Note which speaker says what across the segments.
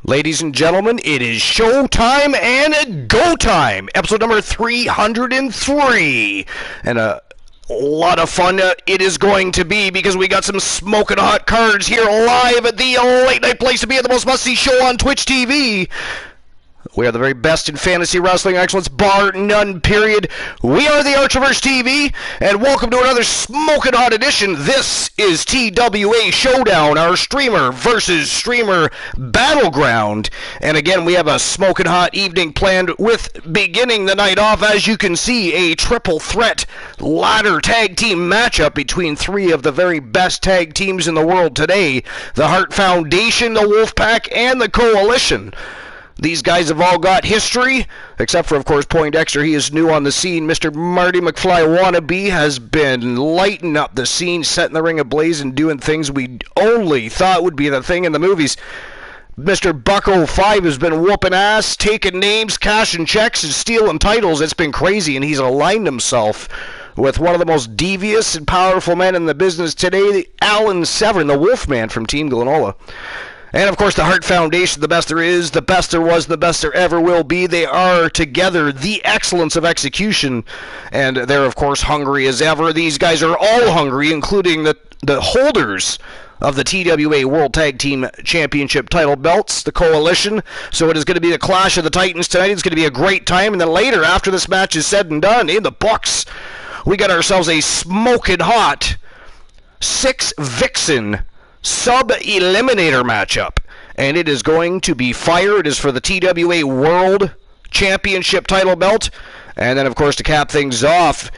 Speaker 1: Ladies and gentlemen, it is showtime and go time. Episode number 303. And a lot of fun it is going to be because we got some smoking hot cards here live at the late night place to be at the most must-see show on Twitch TV. We are the very best in fantasy wrestling excellence, bar none, period. We are the Archiverse TV, and welcome to another smoking hot edition. This is TWA Showdown, our streamer versus streamer battleground. And again, we have a smoking hot evening planned with beginning the night off, as you can see, a triple threat ladder tag team matchup between three of the very best tag teams in the world today. The Hart Foundation, the Wolfpack, and the Coalition. These guys have all got history, except for, of course, Poindexter. He is new on the scene. Mr. Marty McFly wannabe has been lighting up the scene, setting the ring ablaze, and doing things we only thought would be the thing in the movies. Mr. Bucko 5 has been whooping ass, taking names, cashing checks, and stealing titles. It's been crazy, and he's aligned himself with one of the most devious and powerful men in the business today, Alan Severn, the Wolfman from Team Glenola. And, of course, the Hart Foundation, the best there is, the best there was, the best there ever will be. They are together the excellence of execution, and they're, of course, hungry as ever. These guys are all hungry, including the holders of the TWA World Tag Team Championship title belts, the Coalition. So it is going to be the Clash of the Titans tonight. It's going to be a great time. And then later, after this match is said and done, in the books, we got ourselves a smoking hot 6-Vixen sub-eliminator matchup, and it is going to be fire. It is for the TWA World Championship title belt, and then, of course, to cap things off,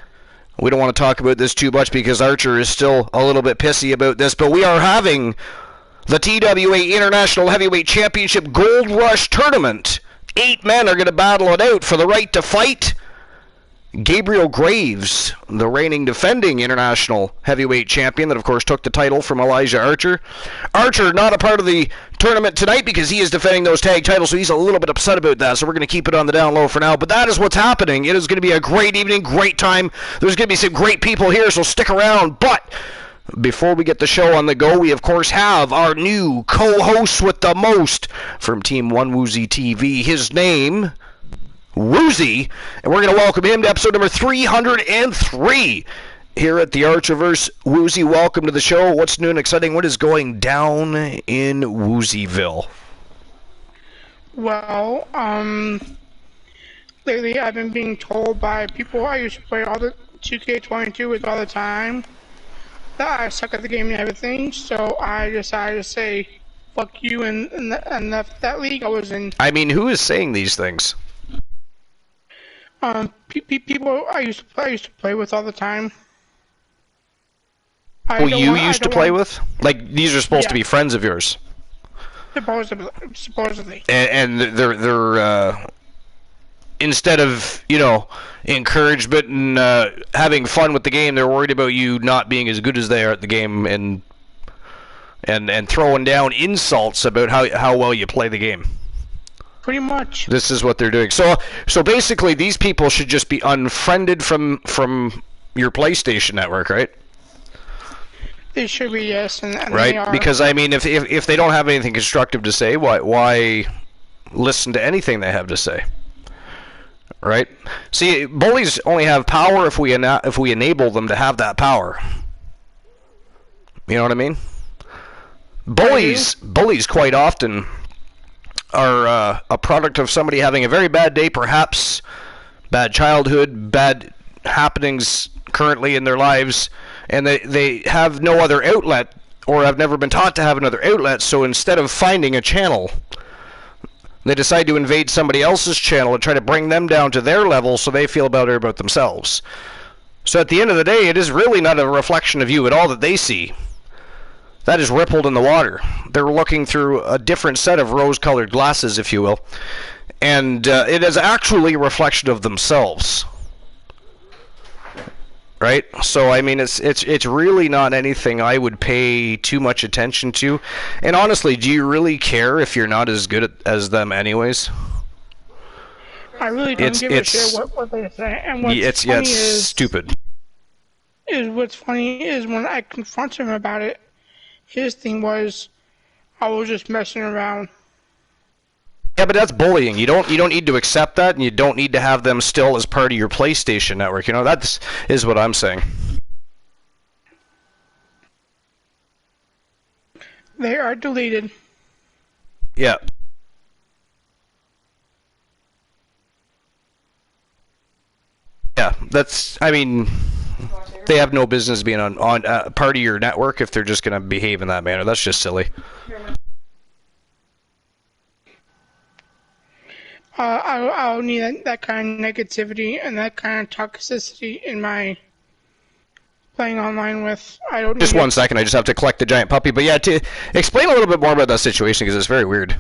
Speaker 1: we don't want to talk about this too much because Archer is still a little bit pissy about this, but we are having the TWA International Heavyweight Championship Gold Rush Tournament. 8 men are going to battle it out for the right to fight Gabriel Graves, the reigning defending international heavyweight champion that, of course, took the title from Elijah Archer. Archer not a part of the tournament tonight because he is defending those tag titles, so he's a little bit upset about that, so we're going to keep it on the down low for now. But that is what's happening. It is going to be a great evening, great time. There's going to be some great people here, so stick around. But before we get the show on the go, we, of course, have our new co-host with the most from Team One Woozy TV. His name, Woozy, and we're going to welcome him to episode number 303 here at the Archiverse. Woozy, welcome to the show. What's new and exciting? What is going down in Woozyville?
Speaker 2: Well, lately I've been being told by people I used to play all the 2K22 with all the time that I suck at the game and everything, so I decided to say fuck you and left that league I was in.
Speaker 1: I mean, who is saying these things?
Speaker 2: People I used to play with all the time.
Speaker 1: Who you used to play with? Like, these are supposed to be friends of yours.
Speaker 2: Supposedly.
Speaker 1: And they're instead of, encouragement and having fun with the game, they're worried about you not being as good as they are at the game and throwing down insults about how well you play the game.
Speaker 2: Pretty much.
Speaker 1: This is what they're doing. So basically, these people should just be unfriended from your PlayStation network, right?
Speaker 2: They should be, yes, and
Speaker 1: right?
Speaker 2: They are.
Speaker 1: Because I mean, if they don't have anything constructive to say, why listen to anything they have to say? Right? See, bullies only have power if we enable them to have that power. You know what I mean? Bullies quite often are a product of somebody having a very bad day, perhaps bad childhood, bad happenings currently in their lives, and they have no other outlet or have never been taught to have another outlet, so instead of finding a channel, they decide to invade somebody else's channel and try to bring them down to their level so they feel better about themselves. So at the end of the day, it is really not a reflection of you at all that they see. That is rippled in the water. They're looking through a different set of rose-colored glasses, if you will. And it is actually a reflection of themselves. Right? So, I mean, it's really not anything I would pay too much attention to. And honestly, do you really care if you're not as good as them anyways?
Speaker 2: I really don't give a shit what they say. And what's funny is
Speaker 1: stupid.
Speaker 2: What's funny is when I confront him about it, his thing was, I was just messing around.
Speaker 1: Yeah, but that's bullying. You don't need to accept that, and you don't need to have them still as part of your PlayStation network. You know, that is what I'm saying.
Speaker 2: They are deleted.
Speaker 1: Yeah. Yeah, that's. I mean, they have no business being on part of your network if they're just going to behave in that manner. That's just silly.
Speaker 2: I don't need that kind of negativity and that kind of toxicity in my playing online with. I don't.
Speaker 1: Just 1 second. I just have to collect the giant puppy. But yeah, to explain a little bit more about that situation because it's very weird.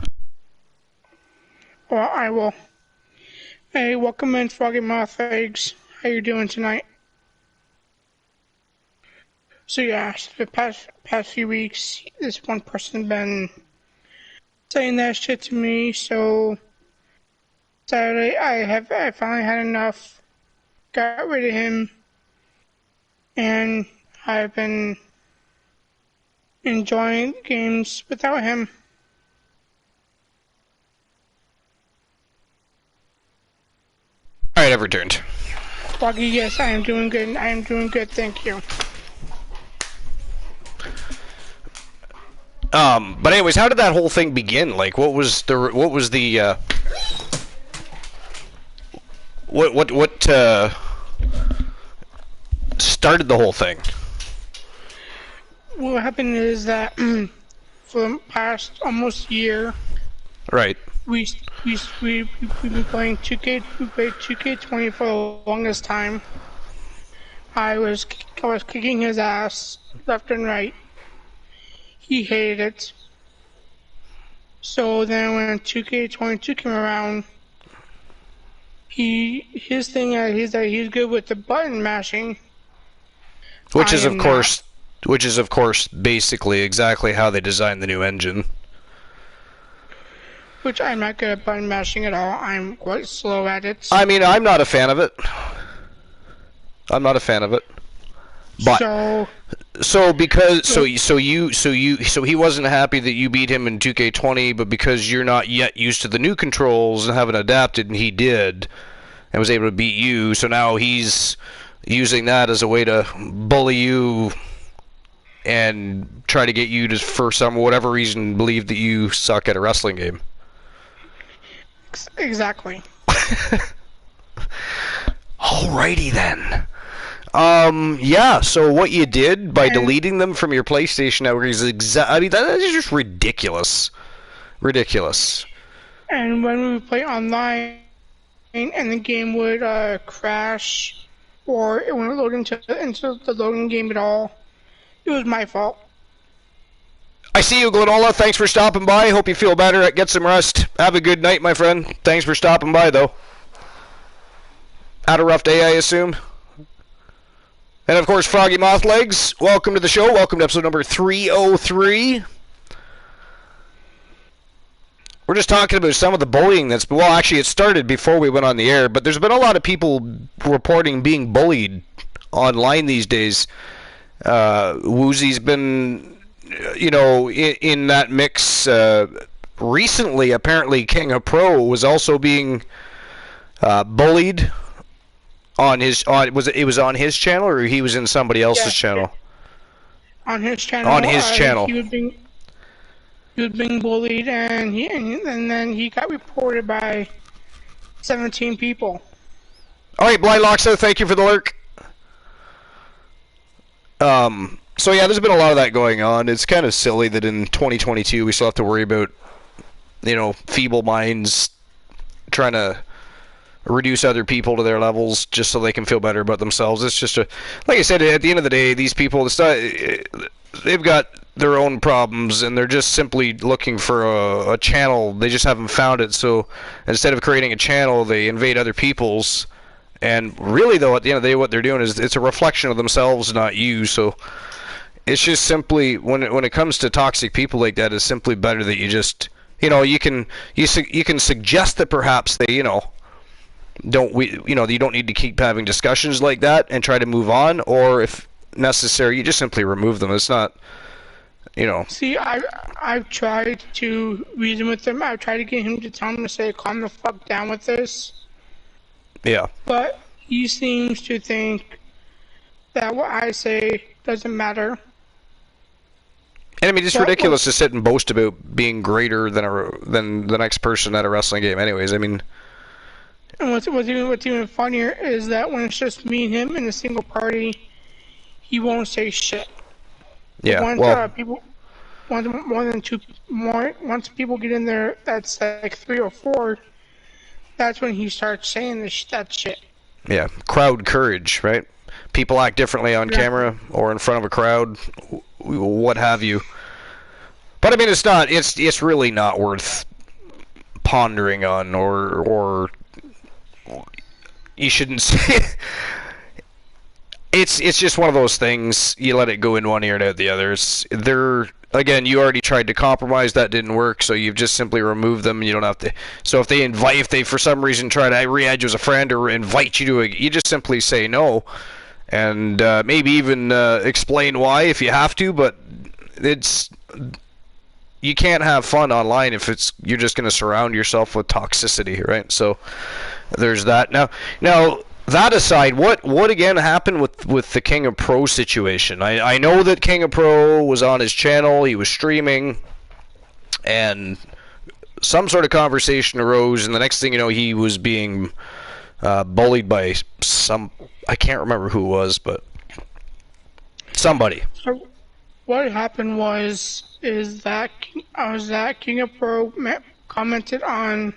Speaker 2: Well, I will. Hey, welcome in, Froggy Mouth Eggs. How you doing tonight? So yeah, the past few weeks, this one person been saying that shit to me. So Saturday, I finally had enough. Got rid of him, and I've been enjoying games without him.
Speaker 1: Alright, I've returned.
Speaker 2: Froggy, yes, I am doing good. I am doing good, thank you.
Speaker 1: But anyways, how did that whole thing begin? Like, what started the whole thing?
Speaker 2: What happened is that for the past almost year,
Speaker 1: right?
Speaker 2: We've been playing 2K. We played 2K20 for the longest time. I was kicking his ass left and right. He hated it. So then when 2K22 came around, his thing is that he's good with the button mashing.
Speaker 1: Which is of course basically exactly how they designed the new engine.
Speaker 2: Which I'm not good at button mashing at all. I'm quite slow at it.
Speaker 1: I mean, I'm not a fan of it. But so he wasn't happy that you beat him in 2K20, but because you're not yet used to the new controls and haven't adapted, and he did, and was able to beat you, so now he's using that as a way to bully you and try to get you to, for some whatever reason, believe that you suck at a wrestling game.
Speaker 2: Exactly.
Speaker 1: Alrighty then. Yeah, so what you did by deleting them from your PlayStation network is I mean, that is just ridiculous. Ridiculous.
Speaker 2: And when we would play online and the game would crash or it wouldn't load into the loading game at all, it was my fault.
Speaker 1: I see you, Glenola. Thanks for stopping by. Hope you feel better. Get some rest. Have a good night, my friend. Thanks for stopping by, though. Had a rough day, I assume. And, of course, Froggy Mothlegs, welcome to the show. Welcome to episode number 303. We're just talking about some of the bullying that's... Well, actually, it started before we went on the air, but there's been a lot of people reporting being bullied online these days. Woozy's been... You know, in that mix, recently, apparently, King of Pro was also being bullied on his. It was on his channel, or he was in somebody else's channel?
Speaker 2: On his channel.
Speaker 1: On his channel.
Speaker 2: He was being bullied, and then he got reported by 17 people.
Speaker 1: All right, Blind Loxa, thank you for the lurk. So yeah, there's been a lot of that going on. It's kind of silly that in 2022 we still have to worry about, you know, feeble minds trying to reduce other people to their levels just so they can feel better about themselves. It's just like I said, at the end of the day, these people, they've got their own problems, and they're just simply looking for a channel. They just haven't found it, so instead of creating a channel, they invade other people's. And really, though, at the end of the day, what they're doing is it's a reflection of themselves, not you. So it's just simply, when it comes to toxic people like that, it's simply better that you just, you know, you can suggest that perhaps they, you know, you don't need to keep having discussions like that and try to move on, or if necessary, you just simply remove them. It's not you know.
Speaker 2: See, I've tried to reason with him. I've tried to get him to tell him to say, calm the fuck down with this.
Speaker 1: Yeah.
Speaker 2: But he seems to think that what I say doesn't matter.
Speaker 1: And I mean, it's ridiculous to sit and boast about being greater than the next person at a wrestling game. Anyways, I mean.
Speaker 2: And what's even funnier is that when it's just me and him in a single party, he won't say shit.
Speaker 1: Yeah.
Speaker 2: Once people get in there, that's like 3 or 4. That's when he starts saying that shit.
Speaker 1: Yeah, crowd courage, right? People act differently on camera or in front of a crowd, what have you. But I mean, it's really not worth pondering on, or you shouldn't say. It's just one of those things. You let it go in one ear and out the other. Again, you already tried to compromise, that didn't work, so you've just simply removed them. You don't have to. So if they for some reason try to re-add you as a friend or invite you to you just simply say no, and maybe even explain why if you have to. But you can't have fun online if you're just going to surround yourself with toxicity, right? So there's that. Now. That aside, what again happened with the King of Pro situation? I know that King of Pro was on his channel, he was streaming, and some sort of conversation arose, and the next thing you know, he was being bullied by I can't remember who it was, but somebody.
Speaker 2: So what happened is that King of Pro commented on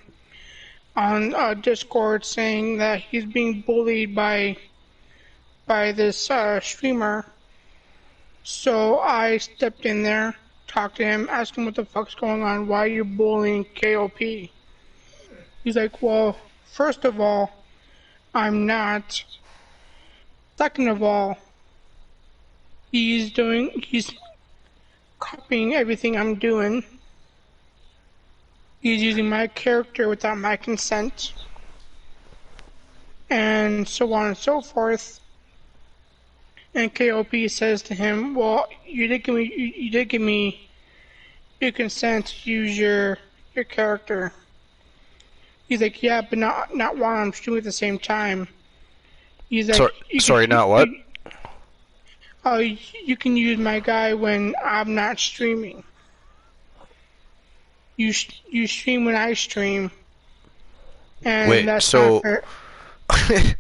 Speaker 2: Discord saying that he's being bullied by this streamer. So I stepped in there, talked to him, asked him what the fuck's going on, why are you bullying KOP? He's like, well, first of all, I'm not. Second of all, he's copying everything I'm doing. He's using my character without my consent, and so on and so forth. And KOP says to him, "Well, you did give me your consent to use your character." He's like, "Yeah, but not while I'm streaming at the same time." He's like,
Speaker 1: not what?
Speaker 2: Oh, you can use my guy when I'm not streaming. You stream when I stream, and
Speaker 1: wait,
Speaker 2: that's
Speaker 1: so
Speaker 2: not fair.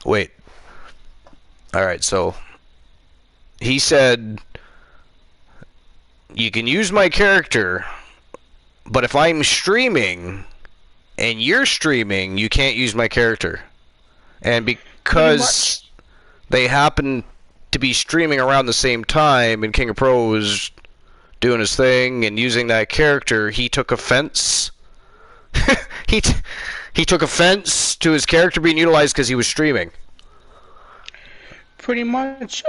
Speaker 1: wait. All right, so he said you can use my character, but if I'm streaming and you're streaming, you can't use my character. And because they happen to be streaming around the same time, and King of Pro was doing his thing and using that character, he took offense. he took offense to his character being utilized because he was streaming.
Speaker 2: Pretty much,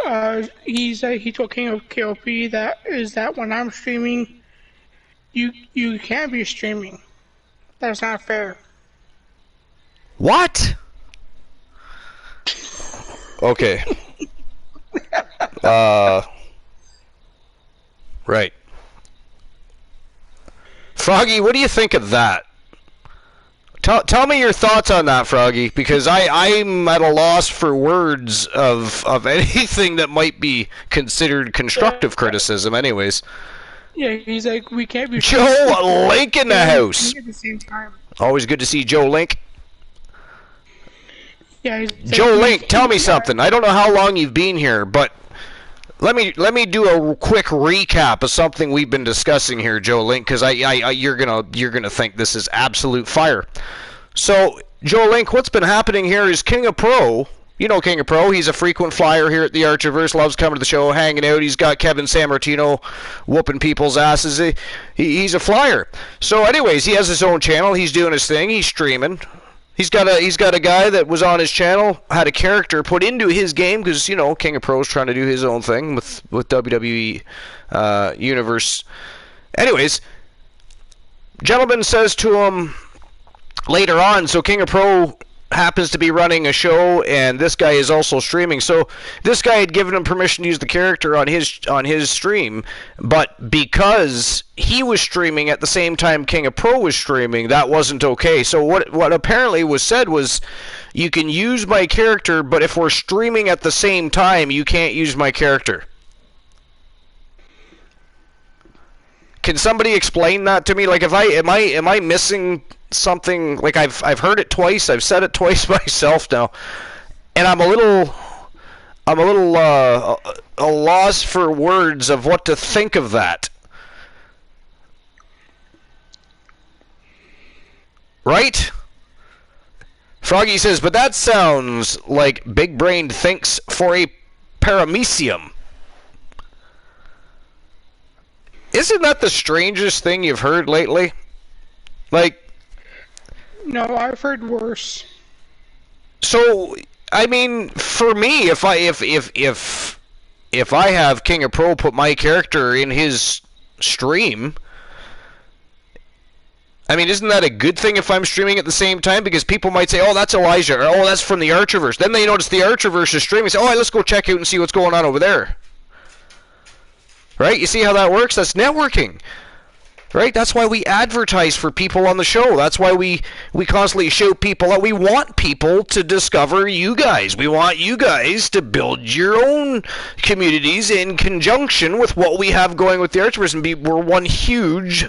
Speaker 2: he told King of KOP that when I'm streaming, you can't be streaming. That's not fair.
Speaker 1: What? Okay. Right. Froggy, what do you think of that? Tell me your thoughts on that, Froggy, because I'm at a loss for words of anything that might be considered constructive criticism anyways.
Speaker 2: Yeah, he's like, we can't be...
Speaker 1: Joe Link in the house!
Speaker 2: At the same time.
Speaker 1: Always good to see Joe Link.
Speaker 2: Yeah,
Speaker 1: Joe Link, tell me something. I don't know how long you've been here, but let me do a quick recap of something we've been discussing here, Joe Link, because you're gonna think this is absolute fire. So, Joe Link, what's been happening here is King of Pro. You know King of Pro. He's a frequent flyer here at the Archiverse. Loves coming to the show, hanging out. He's got Kevin Sammartino whooping people's asses. He's a flyer. So, anyways, he has his own channel. He's doing his thing. He's streaming. He's got a guy that was on his channel, had a character put into his game because, you know, King of Pro's trying to do his own thing with WWE Universe. Anyways, gentleman says to him later on, so King of Pro happens to be running a show, and this guy is also streaming. So this guy had given him permission to use the character on his stream, but because he was streaming at the same time King of Pro was streaming, that wasn't okay. So what apparently was said was, you can use my character, but if we're streaming at the same time, you can't use my character. Can somebody explain that to me? Like, am I missing something? Like, I've heard it twice. I've said it twice myself now, and I'm a little a loss for words of what to think of that. Right? Froggy says, but that sounds like Big Brain thinks for a paramecium. Isn't that the strangest thing you've heard lately? Like,
Speaker 2: no, I've heard worse.
Speaker 1: So, I mean, for me, if I have King of Pro put my character in his stream, I mean, isn't that a good thing if I'm streaming at the same time? Because people might say, oh, that's Elijah, or oh, that's from the Archerverse. Then they notice the Archerverse is streaming, say, oh, let's go check out and see what's going on over there. Right? You see how that works? That's networking. Right? That's why we advertise for people on the show. That's why we constantly show people that we want people to discover you guys. We want you guys to build your own communities in conjunction with what we have going with the Archerverse, and we're one huge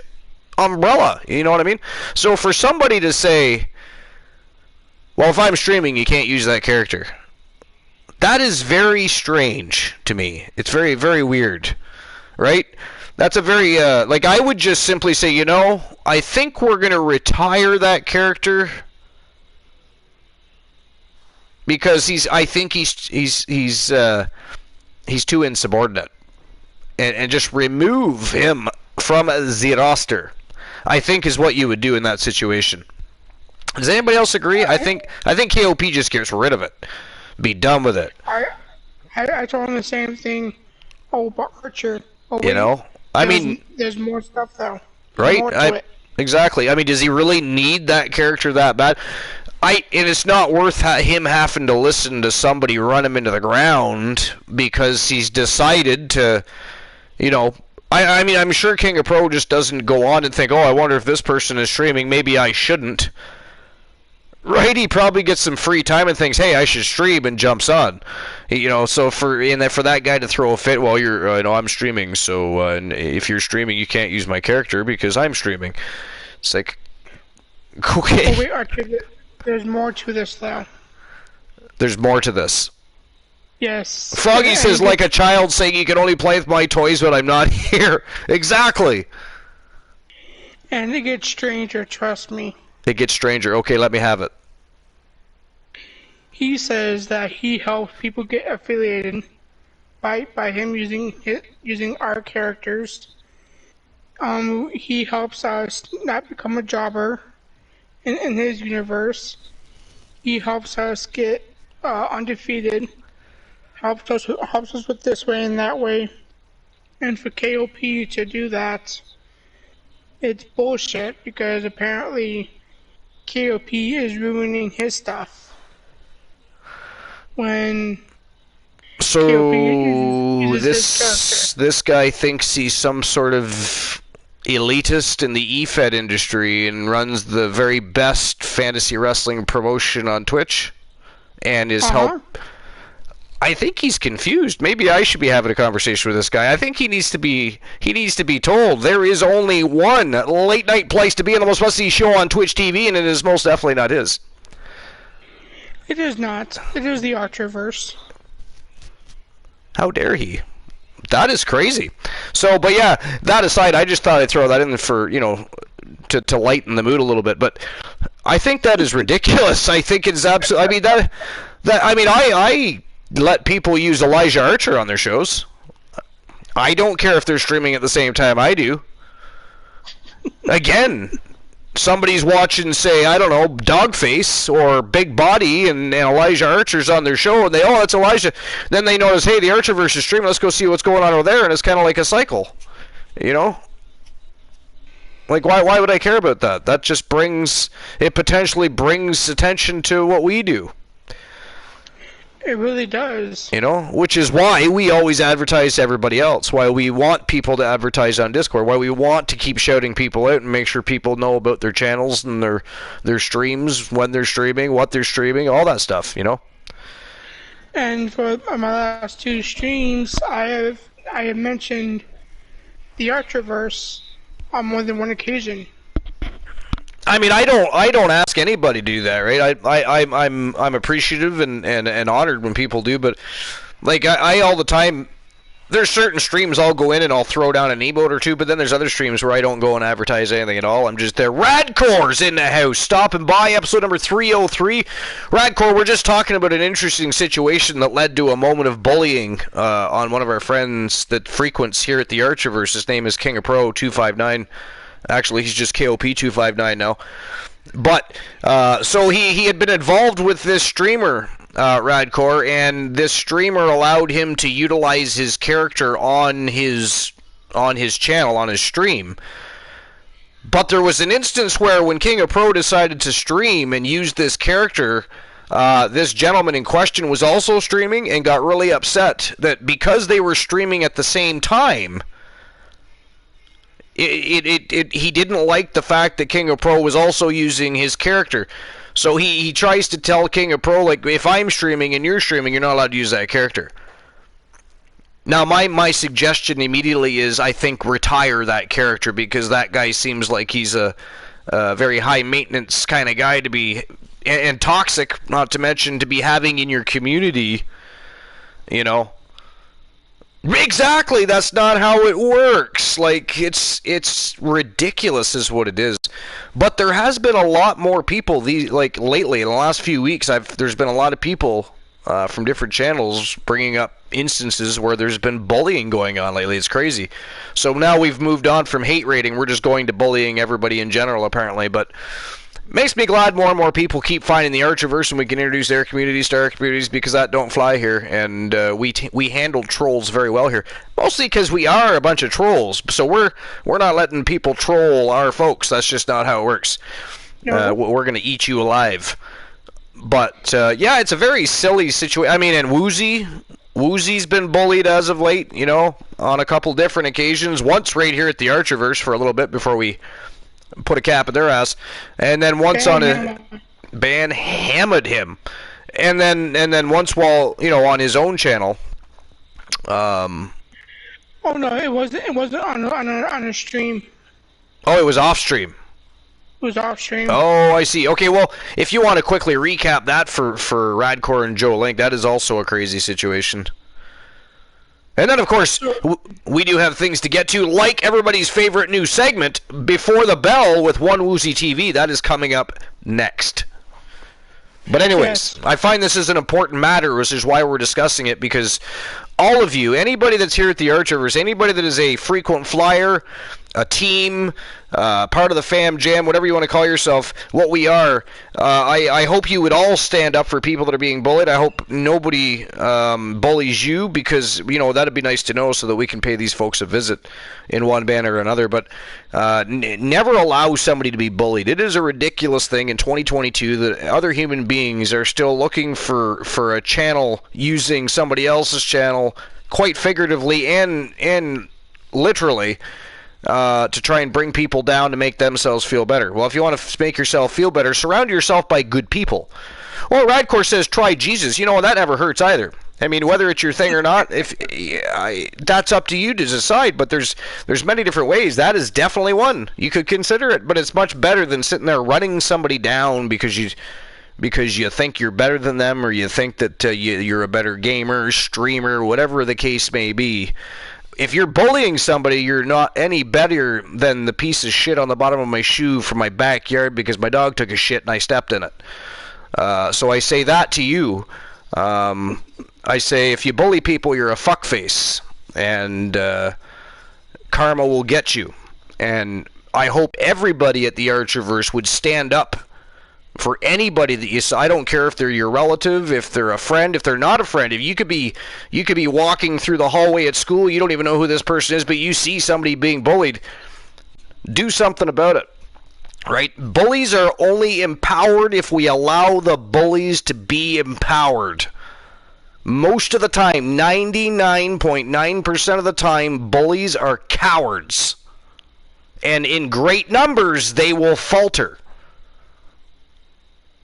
Speaker 1: umbrella. You know what I mean? So for somebody to say, well, if I'm streaming, you can't use that character, that is very strange to me. It's very, very weird. Right? That's a very, like, I would just simply say, you know, I think we're going to retire that character because I think he's too insubordinate, and just remove him from the roster, I think is what you would do in that situation. Does anybody else agree? I think KOP just gets rid of it. Be done with it.
Speaker 2: I told him the same thing. Oh, but Archer. Oh,
Speaker 1: you know? I mean,
Speaker 2: there's more stuff though.
Speaker 1: Right? Exactly. I mean, does he really need that character that bad? And it's not worth him having to listen to somebody run him into the ground because he's decided to, you know. I mean, I'm sure King of Pro just doesn't go on and think, oh, I wonder if this person is streaming. Maybe I shouldn't. Right? He probably gets some free time and thinks, hey, I should stream, and jumps on. You know, so for that guy to throw a fit, well, I'm streaming, so and if you're streaming, you can't use my character because I'm streaming. It's like, okay.
Speaker 2: Oh, wait, Archer, there's more to this, though.
Speaker 1: There's more to this.
Speaker 2: Yes.
Speaker 1: Froggy says, like a child saying, you can only play with my toys when I'm not here. Exactly.
Speaker 2: And it gets stranger, trust me.
Speaker 1: It gets stranger. Okay, let me have it.
Speaker 2: He says that he helps people get affiliated by him using our characters. He helps us not become a jobber in his universe. He helps us get undefeated. Helps us with this way and that way. And for KOP to do that, it's bullshit because apparently KOP is ruining his stuff. When
Speaker 1: so this guy thinks he's some sort of elitist in the EFED industry and runs the very best fantasy wrestling promotion on Twitch, and is help. I think he's confused. Maybe I should be having a conversation with this guy. I think he needs to be told there is only one late night place to be in the most must-see show on Twitch TV, and it is most definitely not his.
Speaker 2: It is not. It is the Archerverse.
Speaker 1: How dare he? That is crazy. So, but yeah, that aside, I just thought I'd throw that in for, you know, to lighten the mood a little bit. But I think that is ridiculous. I think it's absolutely. I mean, I let people use Elijah Archer on their shows. I don't care if they're streaming at the same time I do. Again, somebody's watching, say, I don't know, Dogface or Big Body, and Elijah Archer's on their show, and that's Elijah. Then they notice, hey, the Archerverse is streaming, let's go see what's going on over there, and it's kind of like a cycle, you know? Like, why would I care about that? That just potentially brings attention to what we do.
Speaker 2: It really does.
Speaker 1: You know, which is why we always advertise to everybody else, why we want people to advertise on Discord, why we want to keep shouting people out and make sure people know about their channels and their streams, when they're streaming, what they're streaming, all that stuff, you know?
Speaker 2: And for my last 2 streams, I have mentioned the Archerverse on more than one occasion.
Speaker 1: I mean, I don't ask anybody to do that, right? I'm appreciative and honored when people do, but like I all the time, there's certain streams I'll go in and I'll throw down an emote or two, but then there's other streams where I don't go and advertise anything at all. I'm just there. Radcore's in the house, stopping by, episode number 303. Radcore, we're just talking about an interesting situation that led to a moment of bullying on one of our friends that frequents here at the Archerverse. His name is King of Pro 259. Actually, he's just KOP 259 now. But, so he had been involved with this streamer, Radcore, and this streamer allowed him to utilize his character on his channel, on his stream. But there was an instance where when King of Pro decided to stream and use this character, this gentleman in question was also streaming and got really upset that because they were streaming at the same time, he didn't like the fact that King of Pro was also using his character. So he tries to tell King of Pro, like, if I'm streaming and you're streaming, you're not allowed to use that character. Now, my suggestion immediately is, I think, retire that character, because that guy seems like he's a very high-maintenance kind of guy to be, and toxic, not to mention, to be having in your community, you know. Exactly, that's not how it works. Like, it's ridiculous is what it is. But there has been a lot more people lately in the last few weeks. There's been a lot of people from different channels bringing up instances where there's been bullying going on lately. It's crazy. So now we've moved on from hate rating. We're just going to bullying everybody in general, apparently. But makes me glad more and more people keep finding the Archerverse and we can introduce their communities to our communities, because that don't fly here, and we handle trolls very well here. Mostly because we are a bunch of trolls, so we're not letting people troll our folks. That's just not how it works. No. We're going to eat you alive. But yeah, it's a very silly situation. I mean, and Woozy's been bullied as of late, you know, on a couple different occasions. Once right here at the Archerverse for a little bit before we put a cap in their ass, and then once Ban hammered him, and then once while, you know, on his own channel. Oh
Speaker 2: no, it wasn't on a stream.
Speaker 1: Oh, it was off stream.
Speaker 2: It was off stream.
Speaker 1: Oh, I see. Okay, well, if you want to quickly recap that for Radcore and Joe Link, that is also a crazy situation. And then, of course, we do have things to get to, like everybody's favorite new segment, Before the Bell with One Woozy TV. That is coming up next. But anyways, yes. I find this is an important matter, which is why we're discussing it, because all of you, anybody that's here at the Archerverse, anybody that is a frequent flyer, a team, part of the fam jam, whatever you want to call yourself, what we are, I hope you would all stand up for people that are being bullied. I hope nobody bullies you, because, you know, that'd be nice to know so that we can pay these folks a visit in one manner or another. But never allow somebody to be bullied. It is a ridiculous thing in 2022 that other human beings are still looking for a channel using somebody else's channel, quite figuratively and literally, to try and bring people down to make themselves feel better. Well, if you want to make yourself feel better, surround yourself by good people. Well, Radcore says try Jesus. You know, that never hurts either. I mean, whether it's your thing or not, that's up to you to decide, but there's many different ways. That is definitely one. You could consider it, but it's much better than sitting there running somebody down because you think you're better than them, or you think that you're a better gamer, streamer, whatever the case may be. If you're bullying somebody, you're not any better than the piece of shit on the bottom of my shoe from my backyard because my dog took a shit and I stepped in it. So I say that to you. I say if you bully people, you're a fuckface, and karma will get you. And I hope everybody at the Archerverse would stand up for anybody that you saw. I don't care if they're your relative, if they're a friend, if they're not a friend. If you could be walking through the hallway at school, you don't even know who this person is, but you see somebody being bullied. Do something about it. Right? Bullies are only empowered if we allow the bullies to be empowered. Most of the time, 99.9% of the time, bullies are cowards. And in great numbers, they will falter.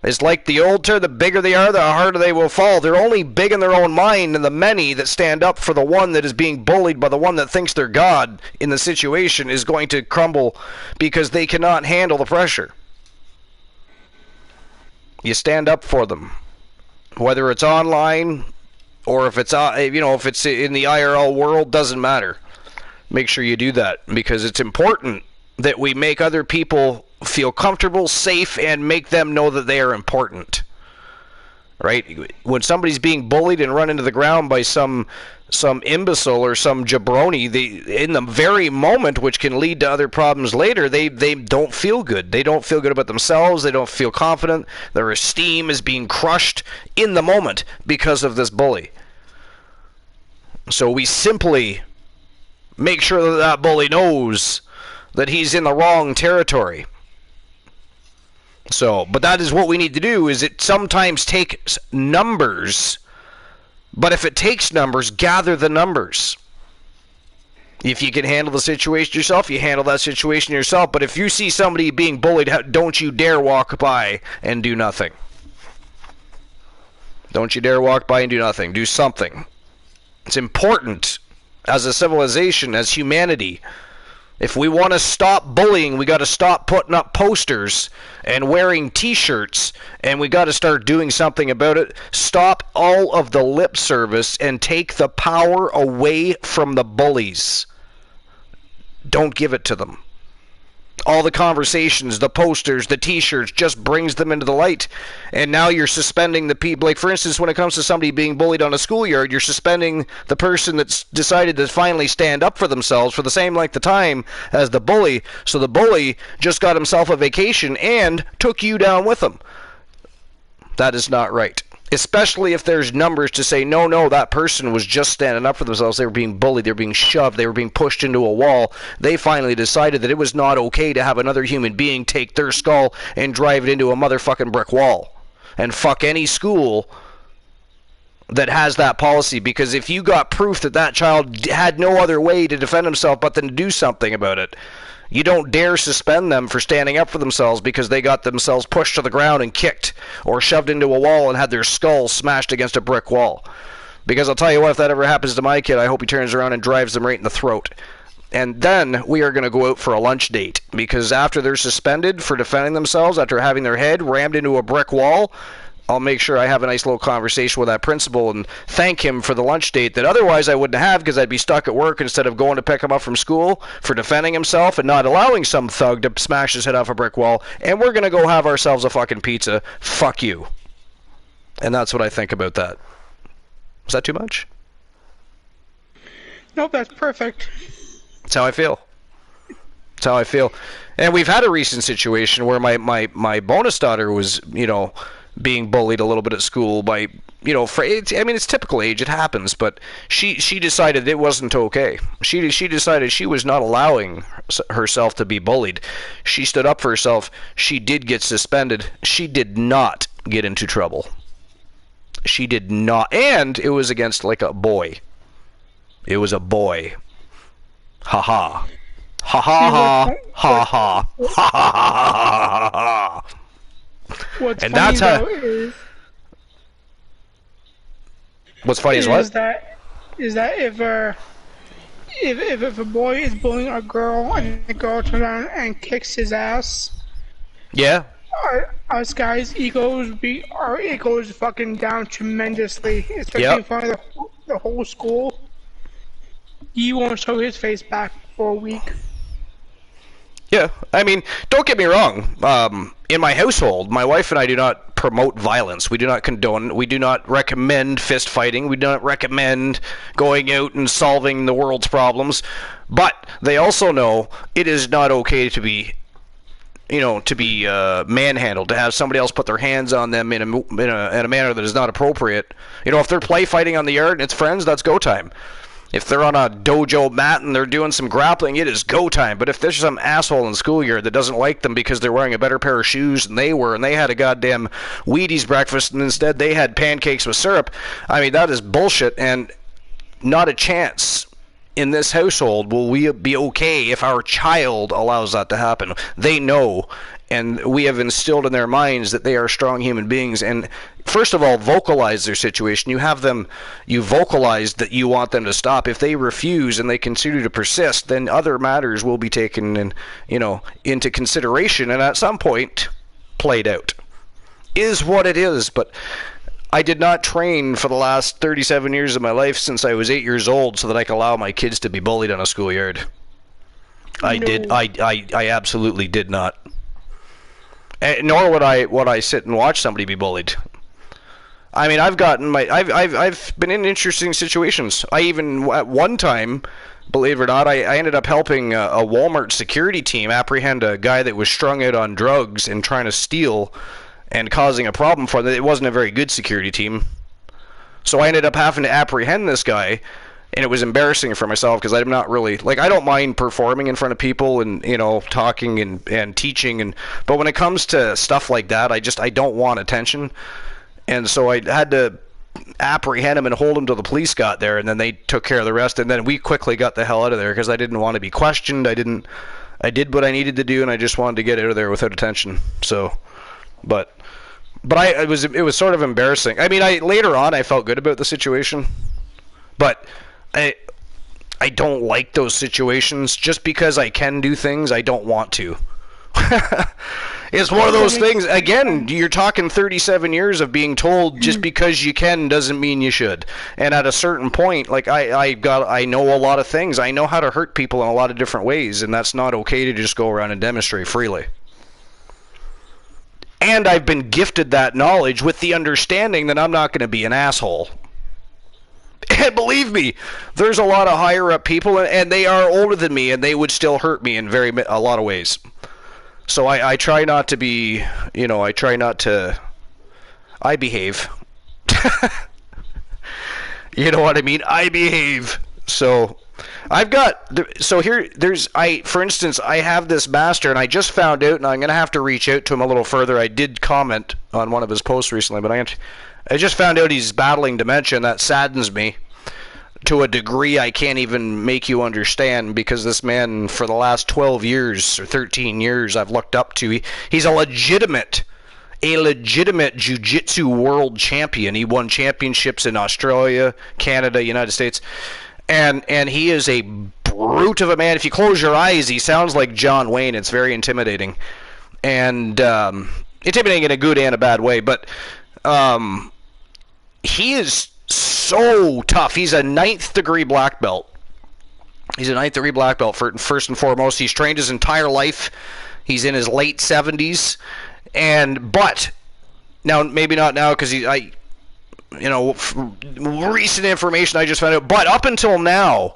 Speaker 1: It's like the old term, the bigger they are, the harder they will fall. They're only big in their own mind, and the many that stand up for the one that is being bullied by the one that thinks they're God in the situation is going to crumble because they cannot handle the pressure. You stand up for them. Whether it's online or if it's if it's in the IRL world, doesn't matter. Make sure you do that because it's important that we make other people feel comfortable, safe, and make them know that they are important. Right? When somebody's being bullied and run into the ground by some imbecile or some jabroni, in the very moment, which can lead to other problems later, they don't feel good. They don't feel good about themselves. They don't feel confident. Their esteem is being crushed in the moment because of this bully. So we simply make sure that that bully knows that he's in the wrong territory. So, but that is what we need to do, is it sometimes takes numbers, but if it takes numbers, gather the numbers. If you can handle the situation yourself, you handle that situation yourself, but if you see somebody being bullied, don't you dare walk by and do nothing. Don't you dare walk by and do nothing. Do something. It's important as a civilization, as humanity. If we want to stop bullying, we got to stop putting up posters and wearing t-shirts, and we got to start doing something about it. Stop all of the lip service and take the power away from the bullies. Don't give it to them. All the conversations, the posters, the t-shirts just brings them into the light. And now you're suspending the people. Like, for instance, when it comes to somebody being bullied on a schoolyard, you're suspending the person that's decided to finally stand up for themselves for the same length of time as the bully. So the bully just got himself a vacation and took you down with him. That is not right. Especially if there's numbers to say, no, that person was just standing up for themselves. They were being bullied. They were being shoved. They were being pushed into a wall. They finally decided that it was not okay to have another human being take their skull and drive it into a motherfucking brick wall. And fuck any school that has that policy. Because if you got proof that that child had no other way to defend himself but then to do something about it, you don't dare suspend them for standing up for themselves because they got themselves pushed to the ground and kicked or shoved into a wall and had their skull smashed against a brick wall. Because I'll tell you what, if that ever happens to my kid, I hope he turns around and drives them right in the throat. And then we are going to go out for a lunch date. Because after they're suspended for defending themselves, after having their head rammed into a brick wall, I'll make sure I have a nice little conversation with that principal and thank him for the lunch date that otherwise I wouldn't have because I'd be stuck at work instead of going to pick him up from school for defending himself and not allowing some thug to smash his head off a brick wall. And we're going to go have ourselves a fucking pizza. Fuck you. And that's what I think about that. Was that too much?
Speaker 2: Nope, that's perfect.
Speaker 1: That's how I feel. That's how I feel. And we've had a recent situation where my bonus daughter was, being bullied a little bit at school by, it's typical age, it happens, but she decided it wasn't okay. She decided she was not allowing herself to be bullied. She stood up for herself. She did get suspended. She did not get into trouble. She did not, and it was against like a boy. It was a boy. Ha ha. Ha ha ha. Ha ha. Ha ha ha ha.
Speaker 2: What's
Speaker 1: and
Speaker 2: funny
Speaker 1: that's how. What's funny is what?
Speaker 2: Is that if a boy is bullying a girl and the girl turns around and kicks his ass,
Speaker 1: yeah,
Speaker 2: us guys' egos fucking down tremendously, especially in front of the whole school. He won't show his face back for a week.
Speaker 1: Yeah, I mean, don't get me wrong. In my household, my wife and I do not promote violence. We do not condone. We do not recommend fist fighting. We do not recommend going out and solving the world's problems. But they also know it is not okay to be, manhandled, to have somebody else put their hands on them in a manner that is not appropriate. If they're play fighting on the yard and it's friends, that's go time. If they're on a dojo mat and they're doing some grappling, it is go time. But if there's some asshole in the schoolyard that doesn't like them because they're wearing a better pair of shoes than they were, and they had a goddamn Wheaties breakfast and instead they had pancakes with syrup, I mean, that is bullshit, and not a chance in this household will we be okay if our child allows that to happen. They know, and we have instilled in their minds that they are strong human beings. And first of all, vocalize their situation. You vocalize that you want them to stop. If they refuse and they continue to persist, then other matters will be taken into consideration, and at some point played out. Is what it is. But I did not train for the last 37 years of my life since I was 8 years old so that I could allow my kids to be bullied on a schoolyard. I absolutely did not. Nor would I sit and watch somebody be bullied. I mean, I've been in interesting situations. I even at one time, believe it or not, I ended up helping a Walmart security team apprehend a guy that was strung out on drugs and trying to steal and causing a problem for them. It wasn't a very good security team. So I ended up having to apprehend this guy, and it was embarrassing for myself because I'm not really, I don't mind performing in front of people and, talking and teaching, but when it comes to stuff like that, I don't want attention. And so I had to apprehend him and hold him till the police got there, and then they took care of the rest, and then we quickly got the hell out of there because I didn't want to be questioned. I did what I needed to do, and I just wanted to get out of there without attention. So, but it was sort of embarrassing. I mean, later on I felt good about the situation, but I don't like those situations. Just because I can do things, I don't want to. It's one of those things. Again, you're talking 37 years of being told just because you can doesn't mean you should. And at a certain point, I know a lot of things. I know how to hurt people in a lot of different ways, and that's not okay to just go around and demonstrate freely. And I've been gifted that knowledge with the understanding that I'm not going to be an asshole. And believe me, there's a lot of higher up people, and they are older than me, and they would still hurt me in a lot of ways. So I try not to be, I behave. You know what I mean? I behave. So for instance, I have this master, and I just found out, and I'm going to have to reach out to him a little further. I did comment on one of his posts recently, but I just found out he's battling dementia, and that saddens me to a degree I can't even make you understand, because this man, for the last 12 years or 13 years, I've looked up to. He's a legitimate jiu-jitsu world champion. He won championships in Australia, Canada, United States. And he is a brute of a man. If you close your eyes, he sounds like John Wayne. It's very intimidating. And intimidating in a good and a bad way. But he is so tough. He's a 9th degree black belt. He's a 9th degree black belt, first and foremost. He's trained his entire life. He's in his late 70s. But now, maybe not now, because recent information I just found out, but up until now,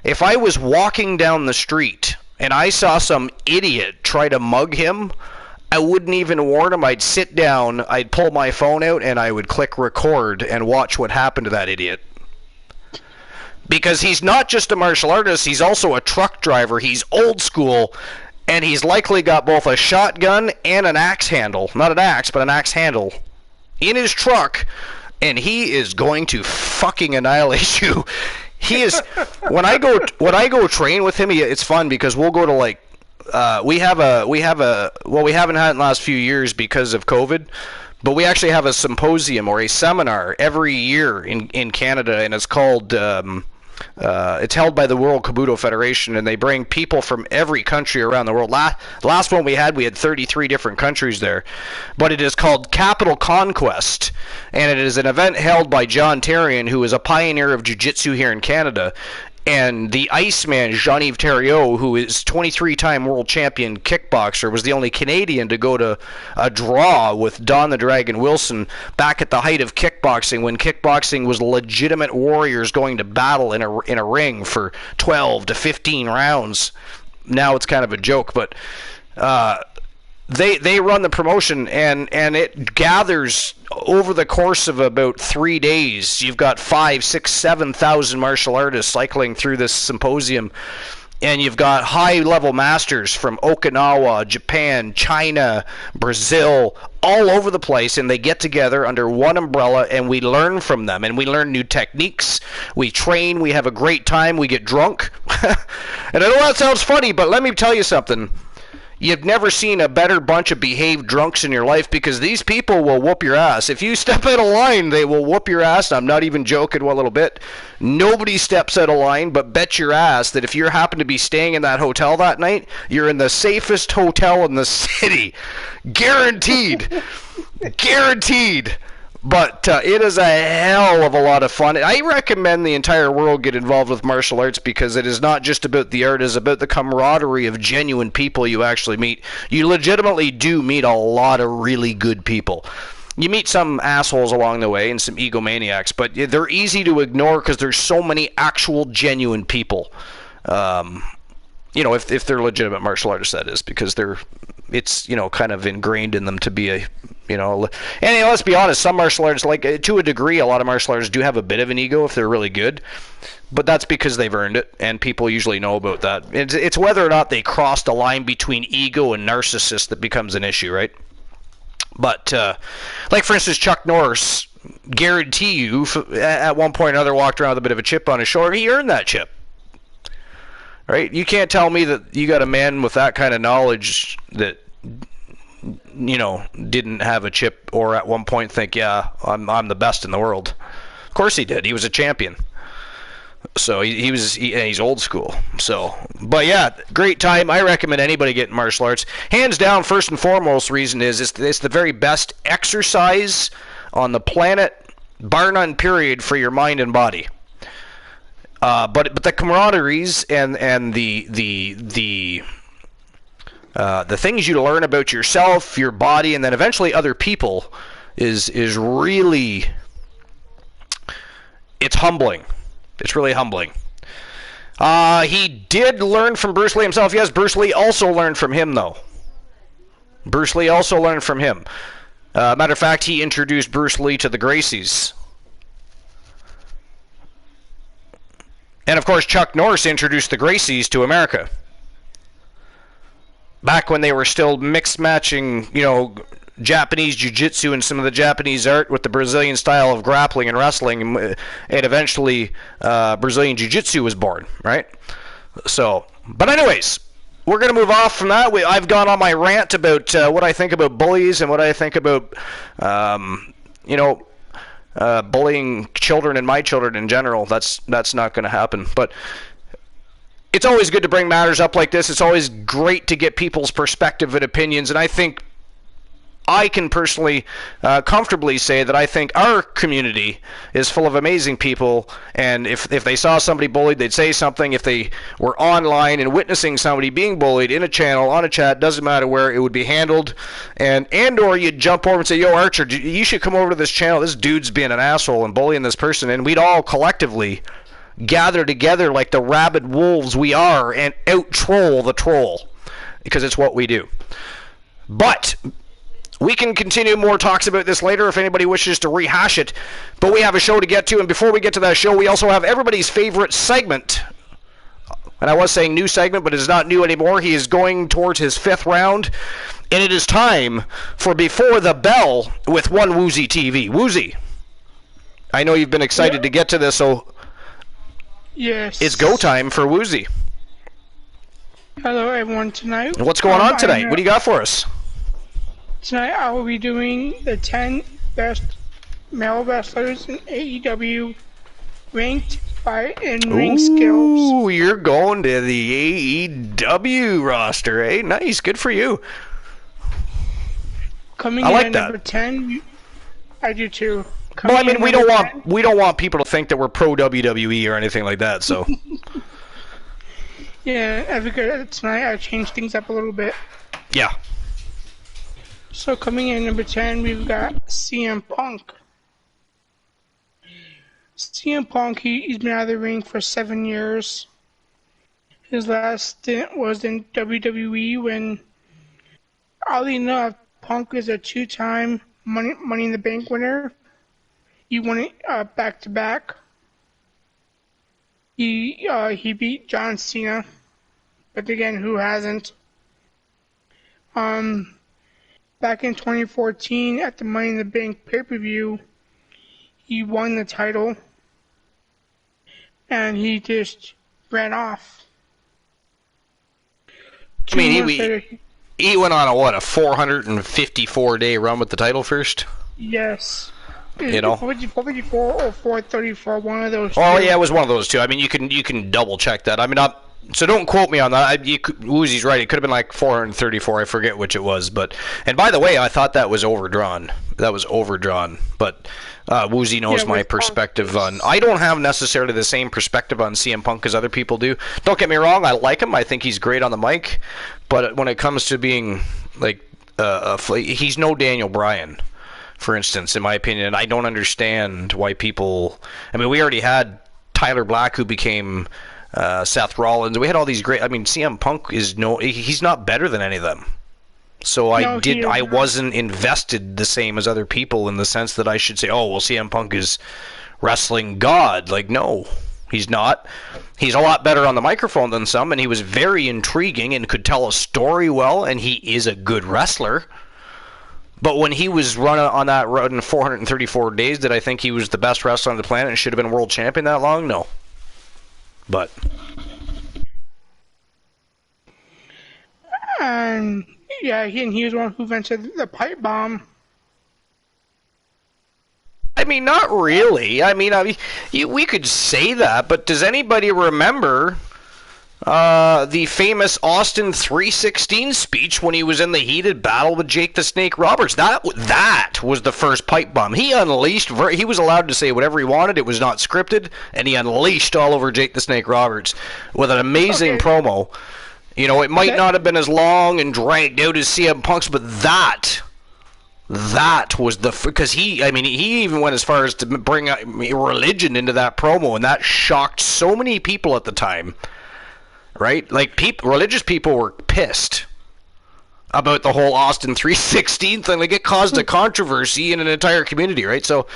Speaker 1: if I was walking down the street and I saw some idiot try to mug him, I wouldn't even warn him. I'd sit down, I'd pull my phone out, and I would click record and watch what happened to that idiot. Because he's not just a martial artist, he's also a truck driver. He's old school, and he's likely got both a shotgun and an axe handle. Not an axe, but an axe handle in his truck. And he is going to fucking annihilate you. He is. When I go train with him, it's fun because we'll go to we haven't had it in the last few years because of COVID, but we actually have a symposium or a seminar every year in Canada, and it's called it's held by the World Kabuto Federation, and they bring people from every country around the world. Last one we had 33 different countries there, but it is called Capital Conquest, and it is an event held by John Terrien, who is a pioneer of jiu-jitsu here in Canada. And the Iceman, Jean-Yves Thériault, who is 23-time world champion kickboxer, was the only Canadian to go to a draw with Don the Dragon Wilson back at the height of kickboxing, when kickboxing was legitimate warriors going to battle in a ring for 12 to 15 rounds. Now it's kind of a joke, but they run the promotion, and it gathers over the course of about 3 days. You've got 5, 6, 7,000 martial artists cycling through this symposium, and you've got high-level masters from Okinawa, Japan, China, Brazil, all over the place, and they get together under one umbrella, and we learn from them, and we learn new techniques, we train, we have a great time, we get drunk. And I know that sounds funny, but let me tell you something. You've never seen a better bunch of behaved drunks in your life, because these people will whoop your ass. If you step out of line, they will whoop your ass. I'm not even joking one little bit. Nobody steps out of line, but bet your ass that if you happen to be staying in that hotel that night, you're in the safest hotel in the city. Guaranteed. Guaranteed. But it is a hell of a lot of fun. I recommend the entire world get involved with martial arts, because it is not just about the art, it is about the camaraderie of genuine people you actually meet. You legitimately do meet a lot of really good people. You meet some assholes along the way and some egomaniacs, but they're easy to ignore because there's so many actual genuine people. If they're legitimate martial artists, that is, because it's kind of ingrained in them to be a, and let's be honest, some martial artists, like, to a degree, a lot of martial artists do have a bit of an ego if they're really good, but that's because they've earned it, and people usually know about that. It's whether or not they crossed a line between ego and narcissist that becomes an issue, right? But, like, for instance, Chuck Norris, guarantee you, at one point or another, walked around with a bit of a chip on his shoulder. He earned that chip. Right? You can't tell me that you got a man with that kind of knowledge that, didn't have a chip, or at one point think, yeah, I'm the best in the world. Of course he did. He was a champion. So he's old school. So, but yeah, great time. I recommend anybody get martial arts. Hands down, first and foremost reason is it's the very best exercise on the planet, bar none, period, for your mind and body. But the camaraderies and the things you learn about yourself, your body, and then eventually other people is really, it's humbling. It's really humbling. He did learn from Bruce Lee himself. Yes, Bruce Lee also learned from him, though. Bruce Lee also learned from him. Matter of fact, he introduced Bruce Lee to the Gracies. And, of course, Chuck Norris introduced the Gracies to America. Back when they were still mixed-matching, Japanese jiu-jitsu and some of the Japanese art with the Brazilian style of grappling and wrestling, and eventually Brazilian jiu-jitsu was born, right? So, but anyways, we're going to move off from that. I've gone on my rant about what I think about bullies and what I think about, bullying children and my children in general. That's not going to happen. But it's always good to bring matters up like this. It's always great to get people's perspective and opinions, and I think I can personally comfortably say that I think our community is full of amazing people, and if they saw somebody bullied, they'd say something. If they were online and witnessing somebody being bullied in a channel, on a chat, doesn't matter where, it would be handled, and or you'd jump over and say, yo, Archer, you should come over to this channel. This dude's being an asshole and bullying this person, and we'd all collectively gather together like the rabid wolves we are and out-troll the troll, because it's what we do. But we can continue more talks about this later if anybody wishes to rehash it, but we have a show to get to, and before we get to that show, we also have everybody's favorite segment. And I was saying new segment, but it's not new anymore. He is going towards his 5th round, and it is time for Before the Bell with One Woozy TV. Woozy, I know you've been excited to get to this, so
Speaker 2: yes,
Speaker 1: it's go time for Woozy.
Speaker 2: Hello, everyone. Tonight,
Speaker 1: what's going on tonight? What do you got for us?
Speaker 2: Tonight I will be doing the 10 best male wrestlers in AEW, ranked by in-ring skills.
Speaker 1: Ooh, you're going to the AEW roster, eh? Nice, good for you.
Speaker 2: Coming in at number 10, I do too.
Speaker 1: Well, I mean, we don't want people to think that we're pro WWE or anything like that, so.
Speaker 2: Yeah, I figured tonight I changed things up a little bit.
Speaker 1: Yeah.
Speaker 2: So coming in at number 10, we've got CM Punk. CM Punk, he's been out of the ring for 7 years. His last stint was in WWE when oddly enough, Punk is a two-time Money in the Bank winner. He won it back to back. He beat John Cena, but again, who hasn't? Back in 2014 at the Money in the Bank pay-per-view, he won the title, and he just ran off.
Speaker 1: I mean, he went on a 454-day run with the title first?
Speaker 2: Yes.
Speaker 1: You know,
Speaker 2: 454 or 434, one of those.
Speaker 1: Oh yeah, it was one of those two. I mean, you can double check that. I mean, so don't quote me on that. Woozy's right. It could have been like 434. I forget which it was. But and by the way, I thought that was overdrawn. But Woozy knows my perspective on. I don't have necessarily the same perspective on CM Punk as other people do. Don't get me wrong. I like him. I think he's great on the mic. But when it comes to being like, he's no Daniel Bryan, for instance, in my opinion. I don't understand why people... I mean, we already had Tyler Black, who became Seth Rollins. We had all these great... I mean, CM Punk is he's not better than any of them. So I wasn't invested the same as other people in the sense that I should say, oh, well, CM Punk is wrestling god. Like, no, he's not. He's a lot better on the microphone than some, and he was very intriguing and could tell a story well, and he is a good wrestler. But when he was running on that run in 434 days, did I think he was the best wrestler on the planet and should have been world champion that long? No. But.
Speaker 2: Yeah, he was the one who invented the pipe bomb.
Speaker 1: I mean, not really. I mean, we could say that, but does anybody remember the famous Austin 316 speech when he was in the heated battle with Jake the Snake Roberts? That was the first pipe bomb. He unleashed. He was allowed to say whatever he wanted. It was not scripted, and he unleashed all over Jake the Snake Roberts with an amazing promo. You know, it might not have been as long and dragged out as CM Punk's, but that was because he even went as far as to bring religion into that promo, and that shocked so many people at the time. Right? Like, religious people were pissed about the whole Austin 316 thing. Like, it caused a controversy in an entire community, right? So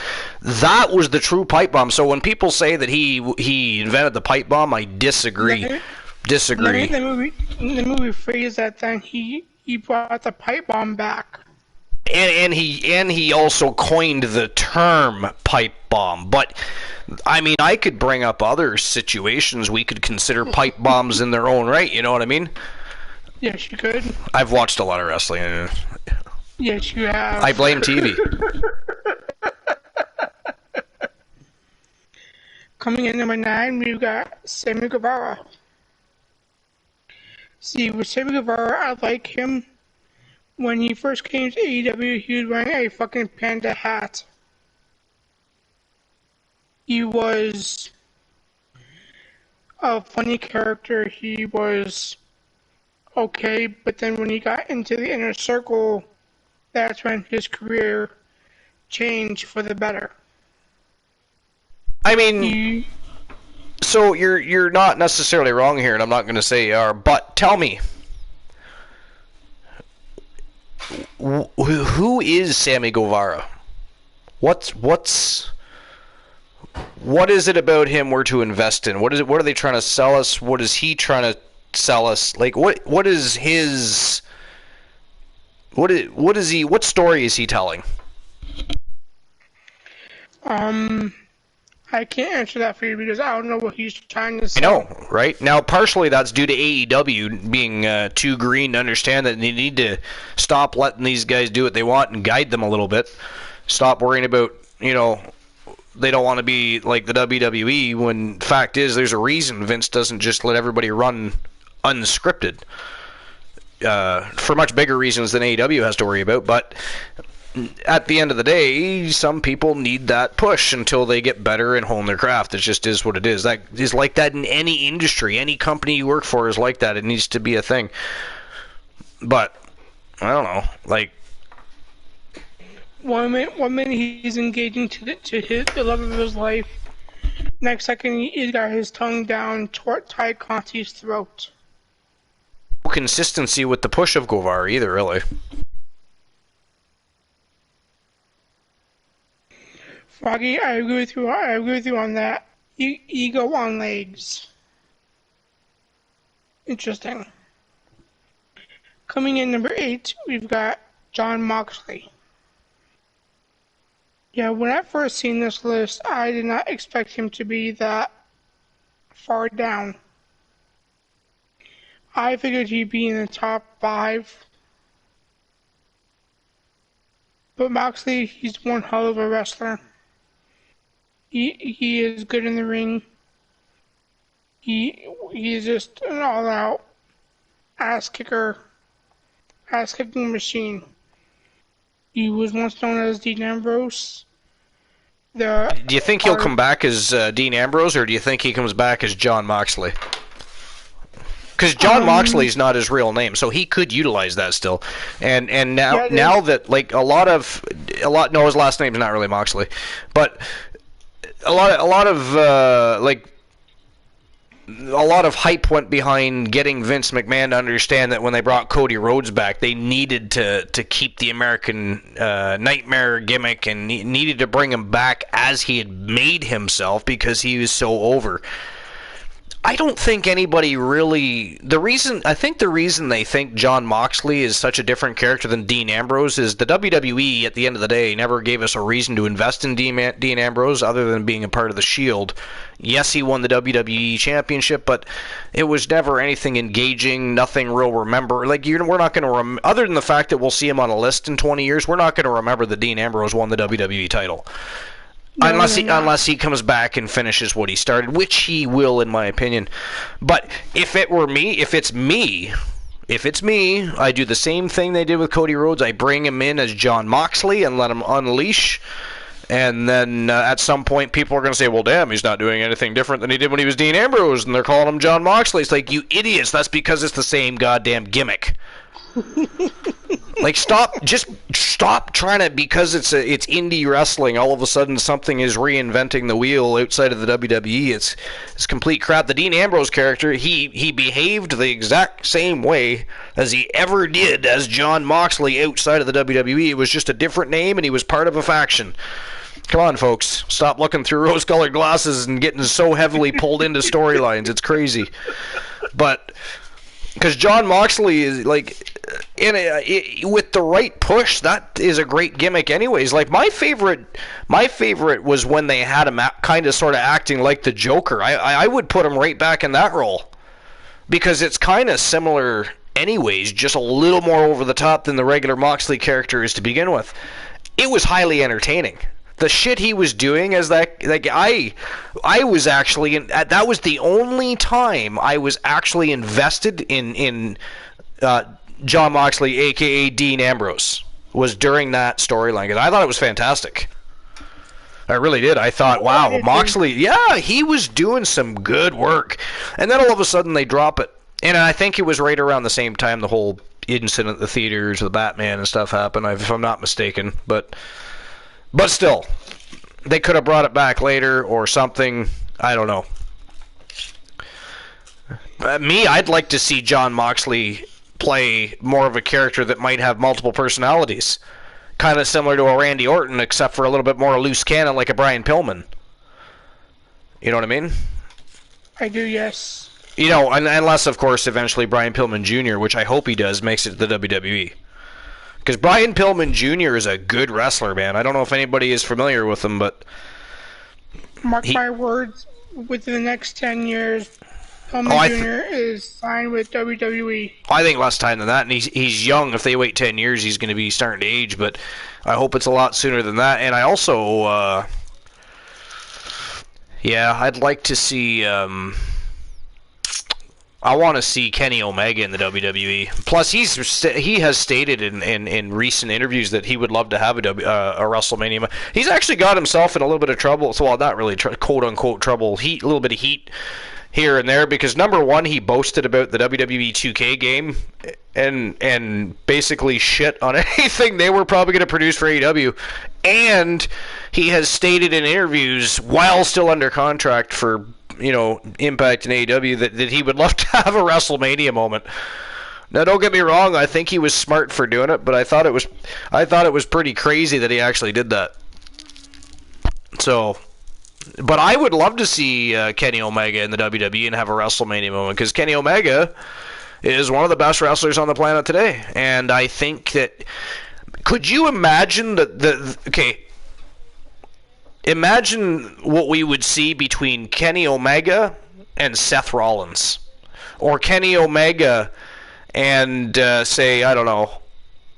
Speaker 1: that was the true pipe bomb. So when people say that he invented the pipe bomb, I disagree.
Speaker 2: The movie phrased that then he brought the pipe bomb back.
Speaker 1: And he also coined the term pipe bomb. But I mean, I could bring up other situations we could consider pipe bombs in their own right, you know what I mean?
Speaker 2: Yes, you could.
Speaker 1: I've watched a lot of wrestling.
Speaker 2: Yes, you have.
Speaker 1: I blame TV.
Speaker 2: Coming in number 9, we've got Sami Guevara. See, with Sami Guevara, I like him. When he first came to AEW, he was wearing a fucking panda hat. He was a funny character. He was okay, but then when he got into the inner circle, that's when his career changed for the better.
Speaker 1: I mean, so you're not necessarily wrong here, and I'm not going to say you are, but tell me, who is Sami Guevara? What is it about him we're to invest in? What are they trying to sell us? What is he trying to sell us? Like, what is his... What story is he telling?
Speaker 2: I can't answer that for you because I don't know what he's trying to say.
Speaker 1: I know, right? Now, partially that's due to AEW being too green to understand that they need to stop letting these guys do what they want and guide them a little bit. Stop worrying about, they don't want to be like the WWE when fact is there's a reason Vince doesn't just let everybody run unscripted. For much bigger reasons than AEW has to worry about, but at the end of the day, some people need that push until they get better and hone their craft. It just is what it is. That is like that in any industry. Any company you work for is like that. It needs to be a thing. But, I don't know, like...
Speaker 2: One minute he's engaging to the love of his life. Next second he's got his tongue down Ty Conti's throat.
Speaker 1: No consistency with the push of Guevara either, really.
Speaker 2: Froggy, I agree with you. I agree with you on that. Ego on legs. Interesting. Coming in number 8, we've got Jon Moxley. Yeah, when I first seen this list, I did not expect him to be that far down. I figured he'd be in the top 5. But Moxley, he's one hell of a wrestler. He is good in the ring. He is just an all-out ass-kicking machine. He was once known as Dean Ambrose.
Speaker 1: Do you think he'll come back as Dean Ambrose, or do you think he comes back as Jon Moxley? Because Jon Moxley's not his real name, so he could utilize that still. And now that like a lot no, his last name's not really Moxley, but a lot of hype went behind getting Vince McMahon to understand that when they brought Cody Rhodes back, they needed to keep the American Nightmare gimmick and needed to bring him back as he had made himself because he was so over. I don't think anybody really... I think the reason they think Jon Moxley is such a different character than Dean Ambrose is the WWE, at the end of the day, never gave us a reason to invest in Dean Ambrose other than being a part of the Shield. Yes, he won the WWE Championship, but it was never anything engaging, nothing real remember. Like, we're not going to... other than the fact that we'll see him on a list in 20 years, we're not going to remember that Dean Ambrose won the WWE title. Unless he comes back and finishes what he started, which he will, in my opinion. But if it's me, I do the same thing they did with Cody Rhodes. I bring him in as Jon Moxley and let him unleash. And then at some point, people are going to say, well, damn, he's not doing anything different than he did when he was Dean Ambrose, and they're calling him Jon Moxley. It's like, you idiots, that's because it's the same goddamn gimmick. Like, stop trying to, because it's indie wrestling, all of a sudden something is reinventing the wheel outside of the WWE. It's complete crap. The Dean Ambrose character, he behaved the exact same way as he ever did as Jon Moxley outside of the WWE. It was just a different name, and he was part of a faction. Come on, folks. Stop looking through rose-colored glasses and getting so heavily pulled into storylines. It's crazy. But... because Jon Moxley is, like, with the right push, that is a great gimmick anyways. Like, my favorite was when they had him kind of sort of acting like the Joker. I would put him right back in that role. Because it's kind of similar anyways, just a little more over the top than the regular Moxley character is to begin with. It was highly entertaining. The shit he was doing as that, like, I was actually, that was the only time I was actually invested in Jon Moxley, a.k.a. Dean Ambrose, was during that storyline, because I thought it was fantastic. I really did. I thought, wow, Moxley, yeah, he was doing some good work. And then all of a sudden they drop it. And I think it was right around the same time the whole incident at the theaters, the Batman and stuff happened, if I'm not mistaken, But still, they could have brought it back later or something. I don't know. I'd like to see Jon Moxley play more of a character that might have multiple personalities. Kind of similar to a Randy Orton, except for a little bit more loose cannon like a Brian Pillman. You know what I mean?
Speaker 2: I do, yes.
Speaker 1: You know, unless, of course, eventually Brian Pillman Jr., which I hope he does, makes it to the WWE. Because Brian Pillman Jr. is a good wrestler, man. I don't know if anybody is familiar with him, but...
Speaker 2: Mark my words, within the next 10 years, Pillman Jr. is signed with WWE. I
Speaker 1: think less time than that, and he's young. If they wait 10 years, he's going to be starting to age, but I hope it's a lot sooner than that. And I also... I'd like to see... I want to see Kenny Omega in the WWE. Plus, he has stated in recent interviews that he would love to have a WrestleMania. He's actually got himself in a little bit of trouble. So, well, not really quote-unquote trouble. A little bit of heat here and there. Because, number one, he boasted about the WWE 2K game and basically shit on anything they were probably going to produce for AEW. And he has stated in interviews, while still under contract for... Impact in AEW, that he would love to have a WrestleMania moment. Now, don't get me wrong, I think he was smart for doing it, but I thought it was pretty crazy that he actually did that. So, but I would love to see Kenny Omega in the WWE and have a WrestleMania moment, because Kenny Omega is one of the best wrestlers on the planet today. And I think that, could you imagine imagine what we would see between Kenny Omega and Seth Rollins, or Kenny Omega and say, I don't know,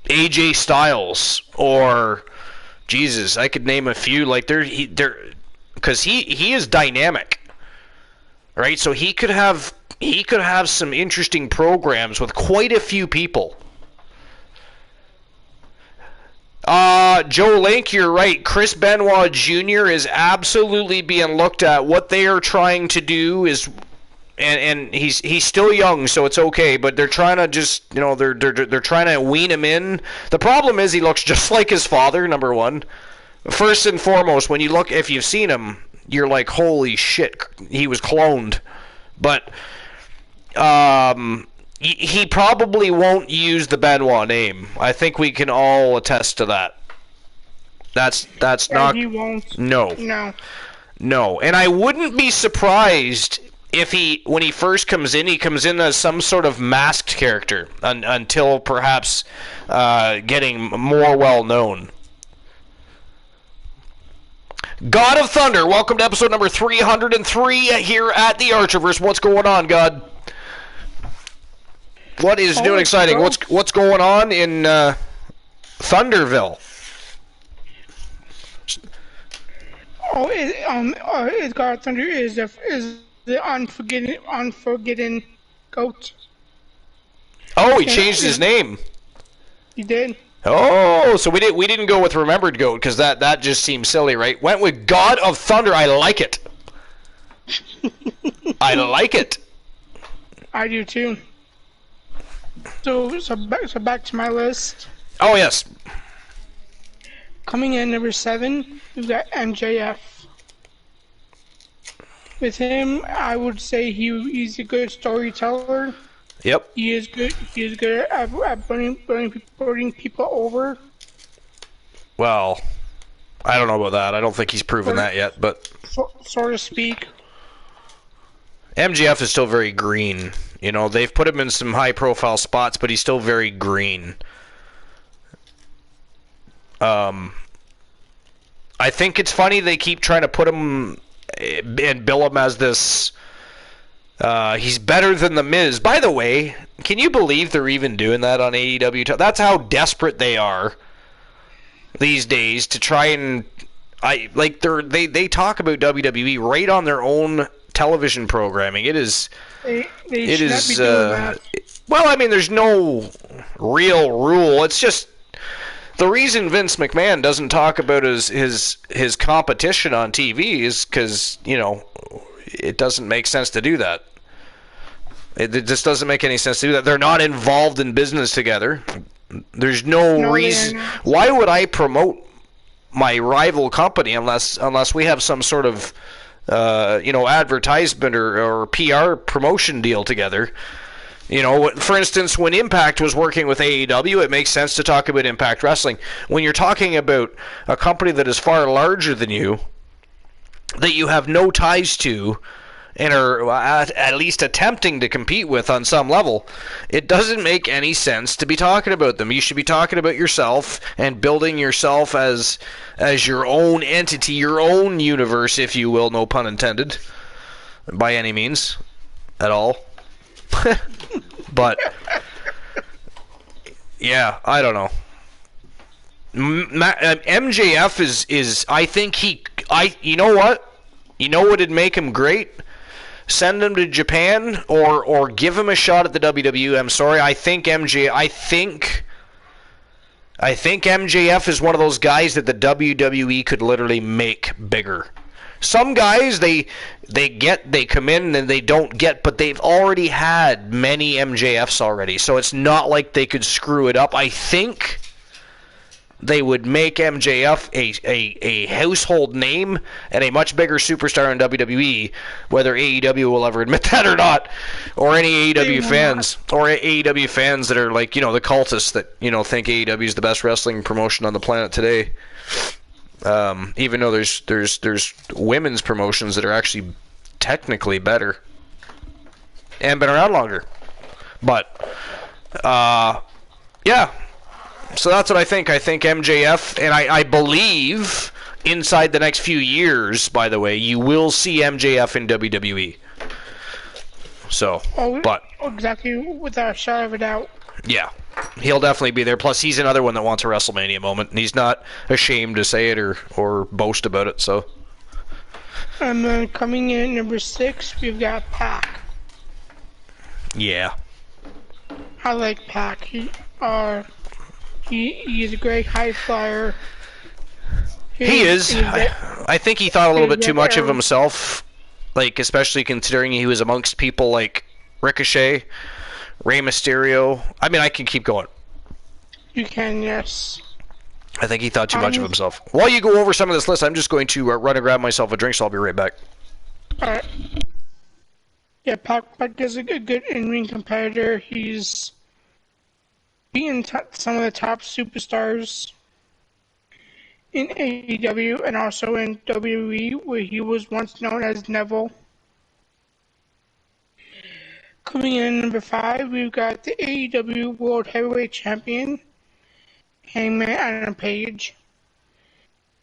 Speaker 1: AJ Styles, or Jesus, I could name a few. Like they're because he is dynamic, right? So he could have some interesting programs with quite a few people. Joe Link, you're right. Chris Benoit Jr. is absolutely being looked at. What they are trying to do is, and he's still young, so it's okay. But they're trying to just, they're trying to wean him in. The problem is he looks just like his father. Number one, first and foremost, when you look, if you've seen him, you're like, holy shit, he was cloned. But he probably won't use the Benoit name. I think we can all attest to that. That's not.
Speaker 2: He won't.
Speaker 1: No. And I wouldn't be surprised if when he first comes in, he comes in as some sort of masked character until perhaps getting more well known. God of Thunder, welcome to episode number 303 here at the Archerverse. What's going on, God? What is new and exciting? What's going on in Thunderville?
Speaker 2: Is God of Thunder is the unforgotten goat.
Speaker 1: Oh, he changed his name.
Speaker 2: He did.
Speaker 1: Oh, so we didn't go with Remembered Goat, because that just seems silly, right? Went with God of Thunder. I like it. I like it.
Speaker 2: I do too. So back to my list.
Speaker 1: Oh yes.
Speaker 2: Coming in number 7, we've got MJF. With him, I would say he's a good storyteller.
Speaker 1: Yep.
Speaker 2: He is good. He is good at putting people over.
Speaker 1: Well, I don't know about that. I don't think he's proven that yet, but
Speaker 2: so to speak.
Speaker 1: MJF is still very green. They've put him in some high-profile spots, but he's still very green. I think it's funny they keep trying to put him and bill him as this. He's better than The Miz. By the way, can you believe they're even doing that on AEW? That's how desperate they are these days to try and they talk about WWE right on their own television programming. It is.
Speaker 2: They should not be doing that.
Speaker 1: Well, I mean, there's no real rule. It's just the reason Vince McMahon doesn't talk about his competition on TV is because it doesn't make sense to do that. It just doesn't make any sense to do that. They're not involved in business together. There's no reason. Why would I promote my rival company unless we have some sort of advertisement or PR promotion deal together? For instance, when Impact was working with AEW, it makes sense to talk about Impact Wrestling. When you're talking about a company that is far larger than you, that you have no ties to, and are at least attempting to compete with on some level, it doesn't make any sense to be talking about them. You should be talking about yourself and building yourself as your own entity, your own universe, if you will, no pun intended, by any means at all. But yeah, I don't know. MJF is I think you know what? You know what would make him great? Send him to Japan or give him a shot at the WWE. I'm sorry. I think MJF is one of those guys that the WWE could literally make bigger. Some guys they come in and they don't get, but they've already had many MJFs already, so it's not like they could screw it up. I think they would make MJF a household name and a much bigger superstar in WWE, whether AEW will ever admit that or not, or any AEW fans, or AEW fans that are like, the cultists that, think AEW is the best wrestling promotion on the planet today. Even though there's women's promotions that are actually technically better and been around longer. But yeah. So that's what I think. I think MJF, and I believe inside the next few years, by the way, you will see MJF in WWE. So,
Speaker 2: exactly, without a shadow of a doubt.
Speaker 1: Yeah, he'll definitely be there. Plus, he's another one that wants a WrestleMania moment, and he's not ashamed to say it or boast about it. So,
Speaker 2: and then coming in at number 6, we've got Pac.
Speaker 1: Yeah,
Speaker 2: I like Pac. He's a great high flyer.
Speaker 1: He is. I think he thought a little bit too much of himself, like especially considering he was amongst people like Ricochet, Rey Mysterio. I mean, I can keep going.
Speaker 2: You can, yes.
Speaker 1: I think he thought too much of himself. While you go over some of this list, I'm just going to run and grab myself a drink, so I'll be right back.
Speaker 2: Alright. Yeah, Pac is a good in-ring competitor. He's beaten some of the top superstars in AEW and also in WWE, where he was once known as Neville. Coming in number 5, we've got the AEW World Heavyweight Champion, Hangman Adam Page.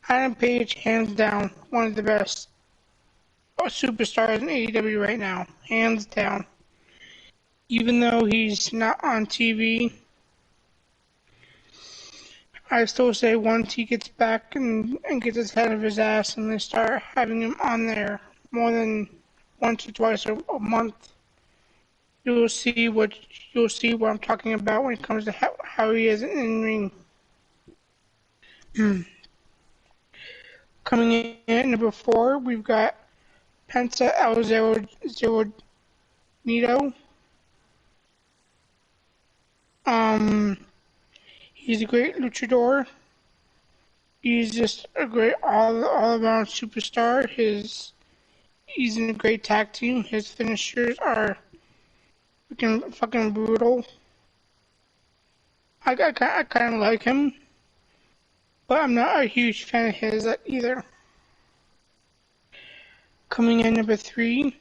Speaker 2: Adam Page, hands down, one of the best superstars in AEW right now, hands down. Even though he's not on TV, I still say once he gets back and gets his head of his ass and they start having him on there more than once or twice a month, you'll see what I'm talking about when it comes to how he is in ring. Coming in at number 4, we've got Panzer L0 Neato. He's a great luchador. He's just a great all-around superstar. He's in a great tag team. His finishers are fucking brutal. I kind of like him, but I'm not a huge fan of his either. Coming in number 3,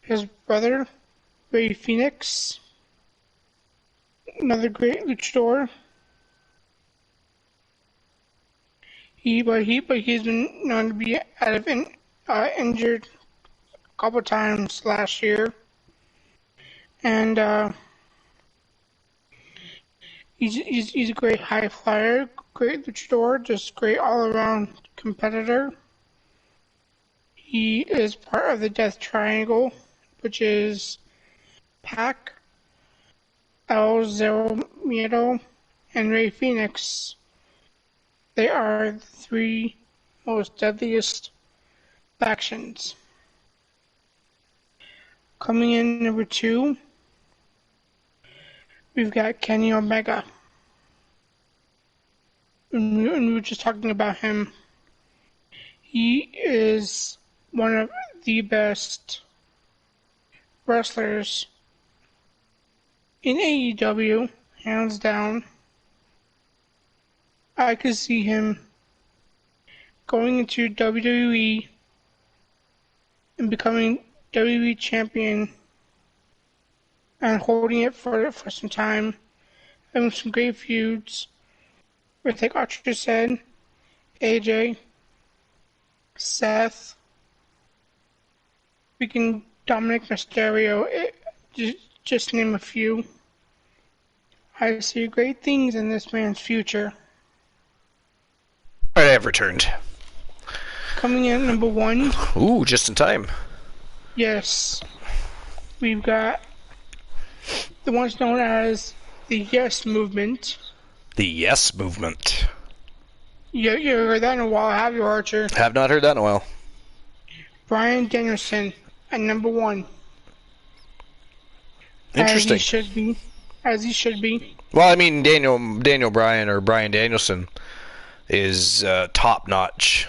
Speaker 2: his brother, Rey Fenix. Another great luchador. But he's been known to be injured a couple times last year, and he's a great high flyer, great luchador, just great all around competitor. He is part of the Death Triangle, which is Pac, L0 Neato, and Rey Fenix. They are the 3 most deadliest factions. Coming in number 2, we've got Kenny Omega. And we were just talking about him. He is one of the best wrestlers in AEW, hands down. I could see him going into WWE and becoming WWE champion and holding it for some time, having some great feuds with, like Archer said, AJ, Seth, freaking Dominic Mysterio, just name a few. I see great things in this man's future.
Speaker 1: Alright, I've returned.
Speaker 2: Coming in at number 1.
Speaker 1: Ooh, just in time.
Speaker 2: Yes. We've got the ones known as the Yes Movement.
Speaker 1: The Yes Movement.
Speaker 2: You heard that in a while, have you, Archer?
Speaker 1: Have not heard that in a while.
Speaker 2: Bryan Danielson at number 1.
Speaker 1: Interesting.
Speaker 2: As he should be.
Speaker 1: Well, I mean, Daniel Bryan or Bryan Danielson is top notch.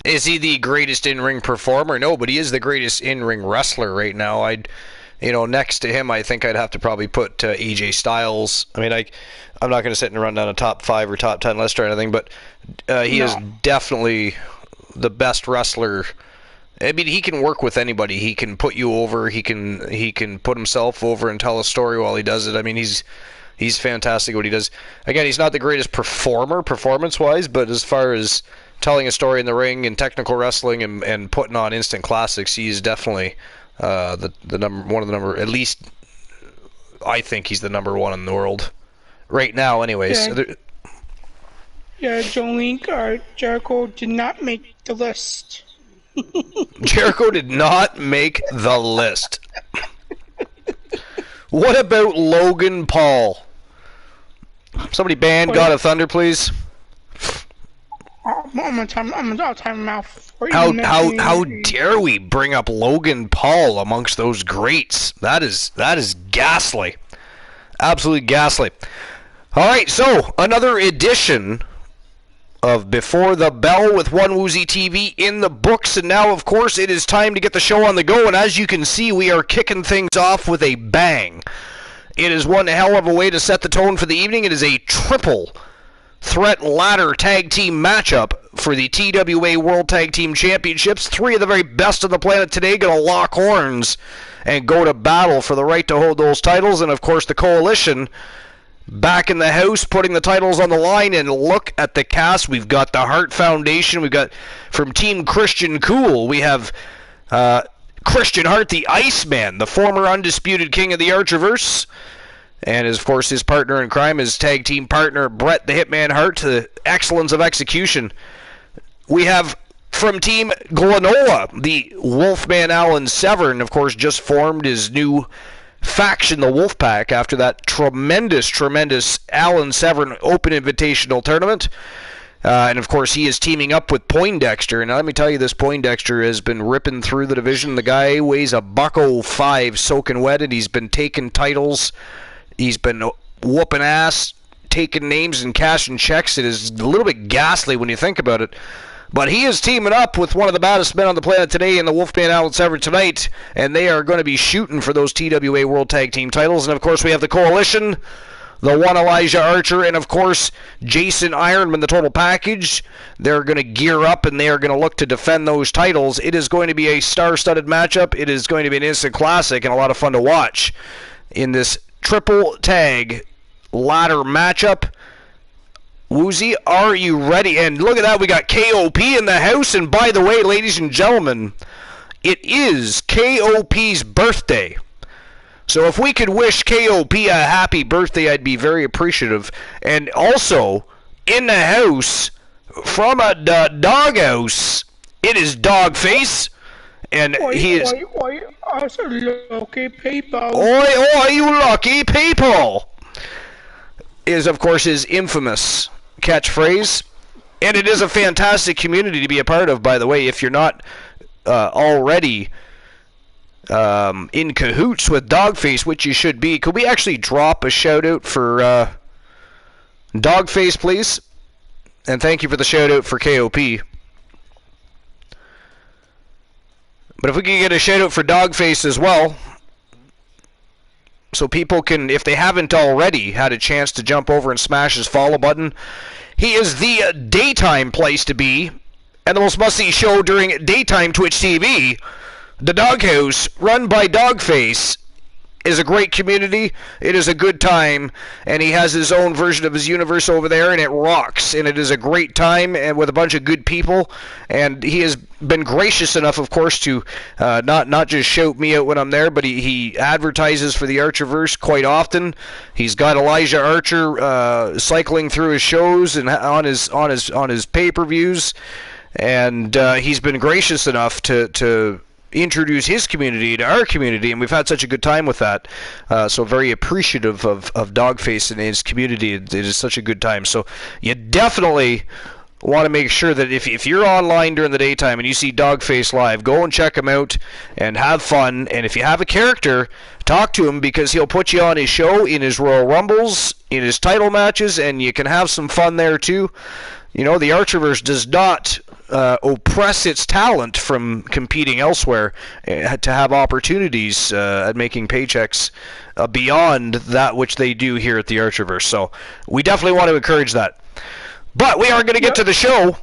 Speaker 1: Is he the greatest in-ring performer? No, but he is the greatest in-ring wrestler right now. next to him, I think I'd have to probably put AJ Styles. I mean, I'm not going to sit and run down a top 5 or top 10 list or anything, but he is definitely the best wrestler. I mean, he can work with anybody. He can put you over. He can put himself over and tell a story while he does it. I mean, he's fantastic at what he does. Again, he's not the greatest performer performance-wise, but as far as telling a story in the ring and technical wrestling and putting on instant classics, he's definitely the number. At least I think he's the number 1 in the world right now. Anyways.
Speaker 2: Yeah, Jolene, Jericho did not make the list.
Speaker 1: Jericho did not make the list. What about Logan Paul? Somebody ban God of Thunder, please.
Speaker 2: I'm gonna time him out for you.
Speaker 1: How dare we bring up Logan Paul amongst those greats? That is ghastly. Absolutely ghastly. All right, so another edition of Before the Bell with One Woozy TV in the books, and now, of course, it is time to get the show on the go, and as you can see, we are kicking things off with a bang. It is one hell of a way to set the tone for the evening. It is a triple threat ladder tag team matchup for the TWA World Tag Team Championships. 3 of the very best on the planet today going to lock horns and go to battle for the right to hold those titles, and, of course, the Coalition back in the house, putting the titles on the line. And look at the cast. We've got the Hart Foundation. We've got from Team Christian Cool, we have Christian Hart, the Iceman, the former undisputed king of the Archerverse, and of course his partner in crime, his tag team partner Bret the Hitman Hart, the excellence of execution. We have from Team Glenola, the Wolfman Alan Severn, of course, just formed his new faction, the Wolfpack, after that tremendous Alan Severn Open Invitational Tournament. And, of course, he is teaming up with Poindexter. And let me tell you, this Poindexter has been ripping through the division. The guy weighs a $105 soaking wet, and he's been taking titles. He's been whooping ass, taking names and cashing checks. It is a little bit ghastly when you think about it. But he is teaming up with one of the baddest men on the planet today in the Wolfman Alan Severn tonight, and they are going to be shooting for those TWA World Tag Team titles. And, of course, we have the Coalition, the one Elijah Archer, and, of course, Jason Ironman, the total package. They're going to gear up, and they are going to look to defend those titles. It is going to be a star-studded matchup. It is going to be an instant classic and a lot of fun to watch in this triple tag ladder matchup. Woozy, are you ready? And look at that, we got KOP in the house. And by the way, ladies and gentlemen, it is KOP's birthday. So if we could wish KOP a happy birthday, I'd be very appreciative. And also, in the house, from a doghouse, it is Dogface. And he is...
Speaker 2: Oi, us lucky people.
Speaker 1: Oi, you lucky people. Is, of course, his infamous catchphrase. And it is a fantastic community to be a part of, by the way, if you're not already in cahoots with Dogface, which you should be. Could we actually drop a shout-out for Dogface, please? And thank you for the shout-out for KOP. But if we can get a shout-out for Dogface as well, so people can, if they haven't already had a chance to jump over and smash his follow button. He is the daytime place to be, and the most must-see show during daytime Twitch TV. The Doghouse, run by Dogface, is a great community. It is a good time, and he has his own version of his universe over there, and it rocks. And it is a great time, and with a bunch of good people. And he has been gracious enough, of course, to not just shout me out when I'm there, but he advertises for the Archerverse quite often. He's got Elijah Archer cycling through his shows and on his pay-per-views, and he's been gracious enough to introduce his community to our community, and we've had such a good time with that. So very appreciative of Dogface and his community. It is such a good time. So you definitely want to make sure that if you're online during the daytime and you see Dogface live, go and check him out and have fun. And if you have a character, talk to him, because he'll put you on his show, in his Royal Rumbles, in his title matches, and you can have some fun there too. You know, the Archerverse does not oppress its talent from competing elsewhere to have opportunities at making paychecks beyond that which they do here at the Archerverse. So we definitely want to encourage that. But we are going to get to the show.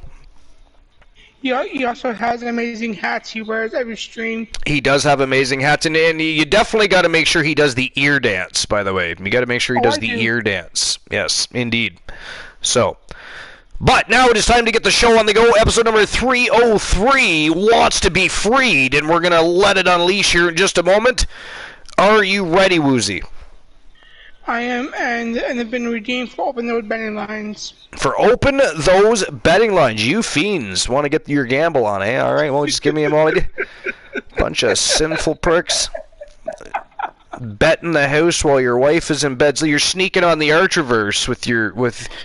Speaker 2: He also has amazing hats he wears every stream.
Speaker 1: He does have amazing hats, and you definitely got to make sure he does the ear dance, by the way. You got to make sure he does the ear dance. Yes, indeed. So, but now it is time to get the show on the go. Episode number 303 wants to be freed, and we're going to let it unleash here in just a moment. Are you ready, Woozy?
Speaker 2: I am, and have been redeemed for open those betting lines.
Speaker 1: For open those betting lines. You fiends want to get your gamble on, eh? All right, well, just give me a moment. Bunch of sinful pricks. Bet in the house while your wife is in bed. So you're sneaking on the Archerverse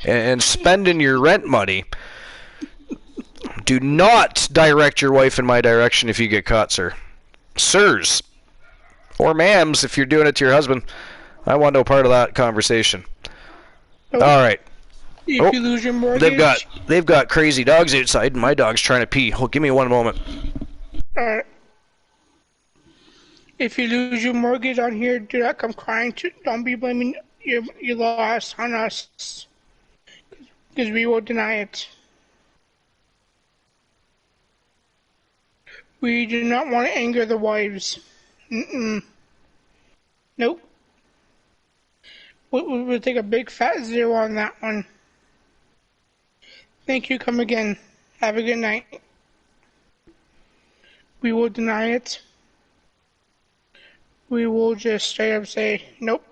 Speaker 1: and spending your rent money. Do not direct your wife in my direction if you get caught, sir. Sirs. Or ma'ams if you're doing it to your husband. I want no part of that conversation. All right.
Speaker 2: If you lose your mortgage,
Speaker 1: they've got crazy dogs outside, and my dog's trying to pee. Oh, give me one moment.
Speaker 2: Alright. If you lose your mortgage on here, do not come crying. Don't be blaming your loss on us, because we will deny it. We do not want to anger the wives. Nope. We'll take a big fat 0 on that one. Thank you, come again. Have a good night. We will deny it. We will just straight up say, nope.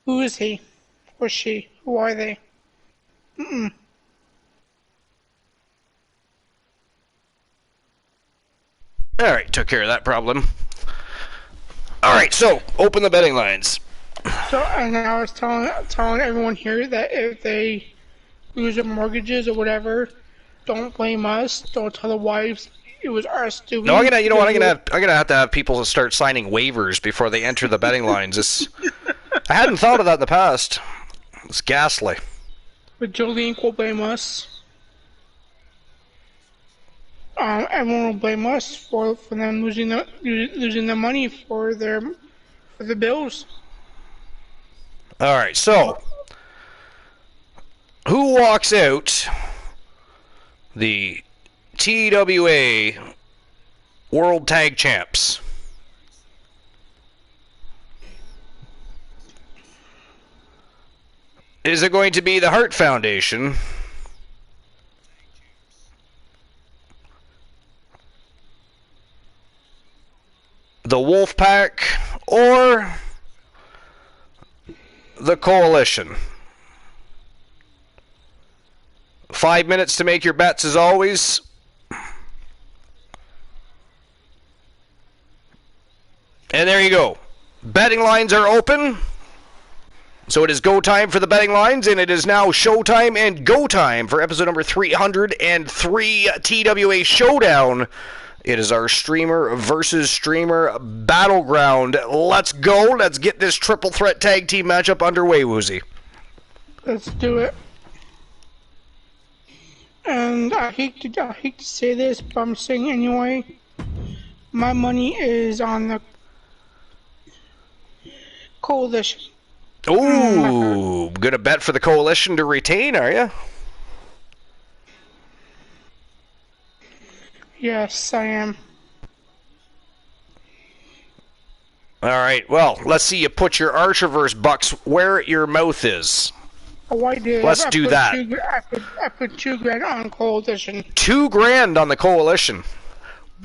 Speaker 2: Who is he? Or she? Who are they?
Speaker 1: Alright, took care of that problem. Alright, so, open the betting lines.
Speaker 2: So, and I was telling everyone here that if they lose their mortgages or whatever, don't blame us. Don't tell the wives it was us doing.
Speaker 1: No, I'm gonna have to have people start signing waivers before they enter the betting lines. I hadn't thought of that in the past. It's ghastly.
Speaker 2: But Jolene will blame us. Everyone will blame us for them losing the money for the bills.
Speaker 1: All right, so who walks out the TWA World Tag Champs? Is it going to be the Hart Foundation? The Wolfpack? Or the Coalition? 5 minutes to make your bets as always. And there you go. Betting lines are open. So it is go time for the betting lines, and it is now showtime and go time for episode number 303 TWA Showdown. It is our streamer versus streamer battleground. Let's go. Let's get this triple threat tag team matchup underway, Woozy.
Speaker 2: Let's do it. And I hate to say this, but I'm saying anyway. My money is on the Coalition.
Speaker 1: Ooh, gonna bet for the Coalition to retain, are you?
Speaker 2: Yes, I am.
Speaker 1: All right, well, let's see you put your Archerverse bucks where your mouth is.
Speaker 2: Oh, I did.
Speaker 1: Let's do that.
Speaker 2: I put $2,000 on Coalition.
Speaker 1: $2,000 on the Coalition.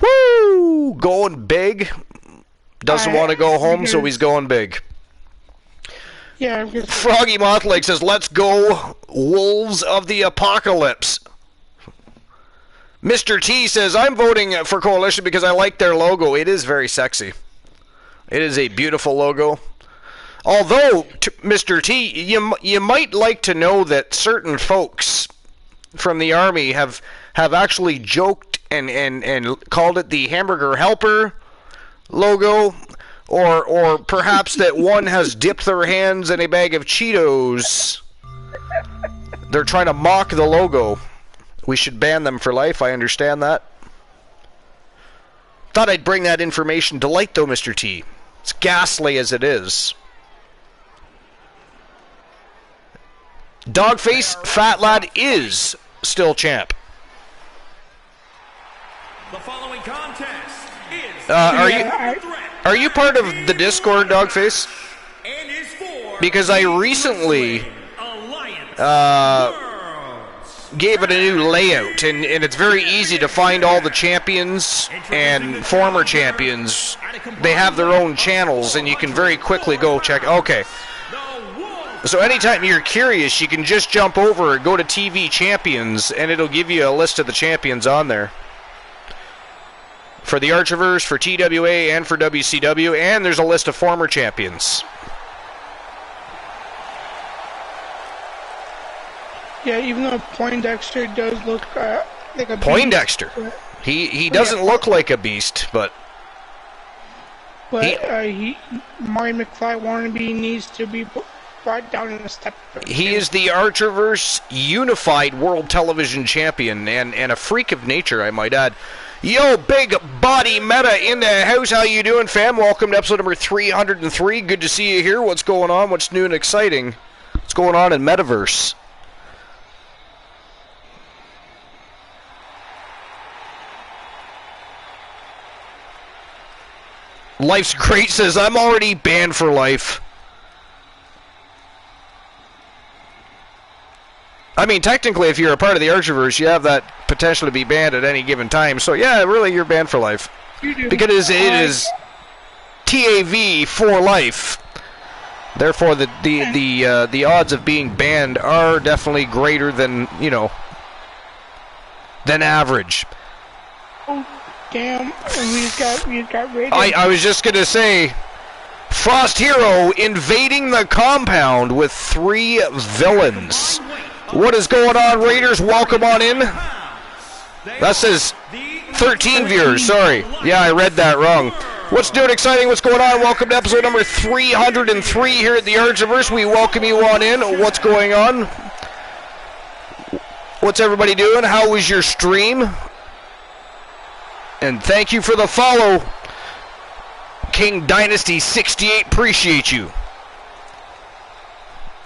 Speaker 1: Woo! Going big. Doesn't want to go home, so he's going big.
Speaker 2: Yeah.
Speaker 1: Froggy Mothleg says, let's go, Wolves of the Apocalypse. Mr. T says, I'm voting for Coalition because I like their logo. It is very sexy. It is a beautiful logo. Although, Mr. T, you might like to know that certain folks from the Army have actually joked and called it the Hamburger Helper logo. Or perhaps that one has dipped their hands in a bag of Cheetos. They're trying to mock the logo. We should ban them for life, I understand that. Thought I'd bring that information to light, though, Mr. T. It's ghastly as it is. Dogface Fat Lad is still champ.
Speaker 3: The following contest is
Speaker 1: are you part of the Discord, Dogface?
Speaker 3: and is for
Speaker 1: Because I recently
Speaker 3: Alliance
Speaker 1: gave it a new layout, and it's very easy to find all the champions and former champions. They have their own channels, and you can very quickly go check. Okay. So anytime you're curious, you can just jump over and go to TV Champions, and it'll give you a list of the champions on there. For the Archiverse, for TWA, and for WCW, and there's a list of former champions.
Speaker 2: Yeah, even though Poindexter does look like a
Speaker 1: Poindexter.
Speaker 2: beast,
Speaker 1: He doesn't look like a beast, but
Speaker 2: Marty McFly wannabe needs to be brought down in a step.
Speaker 1: he is the Archiverse Unified World Television Champion, and a freak of nature, I might add. Yo, Big Body Meta in the house. How you doing, fam? Welcome to episode number 303. Good to see you here. What's going on? What's new and exciting? What's going on in Metaverse? Life's Great says, I'm already banned for life. I mean, technically, if you're a part of the Archiverse, you have that potential to be banned at any given time. So, yeah, really, you're banned for life.
Speaker 2: You do.
Speaker 1: Because it is TAV for life. Therefore, the odds of being banned are definitely greater than, than average.
Speaker 2: Oh, damn. We've got rated.
Speaker 1: I was just going to say, Frost Hero invading the compound with 3 villains. What is going on, Raiders? Welcome on in. That says 13 viewers. Sorry. Yeah, I read that wrong. What's new and exciting? What's going on? Welcome to episode number 303 here at the Archiverse. We welcome you on in. What's going on? What's everybody doing? How was your stream? And thank you for the follow. King Dynasty 68, appreciate you.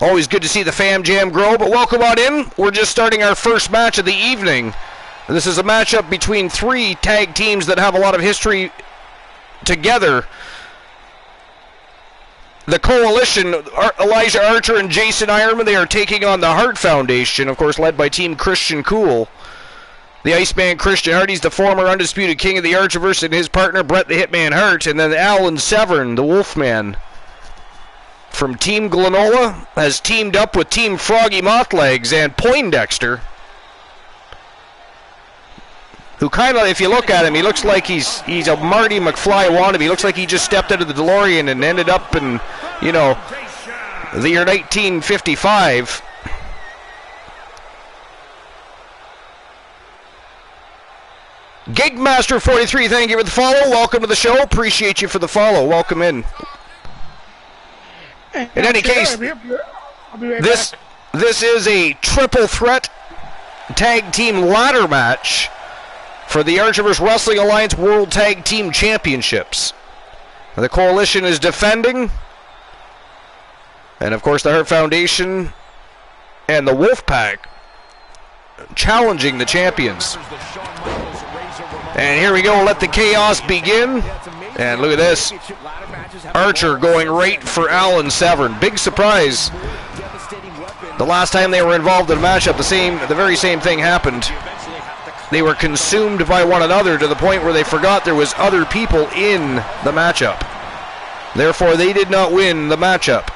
Speaker 1: Always good to see the fam jam grow, but welcome on in. We're just starting our first match of the evening. This is a matchup between 3 tag teams that have a lot of history together. The Coalition, Elijah Archer and Jason Ironman, they are taking on the Hart Foundation, of course led by Team Christian Cool. The Iceman Christian Hart, he's the former undisputed king of the Archiverse, and his partner Bret the Hitman Hart, and then Alan Severn, the Wolfman, from Team Glenola, has teamed up with Team Froggy Mothlegs and Poindexter, who kind of, if you look at him, he looks like he's a Marty McFly wannabe. He looks like he just stepped out of the DeLorean and ended up in, the year 1955. Gigmaster43, thank you for the follow. Welcome to the show. Appreciate you for the follow. Welcome in. In any case,
Speaker 2: I'll be right
Speaker 1: this is a triple threat tag team ladder match for the Archiverse Wrestling Alliance World Tag Team Championships. The Coalition is defending, and of course the Hart Foundation and the Wolfpack challenging the champions. And here we go, let the chaos begin. And look at this. Archer going right for Alan Severn. Big surprise. The last time they were involved in a matchup, the very same thing happened. They were consumed by one another to the point where they forgot there was other people in the matchup. Therefore, they did not win the matchup.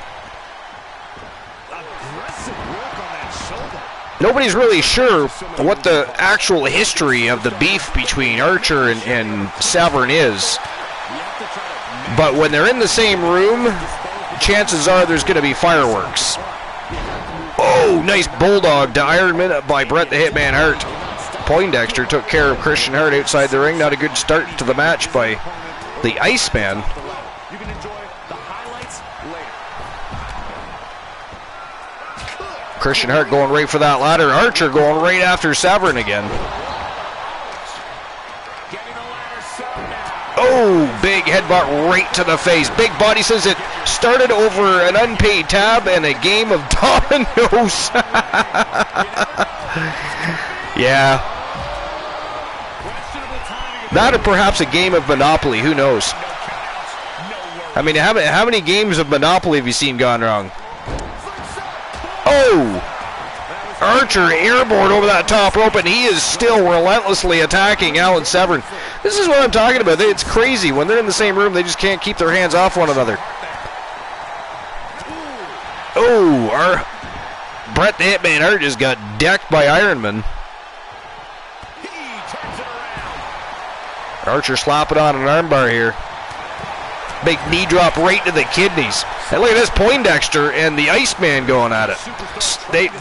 Speaker 1: Nobody's really sure what the actual history of the beef between Archer and Severn is. But when they're in the same room, chances are there's going to be fireworks. Oh, nice bulldog to Ironman by Bret the Hitman Hart. Poindexter took care of Christian Hart outside the ring. Not a good start to the match by the Iceman.
Speaker 3: You can enjoy the highlights later.
Speaker 1: Christian Hart going right for that ladder. Archer going right after Severin again. Oh, big headbutt right to the face. Big Body says it started over an unpaid tab and a game of dominoes. Yeah. That or perhaps a game of Monopoly. Who knows? I mean, how many games of Monopoly have you seen gone wrong? Oh! Archer airborne over that top rope, and he is still relentlessly attacking Alan Severin. This is what I'm talking about. It's crazy. When they're in the same room, they just can't keep their hands off one another. Oh, Bret the Hitman Hart just got decked by Ironman. Archer slapping on an armbar here. Big knee drop right to the kidneys. And look at this, Poindexter and the Iceman going at it.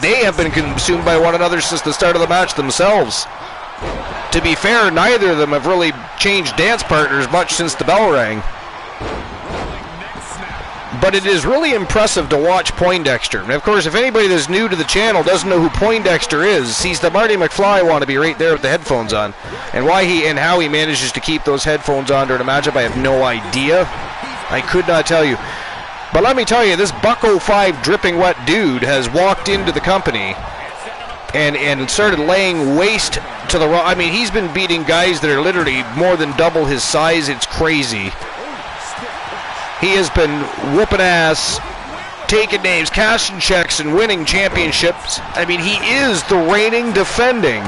Speaker 1: They have been consumed by one another since the start of the match themselves. To be fair, neither of them have really changed dance partners much since the bell rang. But it is really impressive to watch Poindexter. And of course, if anybody that's new to the channel doesn't know who Poindexter is, he's the Marty McFly wannabe right there with the headphones on. And why he and how he manages to keep those headphones on during a matchup, I have no idea. I could not tell you. But let me tell you, this Buck-05 dripping wet dude has walked into the company and started laying waste to the I mean, he's been beating guys that are literally more than double his size. It's crazy. He has been whooping ass, taking names, cashing checks, and winning championships. I mean, he is the reigning, defending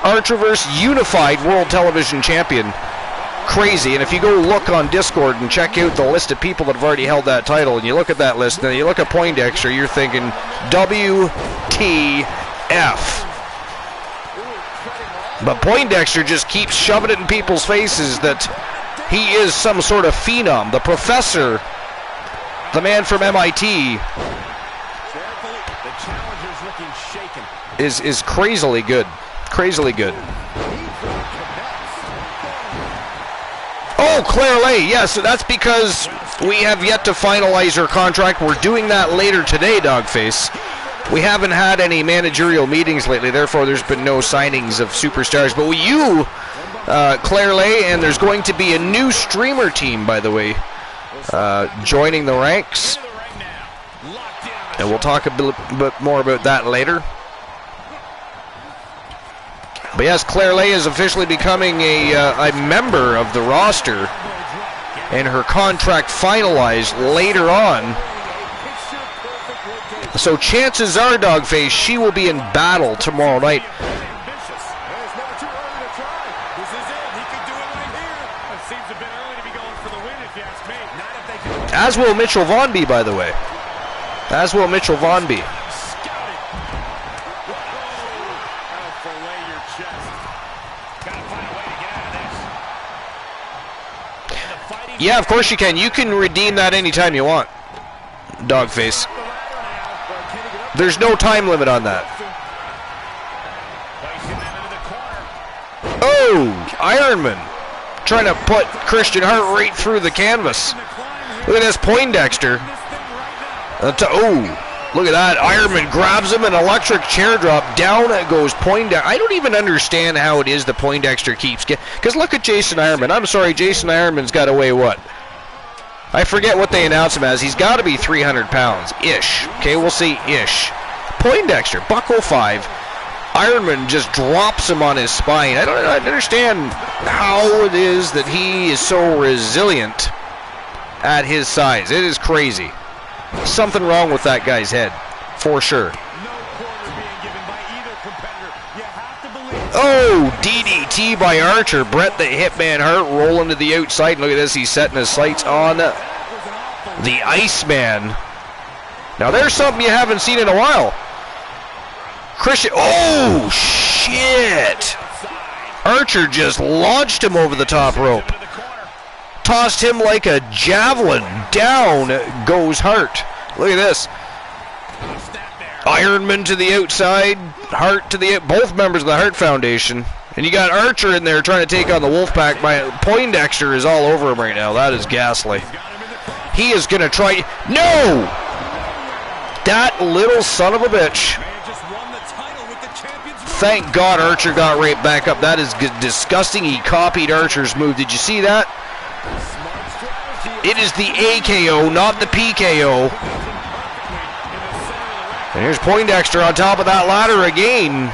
Speaker 1: Archerverse Unified World Television Champion. Crazy. And if you go look on Discord and check out the list of people that have already held that title, and you look at that list, and then you look at Poindexter, you're thinking, WTF. But Poindexter just keeps shoving it in people's faces that he is some sort of phenom. The professor, the man from MIT, is crazily good. Crazily good. Oh, Claire Lay, yes, that's because we have yet to finalize her contract. We're doing that later today, Dogface. We haven't had any managerial meetings lately, therefore there's been no signings of superstars. But you, Claire Lay, and there's going to be a new streamer team, by the way, joining the ranks. And we'll talk a bit more about that later. But yes, Claire Lay is officially becoming a member of the roster, and her contract finalized later on. So chances are, Dogface, she will be in battle tomorrow night. As will Mitchell Vonby, by the way. As will Mitchell Vonby. Yeah, of course you can. You can redeem that anytime you want, Dogface. There's no time limit on that. Oh, Ironman trying to put Christian Hart right through the canvas. Look at this, Poindexter. Oh, look at that. Ironman grabs him, an electric chair drop. Down goes Poindexter. I don't even understand how it is that Poindexter keeps getting. Because look at Jason Ironman. I'm sorry, Jason Ironman's got to weigh what? I forget what they announce him as. He's got to be 300 pounds-ish. Okay, we'll see ish. Poindexter, Buck-05. Ironman just drops him on his spine. I don't understand how it is that he is so resilient at his size. It is crazy. Something wrong with that guy's head, for sure. Oh, DDT by Archer. Bret the Hitman Hart rolling to the outside. Look at this, he's setting his sights on the Iceman. Now there's something you haven't seen in a while. Christian, oh shit! Archer just launched him over the top rope. Tossed him like a javelin. Down goes Hart. Look at this. Ironman to the outside, Hart to the both members of the Hart Foundation, and you got Archer in there trying to take on the Wolfpack. Poindexter is all over him right now. That is ghastly. He is gonna try. No, That little son of a bitch. Thank God Archer got right back up. That is disgusting. He copied Archer's move. Did you see that? It is the AKO, not the PKO. And here's Poindexter on top of that ladder again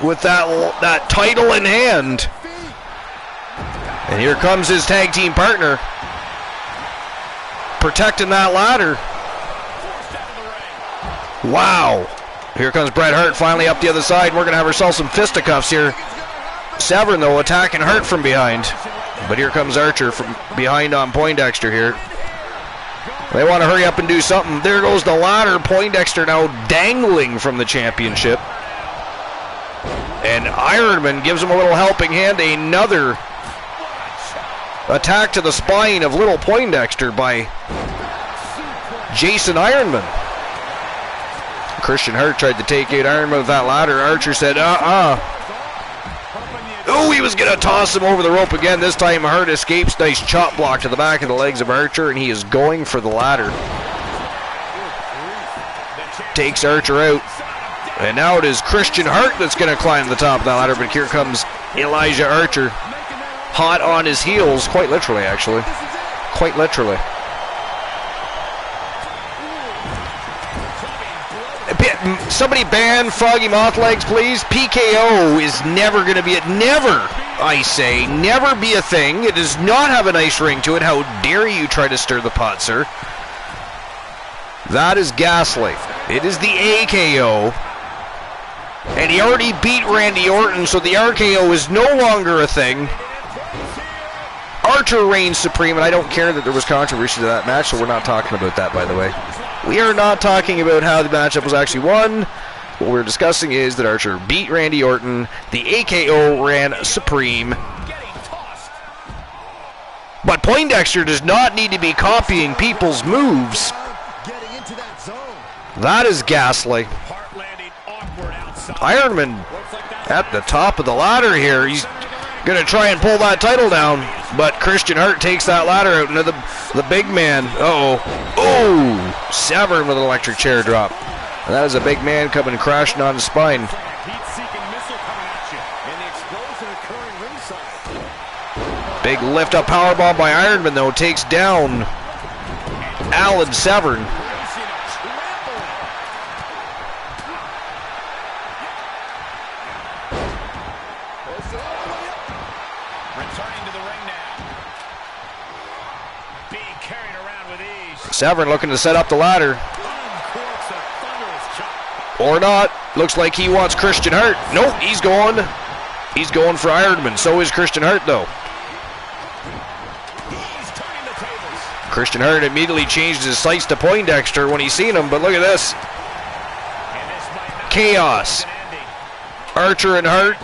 Speaker 1: with that title in hand. And here comes his tag team partner protecting that ladder. Wow. Here comes Bret Hart finally up the other side. We're going to have ourselves some fisticuffs here. Severn, though, attacking Hart from behind. But here comes Archer from behind on Poindexter here. They want to hurry up and do something. There goes the ladder. Poindexter now dangling from the championship. And Ironman gives him a little helping hand. Another attack to the spine of little Poindexter by Jason Ironman. Christian Hart tried to take out Ironman with that ladder. Archer said, Oh, he was going to toss him over the rope again. This time Hart escapes. Nice chop block to the back of the legs of Archer, and he is going for the ladder. Takes Archer out. And now it is Christian Hart that's going to climb the top of that ladder, but here comes Elijah Archer. Hot on his heels, quite literally, actually. Quite literally. Somebody ban Froggy Moth Legs, please. PKO is never going to be I say, never be a thing. It does not have a nice ring to it. How dare you try to stir the pot, sir? That is Ghastly. It is the AKO. And he already beat Randy Orton, so the RKO is no longer a thing. Archer reigns supreme, and I don't care that there was controversy to that match, so we're not talking about that, by the way. We are not talking about how the matchup was actually won. What we're discussing is that Archer beat Randy Orton. The AKO ran supreme. But Poindexter does not need to be copying people's moves. That is Ghastly. Ironman at the top of the ladder here. He's going to try and pull that title down, but Christian Hart takes that ladder out into the big man. Uh-oh. Oh! Severn with an electric chair drop. And that is a big man coming crashing on the spine. Big lift up powerbomb by Ironman, though, takes down Alan Severn. Severn looking to set up the ladder. Or not. Looks like he wants Christian Hart. Nope, he's going for Ironman. So is Christian Hart, though. Christian Hart immediately changed his sights to Poindexter when he's seen him, but look at this. Chaos. Archer and Hart.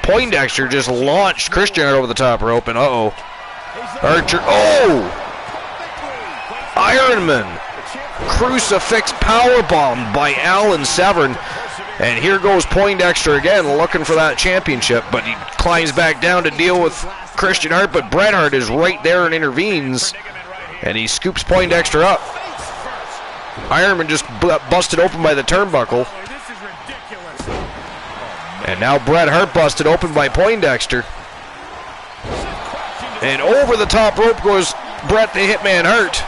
Speaker 1: Poindexter just launched Christian Hart over the top rope, and uh-oh. Archer, oh! Ironman. Crucifix powerbomb by Alan Severn. And here goes Poindexter again, looking for that championship, but he climbs back down to deal with Christian Hart, but Bret Hart is right there and intervenes, and he scoops Poindexter up. Ironman just busted open by the turnbuckle. And now Bret Hart busted open by Poindexter. And over the top rope goes Bret the Hitman Hart.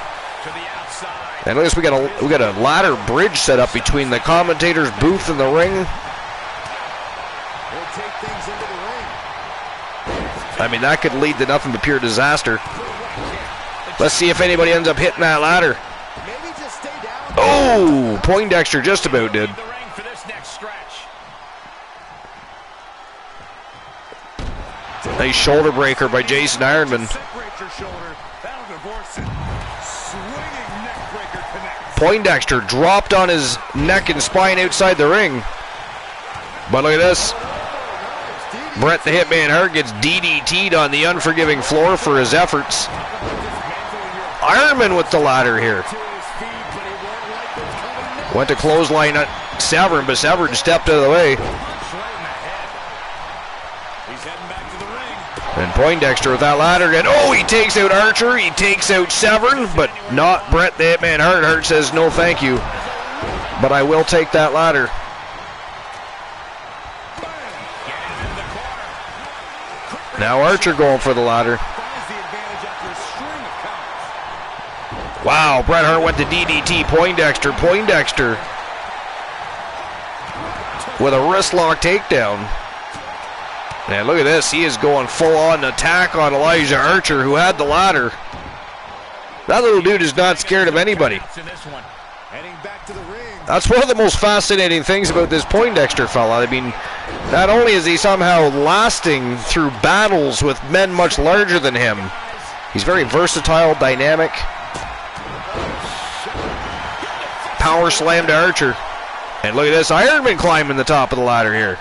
Speaker 1: And at least we got a ladder bridge set up between the commentator's booth and the ring. I mean, that could lead to nothing but pure disaster. Let's see if anybody ends up hitting that ladder. Oh, Poindexter just about did. Nice shoulder breaker by Jason Ironman. Poindexter dropped on his neck and spine outside the ring. But look at this. Bret the Hitman Hart gets DDT'd on the unforgiving floor for his efforts. Ironman with the ladder here. Went to clothesline at Severn, but Severn stepped out of the way. And Poindexter with that ladder again. Oh, he takes out Archer. He takes out Severn, but not Bret the Hitman Hart. Hart says no thank you. but I will take that ladder. Now Archer going for the ladder. Wow, Bret Hart went to DDT. Poindexter with a wrist lock takedown. And look at this, he is going full on attack on Elijah Archer, who had the ladder. That little dude is not scared of anybody. That's one of the most fascinating things about this Poindexter fella. I mean, not only is he somehow lasting through battles with men much larger than him, he's very versatile, dynamic. Power slam to Archer. And look at this, Ironman climbing the top of the ladder here.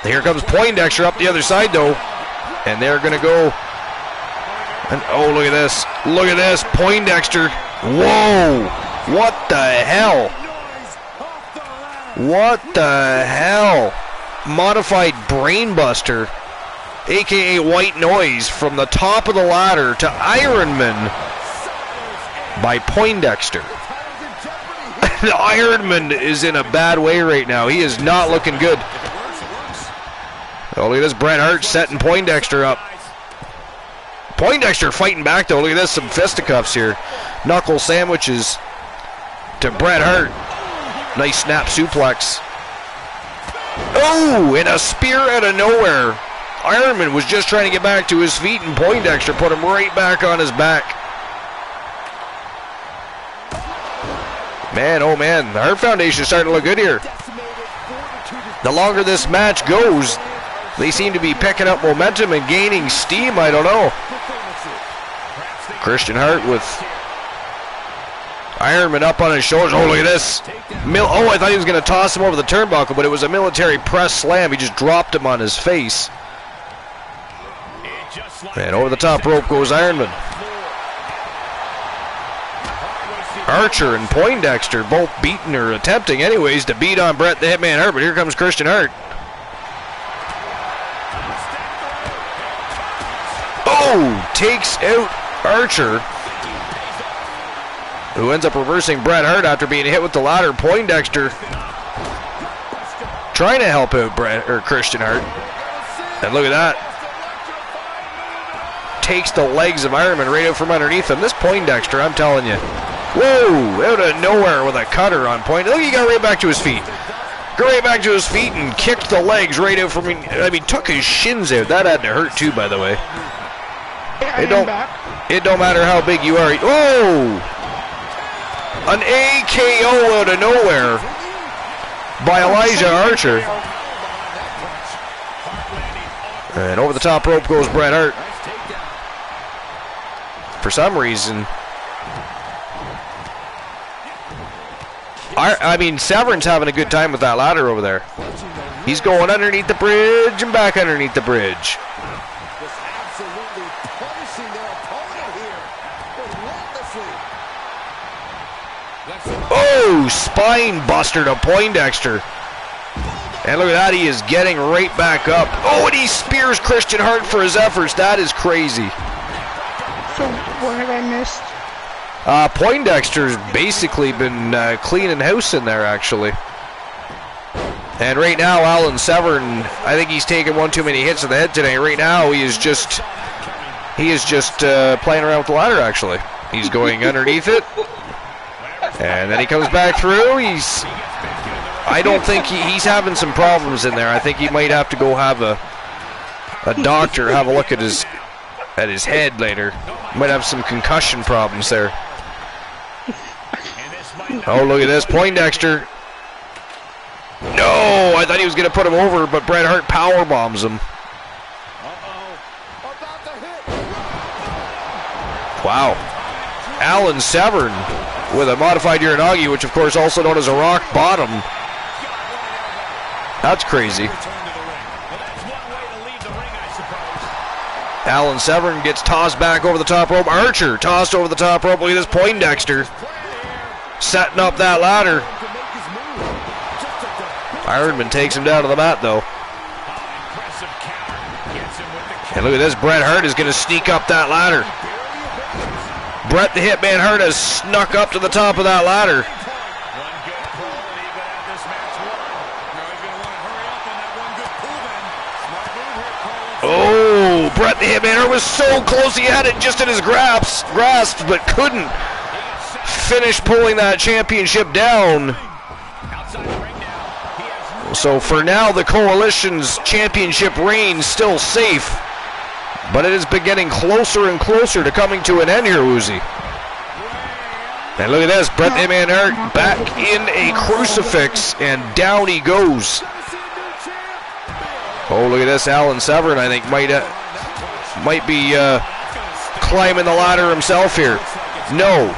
Speaker 1: Here comes Poindexter up the other side, though. And they're going to go. And oh, look at this. Look at this. Poindexter. Whoa. What the hell? What the hell? Modified Brainbuster, a.k.a. White Noise, from the top of the ladder to Ironman by Poindexter. The Ironman is in a bad way right now. He is not looking good. Oh, look at this. Bret Hart setting Poindexter up. Poindexter fighting back, though. Look at this. Some fisticuffs here. Knuckle sandwiches to Bret Hart. Nice snap suplex. Oh, and a spear out of nowhere. Ironman was just trying to get back to his feet, and Poindexter put him right back on his back. Man, oh man. The Hart Foundation is starting to look good here. The longer this match goes, they seem to be picking up momentum and gaining steam. I don't know. Christian Hart with Ironman up on his shoulders. Oh, look at this. Oh, I thought he was going to toss him over the turnbuckle, but it was a military press slam. He just dropped him on his face. And over the top rope goes Ironman. Archer and Poindexter both beating, or attempting anyways, to beat on Bret the Hitman Hart, but here comes Christian Hart. Oh, takes out Archer, who ends up reversing Bret Hart after being hit with the ladder. Poindexter trying to help out Christian Hart. And look at that. Takes the legs of Ironman right out from underneath him. This Poindexter, I'm telling you. Whoa, out of nowhere with a cutter on point. Look, he got right back to his feet. Got right back to his feet and kicked the legs right out from him. I mean, took his shins out. That had to hurt too, by the way. It don't matter how big you are. Oh! An AKO out of nowhere by Elijah Archer. And over the top rope goes Bret Hart. For some reason, I mean, Severin's having a good time with that ladder over there. He's going underneath the bridge and back underneath the bridge. Oh, spine buster to Poindexter. And look at that, he is getting right back up. Oh, and he spears Christian Hart for his efforts. That is crazy.
Speaker 2: So, what have I missed?
Speaker 1: Poindexter's basically been cleaning house in there, actually. And right now, Alan Severn, I think he's taken one too many hits to the head today. Right now, he is just playing around with the ladder, actually. He's going underneath it. And then he comes back through. I don't think he's having some problems in there. I think he might have to go have a doctor have a look at his head later. Might have some concussion problems there. Oh, look at this. Poindexter. No, I thought he was going to put him over, but Bret Hart power bombs him. Wow. Alan Severn with a modified Uranagi, which of course also known as a rock bottom. That's crazy. Alan Severn gets tossed back over the top rope. Archer tossed over the top rope. Look at this Poindexter setting up that ladder. Ironman takes him down to the mat, though. And look at this. Bret Hart is going to sneak up that ladder. Bret the Hitman Hart has snuck up to the top of that ladder. Oh, Bret the Hitman Hart was so close. He had it just in his grasp, but couldn't finish pulling that championship down. So for now, the Coalition's championship reign still safe, but it has been getting closer and closer to coming to an end here, Woozy. And look at this, Bret the Hitman Hart back in a crucifix, and down he goes. Oh, look at this, Alan Severn, I think, might be climbing the ladder himself here. No.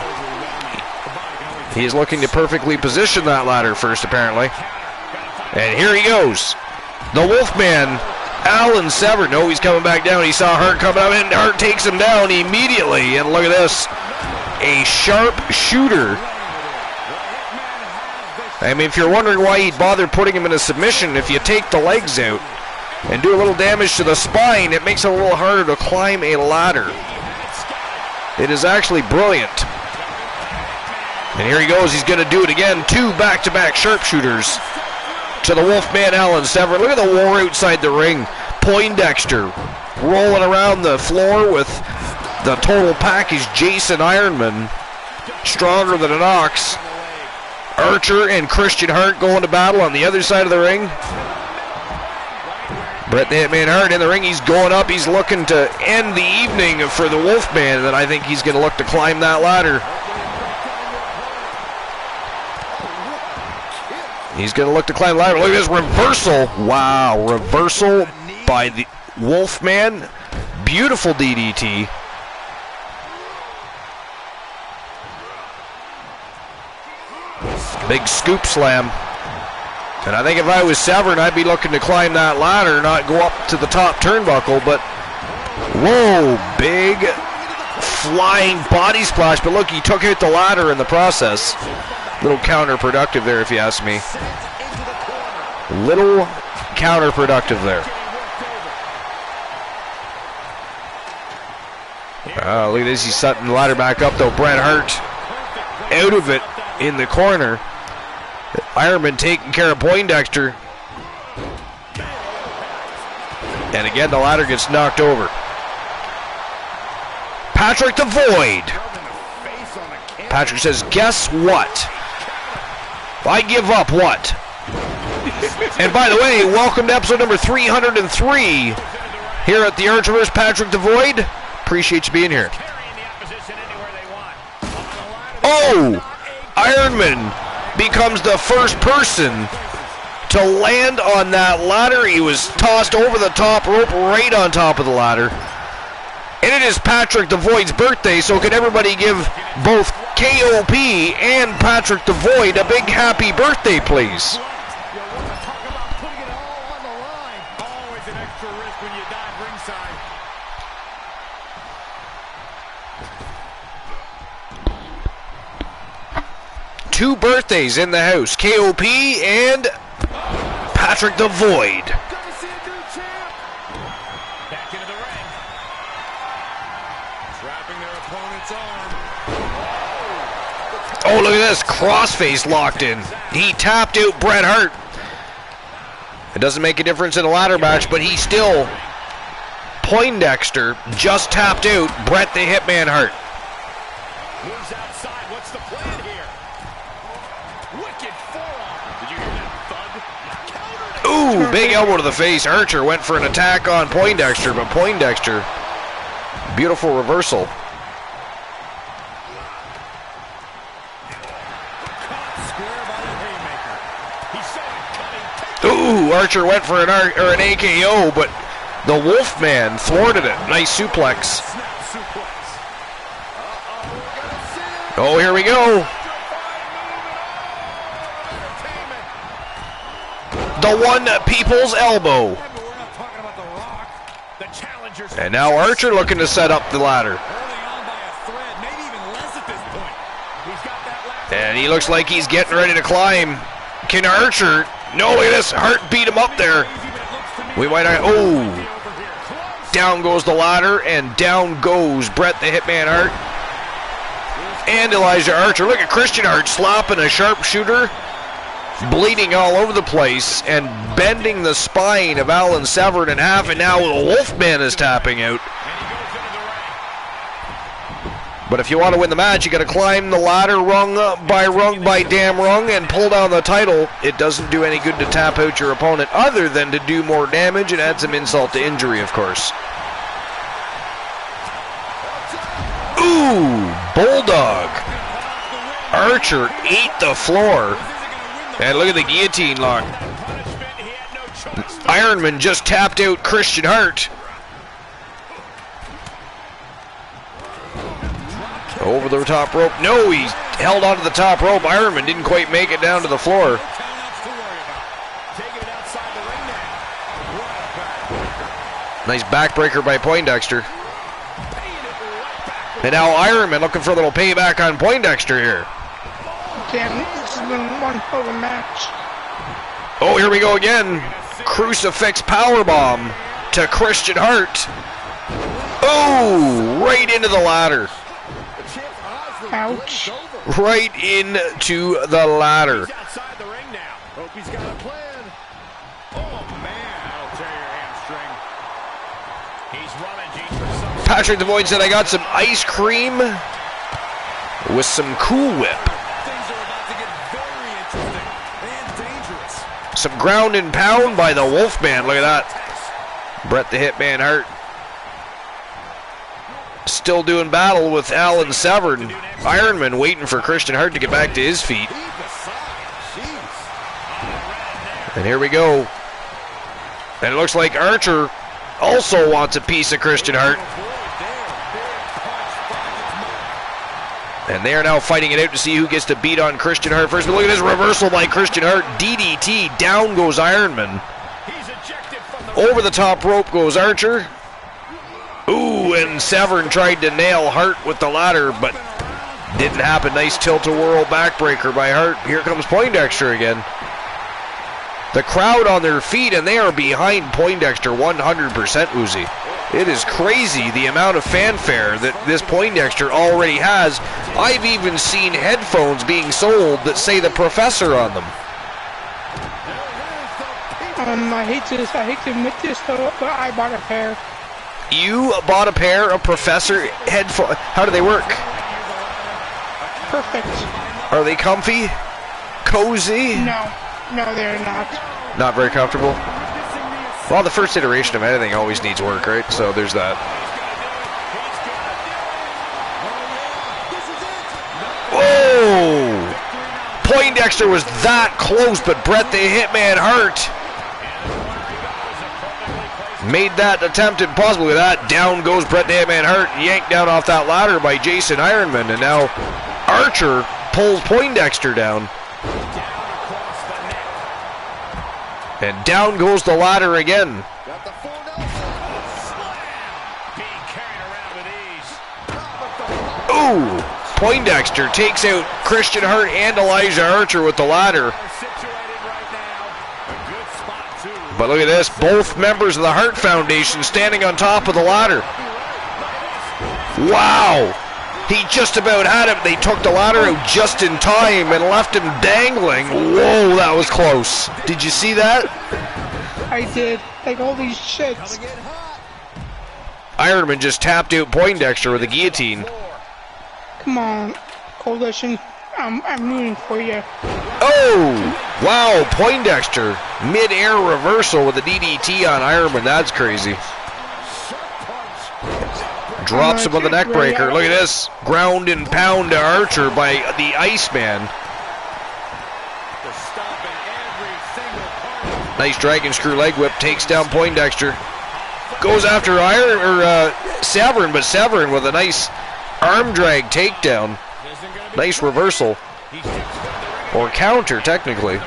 Speaker 1: He's looking to perfectly position that ladder first, apparently. And here he goes. The Wolfman, Alan Severn. No, he's coming back down. He saw Hart coming up, and Hart takes him down immediately. And look at this. A sharp shooter. I mean, if you're wondering why he'd bother putting him in a submission, if you take the legs out and do a little damage to the spine, it makes it a little harder to climb a ladder. It is actually brilliant. And here he goes. He's going to do it again. 2 back-to-back sharpshooters to the Wolfman, Alan Severn. Look at the war outside the ring. Poindexter rolling around the floor with the total package. Jason Ironman, stronger than an ox. Archer and Christian Hart going to battle on the other side of the ring. Bret the Hitman Hart in the ring. He's going up. He's looking to end the evening for the Wolfman, and then I think he's going to look to climb that ladder. He's going to look to climb the ladder. Look at this reversal. Wow, reversal by the Wolfman. Beautiful DDT. Big scoop slam. And I think if I was Severn, I'd be looking to climb that ladder, not go up to the top turnbuckle. But, whoa, big flying body splash. But look, he took out the ladder in the process. Little counterproductive there, if you ask me. Little counterproductive there. Look at this. He's setting the ladder back up, though. Bret Hart out of it in the corner. Ironman taking care of Poindexter. And again, the ladder gets knocked over. Patrick the Void. Patrick says, guess what? I give up what? And by the way, welcome to episode number 303 here at the Archerverse. Patrick the Void, appreciate you being here. Oh, Ironman becomes the first person to land on that ladder. He was tossed over the top rope right on top of the ladder. And it is Patrick the Void's birthday, so can everybody give both KOP and Patrick the Void a big happy birthday, please?
Speaker 3: Talk about putting it all on the line. Always an extra risk when you dive ringside.
Speaker 1: Two birthdays in the house, KOP and Patrick the Void.
Speaker 3: Back into the ring. Trapping their opponent's arm.
Speaker 1: Oh, look at this, crossface locked in. He tapped out Bret Hart. It doesn't make a difference in a ladder match, but he still, Poindexter just tapped out Bret the Hitman Hart.
Speaker 3: Moves outside. What's the plan here? Wicked forearm. Did you hear that thud?
Speaker 1: Ooh, big elbow to the face. Archer went for an attack on Poindexter, but Poindexter, beautiful reversal. Ooh, Archer went for an AKO, but the Wolfman thwarted it. Nice suplex. Oh, here we go. The one people's elbow. And now Archer looking to set up the ladder. And he looks like he's getting ready to climb. Can Archer? No, look at this. Hart beat him up there. We might not. Oh. Down goes the ladder, and down goes Bret the Hitman Hart. and Elijah Archer. Look at Christian Hart slapping a sharpshooter, bleeding all over the place, and bending the spine of Alan Severn in half, and now the Wolfman is tapping out. But if you want to win the match, you got to climb the ladder rung by damn rung and pull down the title. It doesn't do any good to tap out your opponent other than to do more damage and add some insult to injury, of course. Ooh, Bulldog. Archer ate the floor. And look at the guillotine lock. Ironman just tapped out Christian Hart. Over the top rope. No, he held onto the top rope. Ironman didn't quite make it down to the floor. Nice backbreaker by Poindexter. And now Ironman looking for a little payback on Poindexter here.
Speaker 2: Damn, this has been one hell of a match.
Speaker 1: Oh, here we go again. Crucifix powerbomb to Christian Hart. Oh, right into the ladder.
Speaker 2: Ouch.
Speaker 1: Right into the ladder.
Speaker 3: He's outside the ring now. Hope he's got a plan. Oh, man, that'll tear your hamstring. He's rummaging for something.
Speaker 1: Patrick Devoyne said, I got some ice cream with some Cool Whip.
Speaker 3: Things are about to get very interesting and dangerous.
Speaker 1: Some ground and pound by the Wolfman. Look at that. Bret the Hitman Hart. Still doing battle with Alan Severn. Ironman waiting for Christian Hart to get back to his feet. And here we go. And it looks like Archer also wants a piece of Christian Hart. And they are now fighting it out to see who gets to beat on Christian Hart first. But look at this reversal by Christian Hart. DDT, down goes Ironman. Over the top rope goes Archer. Ooh, and Severn tried to nail Hart with the ladder, but didn't happen. Nice tilt-a-whirl backbreaker by Hart. Here comes Poindexter again. The crowd on their feet, and they are behind Poindexter 100%, Uzi. It is crazy the amount of fanfare that this Poindexter already has. I've even seen headphones being sold that say the Professor on them.
Speaker 2: I hate to admit this, though, but I bought a pair.
Speaker 1: You bought a pair of Professor headphones. How do they work?
Speaker 2: Perfect.
Speaker 1: Are they comfy? Cozy?
Speaker 2: No, they're not.
Speaker 1: Not very comfortable? Well, the first iteration of anything always needs work, right? So there's that. Whoa! Poindexter was that close, but Bret the Hitman Hart made that attempt impossible. With that, down goes Bret the Hitman Hart, yanked down off that ladder by Jason Ironman, and now Archer pulls Poindexter down. And down goes the ladder again. Ooh! Poindexter takes out Christian Hart and Elijah Archer with the ladder. But look at this, both members of the Hart Foundation standing on top of the ladder. Wow! He just about had him. They took the ladder out just in time and left him dangling. Whoa, that was close. Did you see that?
Speaker 2: I did. Like all these shits.
Speaker 1: Ironman just tapped out Poindexter with a guillotine.
Speaker 2: Come on, Coalition. I'm rooting for you.
Speaker 1: Oh! Wow, Poindexter. Mid-air reversal with a DDT on Ironman. That's crazy. Drops him on the neck breaker. Look at this. Ground and pound to Archer by the Iceman. Nice dragon screw leg whip. Takes down Poindexter. Goes after Severn, but Severn with a nice arm drag takedown. Nice reversal. Or counter, technically.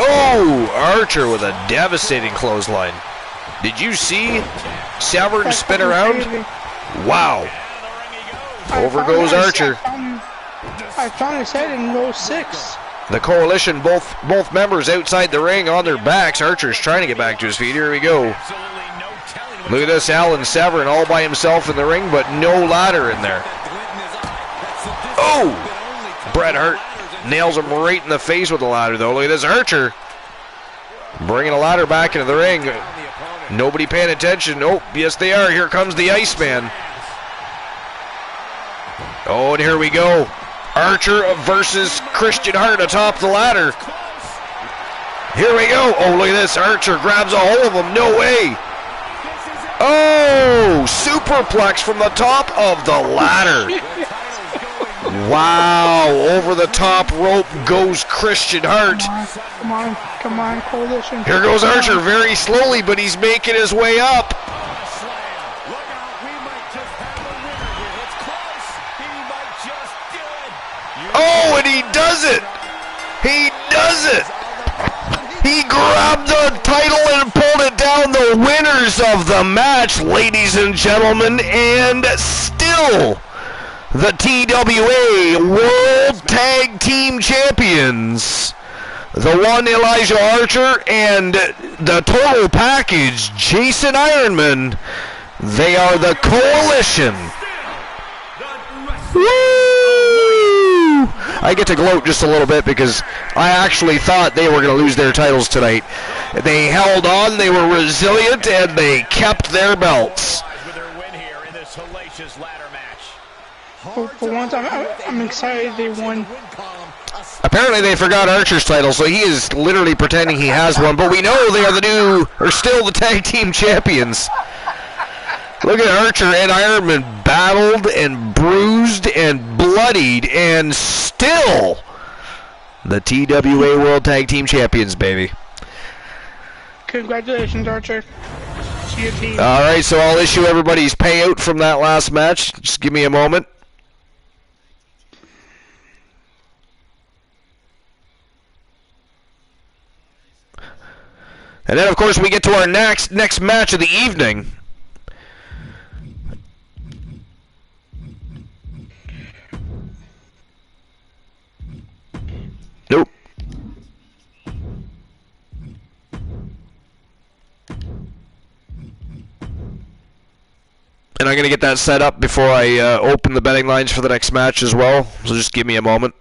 Speaker 1: Oh! Archer with a devastating clothesline. Did you see Severn spin around? Wow. Over goes Archer.
Speaker 2: I found his head in row 6.
Speaker 1: The Coalition, both members outside the ring on their backs. Archer's trying to get back to his feet. Here we go. Look at this, Alan Severn all by himself in the ring, but no ladder in there. Oh! Bret Hart nails him right in the face with the ladder, though. Look at this, Archer bringing a ladder back into the ring. Nobody paying attention. Oh, yes they are. Here comes the Iceman. Oh, and here we go. Archer versus Christian Hart atop the ladder. Here we go. Oh, look at this. Archer grabs a hold of him. No way. Oh, superplex from the top of the ladder. Wow. Over the top rope goes Christian Hart.
Speaker 2: Come on, Coalition.
Speaker 1: Here goes Archer very slowly, but he's making his way up. Oh, and he does it! He does it! He grabbed the title and pulled it down. The winners of the match, ladies and gentlemen, and still the TWA World Tag Team Champions. The one, Elijah Archer, and the total package, Jason Ironman. They are the Coalition. Woo! I get to gloat just a little bit because I actually thought they were going to lose their titles tonight. They held on, they were resilient, and they kept their belts.
Speaker 2: For once, I'm excited they won.
Speaker 1: Apparently they forgot Archer's title, so he is literally pretending he has one, but we know they are still the tag team champions. Look at Archer and Ironman battled and bruised and bloodied, and still the TWA World Tag Team Champions, baby.
Speaker 2: Congratulations, Archer. To your team.
Speaker 1: All right, so I'll issue everybody's payout from that last match. Just give me a moment. And then, of course, we get to our next match of the evening. Nope. And I'm going to get that set up before I open the betting lines for the next match as well. So just give me a moment.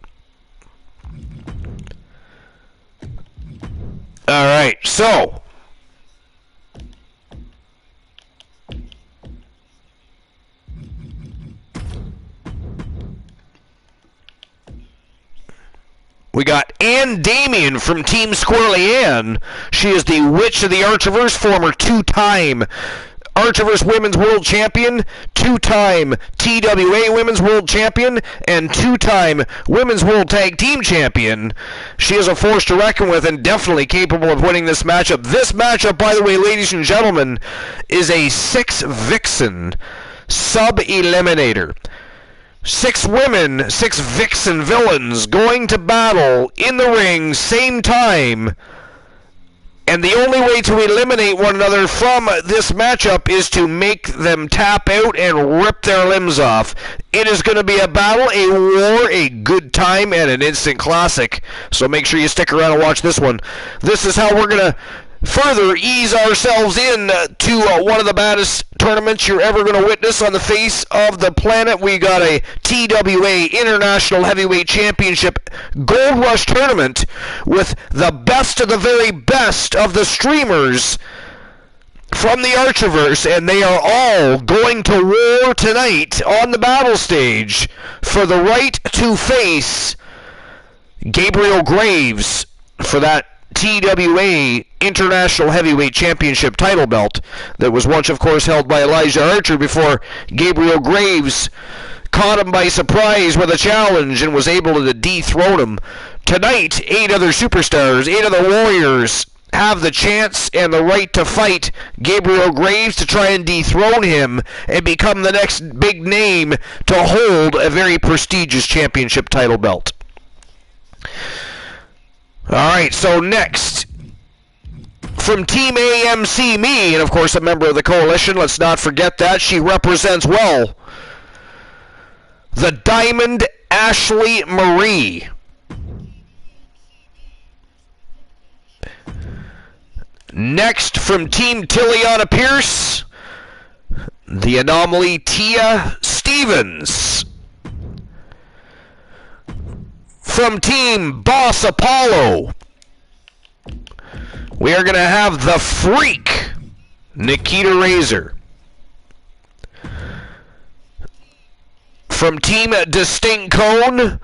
Speaker 1: All right, so we got Damien from Team Squirrely Ann. She is the Witch of the Archerverse, former two-time Archerverse Women's World Champion, two-time TWA Women's World Champion, and two-time Women's World Tag Team Champion. She is a force to reckon with and definitely capable of winning this matchup. This matchup, by the way, ladies and gentlemen, is a 6-Vixen sub-eliminator. 6 women, 6 Vixen villains going to battle in the ring, same time. And the only way to eliminate one another from this matchup is to make them tap out and rip their limbs off. It is going to be a battle, a war, a good time, and an instant classic. So make sure you stick around and watch this one. This is how we're going to further ease ourselves in to one of the baddest tournaments you're ever going to witness on the face of the planet. We got a TWA International Heavyweight Championship Gold Rush tournament with the best of the very best of the streamers from the Archerverse, and they are all going to war tonight on the battle stage for the right to face Gabriel Graves for that TWA International Heavyweight Championship title belt that was once, of course, held by Elijah Archer before Gabriel Graves caught him by surprise with a challenge and was able to dethrone him. Tonight, 8 other superstars, 8 other warriors have the chance and the right to fight Gabriel Graves to try and dethrone him and become the next big name to hold a very prestigious championship title belt. Alright, so next, from Team AMC, me, and of course a member of the Coalition, let's not forget that, she represents well the Diamond Ashley Marie. Next, from Team Tilliana Pierce, the anomaly Tia Stevens. From Team Boss Apollo, we are going to have the Freak, Nikita Razor. From Team Distinct Cone,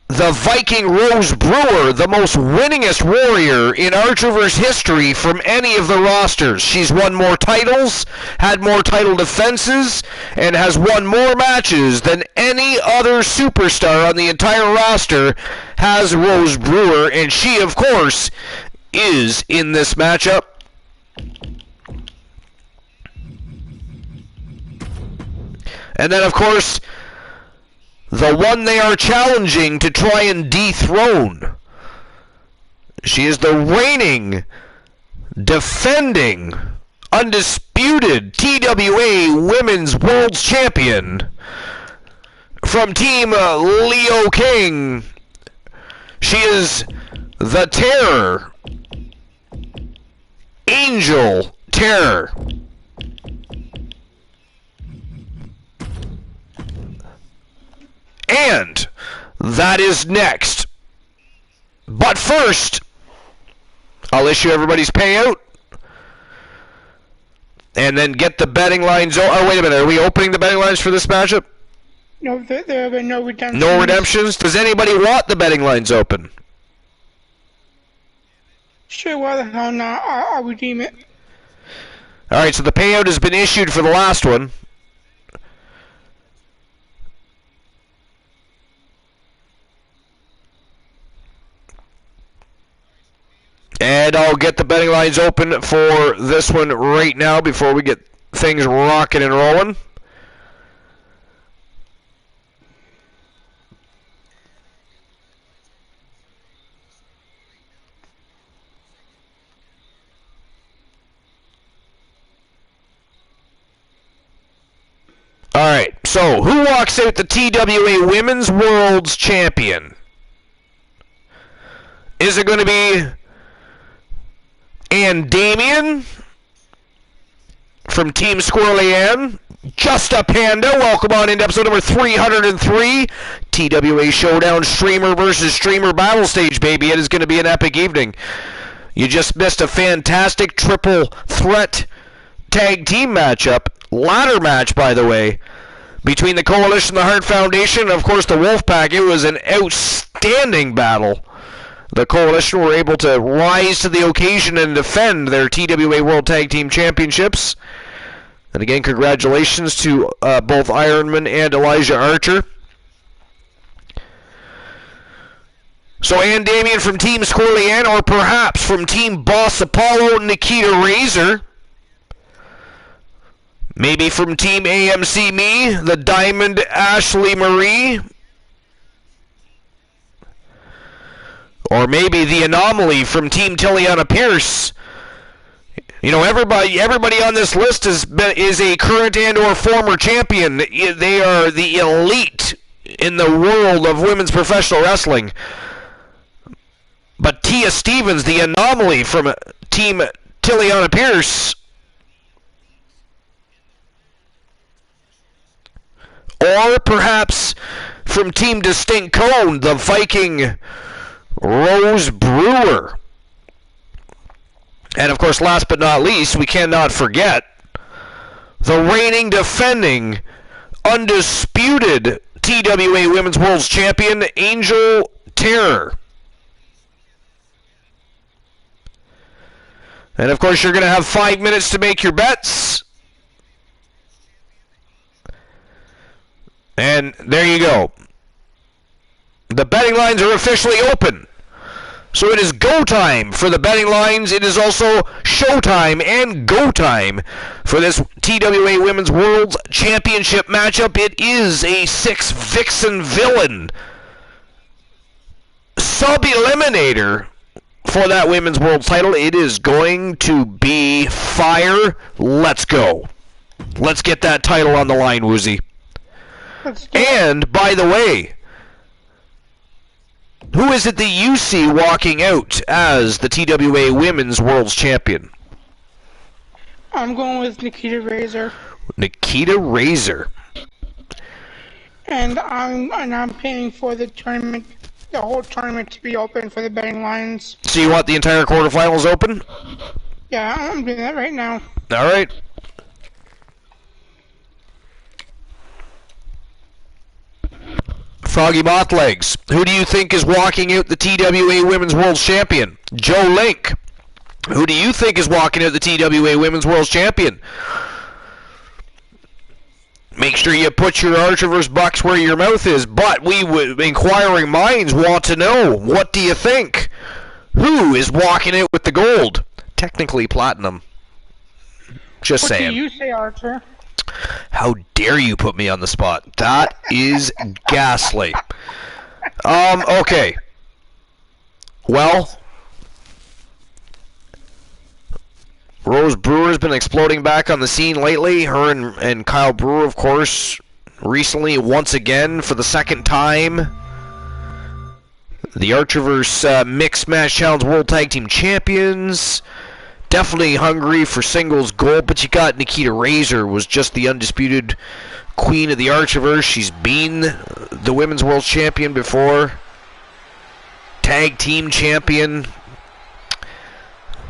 Speaker 1: the Viking Rose Brewer, the most winningest warrior in Archerverse history from any of the rosters. She's won more titles, had more title defenses, and has won more matches than any other superstar on the entire roster has Rose Brewer, and she, of course, is in this matchup. And then, of course, the one they are challenging to try and dethrone. She is the reigning, defending, undisputed TWA Women's World Champion. From Team Leo King, she is the Terror, Angel Terror. And that is next. But first, I'll issue everybody's payout. And then get the betting lines. Oh, wait a minute. Are we opening the betting lines for this matchup?
Speaker 2: No, there have been no redemptions.
Speaker 1: No redemptions? Does anybody want the betting lines open?
Speaker 2: Sure, why the hell not? I'll redeem it.
Speaker 1: Alright, so the payout has been issued for the last one. And I'll get the betting lines open for this one right now before we get things rocking and rolling. Alright, so who walks out the TWA Women's World's Champion? Is it going to be Damien from Team Squirrely Ann? Just a Panda, welcome on into episode number 303. TWA Showdown streamer versus streamer battle stage, baby. It is going to be an epic evening. You just missed a fantastic triple threat tag team matchup. Ladder match, by the way, between the Coalition, the Hart Foundation, and of course the Wolfpack. It was an outstanding battle. The Coalition were able to rise to the occasion and defend their TWA World Tag Team Championships. And again, congratulations to both Ironman and Elijah Archer. So Damien from Team Squirrely Ann, or perhaps from Team Boss Apollo, Nikita Razor. Maybe from Team AMC Me, the Diamond Ashley Marie. Or maybe the Anomaly from Team Tiliana Pierce. You know, everybody on this list is a current and or former champion. They are the elite in the world of women's professional wrestling. But Tia Stevens, the Anomaly from Team Tiliana Pierce. Or perhaps from Team Distinct Cone, the Viking Rose Brewer. And of course, last but not least, we cannot forget the reigning, defending, undisputed TWA Women's World Champion, Angel Terror. And of course, you're going to have 5 minutes to make your bets. And there you go. The betting lines are officially open. So it is go time for the betting lines. It is also show time and go time for this TWA Women's World Championship matchup. It is a 6-Vixen villain sub-eliminator for that Women's World title. It is going to be fire. Let's go. Let's get that title on the line, Woozy. And, by the way, who is it that you see walking out as the TWA Women's World Champion?
Speaker 2: I'm going with Nikita Razor.
Speaker 1: Nikita Razor.
Speaker 2: And I'm paying for the tournament, the whole tournament to be open for the betting lines.
Speaker 1: So you want the entire quarterfinals open?
Speaker 2: Yeah, I'm doing that right now.
Speaker 1: All right. Froggy Mothlegs, who do you think is walking out the TWA Women's World Champion? Joe Link. Who do you think is walking out the TWA Women's World Champion? Make sure you put your Archerverse bucks where your mouth is. But inquiring minds want to know, what do you think? Who is walking out with the gold? Technically platinum. Just saying.
Speaker 2: What do you say, Archer?
Speaker 1: How dare you put me on the spot? That is ghastly. Okay. Well, Rose Brewer's been exploding back on the scene lately. Her and Kyle Brewer, of course, recently, once again, for the second time, the Archerverse Mixed Match Challenge World Tag Team Champions. Definitely hungry for singles gold, but you got Nikita Razor, was just the undisputed queen of the Archerverse. She's been the Women's World Champion before. Tag Team Champion.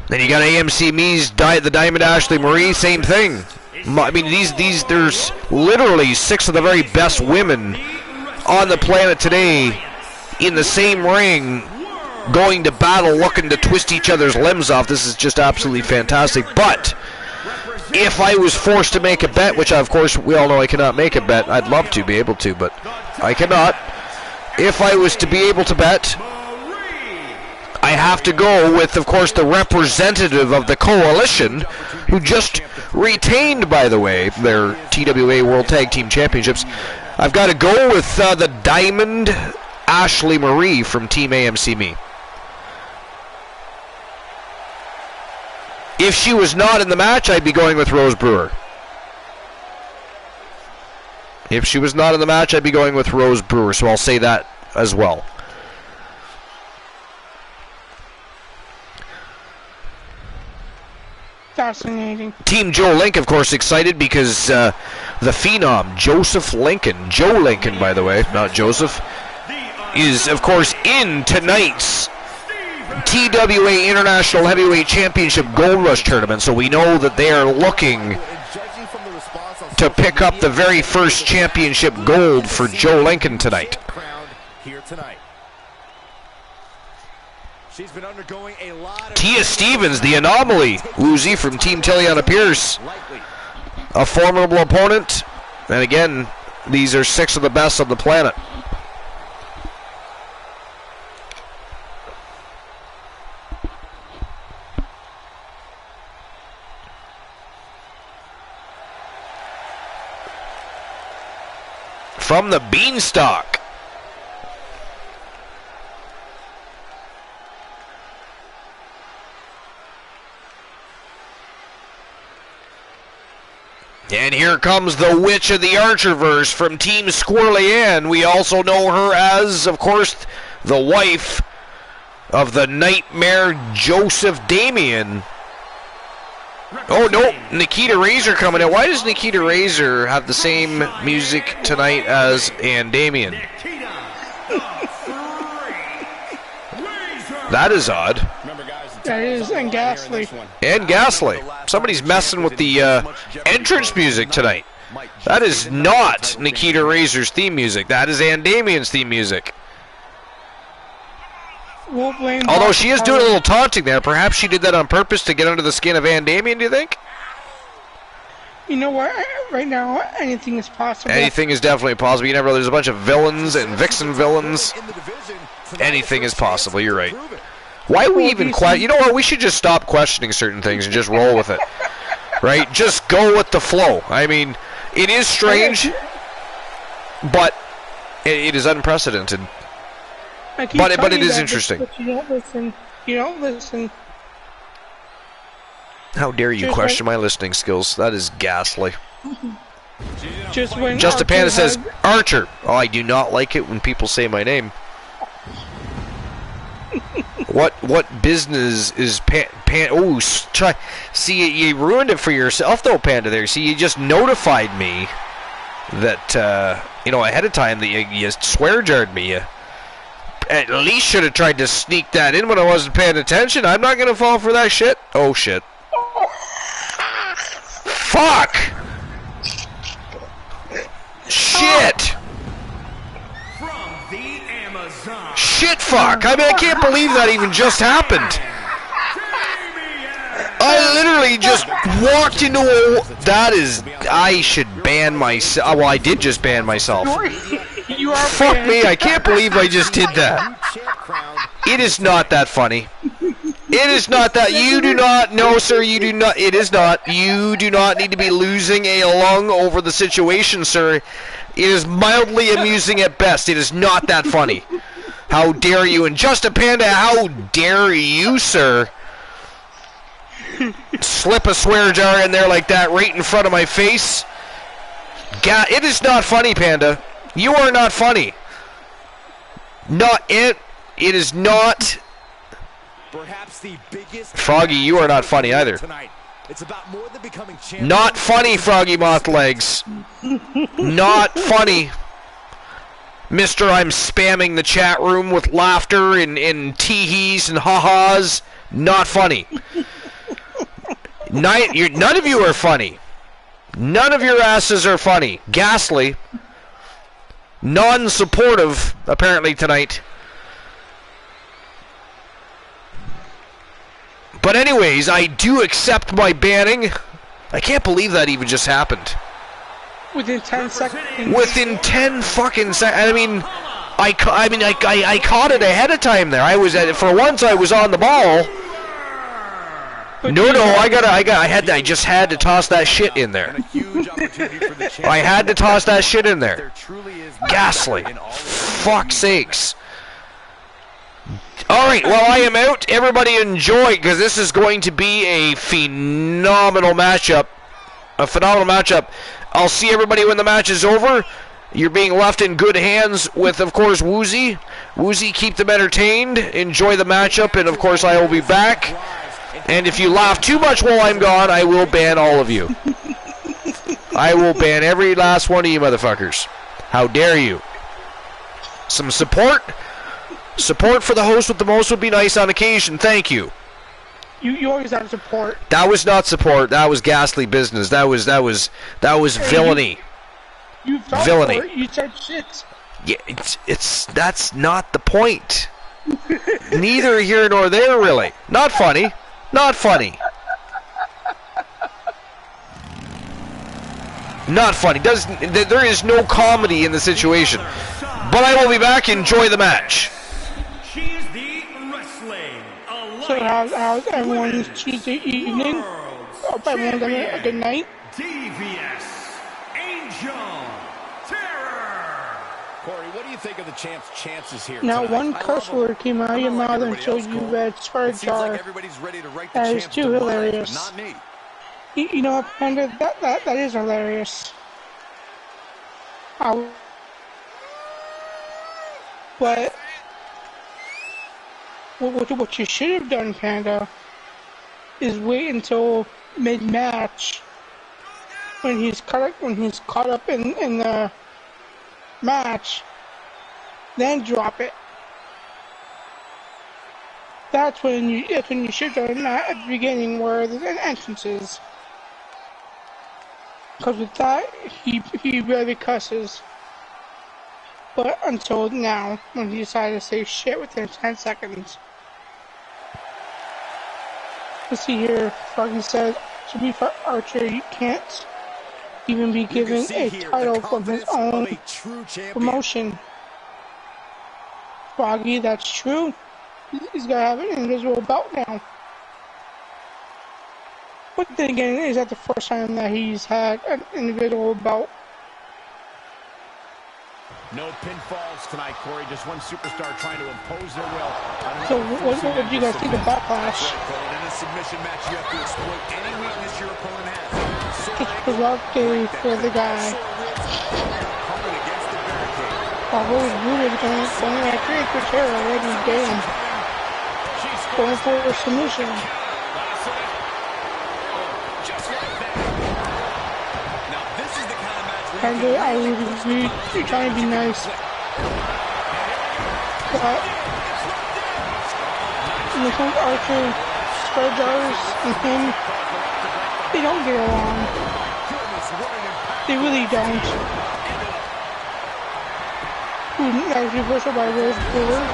Speaker 1: Then you got AMC Me's the Diamond Ashley Marie, same thing. I mean, there's literally 6 of the very best women on the planet today in the same ring, going to battle, looking to twist each other's limbs off. This is just absolutely fantastic. But if I was forced to make a bet, which of course we all know I cannot make a bet, I'd love to be able to, but I cannot. If I was to be able to bet, I have to go with, of course, the representative of the coalition, who just retained, by the way, their TWA World Tag Team Championships. I've got to go with the Diamond Ashley Marie from Team AMC Me. If she was not in the match, I'd be going with Rose Brewer. If she was not in the match, I'd be going with Rose Brewer, so I'll say that as well.
Speaker 2: Fascinating.
Speaker 1: Team Joe Link, of course, excited because the Phenom, Joseph Lincoln, Joe Lincoln, by the way, not Joseph, is, of course, in tonight's TWA International Heavyweight Championship Gold Rush Tournament, so we know that they are looking to pick up the very first championship gold for Joe Lincoln tonight. Tia Stevens, the anomaly, Woozy from Team Tiliana Pierce, a formidable opponent, and again, these are 6 of the best on the planet. From the Beanstalk, and here comes the Witch of the Archerverse from Team Squirrely Ann. We also know her as, of course, the wife of the Nightmare Joseph Damien. Oh, no, Nikita Razor coming in. Why does Nikita Razor have the same music tonight as Ann Damien? That is odd.
Speaker 2: That is, and ghastly.
Speaker 1: And ghastly. Somebody's messing with the entrance music tonight. That is not Nikita Razor's theme music. That is Ann Damien's theme music. Although she is doing a little taunting there. Perhaps she did that on purpose to get under the skin of Ann Damien, do you think?
Speaker 2: You know what? Right now, anything is possible.
Speaker 1: Anything is definitely possible. You never know. There's a bunch of villains and vixen villains. Anything is possible. You're right. Why are we even quiet? You know what? We should just stop questioning certain things and just roll with it. Right? Just go with the flow. I mean, it is strange, but it is unprecedented. But it is interesting.
Speaker 2: But you don't listen. You don't listen.
Speaker 1: How dare you question my listening skills? That is ghastly.
Speaker 2: Justin
Speaker 1: Panda says, Archer. Oh, I do not like it when people say my name. What business is oh, see, you ruined it for yourself though, Panda. There, see, you just notified me that you know, ahead of time that you swear jarred me. You at least should have tried to sneak that in when I wasn't paying attention. I'm not gonna fall for that shit. Oh shit! Fuck! Shit! Shit, fuck! I mean, I can't believe that even just happened. I literally just walked into a... That is... I should ban myself. Well, I did just ban myself.
Speaker 2: You are
Speaker 1: Fuck
Speaker 2: banned.
Speaker 1: me, I can't believe I just did that. It is not that funny. It is not that. You do not... No, sir, you do not... It is not. You do not need to be losing a lung over the situation, sir. It is mildly amusing at best. It is not that funny. How dare you? And Just a Panda, how dare you, sir? Slip a swear jar in there like that right in front of my face. God, it is not funny, Panda. You are not funny. Not it. It is not.
Speaker 3: Perhaps the biggest
Speaker 1: Froggy, you are not funny either.
Speaker 3: It's about more than becoming champion.
Speaker 1: Not funny, Froggy Moth Legs. Not funny. Mister, I'm spamming the chat room with laughter and tee-hees and ha-has. Not funny. None of you are funny. None of your asses are funny. Ghastly. Non-supportive, apparently, tonight. But anyways, I do accept my banning. I can't believe that even just happened.
Speaker 2: Within 10 seconds.
Speaker 1: Within 10 fucking seconds. I mean, I caught it ahead of time there. I was for once I was on the ball. No, I just had to toss that shit in there. I had to toss that shit in there. Ghastly. Fuck's sakes. Alright, well, I am out. Everybody enjoy, because this is going to be a phenomenal matchup. I'll see everybody when the match is over. You're being left in good hands with, of course, Woozy. Woozy, keep them entertained. Enjoy the matchup, and, of course, I will be back. And if you laugh too much while I'm gone, I will ban all of you. I will ban every last one of you motherfuckers. How dare you? Some support? Support for the host with the most would be nice on occasion. Thank you.
Speaker 2: You always have support.
Speaker 1: That was not support. That was ghastly business. That was villainy.
Speaker 2: You felt
Speaker 1: Villainy.
Speaker 2: for it. You said shit.
Speaker 1: Yeah, that's not the point. Neither here nor there, really. Not funny. Not funny. Not funny. There is no comedy in the situation. But I will be back. Enjoy the match.
Speaker 2: So how's everyone's Tuesday evening? Hope everyone's having a good night.
Speaker 3: Devious Angel Terror. Corey, what do you think of the champ's chances here?
Speaker 2: Now
Speaker 3: tonight?
Speaker 2: one curse word came out of your mouth until you read swear jar. That is too hilarious.
Speaker 3: Not me.
Speaker 2: You know what, Panda? That is hilarious. But what you should have done, Panda, is wait until mid-match when he's caught up in the match, then drop it. That's when you should have done that at the beginning where the entrance is. Because with that, he barely cusses. But until now, when he decided to say shit within 10 seconds. Let's see here, Froggy said, to be for Archer, you can't even be given a title from his own promotion. Froggy, that's true. He's gotta have an invisible belt now. But then again, is that the first time that he's had an invisible belt?
Speaker 3: No pinfalls tonight, Corey. Just one superstar trying to impose their will.
Speaker 2: So what did you guys think of Backlash?
Speaker 3: In a submission match, you have to exploit any weakness your opponent has.
Speaker 2: It's productive for the guy. Although it's rooted going right through for Terror already game. going for a submission. Panzer, I would agree, you're trying to be nice. But when it comes to Archer, Scarjars, and him, they don't get along. They really don't. That was reversal by Rose Brewer.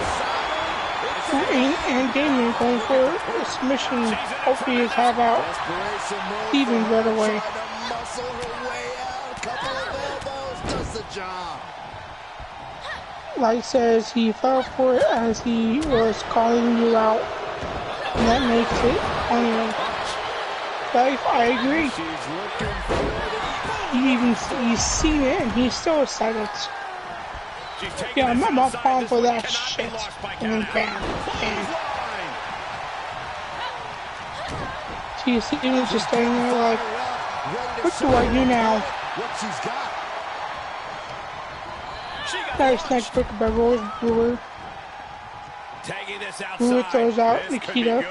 Speaker 2: And Damien going for a submission. Hopefully he'll have out Stevens right away. Like says he fell for it as he was calling you out, and that makes it on him. Life, I agree. He's seen it and he's still excited. Yeah, I'm not falling for that shit. And then bam. See, Stevens just standing there like, what do I do now? Nice neck breaker by Rose Brewer. Brewer throws out Neato.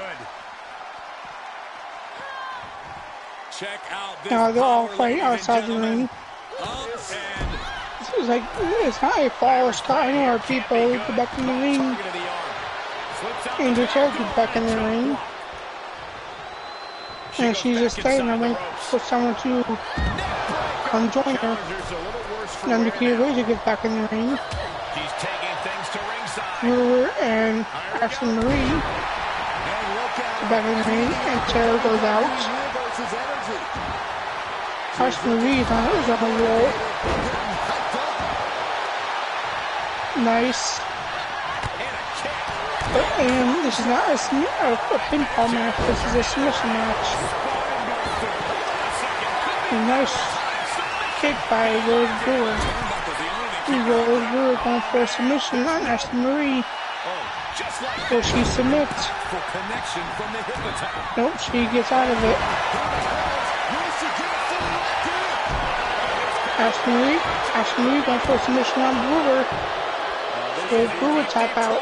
Speaker 2: Now they're all fighting outside the ring. It's like, it's not a false count anymore. People get back in the ring. And the chair gets back in the ring. And she's just staying in the ring for someone to come join her. And Neato gets back in the ring. Brewer and Ashley Marie get back in the ring, and Tara goes out. Ashley Marie is on the roll. Nice. And this is not a pinfall match, this is a submission match. A nice kick by Rose Brewer. Rose Brewer going for a submission on Ashley Marie. Will she submit? Nope, she gets out of it. Ashley Marie going for a submission on Brewer. Will Brewer tap out?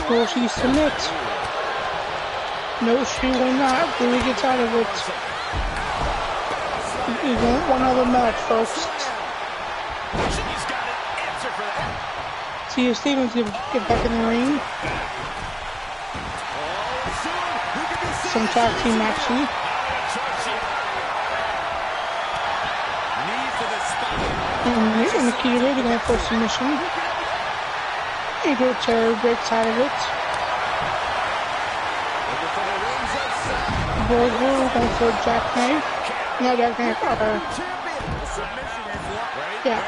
Speaker 2: Will she submit? No, she will not. Brewer gets out of it. We want one other match, folks. See if Stevens get back in the ring. Some tag team action. And Neato Raven going for a submission. Eagle Terror breaks out of it. Brewer going for a jackknife. No, jackknife. Yeah.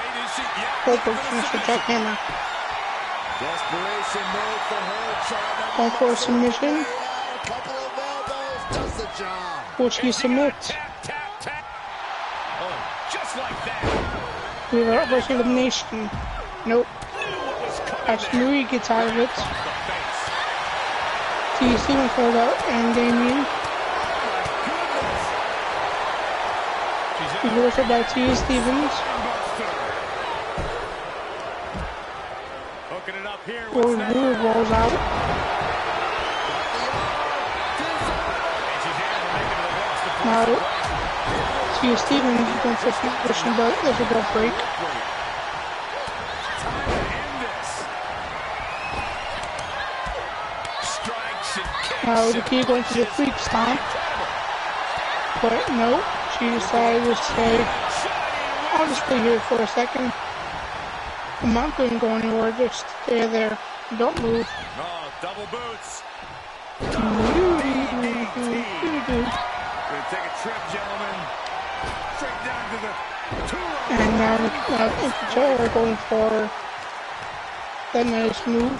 Speaker 2: Goldberg finished the jackhammer. Going for a submission. Will she submit? We have a reverse elimination. Nope. Ashley Marie gets out of it. See Stevens pulled out and Damien. Reversal by T. Stevens. Rose Brewer rolls out. Now, T. Stevens is going for a position, but there's a belt break. Now, the key going to the freak stomp. But no, she decided to say, I'll just stay here for a second. I'm not going to go anywhere, just stay there. Don't move.
Speaker 3: Oh, double boots. Take a trip, gentlemen. Straight down to the
Speaker 2: and now the chair going for that nice move.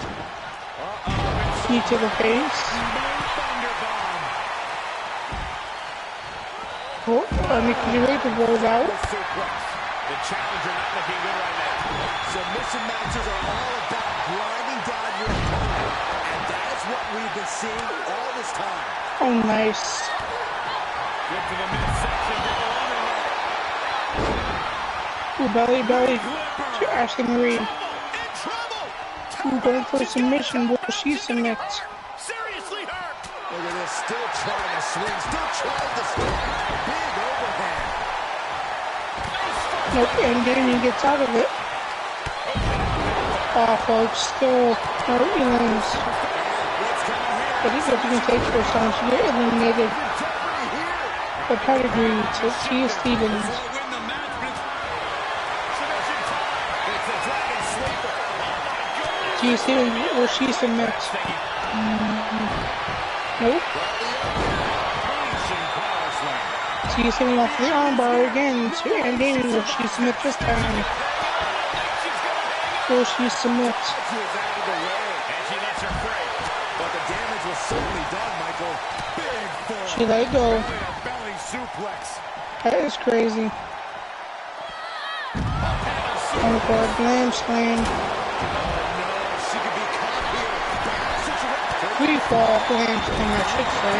Speaker 2: Knee to the face. Nikki Raven rolls out.
Speaker 3: The challenger not looking good right now. Submission matches are all about grinding down your opponent, and that is what we've been seeing all this time.
Speaker 2: Oh, nice.
Speaker 3: Get to the midsection,
Speaker 2: Ooh, belly to Ashley Marie. Going for a submission. Will she submit?
Speaker 3: Seriously hurt. Look at this, still trying to swing, still trying to swing. Big overhand.
Speaker 2: Nope, and Damien gets out of it. Oh, folks, still no elims. But he's looking to take for someone to get eliminated. The pedigree to Tia Stevens. Tia Stevens, will she submit? Nope. Tia Stevens off the armbar again to Damien. Will she submit this time? Will she submit?
Speaker 3: But the damage was certainly done, Michael. Big forearm.
Speaker 2: She let it go.
Speaker 3: Belly suplex.
Speaker 2: That is crazy. Oh god, glam slam.
Speaker 3: She could be caught here.
Speaker 2: Free fall glam slam, I should say.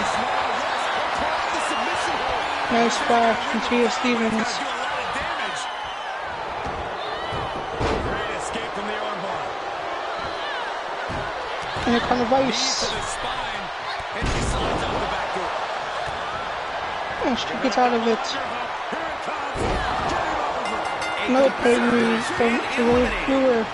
Speaker 2: Nice splash from Tia Stevens.
Speaker 3: Great escape from the armbar.
Speaker 2: And a kind of ice.
Speaker 3: And she slides out the back door.
Speaker 2: And she gets out of it. Another pedigree from the Stewart.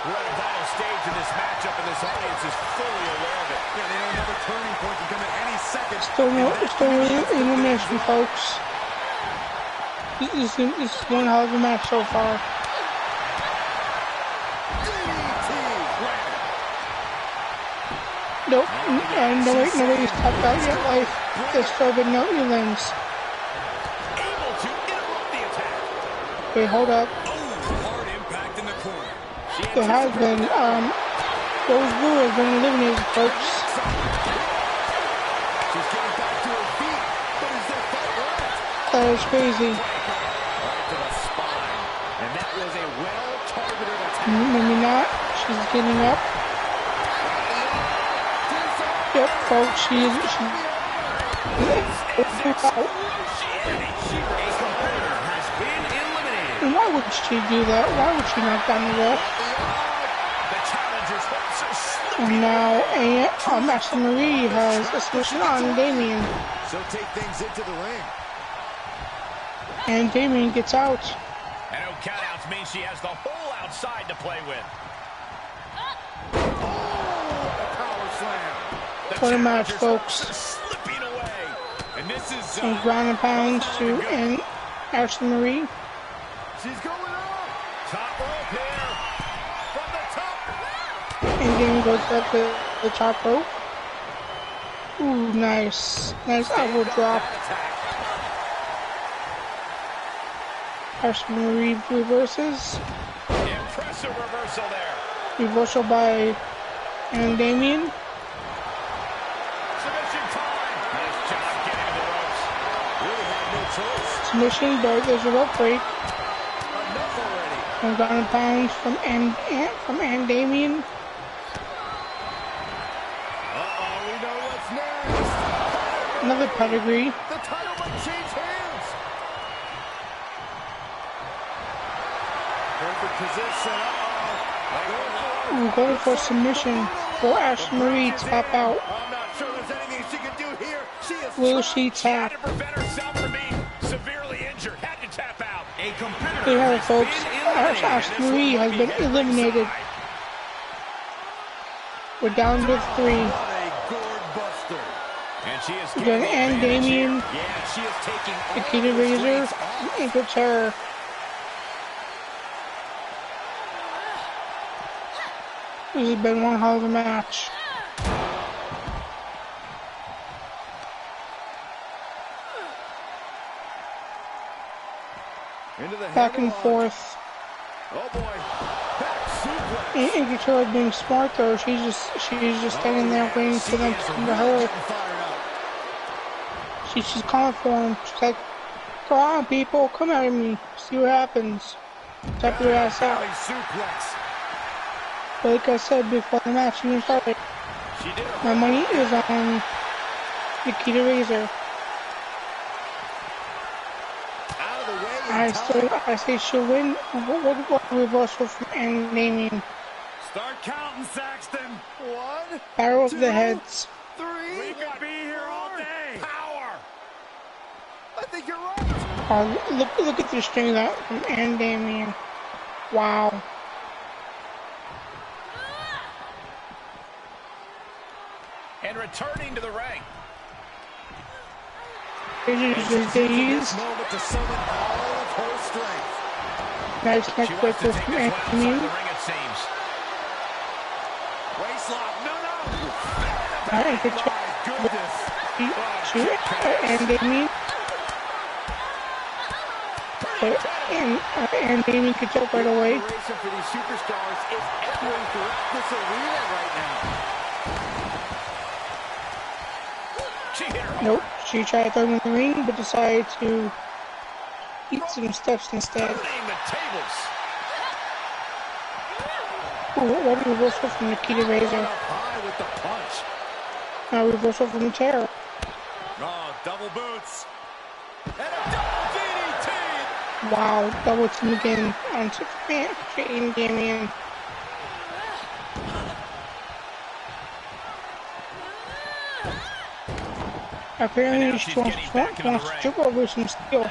Speaker 3: We're at a vital stage in this matchup, and this audience is fully aware of it. Yeah, they know another turning point can come at any second.
Speaker 2: Still elimination, folks. This is one hell of a match so far. Nope, and nobody's tapped out yet. Life is still been no elims.
Speaker 3: Able to interrupt the attack.
Speaker 2: Wait, hold up.
Speaker 3: Hard impact in the corner.
Speaker 2: There has been, those Blue have been eliminated, folks.
Speaker 3: She's getting back to her feet, but is there fight left?
Speaker 2: That is crazy.
Speaker 3: Right to the spine, and that was a well-targeted attack.
Speaker 2: Maybe not. She's getting up. Yep, folks, she is. And why would she do that? Why would she knock down the ref? And now, Ashley Marie has a submission on Damien.
Speaker 3: So take things into the ring.
Speaker 2: And Damien gets out.
Speaker 3: And no countouts means she has the whole outside to play with.
Speaker 2: What a match, folks.
Speaker 3: Slipping away. And this is
Speaker 2: Some ground and pound to Ashley Marie.
Speaker 3: she's going up. Top rope here. From the top.
Speaker 2: And Damien goes up to the top rope. Ooh, nice. Nice elbow drop. Ashley Marie reverses.
Speaker 3: Impressive reversal there.
Speaker 2: Reversal by Damien.
Speaker 3: Submission time. Nice job getting the ropes. Really had no choice.
Speaker 2: Submission, but there's a rope break.
Speaker 3: Enough already.
Speaker 2: And ground and pound from Damien.
Speaker 3: We know what's next.
Speaker 2: Another pedigree.
Speaker 3: The title might change hands. Perfect position.
Speaker 2: Ooh, going for submission. Will Ashley Marie tap out?
Speaker 3: I'm not sure there's anything she can do here. She is
Speaker 2: Will she tap?
Speaker 3: to prevent herself from being severely injured. Had to tap out. A competitor
Speaker 2: There you have it, folks. Ashley Marie has been eliminated. We're down to 3.
Speaker 3: A gourd buster. And she is
Speaker 2: We're gonna end Damien,
Speaker 3: Yeah, she is taking
Speaker 2: Nikita Razor, and Ankle Terror. This has been one hell of a match.
Speaker 3: into the
Speaker 2: Back and forth.
Speaker 3: Oh boy. Back suplex.
Speaker 2: Ankle Terror being smart though. She's just standing there waiting for them to come to her. She's calling for him. She's like, "Come on, people, come at me. See what happens. Tap your ass out."
Speaker 3: Suplex.
Speaker 2: But like I said before the match even started,
Speaker 3: She did it.
Speaker 2: my money is on Nikita Razor.
Speaker 3: Out of the way.
Speaker 2: I say she'll win. What reversal from Damien.
Speaker 3: Start counting, Saxton. 1,
Speaker 2: Barrel of
Speaker 3: 2,
Speaker 2: the heads.
Speaker 3: 3. We could be here all day. Power. I think you're right.
Speaker 2: Look at the string out from Damien. Wow.
Speaker 3: And returning to the ring.
Speaker 2: This
Speaker 3: moment to summon all of her strength.
Speaker 2: nice neck breaker from Damien.
Speaker 3: Waistlock, no.
Speaker 2: Alright, good job. Damien. And Damien gets up right away.
Speaker 3: For these superstars is echoing throughout this arena right now.
Speaker 2: Nope, she tried to throw him in the ring, but decided to eat some steps instead. Ooh, what a reversal from Nikita Razor. Now reversal from the Terror.
Speaker 3: Oh, double boots. And a double DDT.
Speaker 2: Wow, double team again onto Damien. Apparently she wants to jump over some steel.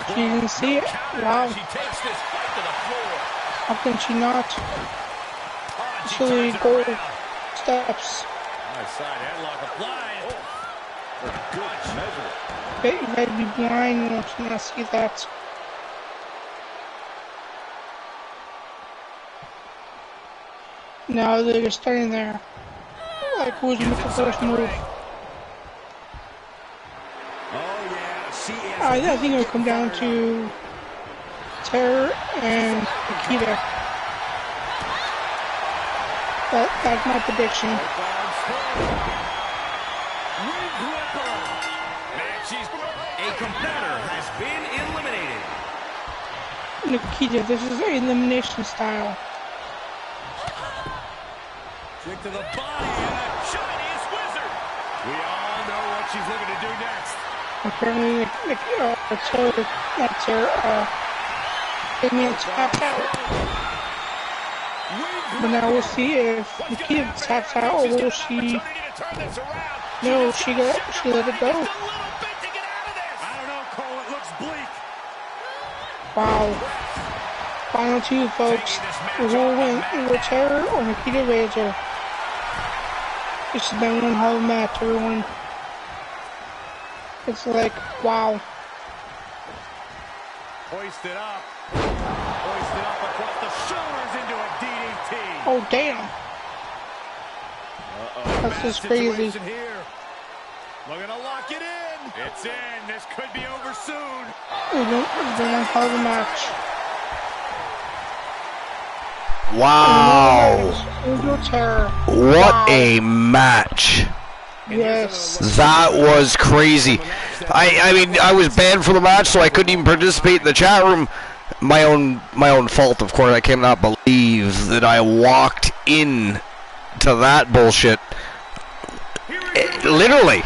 Speaker 2: She didn't see it. Wow. How can she not? Silly gold steps.
Speaker 3: Nice side headlock applied. Good measure.
Speaker 2: Bet you had to be blind to not see that. Now they're just standing there. Like who's gonna make the first move? I think it'll come down to Terror and Nikita. That's my prediction.
Speaker 3: A competitor has been eliminated.
Speaker 2: Nikita, this is elimination style.
Speaker 3: Kick to the body and a Chinese wizard. We all know what she's looking to do next.
Speaker 2: Apparently, Damien tapped out. But now we'll see if Nikita taps out or will she... No, she let it go.
Speaker 3: I don't know, Cole, it looks bleak.
Speaker 2: Wow. Final two, folks. Who will win? Either Terror or Nikita Razor. This has been one hell of a match, everyone. It's like, wow.
Speaker 3: Hoist it up. Hoist it up across the shoulders into a DDT.
Speaker 2: Oh, damn. That's just crazy.
Speaker 3: Here. Looking to lock it in. It's in. This could be over soon.
Speaker 2: It's been one hell of a match.
Speaker 1: Wow.
Speaker 2: Terror.
Speaker 1: What a match.
Speaker 2: Yes.
Speaker 1: That was crazy. I mean, I was banned from the match, so I couldn't even participate in the chat room. My own fault, of course. I cannot believe that I walked in to that bullshit. Literally.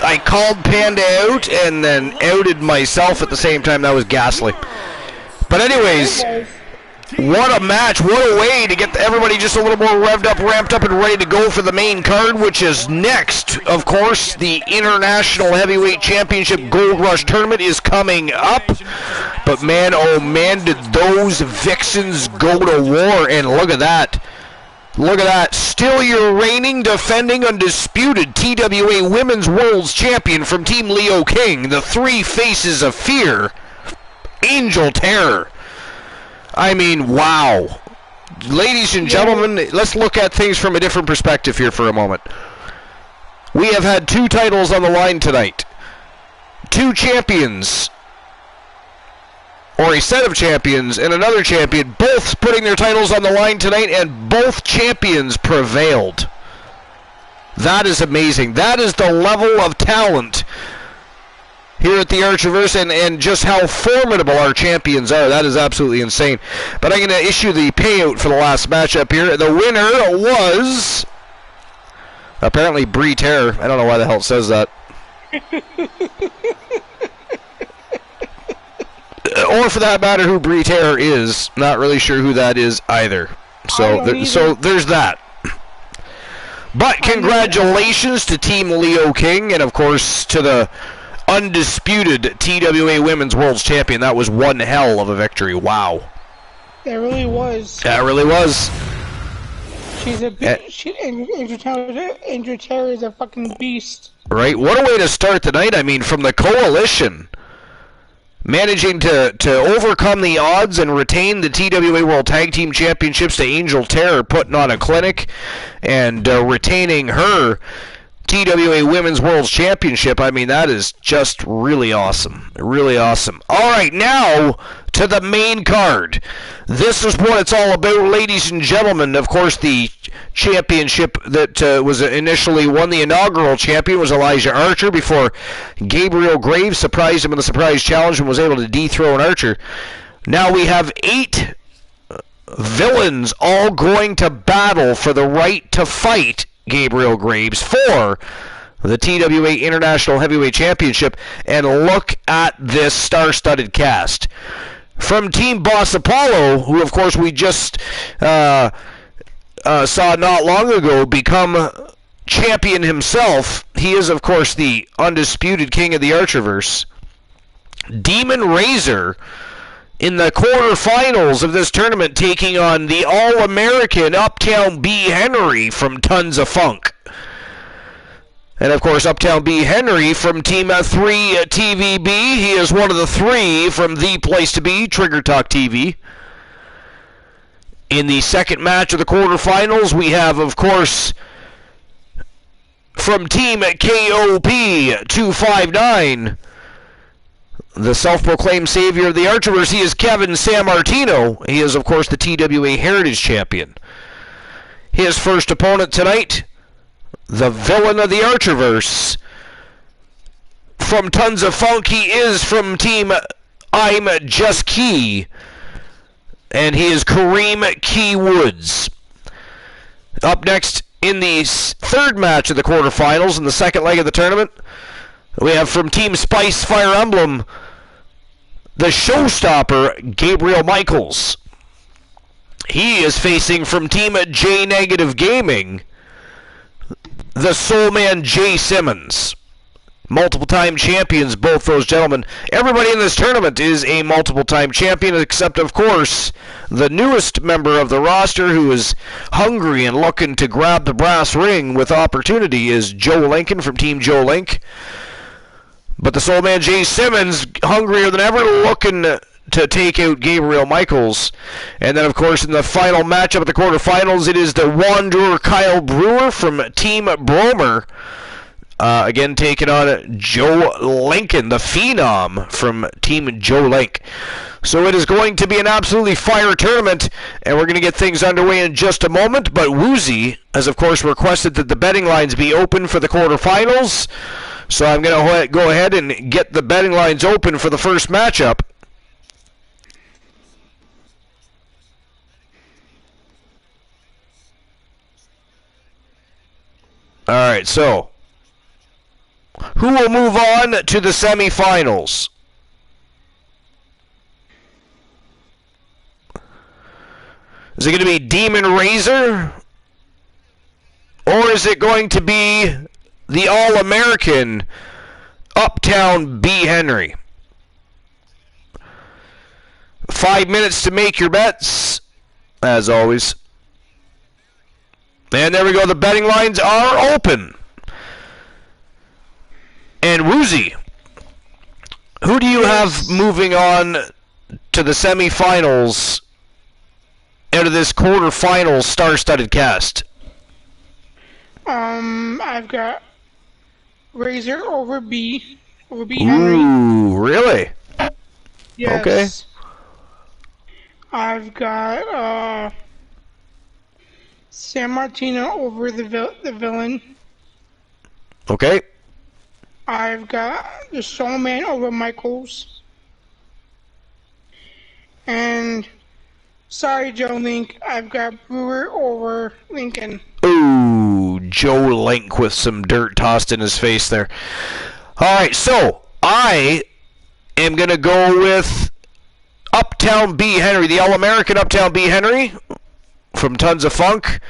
Speaker 1: I called Panda out and then outed myself at the same time. That was ghastly. But anyways, what a match. What a way to get everybody just a little more revved up, ramped up, and ready to go for the main card, which is next. Of course, the International Heavyweight Championship Gold Rush Tournament is coming up. But man, oh man, did those Vixens go to war. And look at that. Look at that. Still your reigning, defending, undisputed TWA Women's World's Champion from Team Leo King. The Three Faces of Fear. Angel Terror. I mean, wow. Ladies and gentlemen, let's look at things from a different perspective here for a moment. We have had two titles on the line tonight. Two champions, or a set of champions and another champion, both putting their titles on the line tonight, and both champions prevailed. That is amazing. That is the level of talent here at the Archiverse, and just how formidable our champions are. That is absolutely insane. But I'm going to issue the payout for the last matchup here. The winner was apparently Brie Terror. I don't know why the hell it says that. or for that matter, who Brie Terror is. Not really sure who that is either. So there's that. But congratulations to Team Leo King, and of course to the undisputed TWA Women's World Champion. That was one hell of a victory. Wow.
Speaker 2: It really was.
Speaker 1: That really was.
Speaker 2: She's a Angel Terror is a fucking beast.
Speaker 1: Right. What a way to start the night. I mean, from the coalition, managing to overcome the odds and retain the TWA World Tag Team Championships, to Angel Terror putting on a clinic and retaining her TWA Women's World Championship. I mean, that is just really awesome. Really awesome. All right, now to the main card. This is what it's all about, ladies and gentlemen. Of course, the championship that was initially won, the inaugural champion, was Elijah Archer, before Gabriel Graves surprised him in the surprise challenge and was able to dethrone Archer. Now we have 8 villains all going to battle for the right to fight Gabriel Graves for the TWA International Heavyweight Championship. And look at this star-studded cast. From Team Boss Apollo, who of course we just saw not long ago become champion himself. He is of course the undisputed king of the Archerverse. Demon Razor in the quarterfinals of this tournament, taking on the All-American Uptown B. Henry from Tons of Funk. And of course, Uptown B. Henry from Team 3 TVB. He is one of the 3 from The Place to Be, Trigger Talk TV. In the second match of the quarterfinals, we have, of course, from Team KOP 259, the self-proclaimed savior of the Archerverse. He is Kevin Sammartino. He is, of course, the TWA Heritage Champion. His first opponent tonight, the villain of the Archerverse. From Tons of Funk, he is from Team I'm Just Key, and he is Kareem Key Woods. Up next in the third match of the quarterfinals, in the second leg of the tournament, we have from Team Spice Fire Emblem, the showstopper, Gabriel Michaels. He is facing from Team J Negative Gaming, the Soul Man Jay Simmons. Multiple-time champions, both those gentlemen. Everybody in this tournament is a multiple-time champion, except, of course, the newest member of the roster who is hungry and looking to grab the brass ring with opportunity is Joe Lincoln from Team Joe Link. But the Soul Man Jay Simmons, hungrier than ever, looking to take out Gabriel Michaels. And then, of course, in the final matchup of the quarterfinals, it is the Wanderer Kyle Brewer from Team Bromer. Again, taking on Joe Lincoln, the Phenom from Team Joe Link. So it is going to be an absolutely fire tournament, and we're going to get things underway in just a moment. But Woozy has, of course, requested that the betting lines be open for the quarterfinals. So I'm going to go ahead and get the betting lines open for the first matchup. All right, so who will move on to the semifinals? Is it going to be Demon Razor? Or is it going to be the All-American Uptown B. Henry? 5 minutes to make your bets, as always. And there we go. The betting lines are open. And Woozy, who do you have moving on to the semifinals out of this quarterfinal star-studded cast?
Speaker 2: I've got Razor over B Henry.
Speaker 1: Ooh, really?
Speaker 2: Yes.
Speaker 1: Okay.
Speaker 2: I've got Sammartino over the villain.
Speaker 1: Okay.
Speaker 2: I've got the Soul Man over Michaels. And sorry, Joe Link, I've got Brewer over Lincoln.
Speaker 1: Ooh, Joe Link with some dirt tossed in his face there. All right, so I am going to go with Uptown B. Henry, the All-American Uptown B. Henry from Tons of Funk.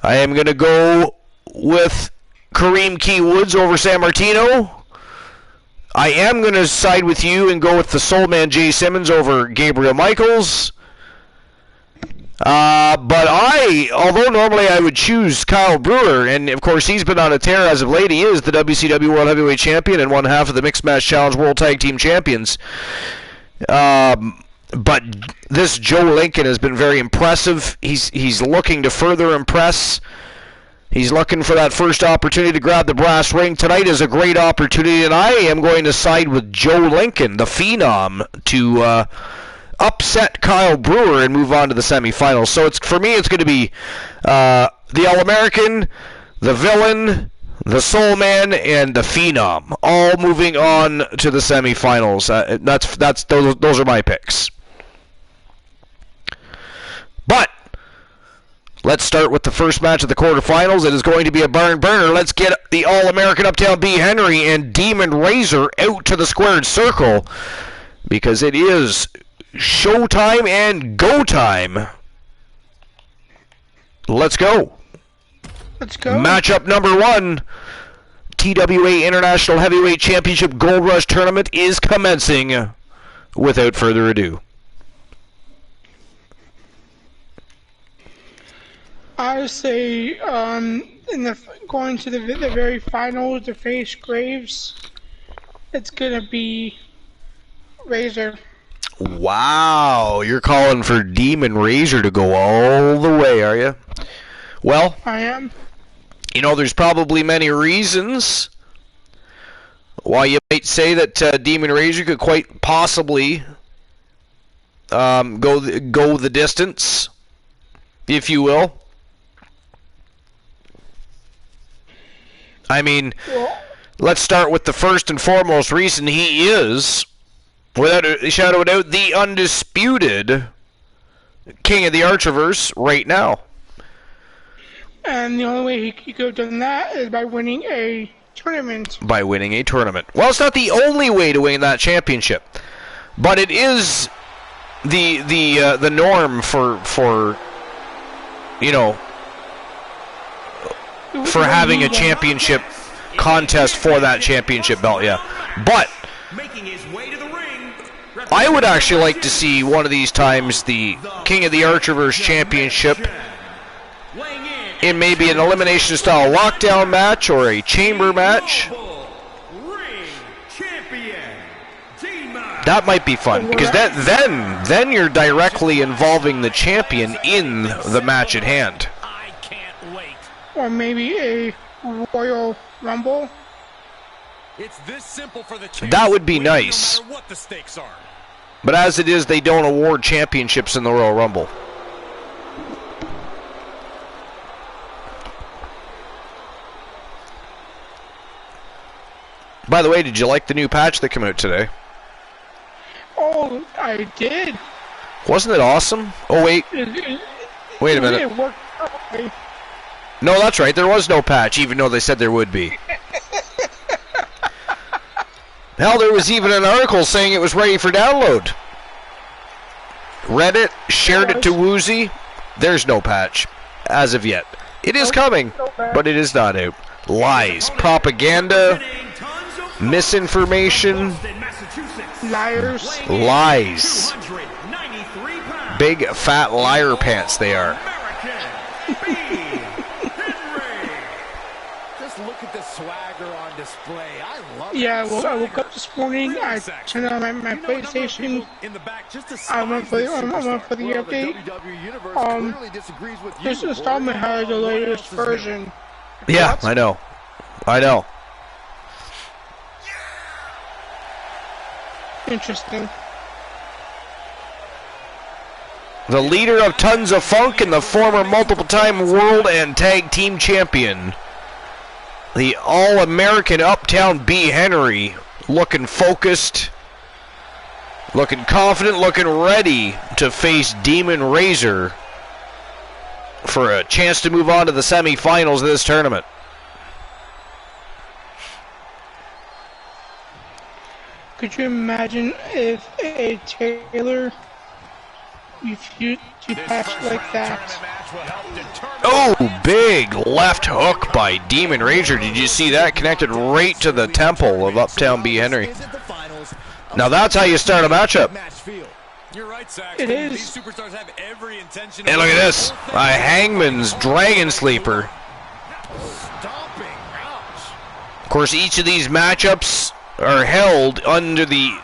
Speaker 1: I am going to go with Kareem Key Woods over San Martino. I am going to side with you and go with the Soul Man Jay Simmons over Gabriel Michaels. But although normally I would choose Kyle Brewer, and of course he's been on a tear as of late, he is the WCW World Heavyweight Champion and one half of the Mixed Match Challenge World Tag Team Champions. But this Joe Lincoln has been very impressive. He's looking to further impress. He's looking for that first opportunity to grab the brass ring. Tonight is a great opportunity, and I am going to side with Joe Lincoln, the Phenom, to upset Kyle Brewer and move on to the semifinals. So for me, it's going to be the All-American, the Villain, the Soul Man, and the Phenom, all moving on to the semifinals. Those are my picks. But let's start with the first match of the quarterfinals. It is going to be a barn burner. Let's get the All-American Uptown B. Henry and Demon Razor out to the squared circle, because it is showtime and go time. Let's go.
Speaker 2: Let's go.
Speaker 1: Matchup number 1. TWA International Heavyweight Championship Gold Rush Tournament is commencing without further ado.
Speaker 2: I say going to the very finals to face Graves, it's gonna be Razor.
Speaker 1: Wow, you're calling for Demon Razor to go all the way, are you? Well,
Speaker 2: I am.
Speaker 1: You know, there's probably many reasons why you might say that Demon Razor could quite possibly go the distance, if you will. I mean, let's start with the first and foremost reason. He is, without a shadow of a doubt, the undisputed King of the Archerverse right now.
Speaker 2: And the only way he could have done that is by winning a tournament.
Speaker 1: By winning a tournament. Well, it's not the only way to win that championship, but it is the norm for you know, for having a championship contest for that championship belt, yeah. But I would actually like to see one of these times the King of the Archerverse Championship in maybe an elimination style lockdown match or a chamber match. That might be fun, because then you're directly involving the champion in the match at hand.
Speaker 2: Or maybe a Royal Rumble.
Speaker 3: It's this simple for the
Speaker 1: That would be nice.
Speaker 3: No matter what the stakes are.
Speaker 1: But as it is, they don't award championships in the Royal Rumble. By the way, did you like the new patch that came out today?
Speaker 2: Oh, I did.
Speaker 1: Wasn't it awesome? Oh, wait. Wait a minute.
Speaker 2: It worked perfectly.
Speaker 1: No, that's right. There was no patch, even though they said there would be. Hell, there was even an article saying it was ready for download. Read it, shared it to Woozy. There's no patch, as of yet. It is coming, but it is not out. Lies, propaganda, misinformation,
Speaker 2: Liars.
Speaker 1: lies. Big fat liar pants they are.
Speaker 3: Just look at the swagger on display. I love it.
Speaker 2: Yeah, well, I woke up this morning, I turned on my PlayStation, I went for the update. This installment has the latest version.
Speaker 1: Yeah,
Speaker 2: What?
Speaker 1: I know. I know.
Speaker 2: Interesting.
Speaker 1: The leader of Tons of Funk and the former multiple-time world and tag team champion, the All-American Uptown B. Henry, looking focused, looking confident, looking ready to face Demon Razor for a chance to move on to the semifinals of this tournament.
Speaker 2: Could you imagine if a Taylor you patch like that.
Speaker 1: Oh, big left hook by Demon Rager. Did you see that? Connected right to the temple of Uptown B. Henry. Now that's how you start a matchup.
Speaker 2: It is.
Speaker 1: And look at this. A Hangman's Dragon Sleeper. Of course, each of these matchups are held under the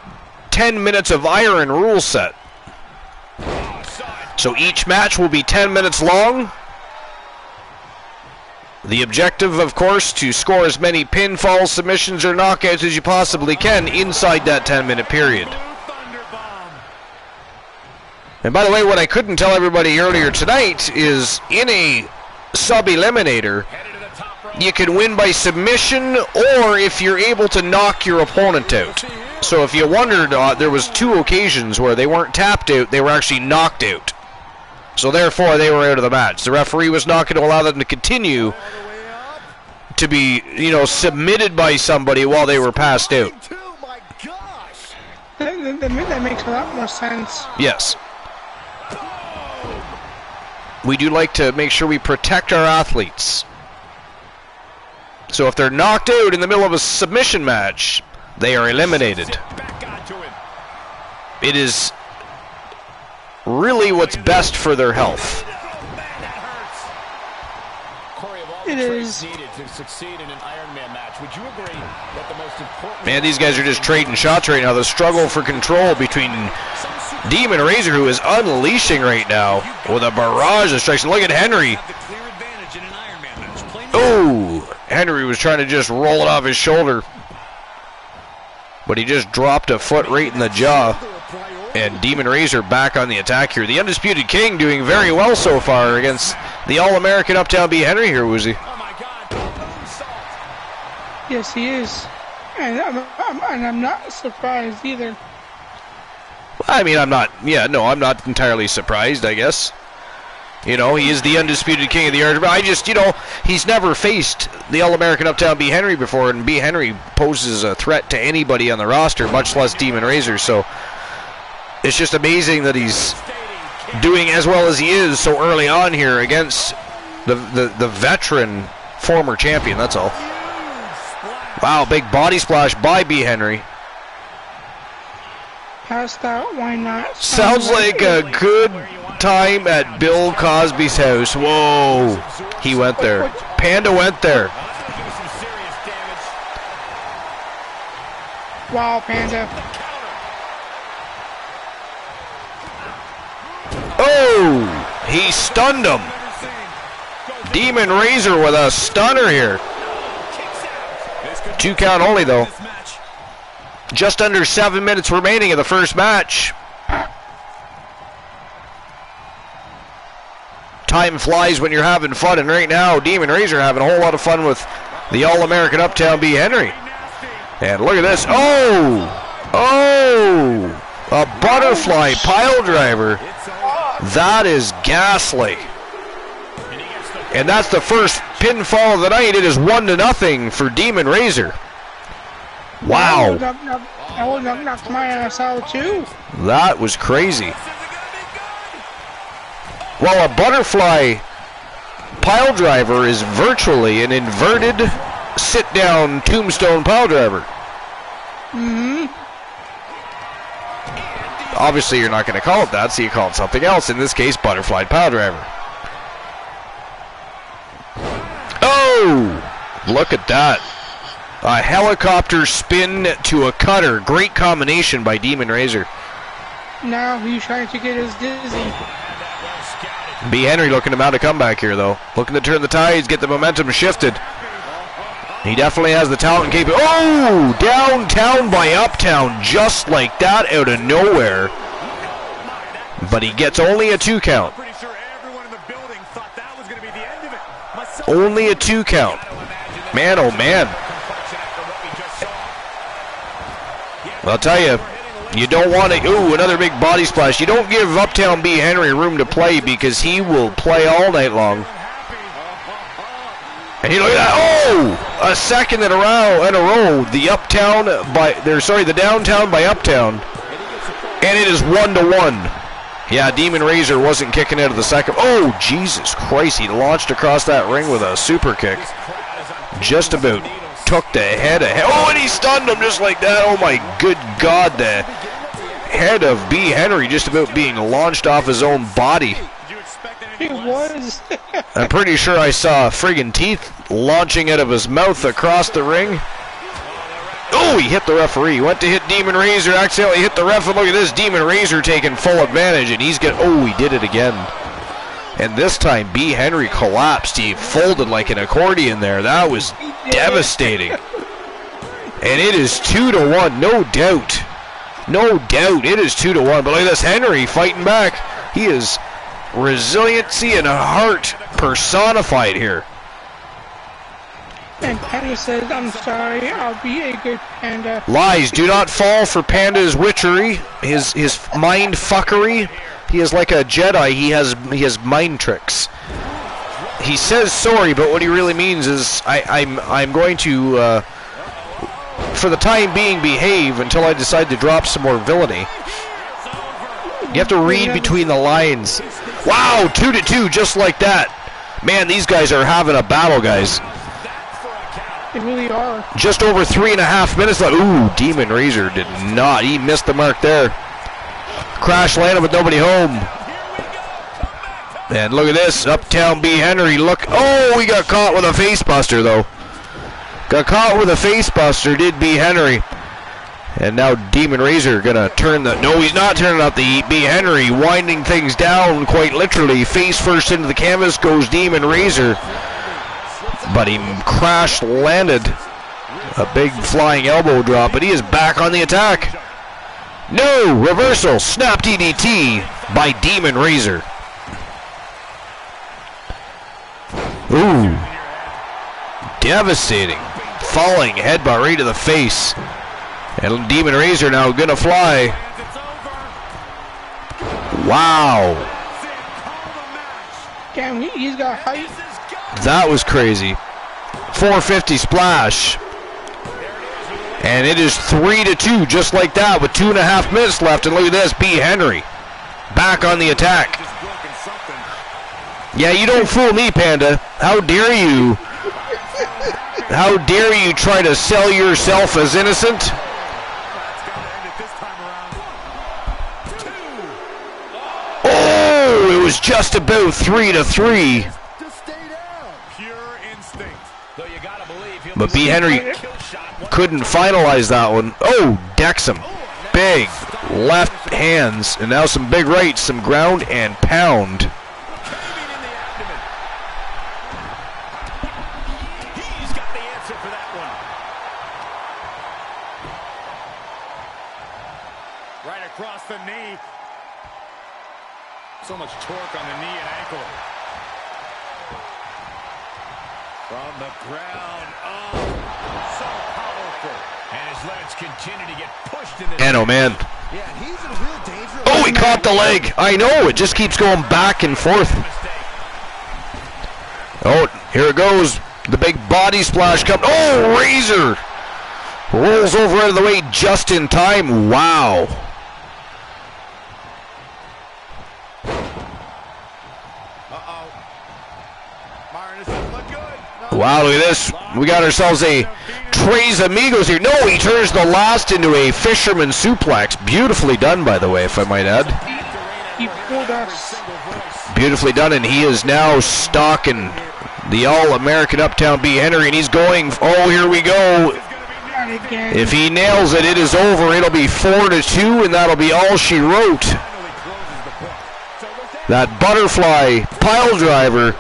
Speaker 1: 10 minutes of iron rule set. So each match will be 10 minutes long. The objective, of course, to score as many pinfalls, submissions, or knockouts as you possibly can inside that 10-minute period. And by the way, what I couldn't tell everybody earlier tonight is in a sub-eliminator, you can win by submission or if you're able to knock your opponent out. So if you wondered, there was 2 occasions where they weren't tapped out, they were actually knocked out. So therefore, they were out of the match. The referee was not going to allow them to continue to be, submitted by somebody while they were passed out.
Speaker 2: That makes a lot more sense.
Speaker 1: Yes. We do like to make sure we protect our athletes. So if they're knocked out in the middle of a submission match, they are eliminated. It is really what's best for their health.
Speaker 2: It is.
Speaker 1: Man, these guys are just trading shots right now. The struggle for control between Demon Razor, who is unleashing right now with a barrage of strikes. Look at Henry. Oh, Henry was trying to just roll it off his shoulder, but he just dropped a foot right in the jaw. And Demon Razor back on the attack here. The Undisputed King doing very well so far against the All-American Uptown B. Henry here, Woozy.
Speaker 2: Yes, he is. And I'm not surprised either.
Speaker 1: I mean, I'm not entirely surprised, I guess. He is the Undisputed King of the Earth. But he's never faced the All-American Uptown B. Henry before, and B. Henry poses a threat to anybody on the roster, much less Demon Razor, so it's just amazing that he's doing as well as he is so early on here against the veteran former champion, that's all. Wow, big body splash by B. Henry.
Speaker 2: Passed out, why not?
Speaker 1: Sounds like a good time at Bill Cosby's house. Whoa, he went there. Panda went there.
Speaker 2: Wow, Panda.
Speaker 1: Oh, he stunned him. Demon Razor with a stunner here. 2 count only, though. Just under 7 minutes remaining in the first match. Time flies when you're having fun, and right now, Demon Razor having a whole lot of fun with the All-American Uptown B. Henry. And look at this. Oh, a butterfly pile driver. That is ghastly. And that's the first pinfall of the night. It is 1-0 for Demon Razor. Wow.
Speaker 2: That would knock my ass out too.
Speaker 1: That was crazy. Well, a butterfly pile driver is virtually an inverted sit-down tombstone pile driver.
Speaker 2: Mm-hmm.
Speaker 1: Obviously, you're not going to call it that, so you call it something else. In this case, butterfly pile driver. Oh, look at that. A helicopter spin to a cutter. Great combination by Demon Razor.
Speaker 2: Now he's trying to get us dizzy.
Speaker 1: B. Henry looking to mount a comeback here, though. Looking to turn the tides, get the momentum shifted. He definitely has the talent and capability. Oh, downtown by Uptown, just like that out of nowhere. But he gets only a 2 count. Only a 2 count. Man, oh man. I'll tell you, you don't want to. Ooh, another big body splash. You don't give Uptown B. Henry room to play because he will play all night long. And he look at that. Oh, a second in a row. The downtown by Uptown, and it is 1-1. Yeah, Demon Razor wasn't kicking out of the second. Oh, Jesus Christ. He launched across that ring with a super kick. Just about took the head ahead. Oh, and he stunned him just like that. Oh, my good God. The head of B. Henry just about being launched off his own body.
Speaker 2: It was.
Speaker 1: I'm pretty sure I saw friggin' teeth launching out of his mouth across the ring. Oh, he hit the referee. Went to hit Demon Razor, accidentally hit the ref, and look at this, Demon Razor taking full advantage, and he's getting, oh, he did it again. And this time, B. Henry collapsed. He folded like an accordion there. That was devastating. And it is 2-1, no doubt. No doubt, it is 2-1. But look at this, Henry fighting back. He is resiliency and heart personified here.
Speaker 2: And Panda says, I'm sorry, I'll be a good panda.
Speaker 1: Lies, do not fall for Panda's witchery, his mind fuckery. He is like a Jedi, he has mind tricks. He says sorry, but what he really means is I'm going to for the time being behave until I decide to drop some more villainy. You have to read between the lines. Wow, 2-2 just like that. Man, these guys are having a battle, guys.
Speaker 2: They really are.
Speaker 1: Just over 3.5 minutes left. Ooh, Demon Razor did not. He missed the mark there. Crash landed with nobody home. And look at this. Uptown B. Henry. Look. Oh, he got caught with a face buster, though. Got caught with a face buster, did B. Henry. And now Demon Razor gonna turn the... No, he's not turning out the B. Henry. Winding things down, quite literally. Face first into the canvas goes Demon Razor. But he crash landed a big flying elbow drop, but he is back on the attack. No, reversal, snap DDT by Demon Razor. Ooh, devastating, falling headbutt right to the face. And Demon Razor now gonna fly. Wow.
Speaker 2: Damn, he's got height.
Speaker 1: That was crazy. 450 splash. And it is 3-2, just like that, with 2.5 minutes left. And look at this, B. Henry back on the attack. Yeah, you don't fool me, Panda. How dare you? How dare you try to sell yourself as innocent? Oh, it was just about 3-3. But B. Henry couldn't finalize that one. Oh, decks him. Big left hands. And now some big rights, some ground and pound.
Speaker 3: He's got the answer for that one. Right across the knee. So much torque on the knee and ankle. From the ground up. So powerful. And his legs continue to get pushed in the...
Speaker 1: And oh man.
Speaker 3: Yeah, he's in real danger.
Speaker 1: Oh, he caught the leg. I know, it just keeps going back and forth. Oh, here it goes. The big body splash comes. Oh, Razor rolls over out of the way just in time. Wow. Wow, look at this. We got ourselves a Tres Amigos here. No, he turns the last into a fisherman suplex. Beautifully done, by the way, if I might add.
Speaker 2: He pulled us.
Speaker 1: Beautifully done, and he is now stalking the All-American Uptown B. Henry, and he's going, oh, here we go. If he nails it, it is over. It'll be 4-2, and that'll be all she wrote. That butterfly pile driver.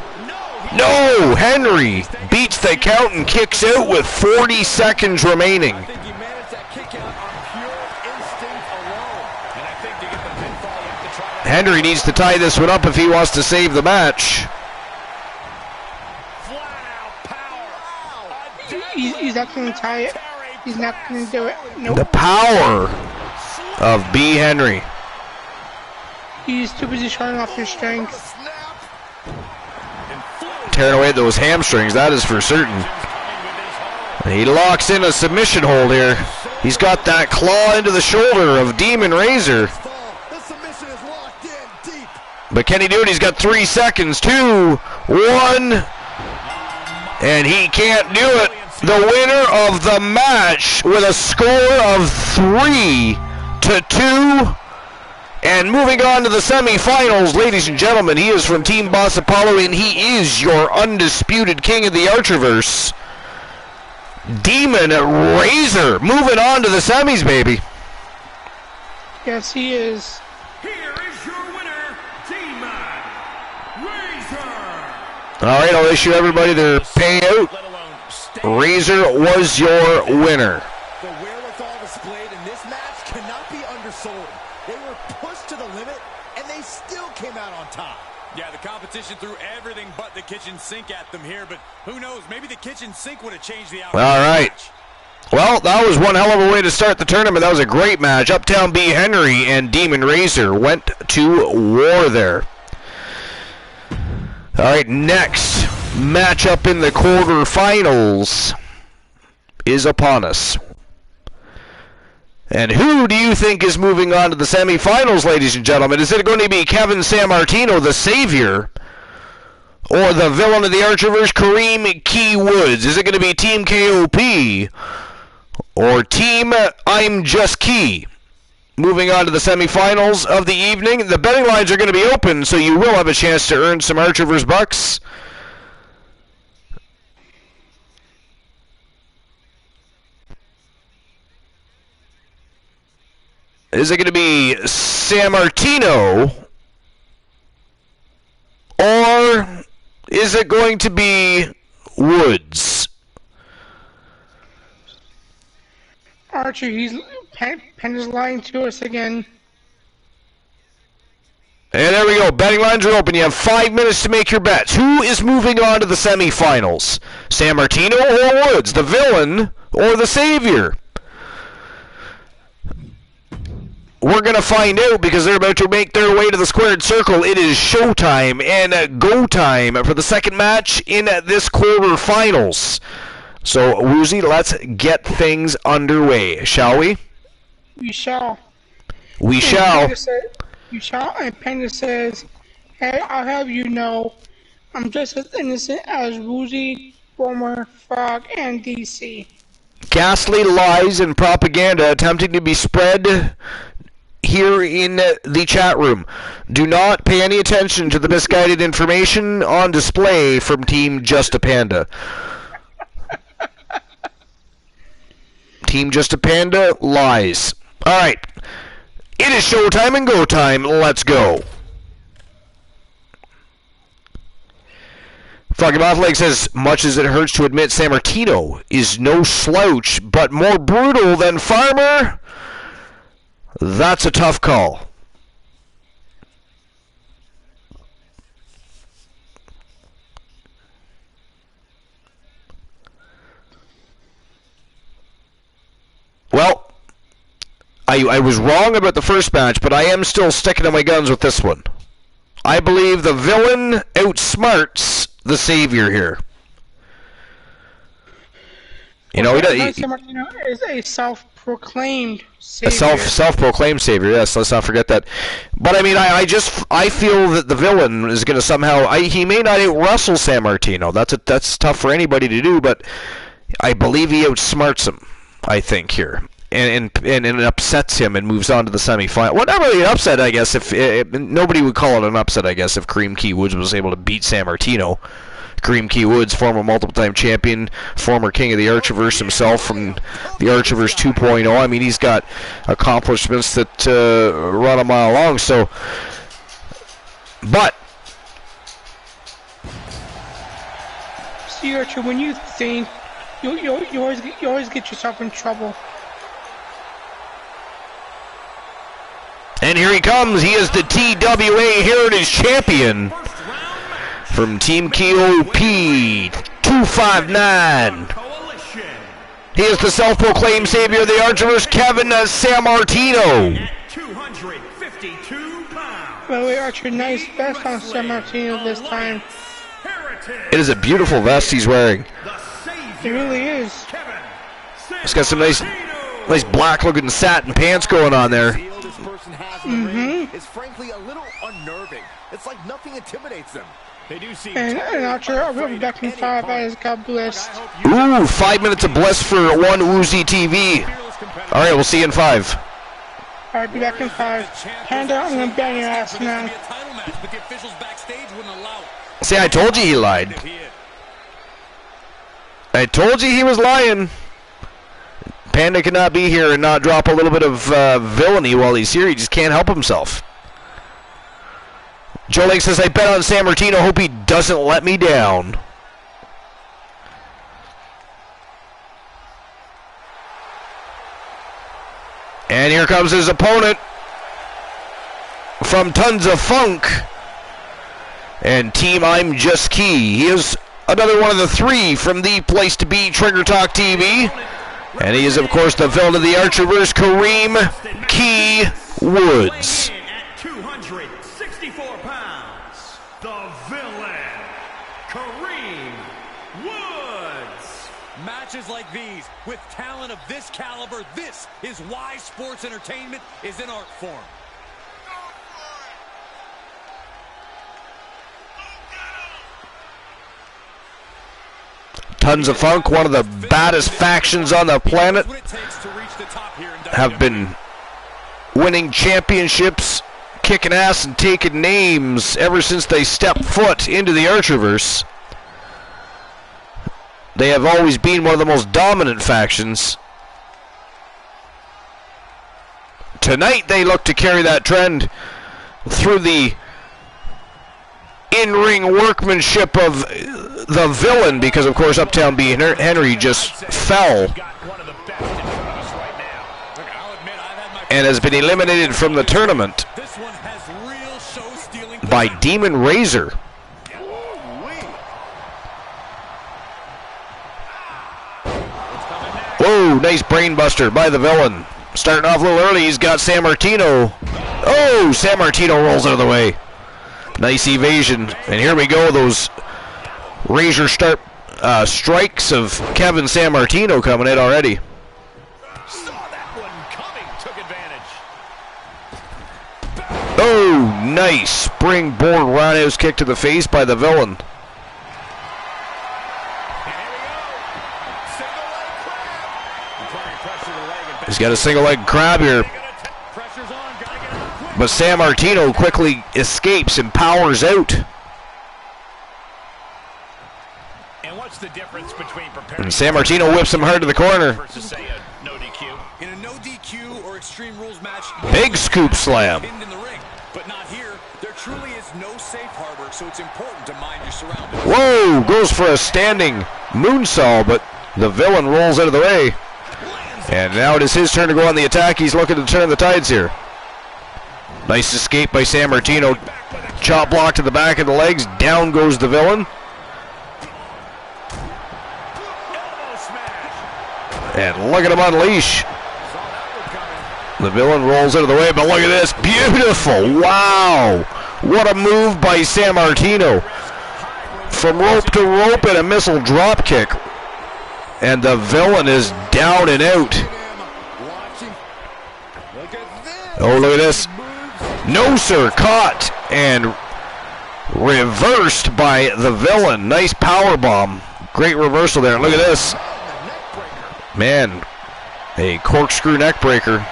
Speaker 1: No, Henry beats the count and kicks out with 40 seconds remaining. Henry needs to tie this one up if he wants to save the match.
Speaker 2: He's not going to tie it. He's not going to do it. Nope.
Speaker 1: The power of B. Henry.
Speaker 2: He's too busy showing off his strength.
Speaker 1: Tearing away those hamstrings, that is for certain. He locks in a submission hold here. He's got that claw into the shoulder of Demon Razor. But can he do it? He's got 3 seconds. 2, 1. And he can't do it. The winner of the match with a score of 3-2. And moving on to the semifinals, ladies and gentlemen, he is from Team Boss Apollo, and he is your undisputed king of the Archerverse, Demon Razor. Moving on to the semis, baby.
Speaker 2: Yes, he is.
Speaker 4: Here is your winner, Demon Razor.
Speaker 1: All right, I'll issue everybody their payout. Razor was your winner.
Speaker 3: The wherewithal displayed in this match cannot be undersold. They were pushed to the limit, and they still came out on top.
Speaker 4: Yeah, the competition threw everything but the kitchen sink at them here, but who knows, maybe the kitchen sink would have changed the outcome.
Speaker 1: All right. Well, that was one hell of a way to start the tournament. That was a great match. Uptown B. Henry and Demon Razor went to war there. All right, next matchup in the quarterfinals is upon us. And who do you think is moving on to the semifinals, ladies and gentlemen? Is it going to be Kevin Sammartino, the Savior, or the villain of the Archerverse, Kareem Key Woods? Is it going to be Team KOP or Team I'm Just Key? Moving on to the semifinals of the evening. The betting lines are going to be open, so you will have a chance to earn some Archerverse bucks. Is it going to be Sammartino, or is it going to be Woods?
Speaker 2: Archer, Penn is lying to us again.
Speaker 1: And there we go. Betting lines are open. You have 5 minutes to make your bets. Who is moving on to the semifinals? Sammartino or Woods? The villain or the Savior? We're going to find out because they're about to make their way to the squared circle. It is showtime and go time for the second match in this quarterfinals. So, Woozy, let's get things underway, shall we?
Speaker 2: We shall.
Speaker 1: We shall.
Speaker 2: You shall. And Panda says, hey, I'll have you know, I'm just as innocent as Woozy, Boomer, Frog, and DC.
Speaker 1: Ghastly lies and propaganda attempting to be spread here in the chat room. Do not pay any attention to the misguided information on display from Team Just a Panda. Team Just a Panda lies. Alright. It is showtime and go time. Let's go. Froggy Mothleg says, much as it hurts to admit Sammartino is no slouch, but more brutal than Farmer, that's a tough call. Well, I was wrong about the first match, but I am still sticking to my guns with this one. I believe the villain outsmarts the Savior here. You know,
Speaker 2: Sammartino is a self-proclaimed Savior.
Speaker 1: A self-proclaimed Savior, yes, let's not forget that. But I mean, I feel that the villain is going to somehow, he may not out-wrestle Sammartino. That's tough for anybody to do, but I believe he outsmarts him, I think, here. And it upsets him and moves on to the semifinal. Well, not really an upset, I guess. If nobody would call it an upset, I guess, if Kareem Key Woods was able to beat Sammartino. Kareem Key Woods, former multiple-time champion, former king of the Archerverse himself from the Archerverse 2.0. I mean, he's got accomplishments that run a mile long. So, but
Speaker 2: see, Archer, when you think you always get yourself in trouble.
Speaker 1: And here he comes. He is the TWA Heritage Champion from Team KOP 259. He is the self-proclaimed savior of the Archerverse, Kevin Sammartino.
Speaker 4: 252 pounds.
Speaker 2: By the way, Archer, nice vest on Sammartino this time.
Speaker 1: It is a beautiful vest he's wearing.
Speaker 2: It really is.
Speaker 1: It's got some nice black-looking satin pants going on there.
Speaker 3: this person has in the ring is frankly a little unnerving. It's like nothing intimidates them. They do seem
Speaker 2: And Archer, I'll be back in 5 as God bless.
Speaker 1: Ooh, 5 minutes of bliss for one Woozy TV. All right, we'll see you in 5.
Speaker 2: I'll be back in 5. Hand out and then bang your ass now.
Speaker 1: See, I told you he lied. I told you he was lying. Panda cannot be here and not drop a little bit of villainy while he's here. He just can't help himself. Joe Lake says, I bet on San Martino. Hope he doesn't let me down. And here comes his opponent from Tons of Funk and Team I'm Just Key. He is another one of the 3 from the place to be, Trigger Talk TV. And he is, of course, the villain of the Archerverse, Kareem Key Woods.
Speaker 5: At 264 pounds, the villain, Kareem Woods.
Speaker 4: Matches like these, with talent of this caliber, this is why sports entertainment is an art form.
Speaker 1: Tons of Funk, one of the baddest factions on the planet, have been winning championships, kicking ass and taking names ever since they stepped foot into the Archerverse. They have always been one of the most dominant factions. Tonight they look to carry that trend through the in-ring workmanship of the villain, because of course Uptown B. Henry just fell and has been eliminated from the tournament by Demon Razor. Whoa, nice brainbuster by the villain. Starting off a little early, he's got San Martino. Oh, San Martino rolls out of the way. Nice evasion. And here we go, those razor sharp strikes of Kevin San Martino coming in already.
Speaker 3: Saw that one coming, took advantage.
Speaker 1: Oh, nice springboard roundhouse kick to the face by the villain. He's got a single leg crab here. But San Martino quickly escapes and powers out.
Speaker 3: And what's the difference between preparing
Speaker 1: And San Martino whips him hard to the corner.
Speaker 3: versus say a no DQ?
Speaker 4: In a no DQ or Extreme Rules match,
Speaker 1: Big scoop slam.
Speaker 4: pinned in the ring. But not here. There truly is no safe harbor, so it's important to mind your surroundings.
Speaker 1: Whoa, goes for a standing moonsault, but the villain rolls out of the way. And now it is his turn to go on the attack. He's looking to turn the tides here. Nice escape by San Martino. Chop block to the back of the legs. Down goes the villain. And look at him unleash. The villain rolls out of the way, but look at this. Beautiful. Wow. What a move by San Martino. From rope to rope and a missile drop kick. And the villain is down and out. Oh, look at this. No, sir. Caught and reversed by the villain. Nice power bomb. Great reversal there. Look at this. Man, a corkscrew neck breaker.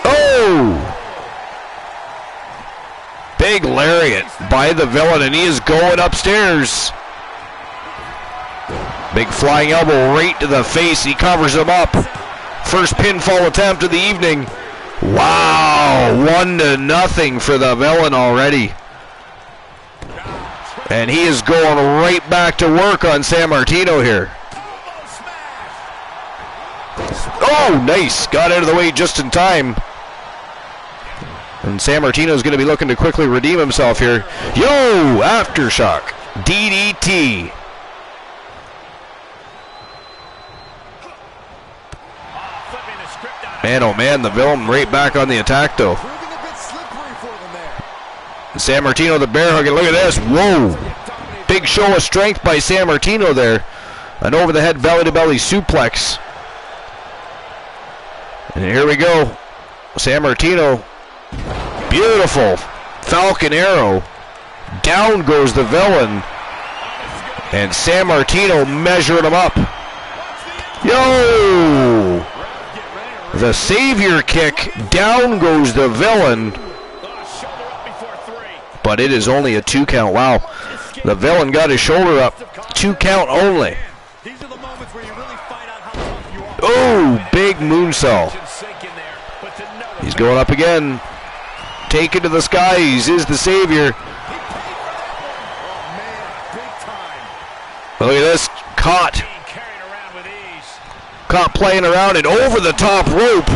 Speaker 1: Oh! Big lariat by the villain, and he is going upstairs. Big flying elbow right to the face. He covers him up. First pinfall attempt of the evening. Wow, 1-0 for the villain already. And he is going right back to work on San Martino here. Oh, nice. Got out of the way just in time. And San Martino is going to be looking to quickly redeem himself here. Yo, aftershock. DDT. Man, oh man, the villain right back on the attack though. San Martino, the bear hug, and look at this. Whoa. Big show of strength by San Martino there. An over-the-head belly-to-belly suplex. And here we go. Sammartino. Beautiful. Falcon Arrow. Down goes the villain. And Sammartino measured him up. Yo! The Savior kick. Down goes the villain. But it is only a 2 count. Wow. The villain got his shoulder up. 2 count only. Oh, big moonsault. He's going up again. Taken to the skies is the Savior. Look at this. Caught playing around and over the top rope.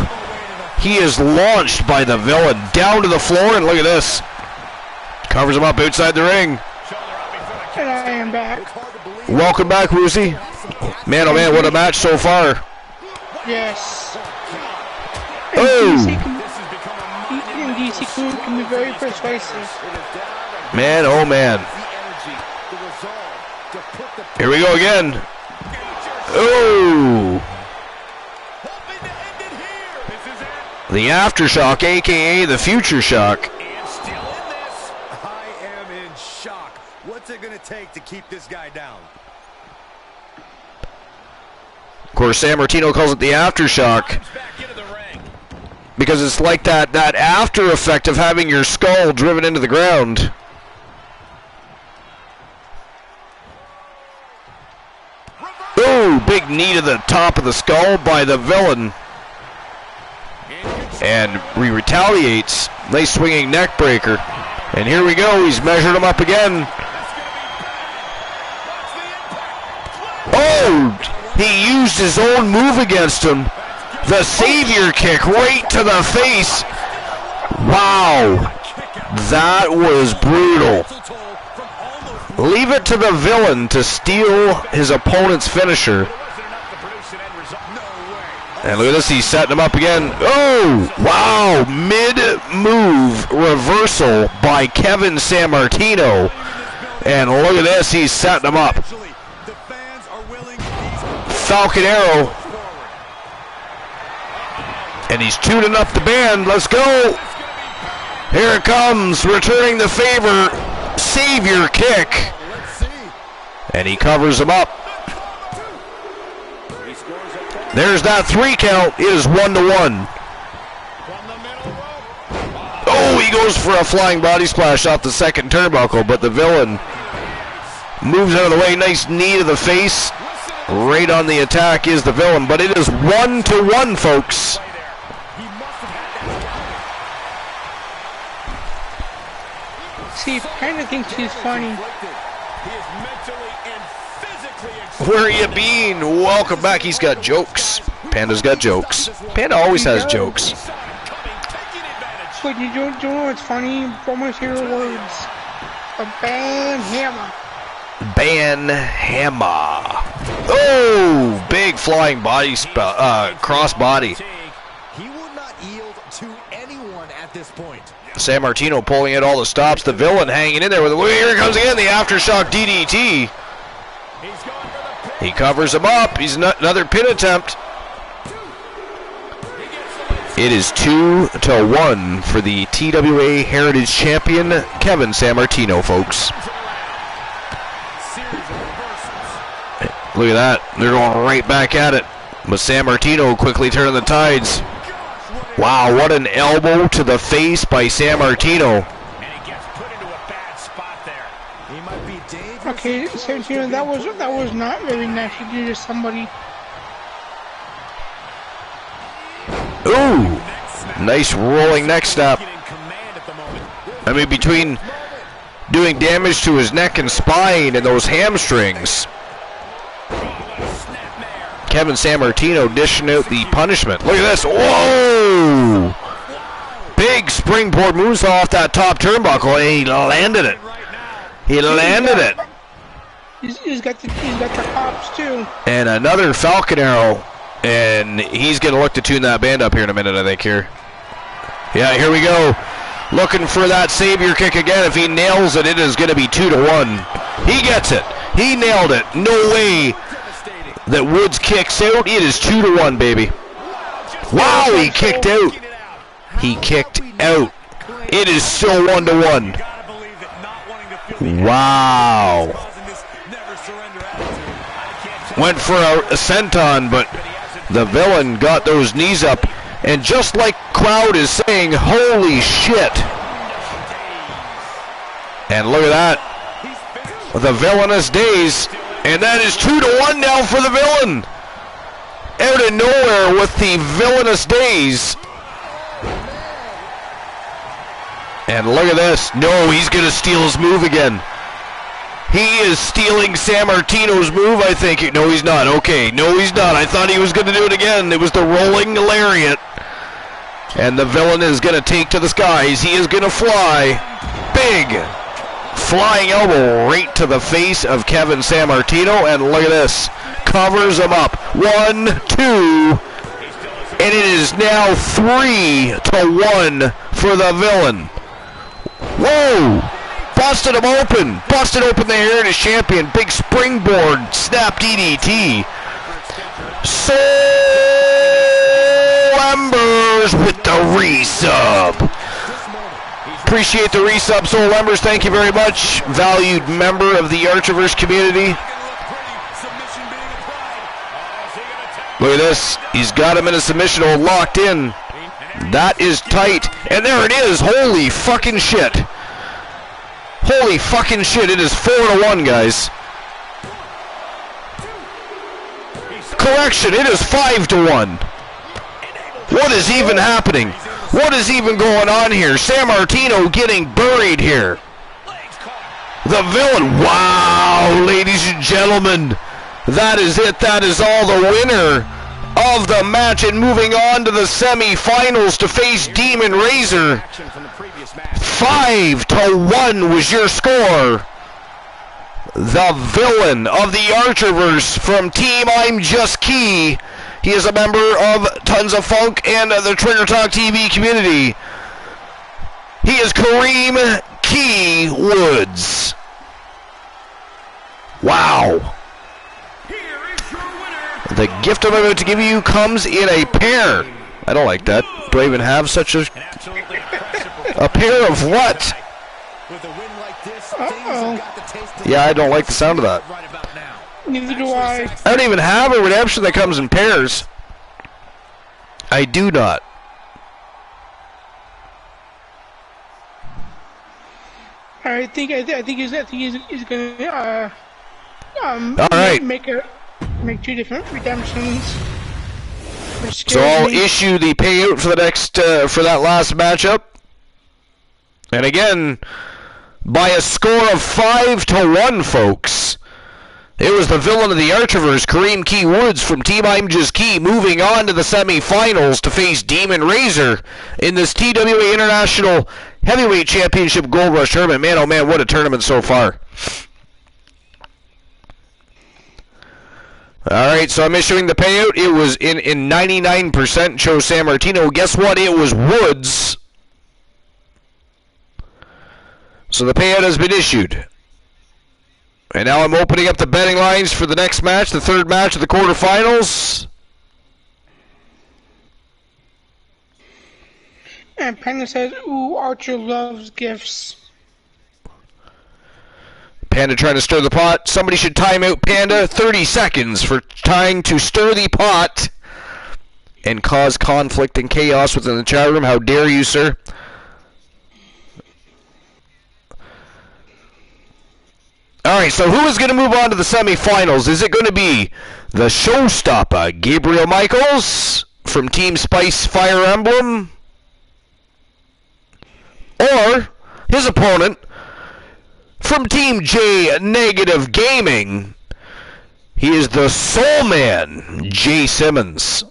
Speaker 1: He is launched by the villain down to the floor, and look at this. Covers him up outside the ring.
Speaker 2: And I am back.
Speaker 1: Welcome back, Woozy. Man, oh man, what a match so far.
Speaker 2: Yes.
Speaker 1: Oh!
Speaker 2: DC can be very persuasive.
Speaker 1: Man, oh man. Here we go again. Oh! The Aftershock, a.k.a. the Future Shock.
Speaker 3: I am in shock. What's it going to take to keep this guy down?
Speaker 1: Of course, Sammartino calls it the Aftershock because it's like that after effect of having your skull driven into the ground. Oh, big knee to the top of the skull by the villain. And he retaliates. Nice swinging neck breaker. And here we go. He's measured him up again. Oh, he used his own move against him. The Savior kick right to the face. Wow. That was brutal. Leave it to the villain to steal his opponent's finisher. And look at this, he's setting him up again. Oh, wow, mid-move reversal by Kevin Sammartino. And look at this, he's setting him up. Falcon Arrow. And he's tuning up the band, let's go. Here it comes, returning the favor, Savior kick. And he covers him up. There's that 3 count. It is 1-1. Oh, he goes for a flying body splash off the second turnbuckle, but the villain moves out of the way. Nice knee to the face. Right on the attack is the villain, but it is 1-1, folks.
Speaker 2: See, I kind of think she's funny.
Speaker 1: Where you been? Welcome back. He's got jokes. Panda's got jokes. Panda always has jokes.
Speaker 2: But you don't know what's funny? Almost hear words. A ban hammer.
Speaker 1: Ban hammer. Oh, big flying body cross body.
Speaker 3: He will not yield to anyone at this point.
Speaker 1: Sammartino pulling at all the stops. The villain hanging in there with here it comes again. The Aftershock DDT. He covers him up. He's another pin attempt. It is 2-1 for the TWA Heritage Champion, Kevin Sammartino, folks. Look at that. They're going right back at it. But Sammartino quickly turning the tides. Wow, what an elbow to the face by Sammartino.
Speaker 2: Okay, Sammartino, that was not very nice to do to somebody.
Speaker 1: Ooh, nice rolling neck stop. I mean, between doing damage to his neck and spine and those hamstrings, Kevin Sammartino dishing out the punishment. Look at this. Whoa! Big springboard moves off that top turnbuckle, and he landed it. He landed it.
Speaker 2: He's got the pops too.
Speaker 1: And another Falcon Arrow. And he's going to look to tune that band up here in a minute, I think, here. Yeah, here we go. Looking for that Savior kick again. If he nails it, it is going to be 2-1. He gets it. He nailed it. No way that Woods kicks out. It is 2-1, baby. Wow, he kicked out. He kicked out. It is still 1-1. Wow. Went for a senton, but the villain got those knees up. And just like crowd is saying, holy shit. And look at that. The villainous days. And that is 2-1 now for the villain. Out of nowhere with the villainous days. And look at this. No, he's going to steal his move again. He is stealing Sammartino's move, I think. No, he's not. Okay, no, he's not. I thought he was going to do it again. It was the rolling lariat. And the villain is going to take to the skies. He is going to fly. Big flying elbow right to the face of Kevin Sammartino. And look at this. Covers him up. 1, 2. And it is now 3-1 for the villain. Whoa! Busted him open. Busted open the Heritage Champion. Big springboard. Snap DDT. Soul Embers with the resub. Appreciate the resub, Soul Embers. Thank you very much. Valued member of the Archerverse community. Look at this. He's got him in a submission hold locked in. That is tight. And there it is. Holy fucking shit. Holy fucking shit. It is 4-1, guys. Correction. It is 5-1. What is even happening? What is even going on here? Sammartino getting buried here. The villain. Wow, ladies and gentlemen. That is it. That is all. The winner of the match and moving on to the semi-finals to face Demon Razor. 5-1 was your score. The villain of the Archerverse from Team I'm Just Key. He is a member of Tons of Funk and the Trigger Talk TV community. He is Kareem Key Woods. Wow. The gift I'm about to give you comes in a pair. I don't like that. Do I even have such a pair of what? Yeah, I don't like the sound of that.
Speaker 2: Neither do I.
Speaker 1: I don't even have a redemption that comes in pairs. I do not.
Speaker 2: I think he's gonna
Speaker 1: all right.
Speaker 2: make two different redemptions.
Speaker 1: So I'll issue the payout for the next for that last matchup. And again, by a score of 5-1, folks. It was the villain of the Archerverse, Kareem Key Woods from Team I'm Just Key, moving on to the semifinals to face Demon Razor in this TWA International Heavyweight Championship Gold Rush Tournament. Man, oh man, what a tournament so far. Alright, so I'm issuing the payout. It was in 99% chose Sammartino. Guess what? It was Woods. So the payout has been issued. And now I'm opening up the betting lines for the next match, the third match of the quarterfinals.
Speaker 2: And Panda says, ooh, Archer loves gifts.
Speaker 1: Panda trying to stir the pot. Somebody should time out Panda. 30 seconds for trying to stir the pot and cause conflict and chaos within the chat room. How dare you, sir? Alright, so who is going to move on to the semifinals? Is it going to be the showstopper, Gabriel Michaels from Team Spice Fire Emblem? Or his opponent from Team J Negative Gaming? He is the Soul Man, Jay Simmons.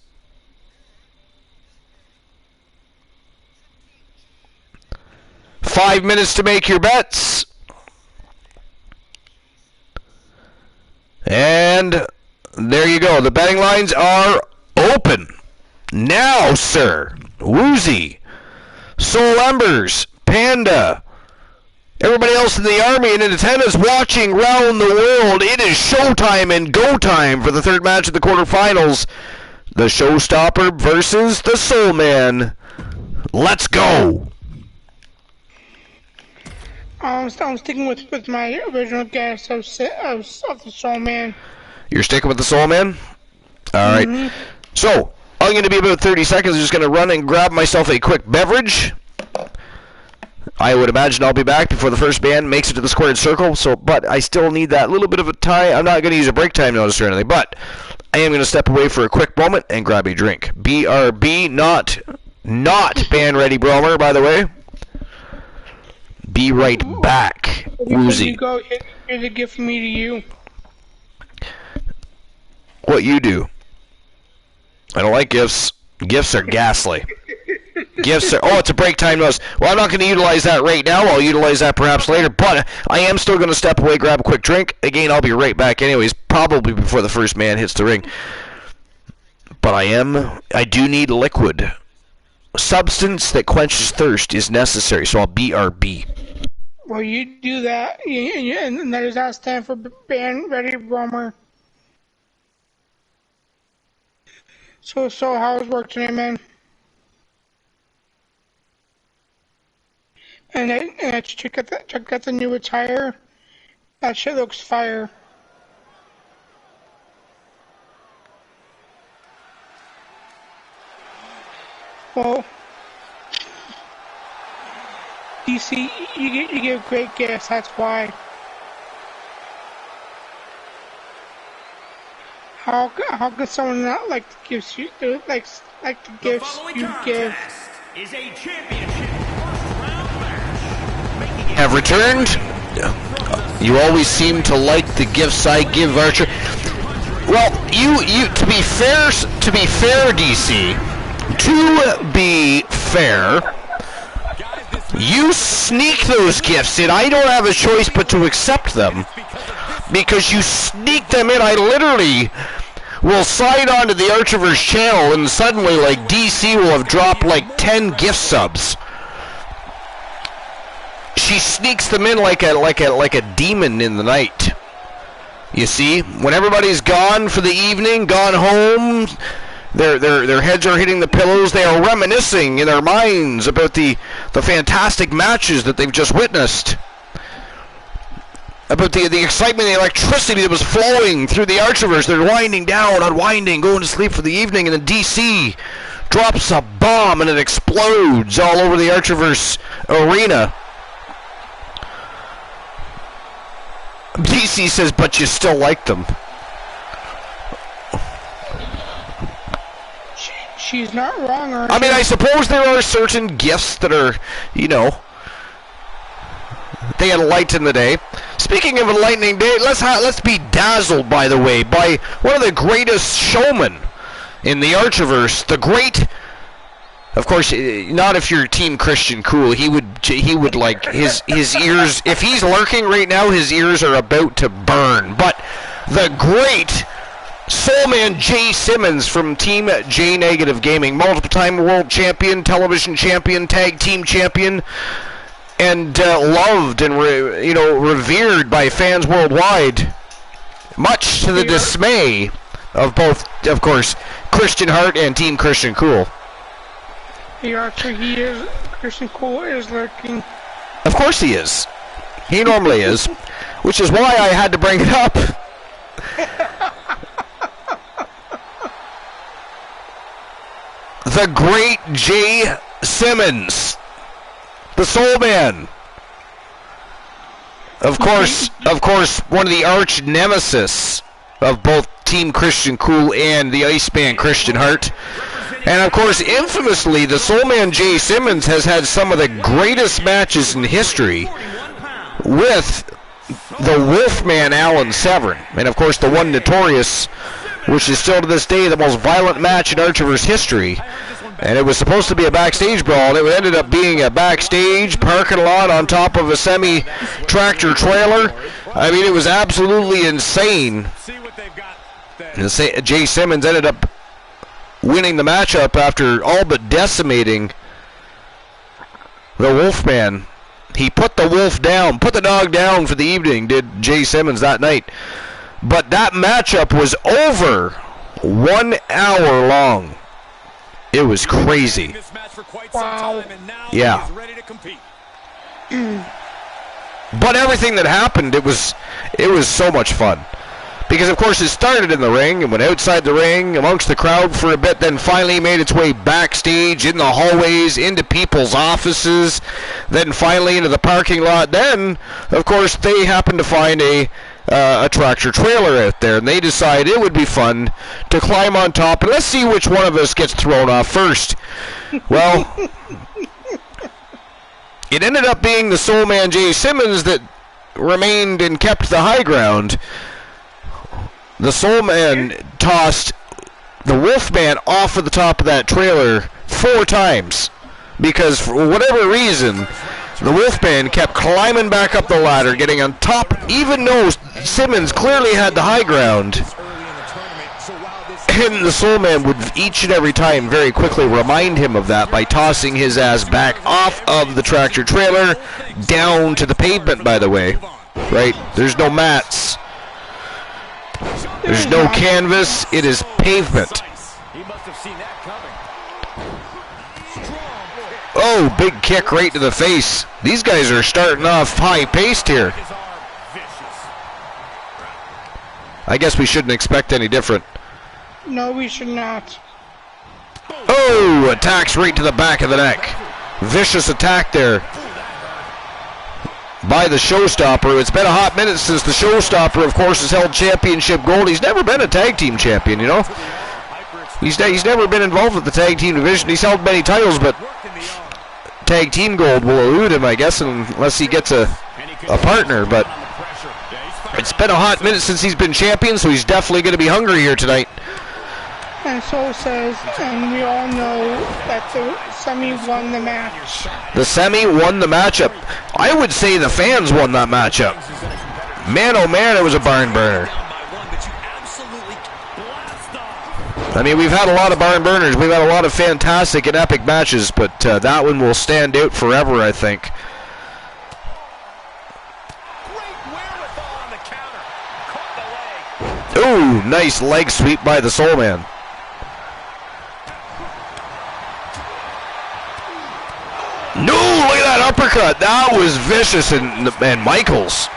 Speaker 1: Five minutes to make your bets. And there you go. The betting lines are open. Now, sir. Woozy, Soul Embers, Panda, Everybody else in the Army and in attendance watching around the world, it is showtime and go time for the third match of the quarterfinals. The Showstopper versus the Soul Man. Let's go!
Speaker 2: I'm sticking with my original guess of the Soul Man.
Speaker 1: You're sticking with the Soul Man? Alright.
Speaker 2: Mm-hmm.
Speaker 1: So, I'm going to be about 30 seconds. I'm just going to run and grab myself a quick beverage. I would imagine I'll be back before the first band makes it to the squared circle. But I still need that little bit of a time. I'm not going to use a break time notice or anything, but I am going to step away for a quick moment and grab a drink. BRB, not band ready, Bromer, by the way. Be right back, Woozy.
Speaker 2: Here's a gift from me to you.
Speaker 1: What you do? I don't like gifts. Gifts are ghastly. Gifts are... Oh, it's a break time notice. Well, I'm not going to utilize that right now. I'll utilize that perhaps later. But I am still going to step away, grab a quick drink. Again, I'll be right back anyways, probably before the first man hits the ring. But I do need liquid. Substance that quenches thirst is necessary, so I'll BRB.
Speaker 2: Well, you do that, and that does not stand for Band Ready Roamer. So how's work today, man? And I check out the new attire. That shit looks fire. Well, DC, you give great gifts. That's why. How could someone not like the gifts you like the gifts you give?
Speaker 5: Is a championship first round match.
Speaker 1: Have returned. You always seem to like the gifts I give, Archer. Well, you to be fair, DC. To be fair, you sneak those gifts in. I don't have a choice but to accept them. Because you sneak them in. I literally will slide onto the Archiver's channel and suddenly, like, DC will have dropped, like, 10 gift subs. She sneaks them in like a demon in the night. You see? When everybody's gone for the evening, gone home, their heads are hitting the pillows, they are reminiscing in their minds about the fantastic matches that they've just witnessed. About the excitement, the electricity that was flowing through the Archivers. They're winding down, unwinding, going to sleep for the evening, and then DC drops a bomb and it explodes all over the Archivers arena. DC says, but you still like them.
Speaker 2: She's not wrong, or
Speaker 1: I mean, I suppose there are certain gifts that are, you know, they enlighten the day. Speaking of enlightening day, let's be dazzled, by the way, by one of the greatest showmen in the Archiverse, the great. Of course, not if you're Team Christian Cool. He would like his ears. If he's lurking right now, his ears are about to burn. But the great Soulman Jay Simmons from Team J Negative Gaming, multiple-time world champion, television champion, tag team champion, and loved and revered by fans worldwide, much to the dismay of both, of course, Christian Hart and Team Christian Cool.
Speaker 2: Christian Cool is lurking.
Speaker 1: Of course he is. He normally is, which is why I had to bring it up. The great Jay Simmons, the Soul Man. Of course, one of the arch nemesis of both Team Christian Cool and the Iceman Christian Hart. And of course, infamously, the Soulman Jay Simmons has had some of the greatest matches in history with the Wolfman Alan Severn. And of course, the one notorious, which is still to this day the most violent match in Archiver's history. And it was supposed to be a backstage brawl, and it ended up being a backstage parking lot on top of a semi-tractor trailer. I mean, it was absolutely insane. And Jay Simmons ended up winning the matchup after all but decimating the Wolfman. He put the wolf down, put the dog down for the evening, did Jay Simmons that night. But that matchup was over 1 hour long. It was crazy.
Speaker 2: Wow.
Speaker 1: Yeah. But everything that happened, it was so much fun. Because, of course, it started in the ring and went outside the ring, amongst the crowd for a bit, then finally made its way backstage, in the hallways, into people's offices, then finally into the parking lot. Then, of course, they happened to find a tractor trailer out there, and they decided it would be fun to climb on top, and let's see which one of us gets thrown off first. Well, it ended up being the Soul Man Jay Simmons that remained and kept the high ground. The Soul Man tossed the Wolfman off of the top of that trailer 4 times because, for whatever reason, the Wolfman kept climbing back up the ladder, getting on top, even though Simmons clearly had the high ground. And the Soul Man would each and every time very quickly remind him of that by tossing his ass back off of the tractor trailer down to the pavement, by the way. Right? There's no mats. There's no canvas. It is pavement. Oh, big kick right to the face. These guys are starting off high-paced here. I guess we shouldn't expect any different.
Speaker 2: No, we should not.
Speaker 1: Oh, attacks right to the back of the neck. Vicious attack there by the Showstopper. It's been a hot minute since the Showstopper, of course, has held championship gold. He's never been a tag team champion, you know. He's never been involved with the tag team division. He's held many titles, but tag team gold will elude him, I guess, unless he gets a partner. But it's been a hot minute since he's been champion, so he's definitely going to be hungry here tonight.
Speaker 2: And so says, and we all know that the Sami won the match.
Speaker 1: The Sami won the matchup. I would say the fans won that matchup. Man, oh man, it was a barn burner. I mean, we've had a lot of barn burners. We've had a lot of fantastic and epic matches, but that one will stand out forever, I think. Ooh, nice leg sweep by the Soul Man. No, look at that uppercut. That was vicious, and Michaels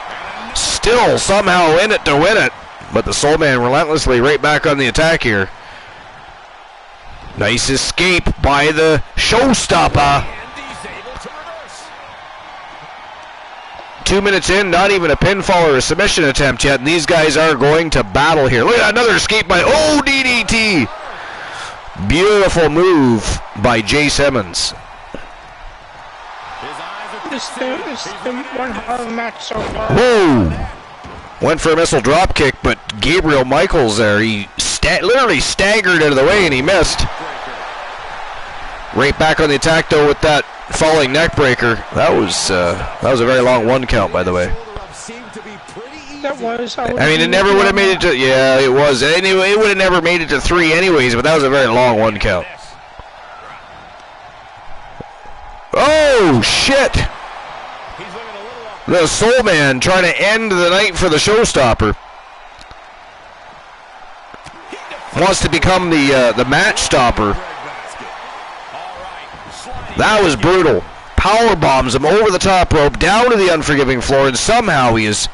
Speaker 1: still somehow in it to win it. But the Soul Man relentlessly right back on the attack here. Nice escape by the Showstopper. 2 minutes in, not even a pinfall or a submission attempt yet, and these guys are going to battle here. Look at that, another escape by DDT. Beautiful move by Jay Simmons.
Speaker 2: It's the one hell of a match so far.
Speaker 1: Whoa! Went for a missile drop kick, but Gabriel Michaels there, he literally staggered out of the way and he missed. Right back on the attack though with that falling neck breaker. That was a very long 1 count, by the way.
Speaker 2: That was.
Speaker 1: I mean, it never would have made it to. Yeah, it was. Anyway, it would have never made it to 3 anyways. But that was a very long 1 count. Oh shit! The Soul Man trying to end the night for the Showstopper. Wants to become the match stopper. That was brutal. Power bombs him over the top rope, down to the unforgiving floor, and somehow he is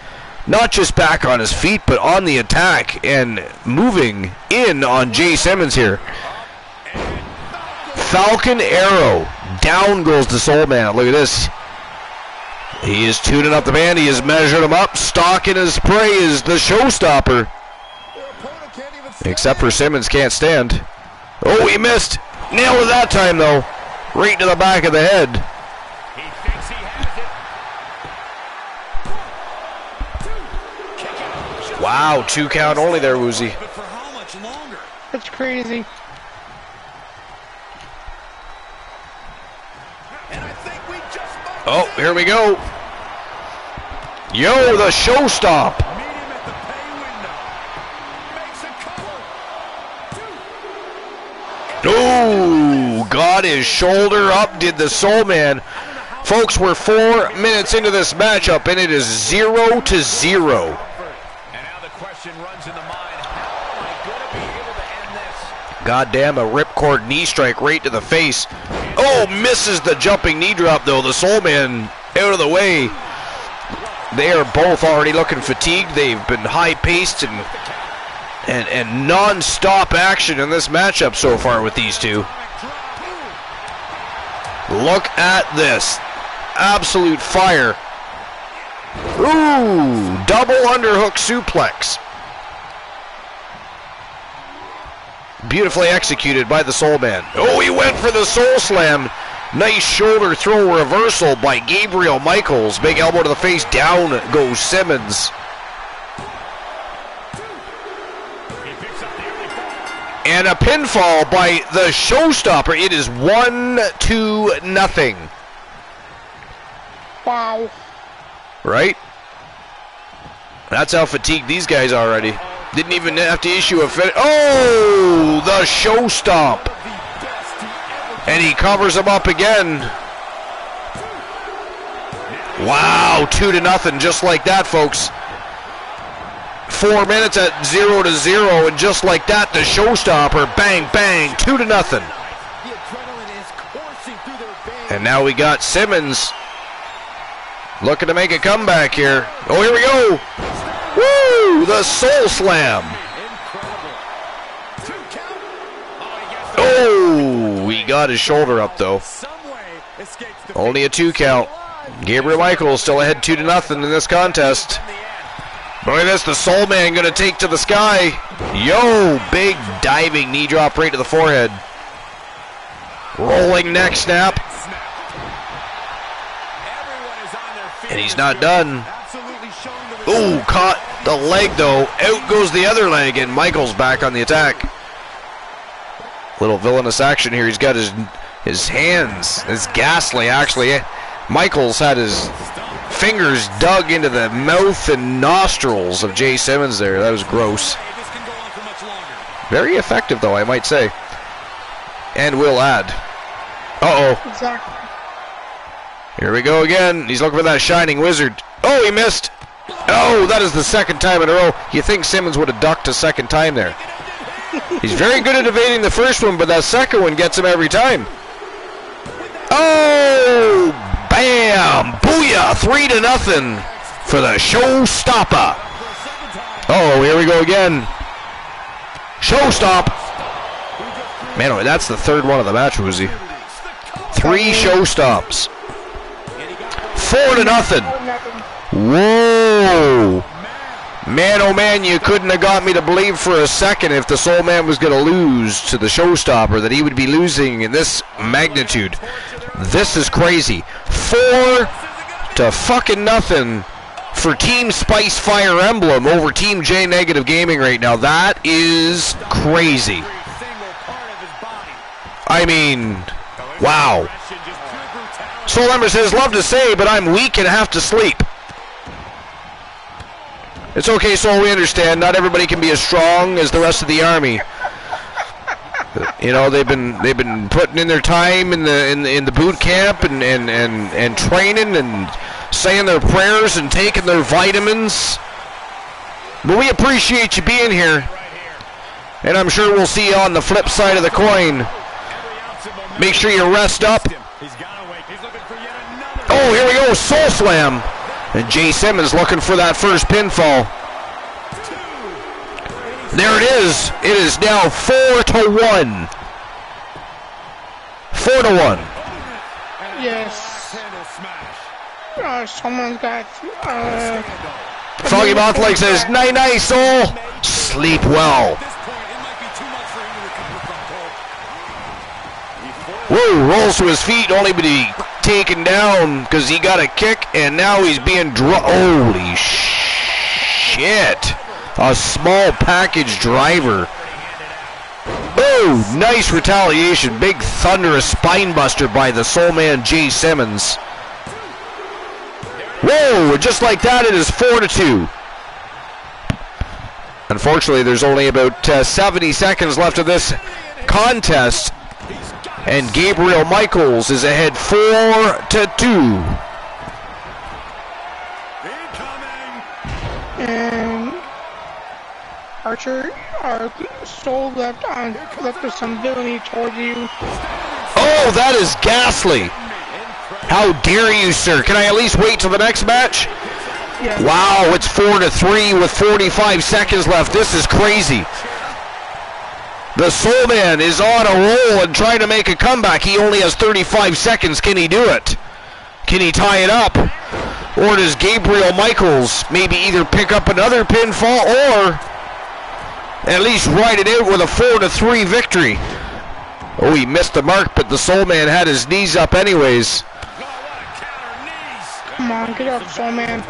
Speaker 1: not just back on his feet, but on the attack and moving in on Jay Simmons here. Falcon Arrow. Down goes the Soul Man. Look at this. He is tuning up the band. He has measured him up. Stalking his prey is the Showstopper. Except for Simmons can't stand. Oh, he missed. Nailed it that time, though. Right to the back of the head.
Speaker 5: He thinks he has it.
Speaker 1: Wow, 2 count only there, Woozy.
Speaker 5: But for how much longer?
Speaker 2: That's crazy.
Speaker 5: And I think we just might.
Speaker 1: Oh, here we go. Yo, the Showstop.
Speaker 5: Meet him at the pay window. Makes a cover.
Speaker 1: Oh, got his shoulder up, did the Soul Man. Folks, we're 4 minutes into this matchup, and it is 0-0.
Speaker 4: And now the question runs in the mind, how am I going to be able to end this?
Speaker 1: Goddamn, a ripcord knee strike right to the face. Oh, misses the jumping knee drop, though. The Soul Man out of the way. They are both already looking fatigued. They've been high-paced and non-stop action in this matchup so far with these two. Look at this. Absolute fire. Ooh, double underhook suplex. Beautifully executed by the Soul Man. Oh, he went for the Soul Slam. Nice shoulder throw reversal by Gabriel Michaels. Big elbow to the face. Down goes Simmons. And a pinfall by the Showstopper. It is 1-0.
Speaker 2: Wow.
Speaker 1: Right? That's how fatigued these guys are already. Didn't even have to issue a fit. Oh, the show stomp. And he covers him up again. Wow, 2-0, just like that, folks. 4 minutes at 0-0, and just like that, the showstopper, bang, bang, 2-0. And now we got Simmons looking to make a comeback here. Oh, here we go. Woo! The Soul Slam. Oh, he got his shoulder up, though. Only a 2 count. Gabriel Michaels still ahead 2-0 in this contest. Look at this, the Soul Man going to take to the sky. Yo, big diving knee drop right to the forehead. Rolling neck snap. And he's not done. Ooh, caught the leg though. Out goes the other leg, and Michaels back on the attack. Little villainous action here. He's got his hands. It's ghastly, actually. Michaels had his fingers dug into the mouth and nostrils of Jay Simmons there. That was gross. Very effective, though, I might say. And we'll add. Uh-oh.
Speaker 2: Exactly.
Speaker 1: Here we go again. He's looking for that shining wizard. Oh, he missed. Oh, that is the second time in a row. You think Simmons would have ducked a second time there. He's very good at evading the first one, but that second one gets him every time. Oh, bam! Booyah! 3-0 for the Showstopper. Oh, here we go again. Showstop. Man, that's the third one of the match, Woozy. 3 showstops. 4-0. Whoa! Man, oh man, you couldn't have got me to believe for a second if the Soul Man was going to lose to the Showstopper that he would be losing in this magnitude. This is crazy. 4-0 for Team Spice Fire Emblem over Team J Negative Gaming right now. That is crazy. I mean, wow. Soul Ember says, love to say, but I'm weak and have to sleep. It's okay, Soul, we understand. Not everybody can be as strong as the rest of the army. You know, they've been putting in their time in the boot camp and training and saying their prayers and taking their vitamins. But we appreciate you being here. And I'm sure we'll see you on the flip side of the coin. Make sure you rest up. Oh, here we go, Soul Slam. And Jay Simmons looking for that first pinfall. There it is. It is now 4-1. 4-1.
Speaker 2: Yes. Someone's got.
Speaker 1: Foggy Mouth Leg says, night night, Soul. Sleep well. Whoa, rolls to his feet, only to be taken down because he got a kick, and now he's being holy shit. A small package driver. Oh, nice retaliation. Big thunderous spine buster by the Soul Man Jay Simmons. Whoa, just like that, it is 4-2. Unfortunately, there's only about 70 seconds left of this contest. And Gabriel Michaels is ahead 4-2.
Speaker 2: And Archer, our soul left with some villainy towards you.
Speaker 1: Oh, that is ghastly. How dare you, sir? Can I at least wait till the next match?
Speaker 2: Yes.
Speaker 1: Wow, it's 4-3 with 45 seconds left. This is crazy. The Soul Man is on a roll and trying to make a comeback. He only has 35 seconds. Can he do it? Can he tie it up? Or does Gabriel Michaels maybe either pick up another pinfall or at least ride it out with a 4-3 victory? Oh, he missed the mark, but the Soul Man had his knees up anyways.
Speaker 2: Come on, get up, Soul Man.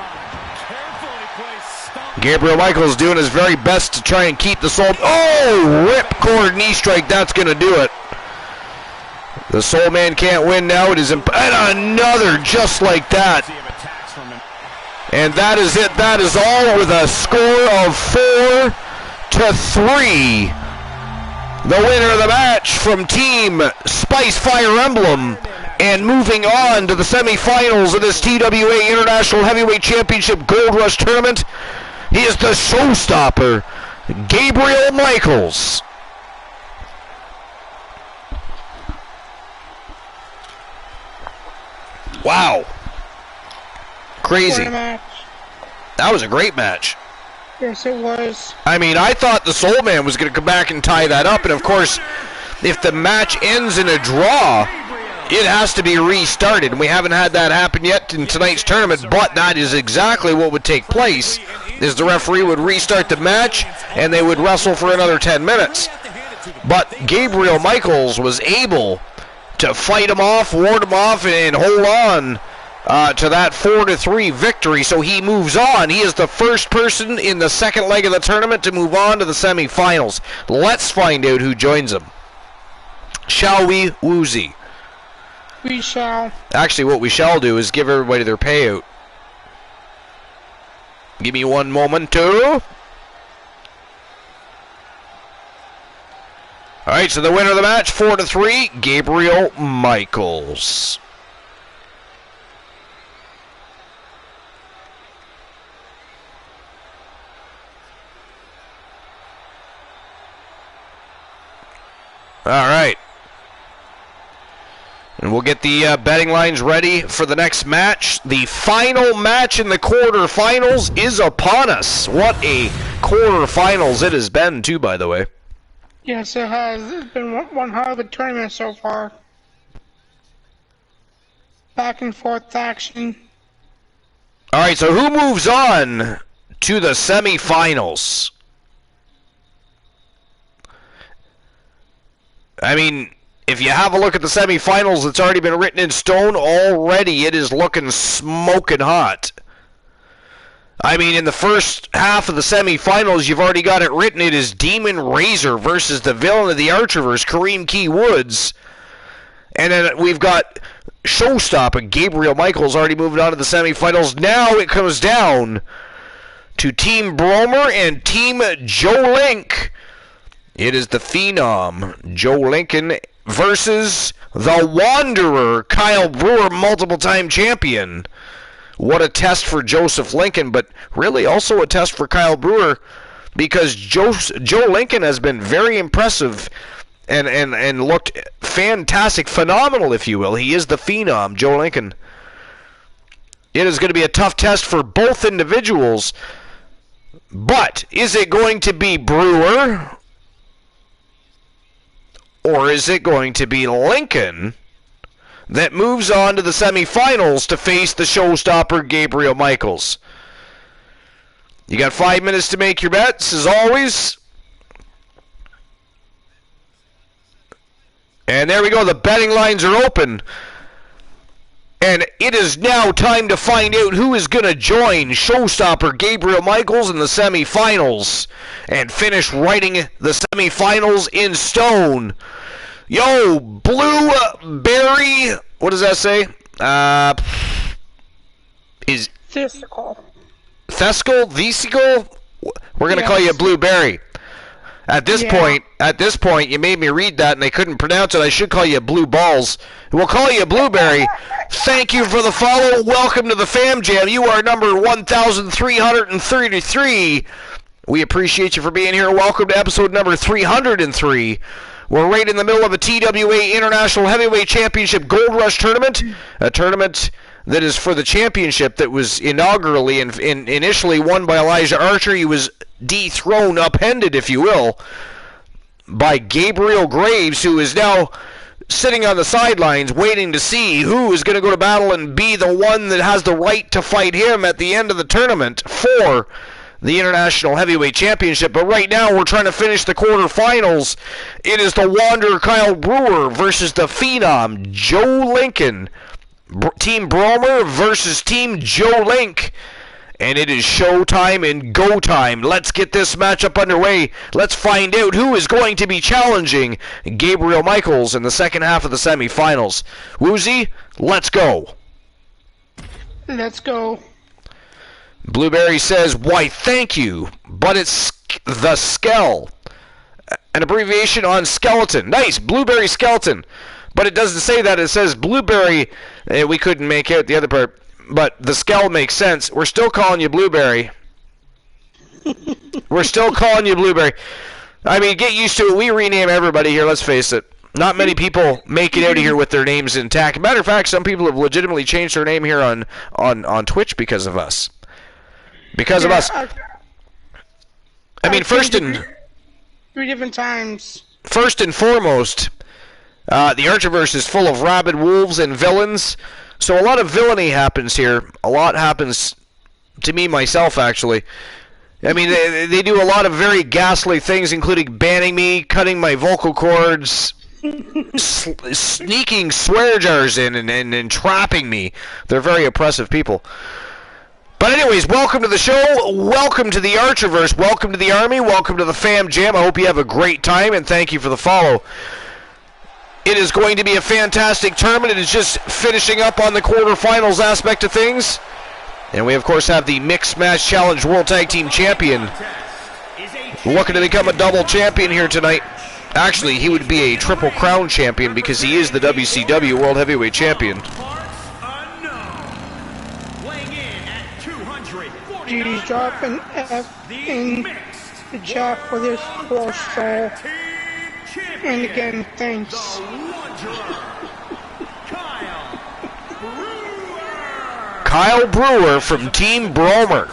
Speaker 1: Gabriel Michaels doing his very best to try and keep the Soul... Oh, ripcord knee strike. That's going to do it. The Soul Man can't win now. It is... And another just like that. And that is it. That is all with a score of 4-3. The winner of the match from Team Spice Fire Emblem. And moving on to the semifinals of this TWA International Heavyweight Championship Gold Rush Tournament. He is the showstopper, Gabriel Michaels. Wow. Crazy. That was a great match.
Speaker 2: Yes, it was.
Speaker 1: I mean, I thought the Soul Man was going to come back and tie that up. And, of course, if the match ends in a draw, it has to be restarted. And we haven't had that happen yet in tonight's tournament. But that is exactly what would take place. Is the referee would restart the match, and they would wrestle for another 10 minutes. But Gabriel Michaels was able to fight him off, ward him off, and hold on to that 4-3 victory. So he moves on. He is the first person in the second leg of the tournament to move on to the semifinals. Let's find out who joins him. Shall we, Woozy?
Speaker 2: We shall.
Speaker 1: Actually, what we shall do is give everybody their payout. Give me one moment, too. Alright, so the winner of the match, 4-3, Gabriel Michaels. Alright. And we'll get the betting lines ready for the next match. The final match in the quarterfinals is upon us. What a quarterfinals it has been, too, by the way.
Speaker 2: Yes, it has. It's been one hell of a tournament so far. Back and forth action.
Speaker 1: All right, so who moves on to the semifinals? I mean, if you have a look at the semifinals, it's already been written in stone. Already it is looking smoking hot. I mean, in the first half of the semifinals, you've already got it written. It is Demon Razor versus the villain of the Archerverse, Kareem Key Woods. And then we've got showstopper Gabriel Michaels already moving on to the semifinals. Now it comes down to Team Bromer and Team Joe Link. It is the Phenom, Joe Lincoln, versus the Wanderer, Kyle Brewer, multiple-time champion. What a test for Joseph Lincoln, but really also a test for Kyle Brewer, because Joe Lincoln has been very impressive and looked fantastic, phenomenal, if you will. He is the Phenom, Joe Lincoln. It is going to be a tough test for both individuals, but is it going to be Brewer, or is it going to be Lincoln that moves on to the semifinals to face the showstopper Gabriel Michaels? You got 5 minutes to make your bets, as always. And there we go. The betting lines are open. And it is now time to find out who is going to join showstopper Gabriel Michaels in the semifinals and finish writing the semifinals in stone. Yo, Blueberry, what does that say? Is
Speaker 2: Thesical.
Speaker 1: Thesical? We're going to call you Blueberry. At this point, you made me read that and I couldn't pronounce it. I should call you Blue Balls. We'll call you Blueberry. Thank you for the follow. Welcome to the Fam Jam. You are number 1,333. We appreciate you for being here. Welcome to episode number 303. We're right in the middle of a TWA International Heavyweight Championship Gold Rush tournament, a tournament that is for the championship that was inaugurally and initially won by Elijah Archer. He was dethroned, upended, if you will, by Gabriel Graves, who is now sitting on the sidelines waiting to see who is going to go to battle and be the one that has the right to fight him at the end of the tournament for the International Heavyweight Championship. But right now we're trying to finish the quarterfinals. It is the Wanderer Kyle Brewer versus the Phenom Joe Lincoln. Team Bromer versus Team Joe Link. And it is showtime and go time. Let's get this matchup underway. Let's find out who is going to be challenging Gabriel Michaels in the second half of the semifinals. Woozy, let's go.
Speaker 2: Let's go.
Speaker 1: Blueberry says, why thank you, but it's the Skell. An abbreviation on skeleton. Nice, Blueberry Skeleton. But it doesn't say that. It says Blueberry. We couldn't make out the other part. But the Skell makes sense. We're still calling you Blueberry. We're still calling you Blueberry. I mean, get used to it. We rename everybody here, let's face it. Not many people make it out of here with their names intact. Matter of fact, some people have legitimately changed their name here on Twitch because of us. Because of us. I mean,
Speaker 2: three different times.
Speaker 1: First and foremost, the Archerverse is full of rabid wolves and villains, so a lot of villainy happens here. A lot happens to me myself, actually. I mean, they do a lot of very ghastly things, including banning me, cutting my vocal cords, sneaking swear jars in and trapping me. They're very oppressive people. But anyways, welcome to the show, welcome to the Archerverse, welcome to the Army, welcome to the Fam Jam. I hope you have a great time, and thank you for the follow. It is going to be a fantastic tournament. It is just finishing up on the quarterfinals aspect of things. And we, of course, have the Mixed Match Challenge World Tag Team Champion looking to become a double champion here tonight. Actually, he would be a Triple Crown champion because he is the WCW World Heavyweight Champion.
Speaker 2: He's dropping F in the chat for this show. And again, thanks.
Speaker 1: Kyle Brewer from Team Bromer.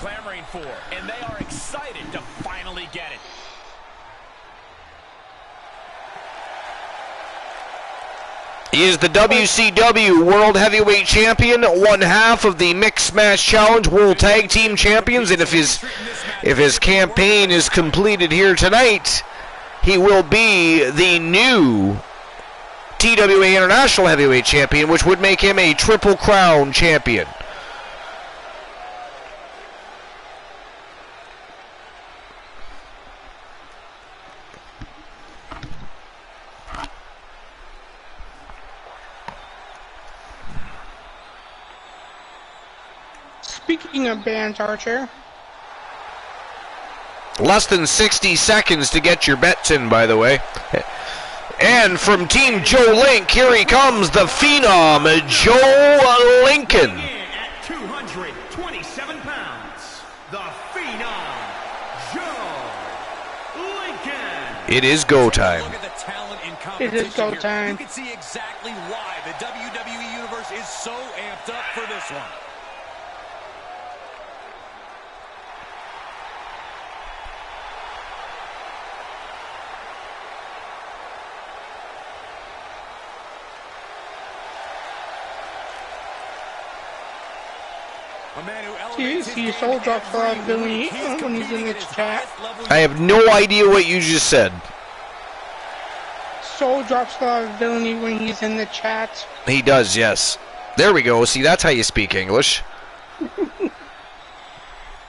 Speaker 4: And they are excited to finally get it.
Speaker 1: He is the WCW World Heavyweight Champion, one half of the Mixed Match Challenge World Tag Team Champions, and if his campaign is completed here tonight, he will be the new TWA International Heavyweight Champion, which would make him a Triple Crown champion.
Speaker 2: Speaking of bands, Archer.
Speaker 1: Less than 60 seconds to get your bets in, by the way. And from Team Joe Link, here he comes, the Phenom, Joe Lincoln.
Speaker 5: At 227 pounds, the Phenom, Joe Lincoln.
Speaker 1: It is go time.
Speaker 4: Look at the talent in
Speaker 2: It is
Speaker 4: competition
Speaker 2: go
Speaker 4: here.
Speaker 2: time.
Speaker 4: You can see exactly why the WWE Universe is so amped up for this one.
Speaker 2: He soul drops a lot of villainy when he's in the chat.
Speaker 1: I have no idea what you just said.
Speaker 2: Soul drops a lot of villainy when he's in the chat.
Speaker 1: He does, yes. There we go. See, that's how you speak English.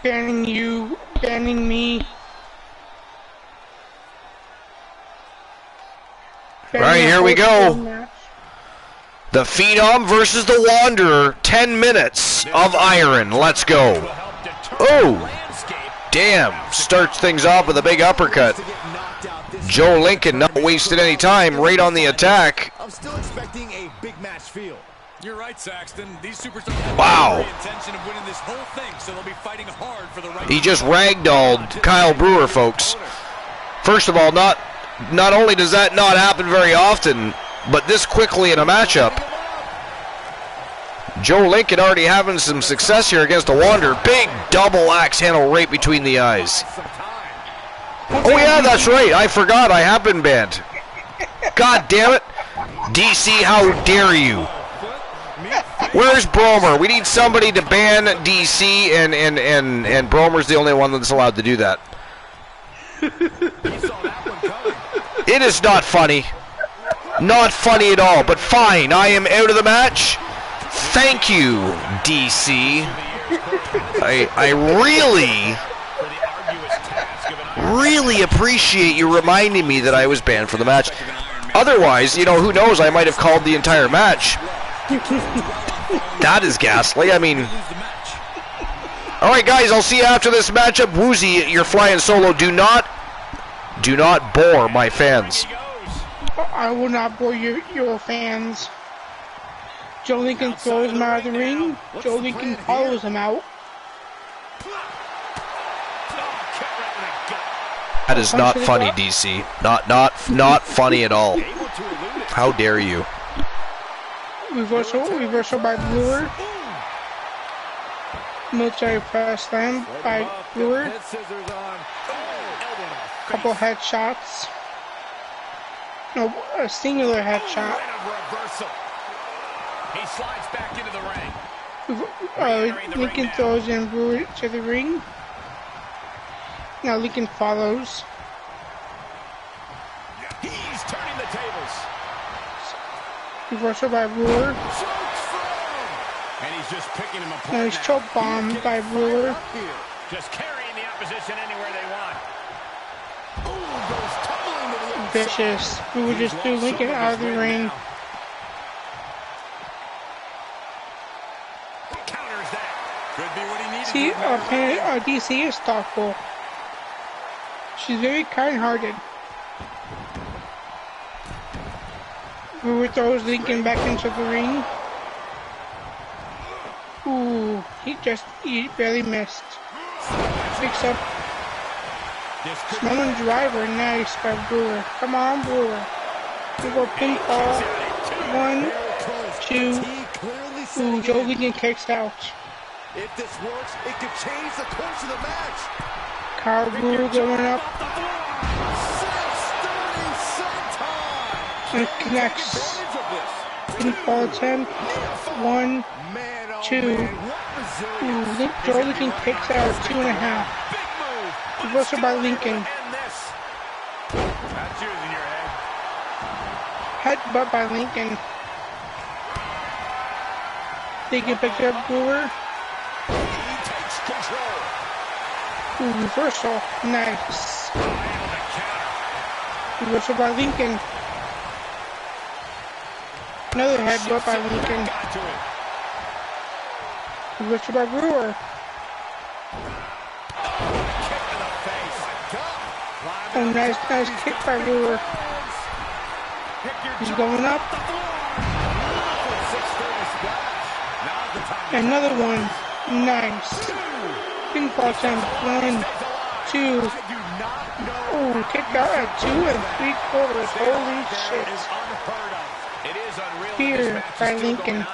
Speaker 2: Banning you, banning me.
Speaker 1: Alright, here we go. The Phenom versus the Wanderer. 10 minutes of iron. Let's go. Oh, damn. Starts things off with a big uppercut. Joe Lincoln not wasting any time, right on the attack.
Speaker 3: I'm still expecting a big match feel.
Speaker 4: You're right, Saxton. These superstars have
Speaker 1: Wow.
Speaker 4: every intention of winning this whole thing, so they'll be fighting hard for the right.
Speaker 1: He just ragdolled Kyle Brewer, folks. First of all, not only does that not happen very often, but this quickly in a matchup. Joe Lincoln already having some success here against the Wanderer. Big double axe handle right between the eyes. Oh yeah, that's right. I forgot. I have been banned. God damn it. DC, how dare you? Where's Bromer? We need somebody to ban DC, and Bromer's the only one that's allowed to do that. It is not funny. Not funny at all, but fine. I am out of the match. Thank you, DC. I really appreciate you reminding me that I was banned from the match. Otherwise, you know, who knows, I might have called the entire match. That is ghastly. I mean, alright guys, I'll see you after this matchup. Woozy, you're flying solo. Do not bore my fans.
Speaker 2: I will not bore your fans. Joe Lincoln throws him out of the ring. Joe Lincoln follows him out.
Speaker 1: That is not funny, DC. Not funny at all. How dare you?
Speaker 2: Reversal by Brewer. Military press slam by Brewer. Couple headshots. No, a singular headshot.
Speaker 4: He slides back into the ring.
Speaker 2: Lincoln throws in Brewer to the ring. Now Lincoln follows.
Speaker 3: He's turning the tables.
Speaker 2: Reversal by Brewer.
Speaker 4: And he's just picking him apart.
Speaker 2: Nice choke bomb by Brewer.
Speaker 4: Just carrying the opposition anywhere they want.
Speaker 2: Vicious. Brewer just threw Lincoln out of the ring.
Speaker 4: Counters that. Could be what he needed.
Speaker 2: See, our DC is thoughtful. She's very kind-hearted. Brewer throws Lincoln back into the ring. Ooh, he barely missed. Picks up Snowman driver, nice by Brewer. Come on, Brewer. We go pinfall. 1, 2. Ooh, Joe Lincoln kicks out.
Speaker 3: If this works, it could change the course of the match.
Speaker 2: Kyle Brewer going up. And connects. Pinfall attempt. 1, 2. Ooh, Joe Lincoln kicks out 2.5. Reversal by Lincoln. Headbutt by Lincoln. Lincoln picks up Brewer. Ooh, reversal. Nice. Reversal by Lincoln. Another headbutt by Lincoln. Reversal by Brewer. Oh, nice kick by Brewer. He's going up. Another one. Nice. Pinfall attempt. 1, 2. Oh, kicked out at 2 3/4. Holy shit. Here by Lincoln.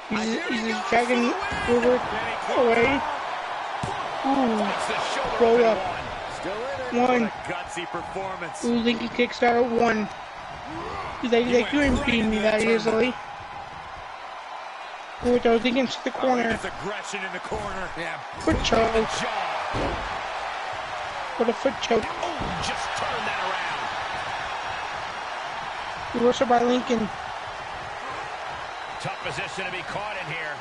Speaker 2: He's just dragging Brewer away. Ooh, roll up. 1. Ooh, Lincoln kicks out at 1. They couldn't beat me that easily. Ooh, those Lincoln to the corner. Foot choke. What a foot choke.
Speaker 4: Just turn that around.
Speaker 2: Reversal by Lincoln.
Speaker 4: Tough position to be caught in here.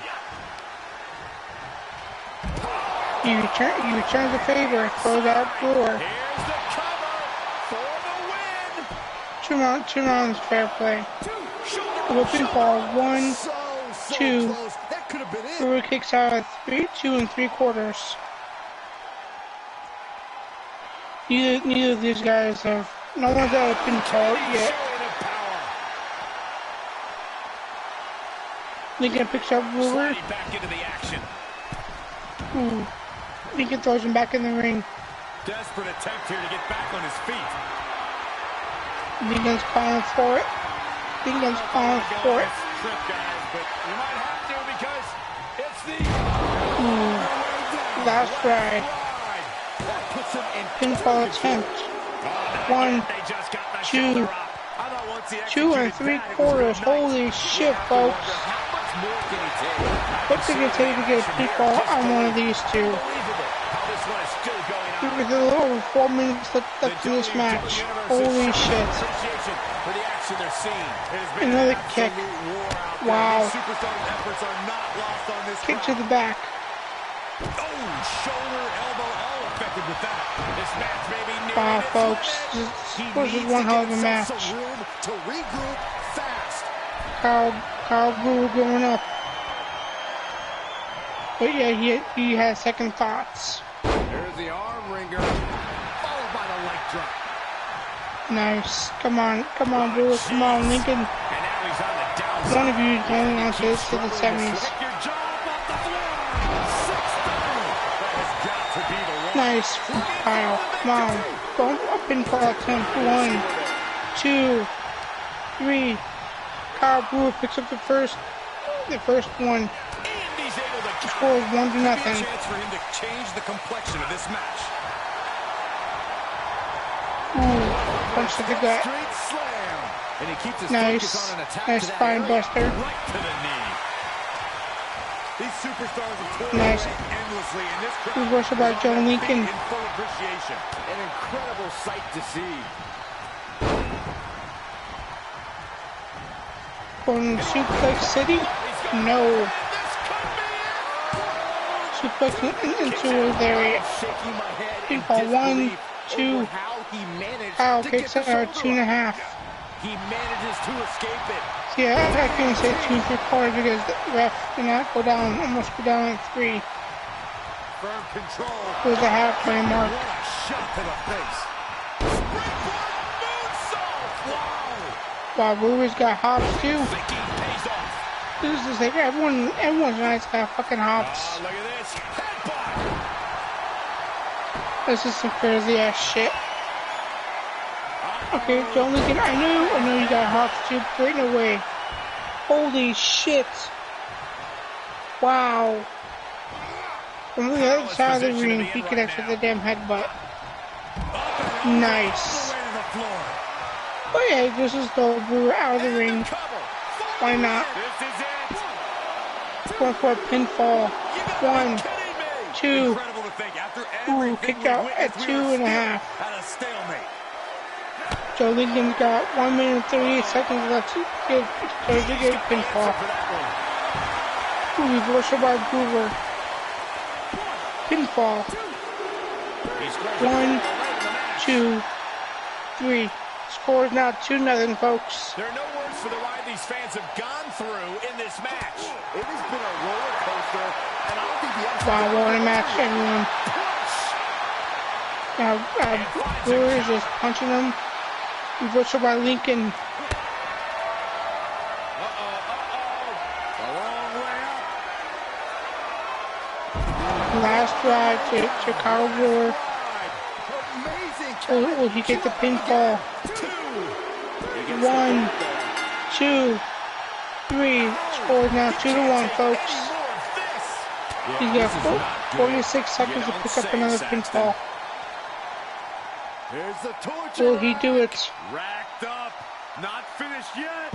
Speaker 2: He returns the favor, throws out Brewer.
Speaker 4: Here's the cover for the win.
Speaker 2: 2 rounds, fair play. Open ball, 1, 2. Brewer kicks out at 2 3/4. Neither of these guys have. No one's out of pinfall yet. Lincoln picks up Brewer.
Speaker 4: Back into the action.
Speaker 2: Ooh. Lincoln throws him back in the ring.
Speaker 4: Desperate attempt here to get back on his feet.
Speaker 2: Lincoln's calling for it. Lincoln's calling for it.
Speaker 4: Trip, guys, but you might have to because it's the
Speaker 2: Last ride. Pinfall attempt. 1, 2, 2 and 3/4. Holy shit, folks. What's it gonna take to get a pinfall on one of these two? With a little over 4 minutes left in this match. Holy shit. Another kick. Wow. Kick to the back. Wow, folks. This is one hell of a match. Kyle Brewer going up. But yeah, he has second thoughts.
Speaker 3: There's the arm wringer, followed by the leg drop.
Speaker 2: Nice. Come on, Brewer. Come on, Lincoln. One of you is holding on to this to the semis. Nice, Kyle. Come on. Go up pinfall attempt. 1, 2, 3. Kyle Brewer picks up the first one. Scores 1-0.
Speaker 4: Chance for him to change the complexion of this match.
Speaker 2: Ooh, punch to the gut.
Speaker 3: And he keeps his
Speaker 2: Nice,
Speaker 3: focus on an attack
Speaker 2: nice
Speaker 3: to that
Speaker 2: spine
Speaker 3: area.
Speaker 2: buster.
Speaker 4: Right to the knee. These superstars have toiled
Speaker 2: Nice.
Speaker 4: endlessly in this crowd.
Speaker 2: Reversal by Joe Lincoln.
Speaker 4: In full appreciation.
Speaker 3: An incredible sight to see.
Speaker 2: Going to Suplex City? No. Suplex into his area.
Speaker 3: Shaking my head in
Speaker 2: Pinfall 1,
Speaker 3: disbelief
Speaker 2: 2.
Speaker 3: over how he managed
Speaker 2: Kyle
Speaker 3: to
Speaker 2: kicks
Speaker 3: get the
Speaker 2: out
Speaker 3: shoulder
Speaker 2: 2.5.
Speaker 3: He manages to escape it.
Speaker 2: Yeah, I couldn't say 2 3/4 because the ref did not go down, almost go down at 3.
Speaker 3: Firm control.
Speaker 2: It was a halfway mark.
Speaker 3: What a shot to the face. Springboard moonsault. Wow.
Speaker 2: Wow, Brewer's got hops too.
Speaker 4: Thinking pays off.
Speaker 2: This is like everyone's night's got fucking hops.
Speaker 4: Look at this. Headbutt.
Speaker 2: This is some crazy ass shit. Okay, Joe Lincoln, I know you got hops too, right away. Holy shit. Wow. From the other side of the ring, he connects with the damn headbutt. Nice. Oh yeah, this is the Brewer out of the ring. Why not?
Speaker 4: This is it.
Speaker 2: Going for a pinfall. 1, 2.
Speaker 4: Incredible to think. After
Speaker 2: Ooh, kicked out at 2.5.
Speaker 4: At a stalemate.
Speaker 2: Joe Lincoln's got 1 minute and 38 seconds left to get a pinfall. Ooh, reversal by Brewer. Pinfall. 1, 2, 3. Scores now 2-0, folks.
Speaker 4: There are no words for the ride these fans have gone through in this match.
Speaker 3: It has been a roller coaster, and I don't think the
Speaker 2: Wow, what a match, everyone. Now, Brewer is just punching him. Reversal by Lincoln.
Speaker 3: A long way up.
Speaker 2: Last drive to Kyle Brewer.
Speaker 3: Amazing.
Speaker 2: Will he get the pinfall? 1, 2, 3. Scores now 2-1, folks. He's got 46 seconds to pick up another pinfall.
Speaker 3: Here's the torture.
Speaker 2: Will he do it?
Speaker 4: Racked up. Not finished yet.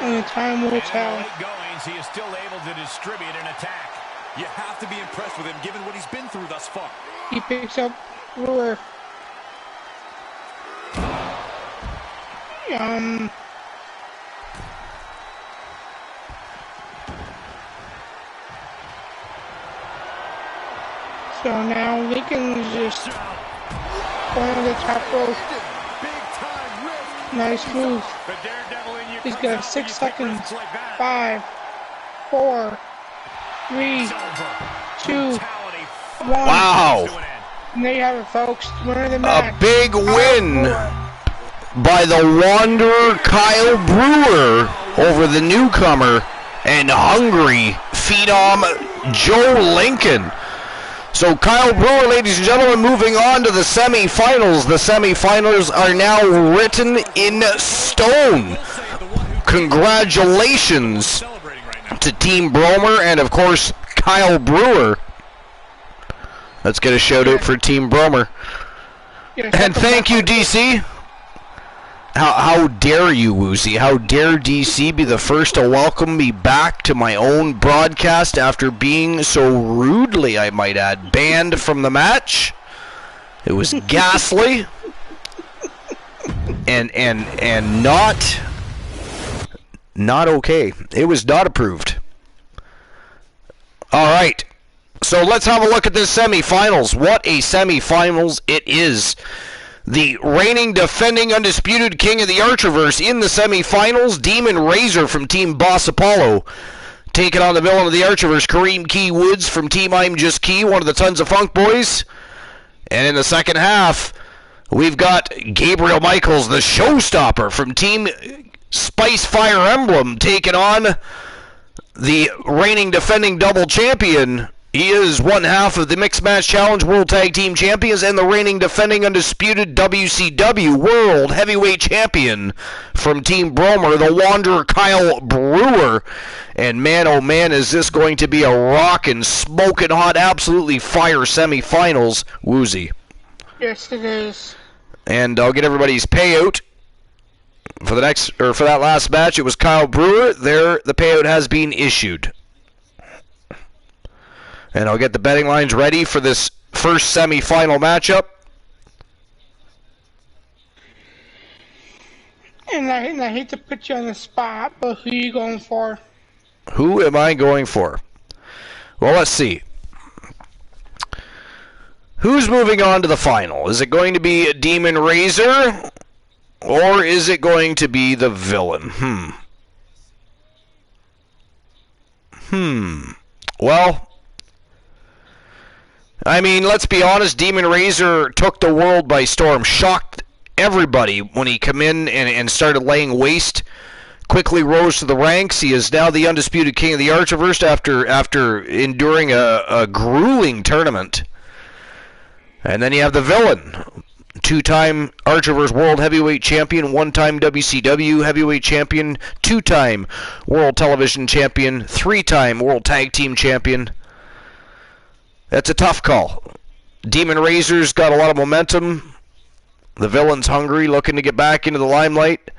Speaker 2: Only time will
Speaker 4: In
Speaker 2: tell.
Speaker 4: late goings, he is still able to distribute an attack. You have to be impressed with him given what he's been through thus far.
Speaker 2: He picks up Brewer. So now Lincoln is just going to the top rope. Nice move.
Speaker 4: The daredevil in you
Speaker 2: He's
Speaker 4: comes
Speaker 2: got
Speaker 4: out
Speaker 2: 6
Speaker 4: when you take
Speaker 2: seconds.
Speaker 4: risks like that.
Speaker 2: 5, 4, 3,
Speaker 4: It's over.
Speaker 2: 2,
Speaker 4: Brutality
Speaker 2: 1.
Speaker 1: Wow.
Speaker 4: to an end.
Speaker 2: And there you have it, folks. Winner of the
Speaker 1: A
Speaker 2: match.
Speaker 1: big win by the Wanderer Kyle Brewer over the newcomer and hungry phenom Joe Lincoln. So Kyle Brewer, ladies and gentlemen, moving on to the semifinals. The semifinals are now written in stone. Congratulations to Team Bromer and, of course, Kyle Brewer. Let's get a shout out for Team Bromer. And thank you, DC. How dare you, Woozy? How dare DC be the first to welcome me back to my own broadcast after being so rudely, I might add, banned from the match? It was ghastly and not okay. It was not approved. All right. So let's have a look at this semifinals. What a semifinals it is. The reigning, defending, undisputed king of the Archerverse in the semifinals, Demon Razor from Team Boss Apollo, taking on the villain of the Archerverse, Kareem Key Woods from Team I'm Just Key, one of the Tons of Funk boys. And in the second half, we've got Gabriel Michaels, the showstopper from Team Spice Fire Emblem, taking on the reigning, defending double champion. He is one half of the Mixed Match Challenge World Tag Team Champions and the reigning, defending, undisputed WCW World Heavyweight Champion from Team Bromer, the Wanderer Kyle Brewer. And man, oh man, is this going to be a rockin', smoking hot, absolutely fire semifinals, Woozy.
Speaker 2: Yes, it is. And
Speaker 1: I'll get everybody's payout for that last match. It was Kyle Brewer. There, the payout has been issued. And I'll get the betting lines ready for this first semi-final matchup.
Speaker 2: And I hate to put you on the spot, but who are you going for?
Speaker 1: Who am I going for? Well, let's see. Who's moving on to the final? Is it going to be Demon Razor? Or is it going to be the villain? Well, I mean, let's be honest, Demon Razor took the world by storm, shocked everybody when he came in and started laying waste, quickly rose to the ranks. He is now the undisputed king of the Archerverse after enduring a grueling tournament. And then you have the villain, two-time Archerverse World Heavyweight Champion, one-time WCW Heavyweight Champion, two-time World Television Champion, three-time World Tag Team Champion. That's a tough call. Demon Razor's got a lot of momentum. The villain's hungry, looking to get back into the limelight.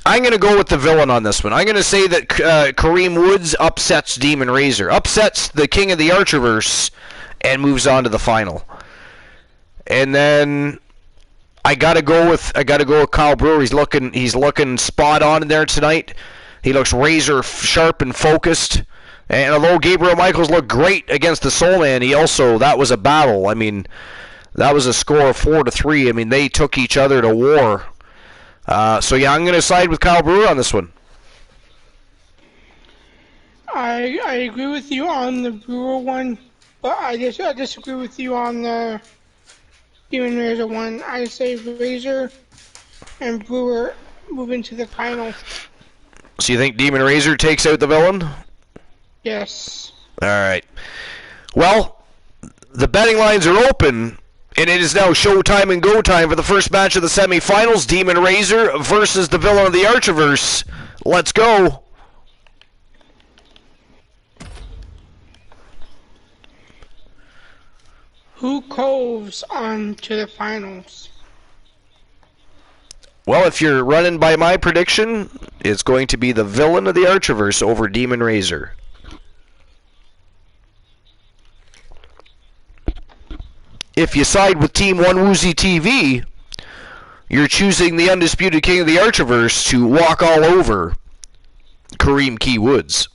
Speaker 1: I'm going to go with the villain on this one. I'm going to say that Kareem Woods upsets Demon Razor, upsets the king of the Archerverse, and moves on to the final. And then I got to go with Kyle Brewer. He's looking spot on in there tonight. He looks razor sharp and focused. And although Gabriel Michaels looked great against the Soul Man, that was a battle. I mean, that was a score of 4-3. I mean, they took each other to war. So yeah, I'm going to side with Kyle Brewer on this one.
Speaker 2: I agree with you on the Brewer one, but I disagree with you on the Demon Razor one. I say Razor and Brewer move into the final.
Speaker 1: So you think Demon Razor takes out the villain?
Speaker 2: Yes.
Speaker 1: All right. Well, the betting lines are open, and it is now showtime and go time for the first match of the semifinals. Demon Razor versus the villain of the Archerverse. Let's go.
Speaker 2: Who coves on to the finals?
Speaker 1: Well, if you're running by my prediction, it's going to be the villain of the Archerverse over Demon Razor. If you side with Team One Woozy TV, you're choosing the undisputed king of the Archerverse to walk all over Kareem Key Woods.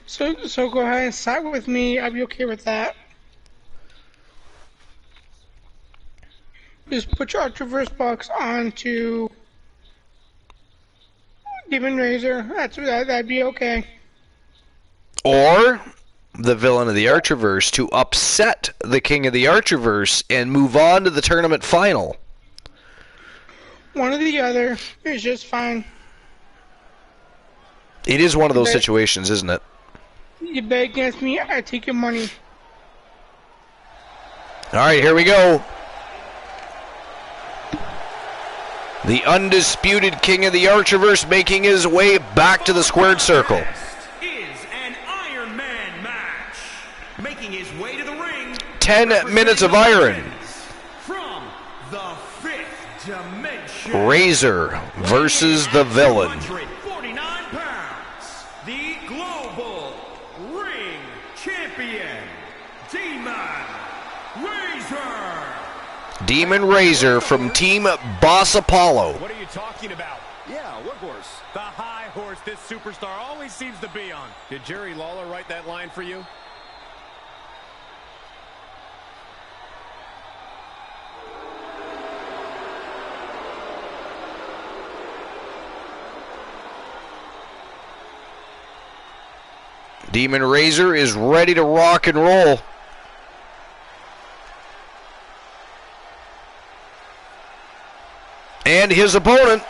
Speaker 2: So go ahead and side with me. I'll be okay with that. Just put your Archerverse box on to Demon Razor. That'd be okay.
Speaker 1: Or the villain of the Archerverse to upset the king of the Archerverse and move on to the tournament final.
Speaker 2: One or the other is just fine.
Speaker 1: It is one of those situations, isn't it?
Speaker 2: You bet against me, I take your money.
Speaker 1: All right, here we go. The undisputed king of the Archerverse making his way back to the squared circle.
Speaker 5: Is an Iron Man match. Making his way to the ring.
Speaker 1: 10 minutes of iron.
Speaker 5: From the fifth dimension.
Speaker 1: Razor versus the villain.
Speaker 5: 249 pounds. The global ring champion. Demon Razor.
Speaker 1: Demon Razor from Team Boss Apollo.
Speaker 4: What are you talking about?
Speaker 3: Yeah, what horse?
Speaker 4: The high horse this superstar always seems to be on. Did Jerry Lawler write that line for you?
Speaker 1: Demon Razor is ready to rock and roll. And his opponent.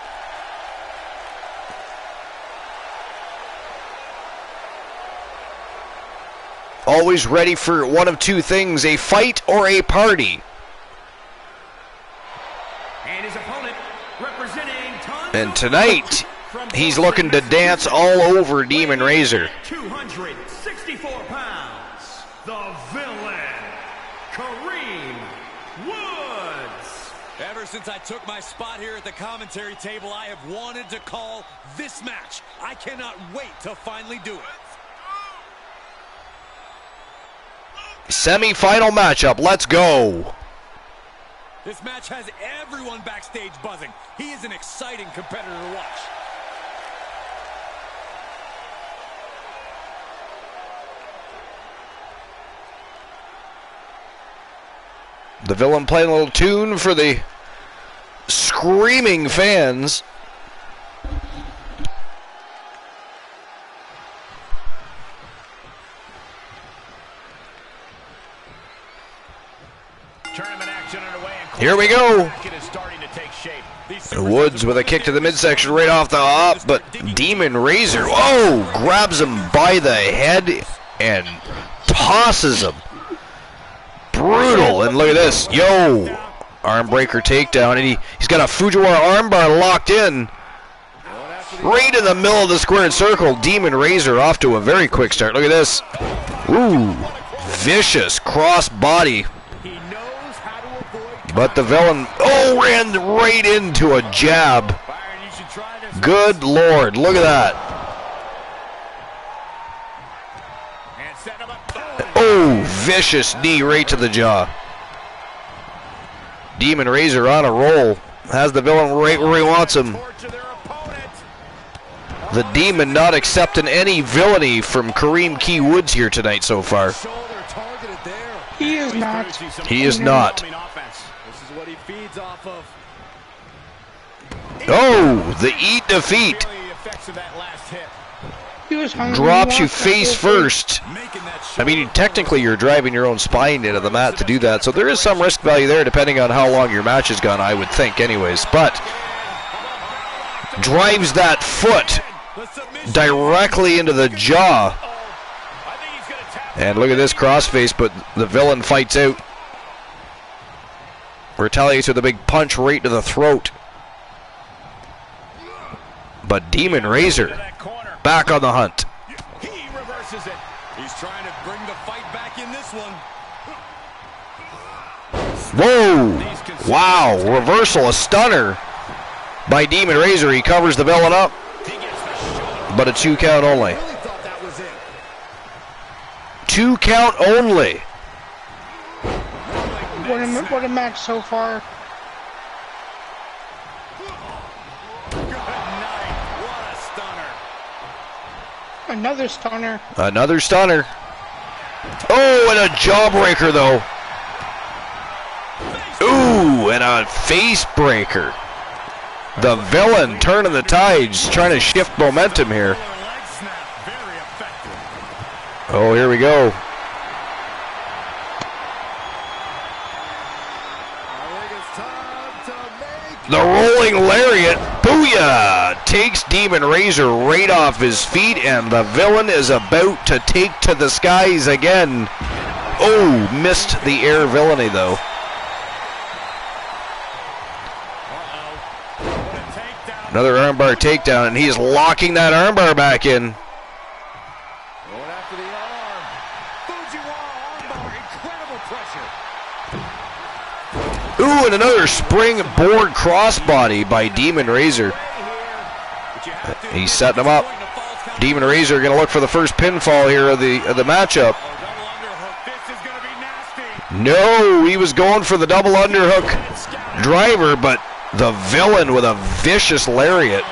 Speaker 1: Always ready for one of two things, a fight or a party.
Speaker 5: And his opponent representing tons
Speaker 1: And
Speaker 5: of
Speaker 1: tonight,
Speaker 5: from
Speaker 1: he's looking to dance all over Demon Razor.
Speaker 5: 264 pounds, the villain, Kareem Woods.
Speaker 4: Ever since I took my spot here at the commentary table, I have wanted to call this match. I cannot wait to finally do it.
Speaker 1: Semi-final matchup, let's go.
Speaker 4: This match has everyone backstage buzzing. He is an exciting competitor to watch.
Speaker 1: The villain playing a little tune for the screaming fans.
Speaker 4: Tournament action underway.
Speaker 1: Here we go.
Speaker 4: It is starting to take shape.
Speaker 1: Woods with a kick to the midsection right off the hop, but Demon Razor, grabs him by the head and tosses him. Brutal, and look at this. Arm breaker takedown, and he's got a Fujiwara armbar locked in. Right in the middle of the squared circle, Demon Razor off to a very quick start. Look at this. Ooh, vicious cross body. But the villain, ran right into a jab. Good Lord, look at that. Vicious knee right to the jaw. Demon Razor on a roll. Has the villain right where he wants him. The Demon not accepting any villainy from Kareem Key Woods here tonight so far.
Speaker 2: He is not.
Speaker 1: He is not.
Speaker 4: This is what he feeds off of.
Speaker 1: The eat defeat.
Speaker 2: He was hungry.
Speaker 1: Drops you face first. I mean, technically you're driving your own spine into the mat to do that, so there is some risk value there depending on how long your match has gone, I would think anyways. But drives that foot directly into the jaw. And look at this crossface, but the villain fights out. Retaliates with a big punch right to the throat. But Demon Razor back on the hunt.
Speaker 4: He reverses it. He's trying to bring the fight back in this one.
Speaker 1: Whoa! Wow, reversal, a stunner by Demon Razor. He covers the villain up, but a 2 count only. 2 count only.
Speaker 2: What a match so far. Another stunner.
Speaker 1: Another stunner. And a jawbreaker though. And a face breaker. The Villain turning the tides, trying to shift momentum here. Oh, here we go. The rolling lariat, booyah, takes Demon Razor right off his feet, and the Villain is about to take to the skies again. Oh, missed the air villainy though. Another armbar takedown, and he's locking that armbar back in.
Speaker 3: Going after the arm. Fujiwara armbar, incredible pressure.
Speaker 1: Ooh, and another springboard crossbody by Demon Razor. He's setting him up. Demon Razor going to look for the first pinfall here of the matchup. No, he was going for the double underhook driver, but the Villain with a vicious lariat.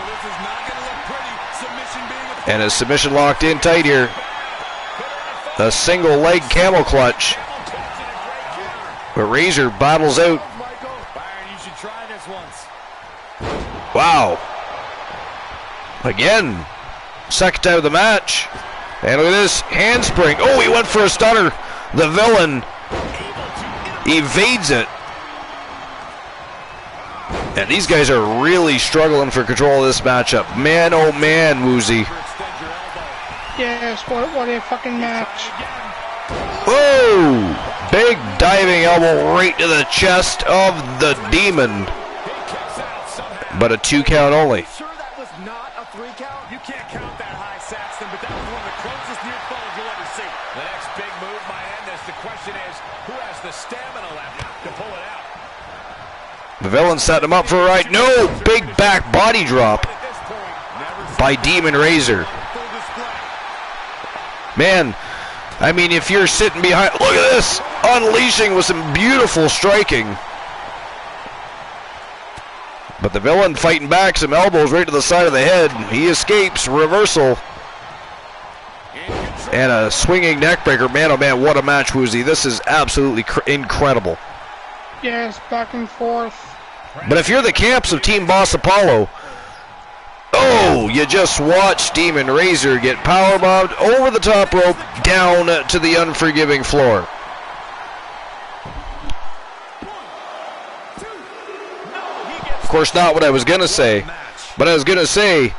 Speaker 1: And his submission locked in tight here. A single leg camel clutch. But Razor battles out. Wow. Again. Second time of the match. And look at this handspring. Oh, he went for a stunner. The Villain evades it. And these guys are really struggling for control of this matchup. Man, oh man, Woozy.
Speaker 2: Yes, what a fucking match.
Speaker 1: Whoa! Big diving elbow right to the chest of the Demon. But a 2 count only.
Speaker 3: Sure that was not a 3 count? You can't count that high, Saxton, but that was one of the closest near falls you'll ever see. The next big move might end this. The question is, who has the stamina left to pull it out?
Speaker 1: The Villain set him up for a right. No! Big back body drop by Demon Razor. Man, I mean, if you're sitting behind... Look at this! Unleashing with some beautiful striking. But the Villain fighting back, some elbows right to the side of the head. He escapes, reversal. And a swinging neckbreaker. Man, oh man, what a match, Woozy. This is absolutely incredible.
Speaker 2: Yes, back and forth.
Speaker 1: But if you're the camps of Team Boss Apollo, oh, you just watch Demon Razor get powerbombed over the top rope down to the unforgiving floor. Of course, not what I was going to say, but I was going to say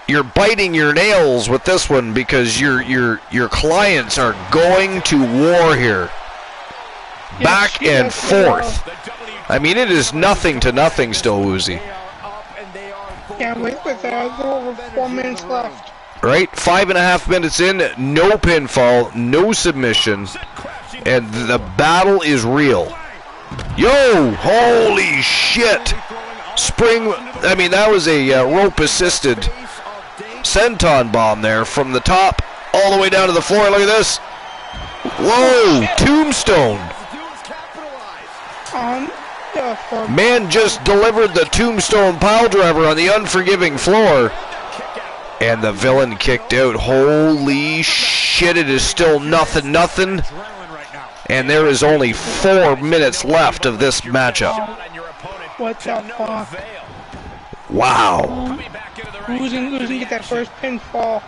Speaker 1: you're biting your nails with this one because your clients are going to war here. Back and forth. I mean, it is nothing to nothing still, Woozy.
Speaker 2: Yeah, with over 4 minutes left.
Speaker 1: Right? 5.5 minutes in, no pinfall, no submission, and the battle is real. Yo, holy shit. Spring, I mean, that was a rope-assisted senton bomb there from the top all the way down to the floor. Look at this. Whoa, tombstone. Man just delivered the tombstone pile driver on the unforgiving floor. And the Villain kicked out. Holy shit, it is still nothing. And there is only 4 minutes left of this matchup.
Speaker 2: What the fuck?
Speaker 1: Wow.
Speaker 2: Who's gonna get that first pinfall?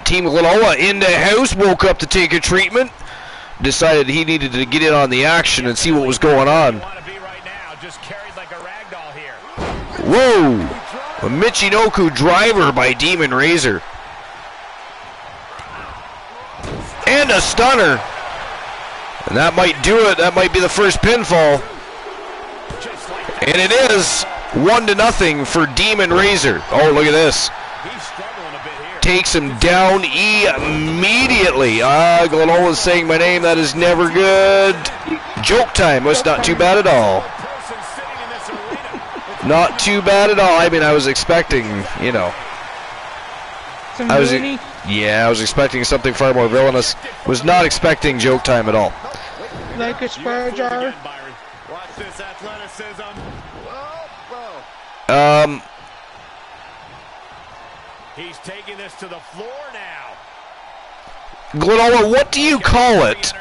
Speaker 1: Team Glenola in the house, woke up to take a treatment. Decided he needed to get in on the action and see what was going on. Whoa! A Michinoku driver by Demon Razor. And a stunner. And that might do it. That might be the first pinfall. And it is 1-0 for Demon Razor. Oh, look at this. Takes him down immediately. Glenola's saying my name. That is never good. Joke time. It's not too bad at all. Not too bad at all. I mean, I was expecting, you know. I was expecting something far more villainous. Was not expecting joke time at all.
Speaker 2: Like a square jar.
Speaker 3: Watch this athleticism. He's taking this to the floor now.
Speaker 1: Glenola, what do you call it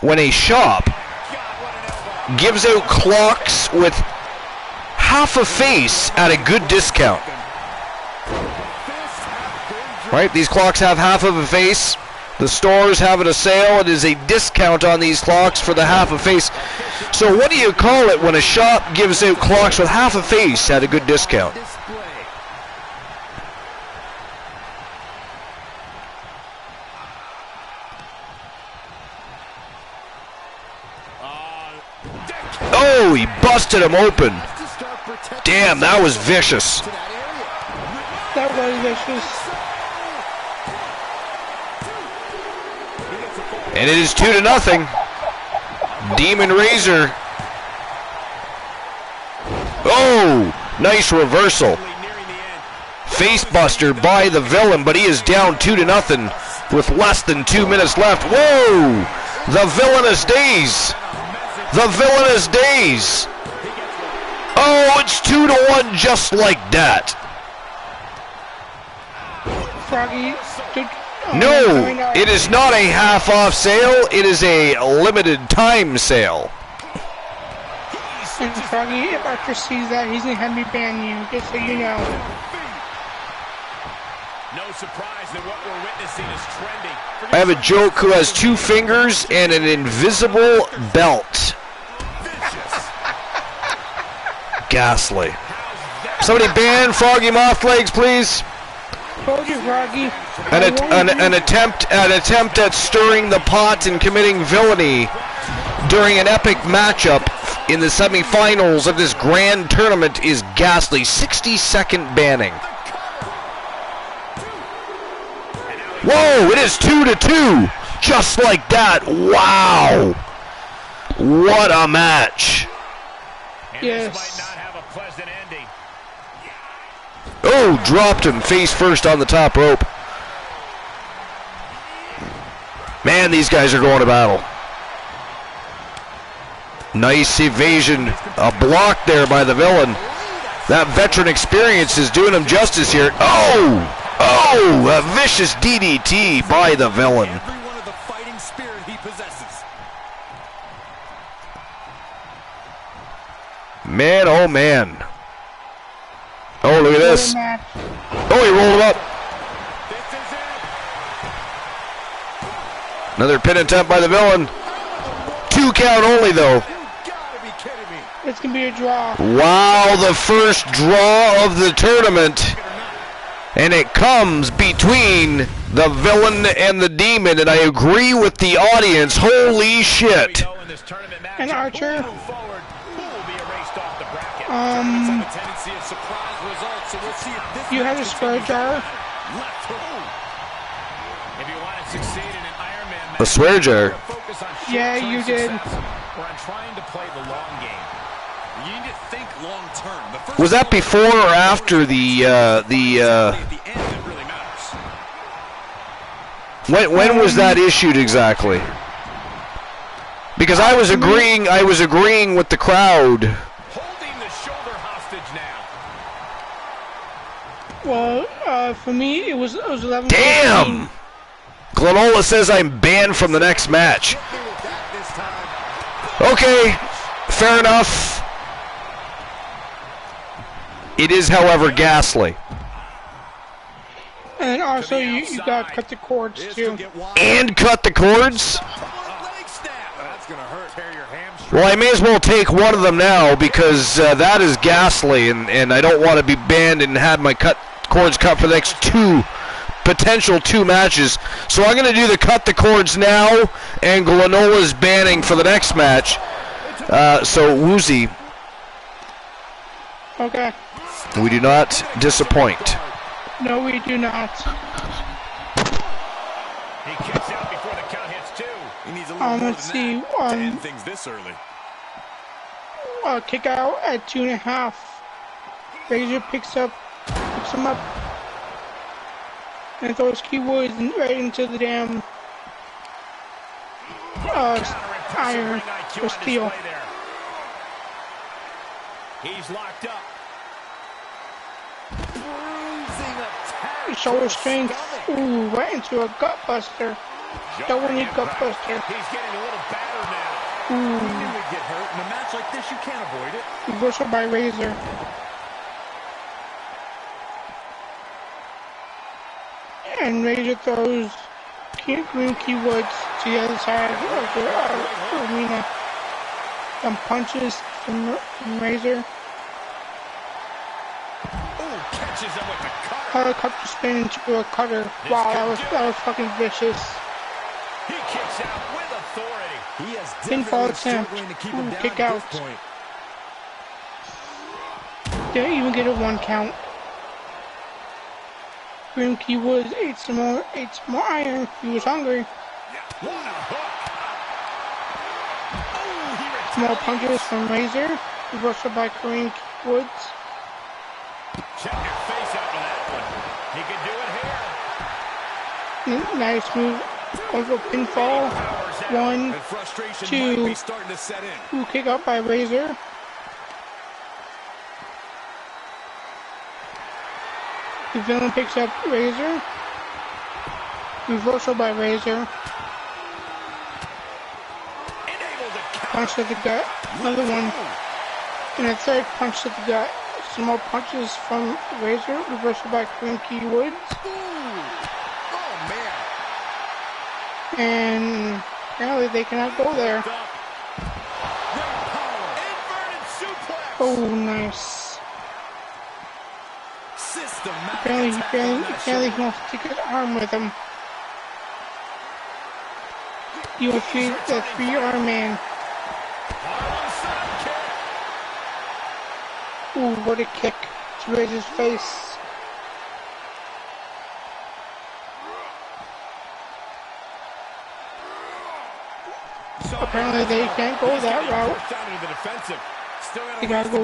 Speaker 1: when a shop gives out clocks with half a face at a good discount. Right? These clocks have half of a face. The stores have it a sale. It is a discount on these clocks for the half a face. So what do you call it when a shop gives out clocks with half a face at a good discount? Oh, he busted him open. Damn, that was vicious.
Speaker 2: That was vicious.
Speaker 1: And it is 2-0. Demon Razor. Oh, nice reversal. Facebuster by the villain, but he is down 2-0 with less than 2 minutes left. Whoa! The villainous days. The villainous days. Oh, it's 2-1 just like that.
Speaker 2: Froggy.
Speaker 1: No, it is not a half-off sale. It is a limited time sale.
Speaker 2: And Froggy, if Archer sees that, he's going to have me ban you, just so you know.
Speaker 3: No surprise that what we're witnessing is trending.
Speaker 1: I have a joke who has 2 fingers and an invisible belt. Ghastly. Somebody ban Froggy Mothlegs, please.
Speaker 2: Told you, Froggy.
Speaker 1: An attempt at stirring the pot and committing villainy during an epic matchup in the semifinals of this grand tournament is ghastly. 60-second banning. Whoa, it is 2-2. Just like that. Wow. What a match.
Speaker 2: Yes.
Speaker 3: This might not have a pleasant ending.
Speaker 1: Oh, dropped him face first on the top rope. Man, these guys are going to battle. Nice evasion. A block there by the villain. That veteran experience is doing him justice here. Oh! Oh! A vicious DDT by the villain.
Speaker 4: Every one of the fighting spirit he possesses.
Speaker 1: Man, oh man. Oh, look at this. Oh, he rolled him up. Another pin attempt by the villain. 2 count only, though.
Speaker 2: It's going to be a draw.
Speaker 1: Wow, the first draw of the tournament. And it comes between the villain and the demon. And I agree with the audience. Holy shit.
Speaker 2: And Archer. You have a square jar.
Speaker 1: A swear jar.
Speaker 2: Yeah, you did.
Speaker 3: I'm trying to play the long game.
Speaker 4: You need to think long term.
Speaker 1: Was that before or after the
Speaker 4: At the end, it really matters.
Speaker 1: when was that issued exactly? Because I was agreeing with the crowd.
Speaker 3: Holding the shoulder hostage now.
Speaker 2: Well, for me, it was 11.
Speaker 1: Damn! Glenola says I'm banned from the next match. Okay, fair enough. It is, however, ghastly.
Speaker 2: And also, you got to cut the cords, too.
Speaker 1: And cut the cords? Well, I may as well take one of them now because that is ghastly, and I don't want to be banned and have my cords cut for the next potential two matches. So I'm going to do the cut the cords now, and Glenola's banning for the next match. So, Woozy.
Speaker 2: Okay.
Speaker 1: We do not disappoint.
Speaker 2: No, we do not.
Speaker 3: He kicks out before the count hits 2.
Speaker 4: He needs a little more
Speaker 2: Let's
Speaker 4: than
Speaker 2: see.
Speaker 4: that to end things this early.
Speaker 2: Kick out at 2.5. Razor picks him up, and throws keyboards right into the damn iron or steel.
Speaker 3: He's locked up.
Speaker 2: Shoulder strength. Ooh, right into a gut buster. Double knee gut buster.
Speaker 3: He's getting a little battered now.
Speaker 2: Ooh.
Speaker 3: He knew he'd get hurt.
Speaker 4: but in a match like this, you can't avoid it.
Speaker 2: Reversal by Razor. And Razor throws Green Key Woods to the other side of the arena. And punches from Razor.
Speaker 4: Ooh, catches him with the cut.
Speaker 2: Helicopter spin into a cutter. Wow, that was fucking vicious.
Speaker 4: He kicks out with authority. He has
Speaker 2: Pinfall
Speaker 4: definitely
Speaker 2: attempt.
Speaker 4: struggling to keep him down
Speaker 2: Kick
Speaker 4: at
Speaker 2: out.
Speaker 4: this point.
Speaker 2: Didn't even get a 1 count. Green Key Woods ate some more iron. He was hungry.
Speaker 4: What a hook. Oh,
Speaker 2: More punches from Razor. Reversal by Green Key Woods.
Speaker 4: Check your face after that one. He can do it here.
Speaker 2: Nice move. Over pinfall. 1,
Speaker 4: And frustration
Speaker 2: 2.
Speaker 4: might be starting to set in.
Speaker 2: Ooh, kick out by Razor. The villain picks up Razor. Reversal by Razor. Punch to the gut. Another one. And a third punch to the gut. Some more punches from Razor. Reversal by Green Key Woods.
Speaker 4: Oh, man.
Speaker 2: And apparently they cannot go there. Oh, nice. Apparently he wants to take his arm with him. You will feed the 3-arm man. Ooh, what a kick to Razor's face. Apparently they can't go that route. They gotta go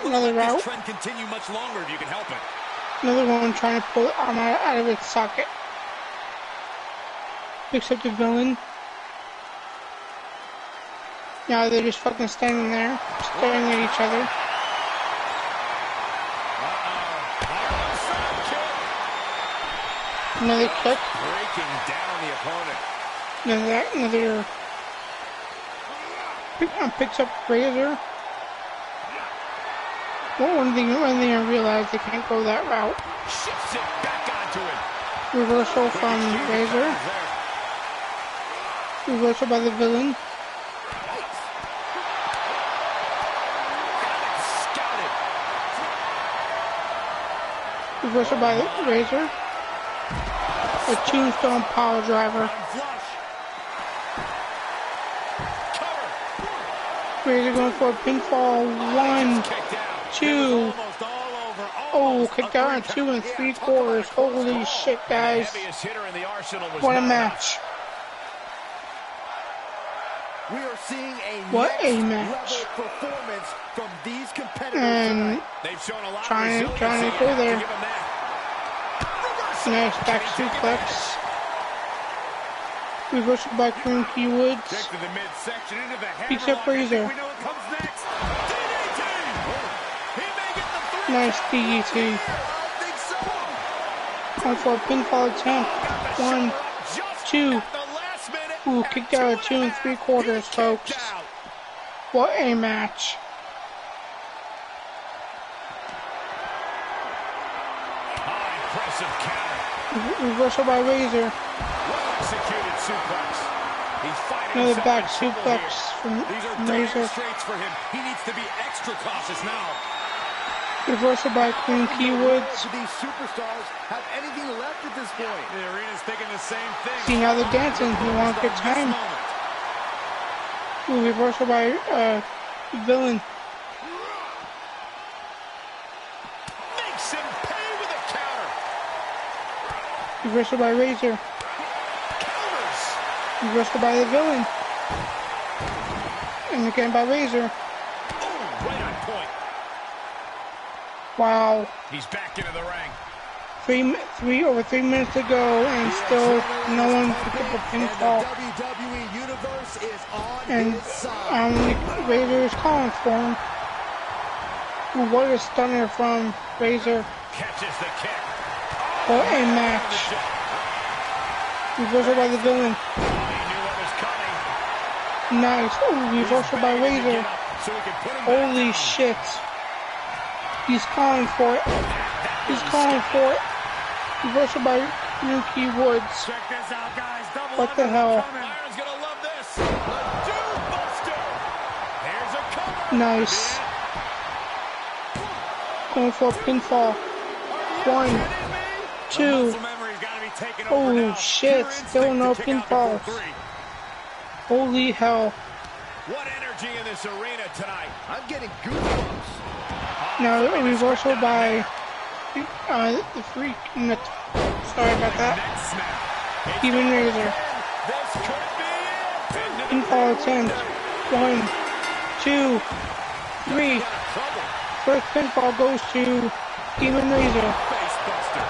Speaker 2: another route.
Speaker 4: Continue much longer if you can help it.
Speaker 2: Another one trying to pull the arm out of its socket. Picks up the villain. Now they're just fucking standing there, staring at each other. Another kick.
Speaker 4: Breaking down the opponent.
Speaker 2: Another picks up Razor. Well, when they realize they can't go that route.
Speaker 4: Shifts it back onto him.
Speaker 2: Reversal from Razor. Reversal by the villain.
Speaker 4: Scouted.
Speaker 2: Reversal by Razor. A tombstone power driver. Razor going for a pinfall. 1, 2. Oh, kicked out in 2 3/4. Holy shit, guys. What a match.
Speaker 3: We are seeing
Speaker 2: What a match.
Speaker 3: performance from these competitors
Speaker 2: And trying to go there. Nice back suplex. Reversal by Green Key Woods. Picks up Razor. Nice DDT. Going for a pinfall attempt. 1, 2. Ooh, kicked out at 2 3/4, folks. What a match.
Speaker 4: Impressive counter.
Speaker 2: Reversal by Razor.
Speaker 4: Executed suplex. He's fighting
Speaker 2: Another
Speaker 4: himself
Speaker 2: back
Speaker 4: in trouble
Speaker 2: suplex
Speaker 4: here.
Speaker 2: from
Speaker 4: These are
Speaker 2: Razor.
Speaker 4: dire straits for him. He needs to be extra cautious now.
Speaker 2: Reversal by Green Key Woods.
Speaker 3: These superstars have anything left at this point.
Speaker 4: The arena's thinking the same thing.
Speaker 2: See, now they're dancing. He wants good time. Ooh, reversal by villain.
Speaker 4: Makes him pay with a counter.
Speaker 2: Reversal by Razor.
Speaker 4: Counters.
Speaker 2: Reversal by the villain. And again by Razor.
Speaker 4: Ooh, right on point.
Speaker 2: Wow.
Speaker 4: He's back into the ring.
Speaker 2: Over 3 minutes to go, and still no one picked up a pinfall.
Speaker 3: WWE Universe is on
Speaker 2: And
Speaker 3: his side.
Speaker 2: Razor is calling for him. Ooh, what a stunner from Razor.
Speaker 4: Catches the kick.
Speaker 2: What a match. Reversal by the villain.
Speaker 4: He knew what was coming.
Speaker 2: Nice. Ooh, reversal by Razor.
Speaker 4: so he can put him
Speaker 2: Holy
Speaker 4: back down.
Speaker 2: shit. He's calling for it. He's calling for it. Reversal by Nuki Woods.
Speaker 4: Check this out, guys. Double
Speaker 2: What the hell?
Speaker 4: Byron's gonna love this. The Dude Buster. Here's a cover.
Speaker 2: Nice. Going for a pinfall. 1, 2. Oh shit, still no pinfalls. Holy hell.
Speaker 4: What energy in this arena tonight. I'm getting goosebumps.
Speaker 2: Now a reversal by the freak. Sorry about that. Demon Razor.
Speaker 4: This could be it.
Speaker 2: Pinfall attempt. 1, 2, 3. First pinfall goes to Demon Razor.
Speaker 4: Facebuster.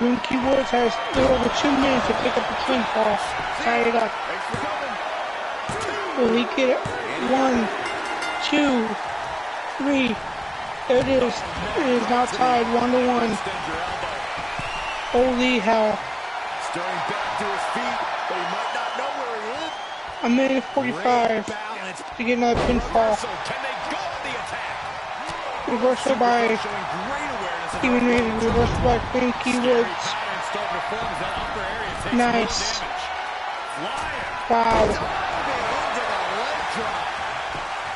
Speaker 2: Nuki Woods has a little over 2 minutes to pick up the pinfall. Tie it up. Will he get it? 1, 2, 3. There it is. It is now tied 1-1. Holy hell.
Speaker 4: Stirring back to his feet, but he might not know where he is.
Speaker 2: A minute 45 to get another pinfall.
Speaker 4: Can they go on the attack?
Speaker 2: Reversal by
Speaker 4: Showing great awareness of
Speaker 2: Demon Razor. Reversal by Nuki Woods. Nice. Wow.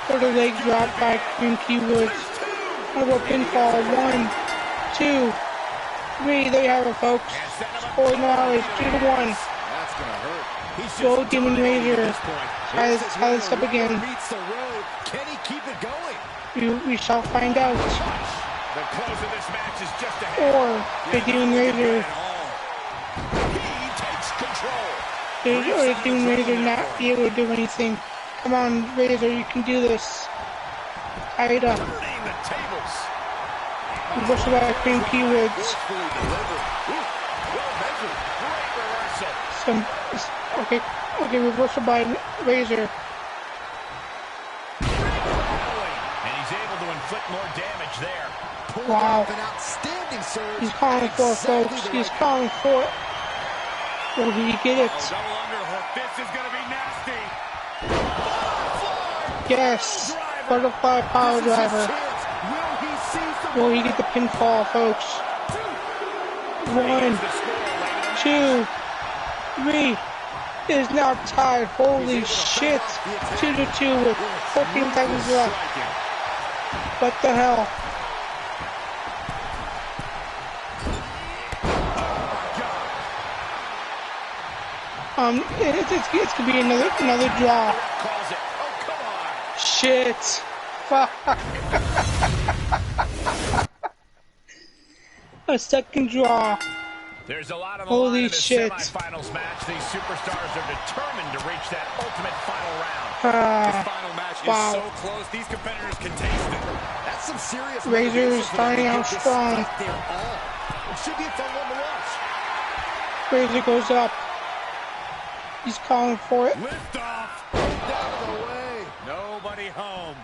Speaker 2: For the leg drop by Nuki Woods. Another pinfall. 1, 2, 3. There you have it, folks. Score now is 2-1.
Speaker 4: That's gonna hurt.
Speaker 2: Go Demon Razor. Try this up again.
Speaker 4: Can he keep it going?
Speaker 2: We shall find out.
Speaker 4: The close of this match is just ahead.
Speaker 2: Or the Demon Razor.
Speaker 4: He takes control.
Speaker 2: Or the Demon Razor not be able to do anything. Come on, Razor, you can do this. Tie it up.
Speaker 4: Turning the tables.
Speaker 2: Reversal by Nuki Woods.
Speaker 4: Forcefully delivered. Well measured. Great reversal.
Speaker 2: Okay, reversal by Razor.
Speaker 4: And he's able to inflict more damage there.
Speaker 2: Wow.
Speaker 3: An outstanding surge.
Speaker 2: He's calling for it, folks. He's calling for it. Will he get it?
Speaker 4: Double underhook. This is going to be nasty.
Speaker 2: Yes. Butterfly power driver. Will he get the pinfall, folks? 1, 2, 3. It is now tied. Holy shit. 2-2 with 14 seconds left. What the hell? It's gonna be another draw. Shit. Fuck. A second draw.
Speaker 4: There's a lot on the
Speaker 2: Holy
Speaker 4: line in this
Speaker 2: shit.
Speaker 4: semifinals match. These superstars are determined to reach that ultimate final round. This final match
Speaker 2: wow.
Speaker 4: is so close, these competitors can taste it.
Speaker 3: That's some serious
Speaker 2: Razor is starting out strong.
Speaker 3: It should be a fun one to watch.
Speaker 2: Razor goes up. He's calling for it.
Speaker 4: Lift off. Out of the way. Nobody home.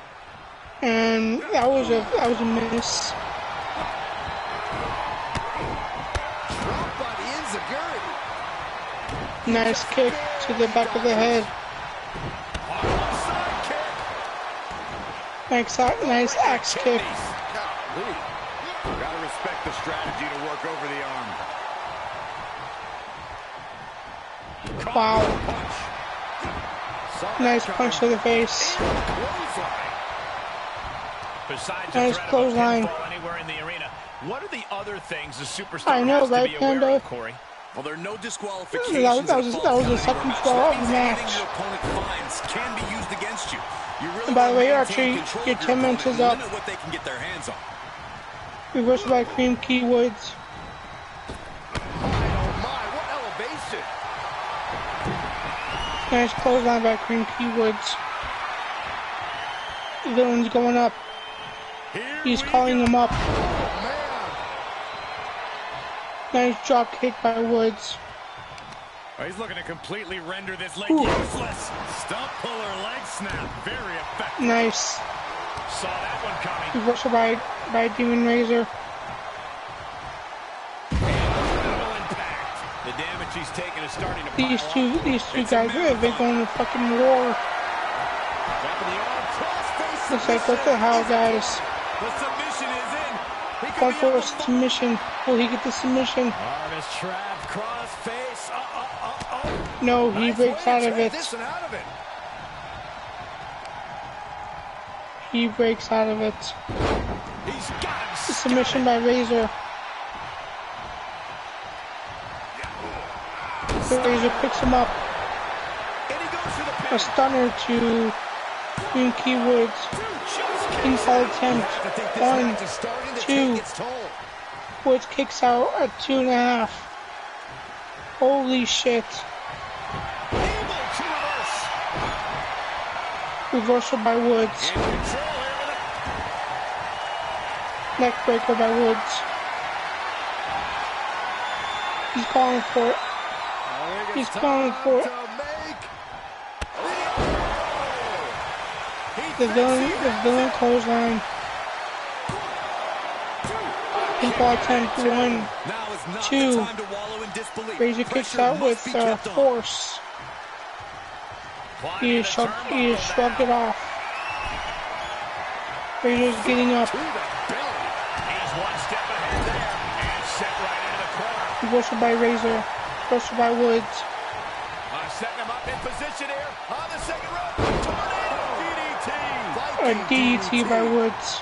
Speaker 2: And that was a miss.
Speaker 3: Dropped by the enziguri.
Speaker 2: Nice kick to the back of the head. Nice axe kick.
Speaker 4: Gotta respect the strategy to work over the arm.
Speaker 2: Wow. Nice punch to the face.
Speaker 4: Besides
Speaker 2: nice clothesline.
Speaker 4: Anywhere in the arena, what are the other things the superstar
Speaker 2: I know,
Speaker 4: has
Speaker 2: right,
Speaker 4: to be aware
Speaker 2: Panda?
Speaker 4: of, Corey? Well, there are no disqualifications.
Speaker 2: That was the second draw of the match.
Speaker 4: Your opponent finds can be used against you. You really
Speaker 2: And by the way,
Speaker 4: wanna
Speaker 2: Archie,
Speaker 4: maintain control
Speaker 2: your
Speaker 4: of
Speaker 2: 10 minutes is up.
Speaker 4: limit what they can get their hands on.
Speaker 2: Reversal by Nuki Woods. Nice clothesline by Nuki Woods. The villain's going up. He's calling him up. Nice drop kick by Woods.
Speaker 4: Oh, he's looking to completely render this leg useless. Stump puller leg snap. Very effective.
Speaker 2: Nice.
Speaker 4: Saw that one coming.
Speaker 2: Reversal by Demon Razor.
Speaker 4: Incredible impact. The damage energy's taking is starting to
Speaker 2: These
Speaker 4: pile
Speaker 2: two
Speaker 4: up.
Speaker 2: guys have been going to fucking war.
Speaker 4: Dropping the arm, cross-face
Speaker 2: Looks like, what the hell, guys?
Speaker 4: The submission is in. He could
Speaker 2: Going
Speaker 4: be
Speaker 2: for
Speaker 4: able
Speaker 2: a
Speaker 4: to-
Speaker 2: submission. Will he get the submission?
Speaker 4: Arm is trapped, cross-face.
Speaker 2: No, he
Speaker 4: Nice
Speaker 2: breaks
Speaker 4: way
Speaker 2: out
Speaker 4: to
Speaker 2: of it.
Speaker 4: transition out of it.
Speaker 2: He breaks out of it.
Speaker 4: He's got him.
Speaker 2: Submission by Razor. Razor picks him up.
Speaker 4: And he goes for the pin.
Speaker 2: A stunner to Winky Woods. Pinfall attempt.
Speaker 4: I think this
Speaker 2: 1,
Speaker 4: match is starting to
Speaker 2: 2.
Speaker 4: take its toll.
Speaker 2: Woods kicks out at 2.5. Holy shit.
Speaker 4: Able to reverse.
Speaker 2: Reversal by Woods.
Speaker 4: In control here with it.
Speaker 2: Neck breaker by Woods. He's calling for it. He's calling for it. The villain clothesline. Pinfall attempt 1,
Speaker 4: Now is not
Speaker 2: 2.
Speaker 4: the time to wallow in disbelief.
Speaker 2: Razor kicks
Speaker 4: Pressure
Speaker 2: out with
Speaker 4: must be kept on.
Speaker 2: force. He has shrugged it off. Razor's getting up.
Speaker 4: To the belly. He's one step ahead there. And set right into the corner.
Speaker 2: Reversal by Razor. Reversal by Woods.
Speaker 4: Setting him up in position here on the second rope. Tornado DDT.
Speaker 2: A DDT by Woods.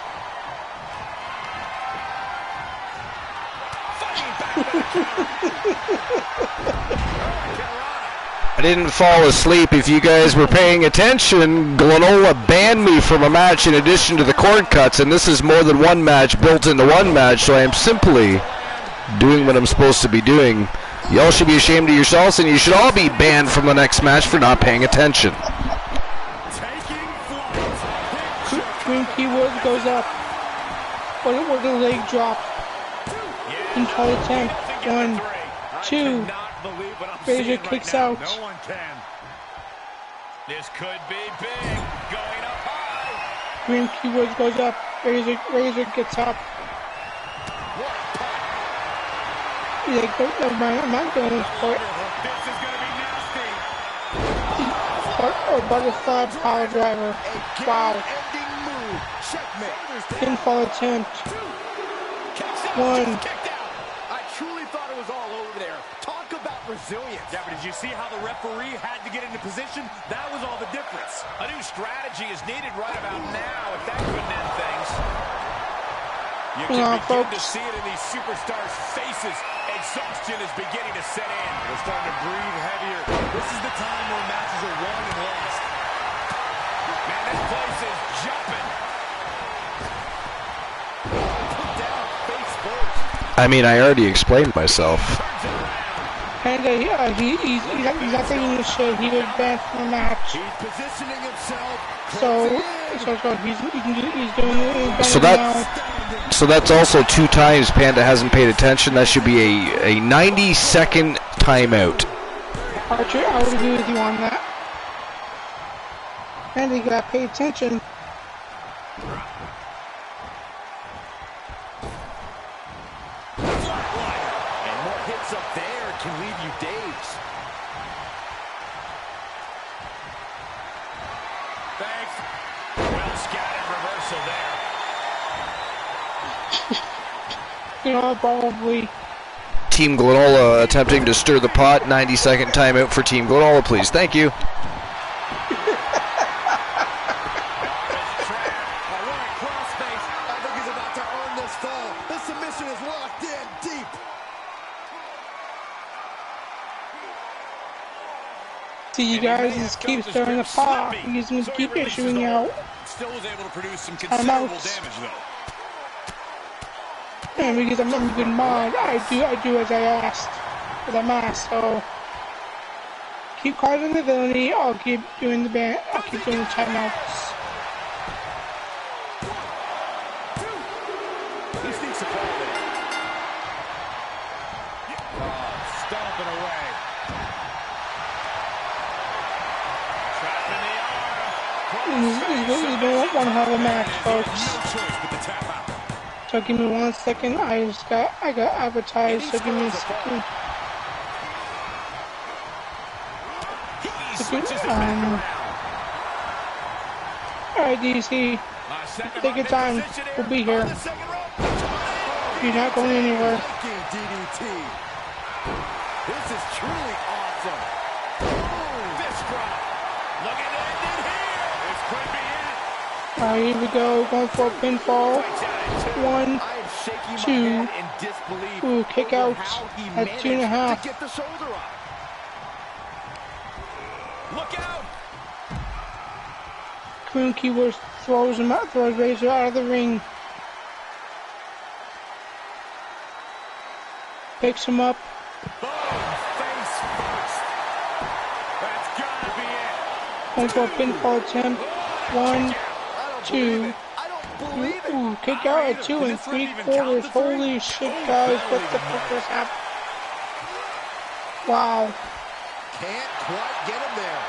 Speaker 1: I didn't fall asleep. If you guys were paying attention, Glenola banned me from a match in addition to the cord cuts, and this is more than one match built into one match, so I am simply doing what I'm supposed to be doing. Y'all should be ashamed of yourselves, and you should all be banned from the next match for not paying attention.
Speaker 2: Winky Woods goes up. With a leg drop. Control attempt. 1, 2. Razor kicks out.
Speaker 4: No one can. This could be big. Going up high.
Speaker 2: Winky Woods goes up. Razor gets up. He's like, never mind, I'm not going for it.
Speaker 4: This is going to be nasty.
Speaker 2: Butterfly power driver. Wow.
Speaker 4: Ending move. Checkmate.
Speaker 2: Pinfall attempt. 1.
Speaker 4: I truly thought it was all over there. Talk about resilience. Yeah, but did you see how the referee had to get into position? That was all the difference. A new strategy is needed right about now if that couldn't end things. You can begin to see it in these superstars' faces. Exhaustion is beginning to set in. They're starting to breathe heavier. This is the time where matches are won and lost. Man, this place is jumping. Put down face first.
Speaker 1: I mean, I already explained myself.
Speaker 2: Panda, he's not taking the shit. He was banned from the match.
Speaker 4: He's positioning himself.
Speaker 2: He's doing it.
Speaker 1: So that's also 2 times Panda hasn't paid attention. That should be a 90-second timeout.
Speaker 2: Archer, I would agree with you on that. Panda, you gotta pay attention.
Speaker 4: And more hits up there can leave you dazed. Thanks. Well scattered reversal there.
Speaker 2: You know, probably.
Speaker 1: Team Glenola attempting to stir the pot. 90-second timeout for Team Glenola, please. Thank you.
Speaker 2: See, you guys just keep stirring the pot. He's gonna keep issuing out.
Speaker 4: Still was able to produce some considerable damage, though.
Speaker 2: And because I'm a good mod, I do as I asked. As I'm asked, so keep causing the villainy. I'll keep doing the timeouts.
Speaker 4: He sneaks a ball there. Stomping away. Trapping the arm.
Speaker 2: We don't want to have a match, folks.
Speaker 4: No choice but to tap out.
Speaker 2: So give me 1 second. I got advertised. So give me a second. Alright, DC. Take your time. We'll be here. You're not going anywhere.
Speaker 3: This is truly awesome. Fist drop. Looking to end it here. This could be it.
Speaker 2: Alright, here we go. Going for a pinfall. 1, 2. Ooh, kick out at 2.5.
Speaker 3: Get the shoulder up. Look out.
Speaker 2: Korean Keyboard throws him out, throws Razor out of the ring. Picks him up.
Speaker 3: Boom, face first. That's gotta be it.
Speaker 2: Going for a pinfall attempt. 1, 2. Ooh, kick out at 2 3/4. Holy shit, guys. What the fuck just happened? Wow.
Speaker 3: Can't quite get him there.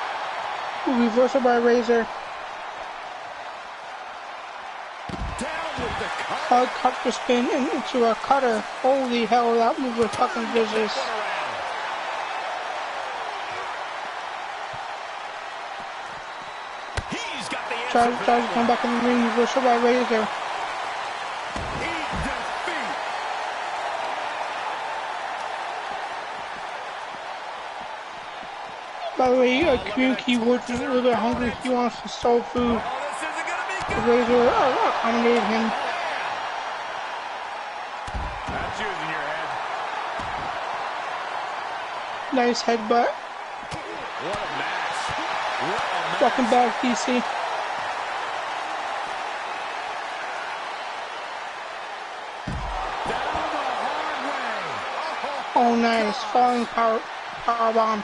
Speaker 2: Ooh, reversal by Razor.
Speaker 3: Down with the cut.
Speaker 2: Hard cut for spin into a cutter. Holy hell, that move was fucking vicious.
Speaker 3: He's got the answer.
Speaker 2: Tries to come back in the ring. Reversal by Razor. By the way, Korean Keyboard is a little bit hungry. He wants some soul food. The Razor accommodated him.
Speaker 3: That's using your head.
Speaker 2: Nice headbutt.
Speaker 3: What a match. What a match.
Speaker 2: Welcome back, DC.
Speaker 3: Down the hard way.
Speaker 2: Oh, nice. Falling power bomb.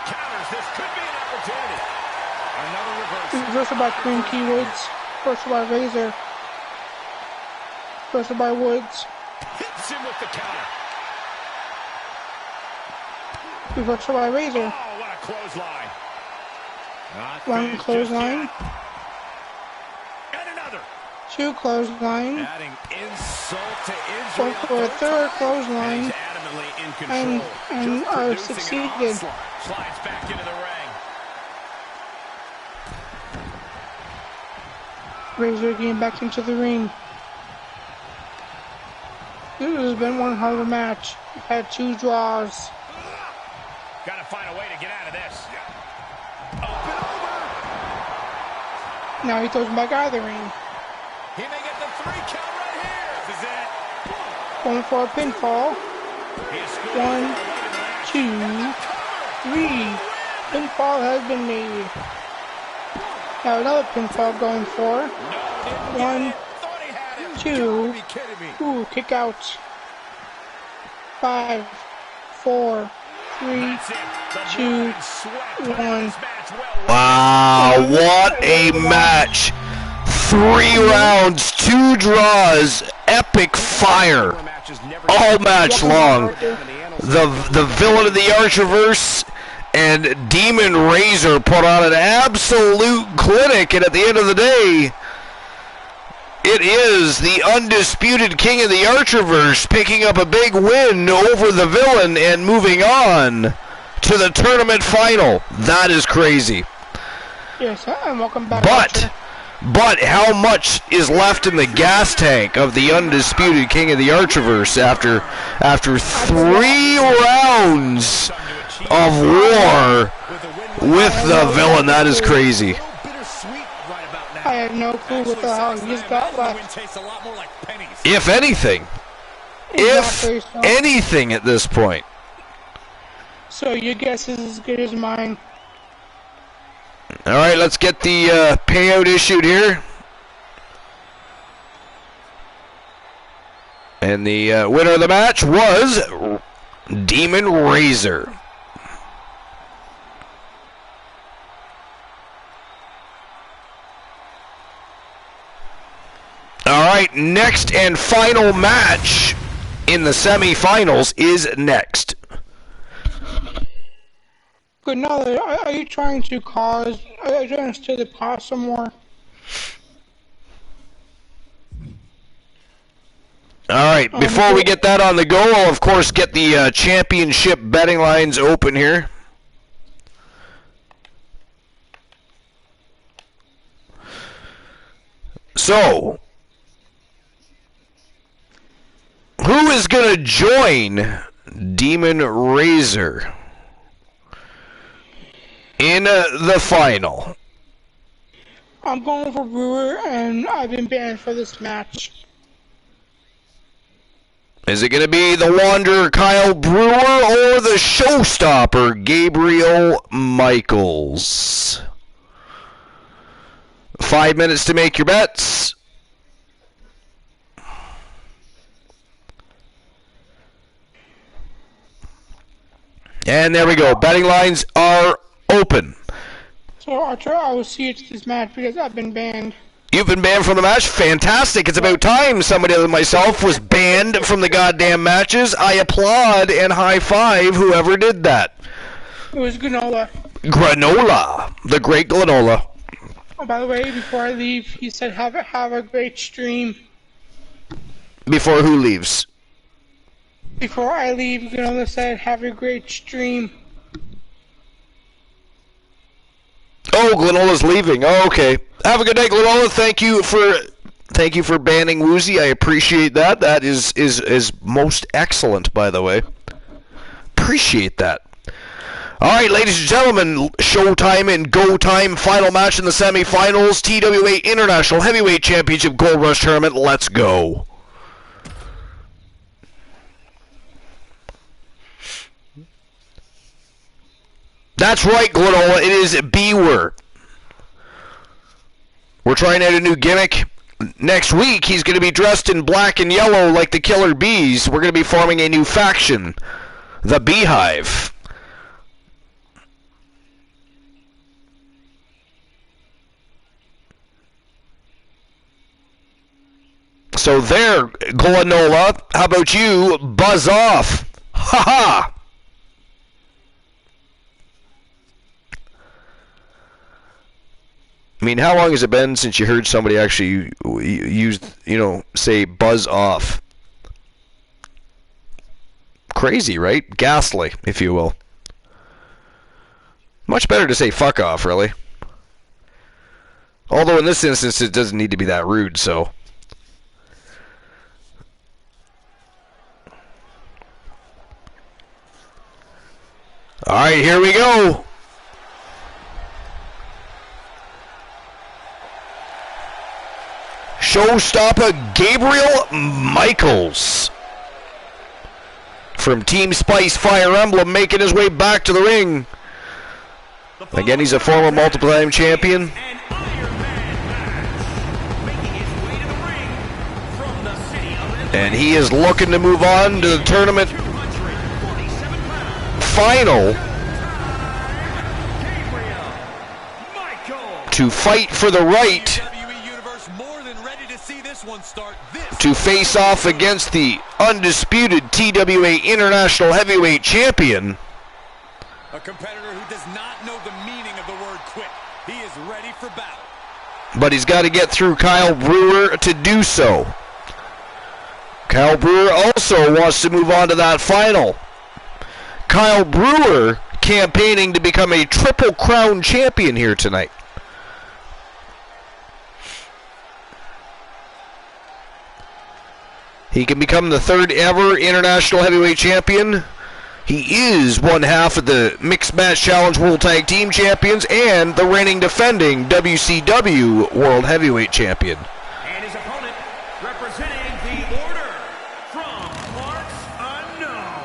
Speaker 3: Counters. This could be an opportunity. Another reversal.
Speaker 2: Reversal by Korean Keywoods. Reversal by Razor. Reversal by Woods.
Speaker 3: Hits him with the counter.
Speaker 2: Reversal by Razor.
Speaker 3: Oh, what a clothesline.
Speaker 2: One clothesline.
Speaker 3: And another.
Speaker 2: 2 clothesline.
Speaker 3: Adding insult to injury.
Speaker 2: Going for a 3rd clothesline.
Speaker 3: He's adamantly in control.
Speaker 2: And succeeded.
Speaker 3: Slides back into the ring.
Speaker 2: Razor getting back into the ring. This has been one hell of a match. We've had 2 draws.
Speaker 3: Gotta find a way to get out of this. Up and over.
Speaker 2: Now he throws him back out of the ring.
Speaker 3: He may get the 3 count right here. This is it.
Speaker 2: Going for a pinfall. 1, 2, 3. Pinfall has been made. Now another pinfall going for. 1, 2. Ooh, kick out. 5, 4, 3, 2, 1.
Speaker 1: Wow, what a match. 3 rounds, 2 draws, epic fire. All match long. The villain of the Archerverse and Demon Razor put on an absolute clinic, and at the end of the day, it is the undisputed king of the Archerverse picking up a big win over the villain and moving on to the tournament final. That is crazy.
Speaker 2: Yes, and welcome back. Archer.
Speaker 1: But how much is left in the gas tank of the undisputed king of the Archerverse after 3 rounds of war with the villain? That is crazy.
Speaker 2: I have no clue what the hell he's got left.
Speaker 1: If anything. If anything at this point.
Speaker 2: So your guess is as good as mine.
Speaker 1: Alright, let's get the payout issued here. And the winner of the match was Demon Razor. Alright, next and final match in the semifinals is next.
Speaker 2: Good. Now, are you trying to cause? Are you trying to steal the pot some more?
Speaker 1: All right, before we get that on the go, I'll of course get the championship betting lines open here. So, who is going to join Demon Razor in the final?
Speaker 2: I'm going for Brewer, and I've been banned for this match.
Speaker 1: Is it going to be the Wanderer Kyle Brewer or the Showstopper Gabriel Michaels? 5 minutes to make your bets. And there we go. Betting lines are open.
Speaker 2: So, Archer, I will see you to this match because I've been banned.
Speaker 1: You've been banned from the match? Fantastic. It's about time somebody other than myself was banned from the goddamn matches. I applaud and high five whoever did that.
Speaker 2: It was Granola.
Speaker 1: Granola. The great Granola.
Speaker 2: Oh, by the way, before I leave, he said have a great stream.
Speaker 1: Before who leaves?
Speaker 2: Before I leave, Granola said have a great stream.
Speaker 1: Oh, Glenola's leaving. Oh, okay. Have a good day, Glenola. Thank you for banning Woozy. I appreciate that. That is most excellent, by the way. Appreciate that. All right, ladies and gentlemen, showtime and go time. Final match in the semifinals. TWA International Heavyweight Championship Gold Rush Tournament. Let's go. That's right, Glenola. It is Beaver. We're trying out a new gimmick. Next week, he's going to be dressed in black and yellow like the Killer Bees. We're going to be forming a new faction, the Beehive. So there, Glenola. How about you buzz off? Ha ha! I mean, how long has it been since you heard somebody actually use, say buzz off? Crazy, right? Ghastly, if you will. Much better to say fuck off, really. Although in this instance, it doesn't need to be that rude, so. Alright, here we go. Showstopper Gabriel Michaels from Team Spice Fire Emblem making his way back to the ring. Again, he's a former multiple-time champion. And he is looking to move on to the tournament final to fight for the right to face off against the undisputed TWA International Heavyweight Champion.
Speaker 3: A competitor who does not know the meaning of the word quit. He is ready for battle.
Speaker 1: But he's got to get through Kyle Brewer to do so. Kyle Brewer also wants to move on to that final. Kyle Brewer campaigning to become a Triple Crown champion here tonight. He can become the third ever International Heavyweight Champion. He is one half of the Mixed Match Challenge World Tag Team Champions and the reigning defending WCW World Heavyweight Champion.
Speaker 5: And his opponent, representing the Order from parts unknown,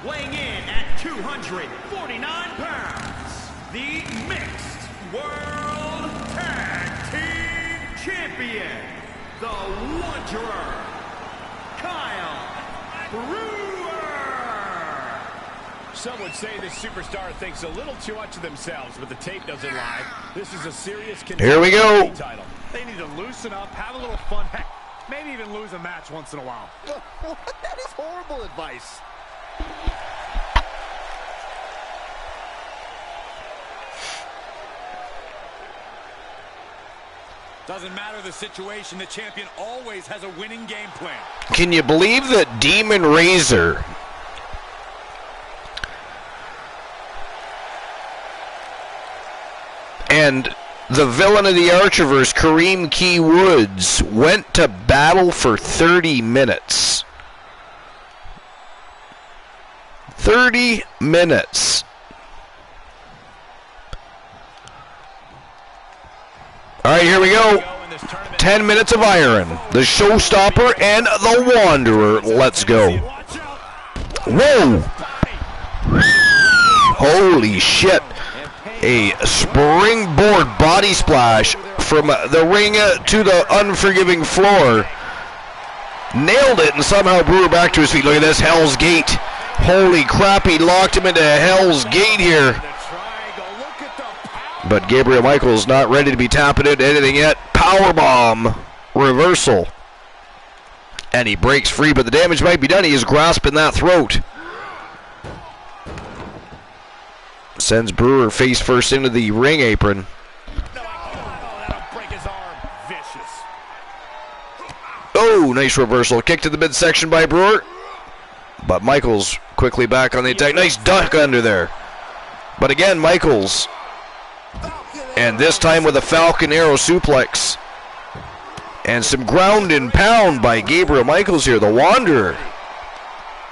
Speaker 5: weighing in at 249 pounds, the Mixed World Tag Team Champion, the Wanderer, Kyle Brewer.
Speaker 4: Some would say this superstar thinks a little too much of themselves, but the tape doesn't lie. This is a serious
Speaker 1: Here we go.
Speaker 4: Title. They need to loosen up, have a little fun, heck, maybe even lose a match once in a while.
Speaker 3: That is horrible advice.
Speaker 4: Doesn't matter the situation, the champion always has a winning game plan.
Speaker 1: Can you believe that Demon Razor and the villain of the Archerverse, Kareem Key Woods, went to battle for 30 minutes? 30 minutes. All right, here we go. 10 minutes of iron. The Showstopper and the Wanderer. Let's go. Whoa! Holy shit. A springboard body splash from the ring to the unforgiving floor. Nailed it, and somehow Brewer back to his feet. Look at this, Hell's Gate. Holy crap, he locked him into Hell's Gate here. But Gabriel Michaels not ready to be tapping into anything yet. Powerbomb reversal. And he breaks free, but the damage might be done. He is grasping that throat. Sends Brewer face first into the ring apron. Oh, nice reversal. Kick to the midsection by Brewer. But Michaels quickly back on the attack. Nice duck under there. But again, Michaels. And this time with a Falcon Arrow suplex. And some ground and pound by Gabriel Michaels here. The Wanderer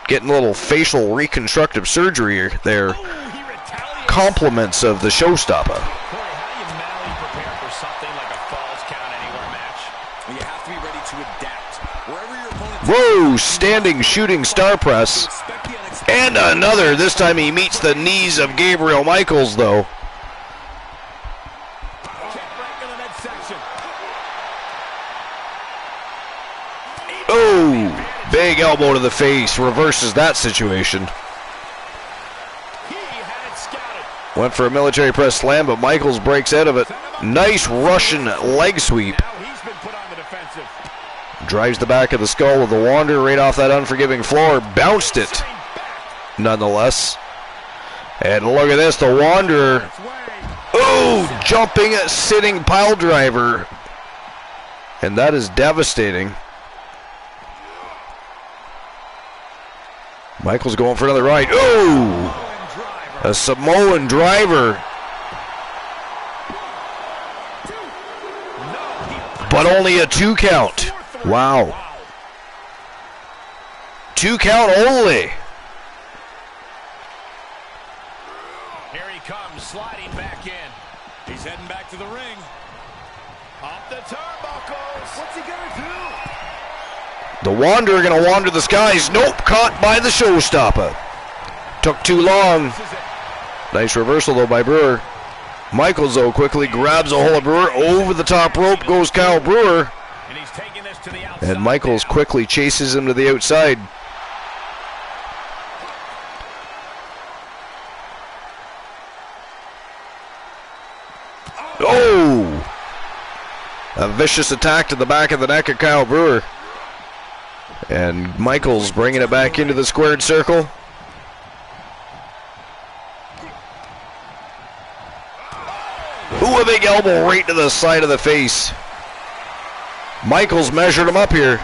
Speaker 1: getting a little facial reconstructive surgery there. Compliments of the Showstopper.
Speaker 3: How do you mentally prepare for something like a Falls Count Anywhere match? Well, you have to be ready to adapt. Wherever your opponent...
Speaker 1: Whoa, standing shooting star press. And another. This time he meets the knees of Gabriel Michaels, though. Oh, big elbow to the face. Reverses that situation. Went for a military press slam, but Michaels breaks out of it. Nice Russian leg sweep. Drives the back of the skull of the Wanderer right off that unforgiving floor. Bounced it, nonetheless. And look at this, the Wanderer. Oh, jumping, sitting pile driver. And that is devastating. Michaels going for another ride. Oh! A Samoan driver. But only a 2 count. Wow. 2 count only.
Speaker 4: Here he comes, sliding back in. He's heading back to the ring. Off the turnbuckles. What's he gonna do?
Speaker 1: The Wanderer gonna wander the skies. Nope, caught by the Showstopper. Took too long. Nice reversal, though, by Brewer. Michaels, though, quickly grabs a hold of Brewer. Over the top rope goes Kyle Brewer. And Michaels quickly chases him to the outside. Oh! A vicious attack to the back of the neck of Kyle Brewer. And Michaels bringing it back into the squared circle. Ooh, a big elbow right to the side of the face. Michaels measured him up here.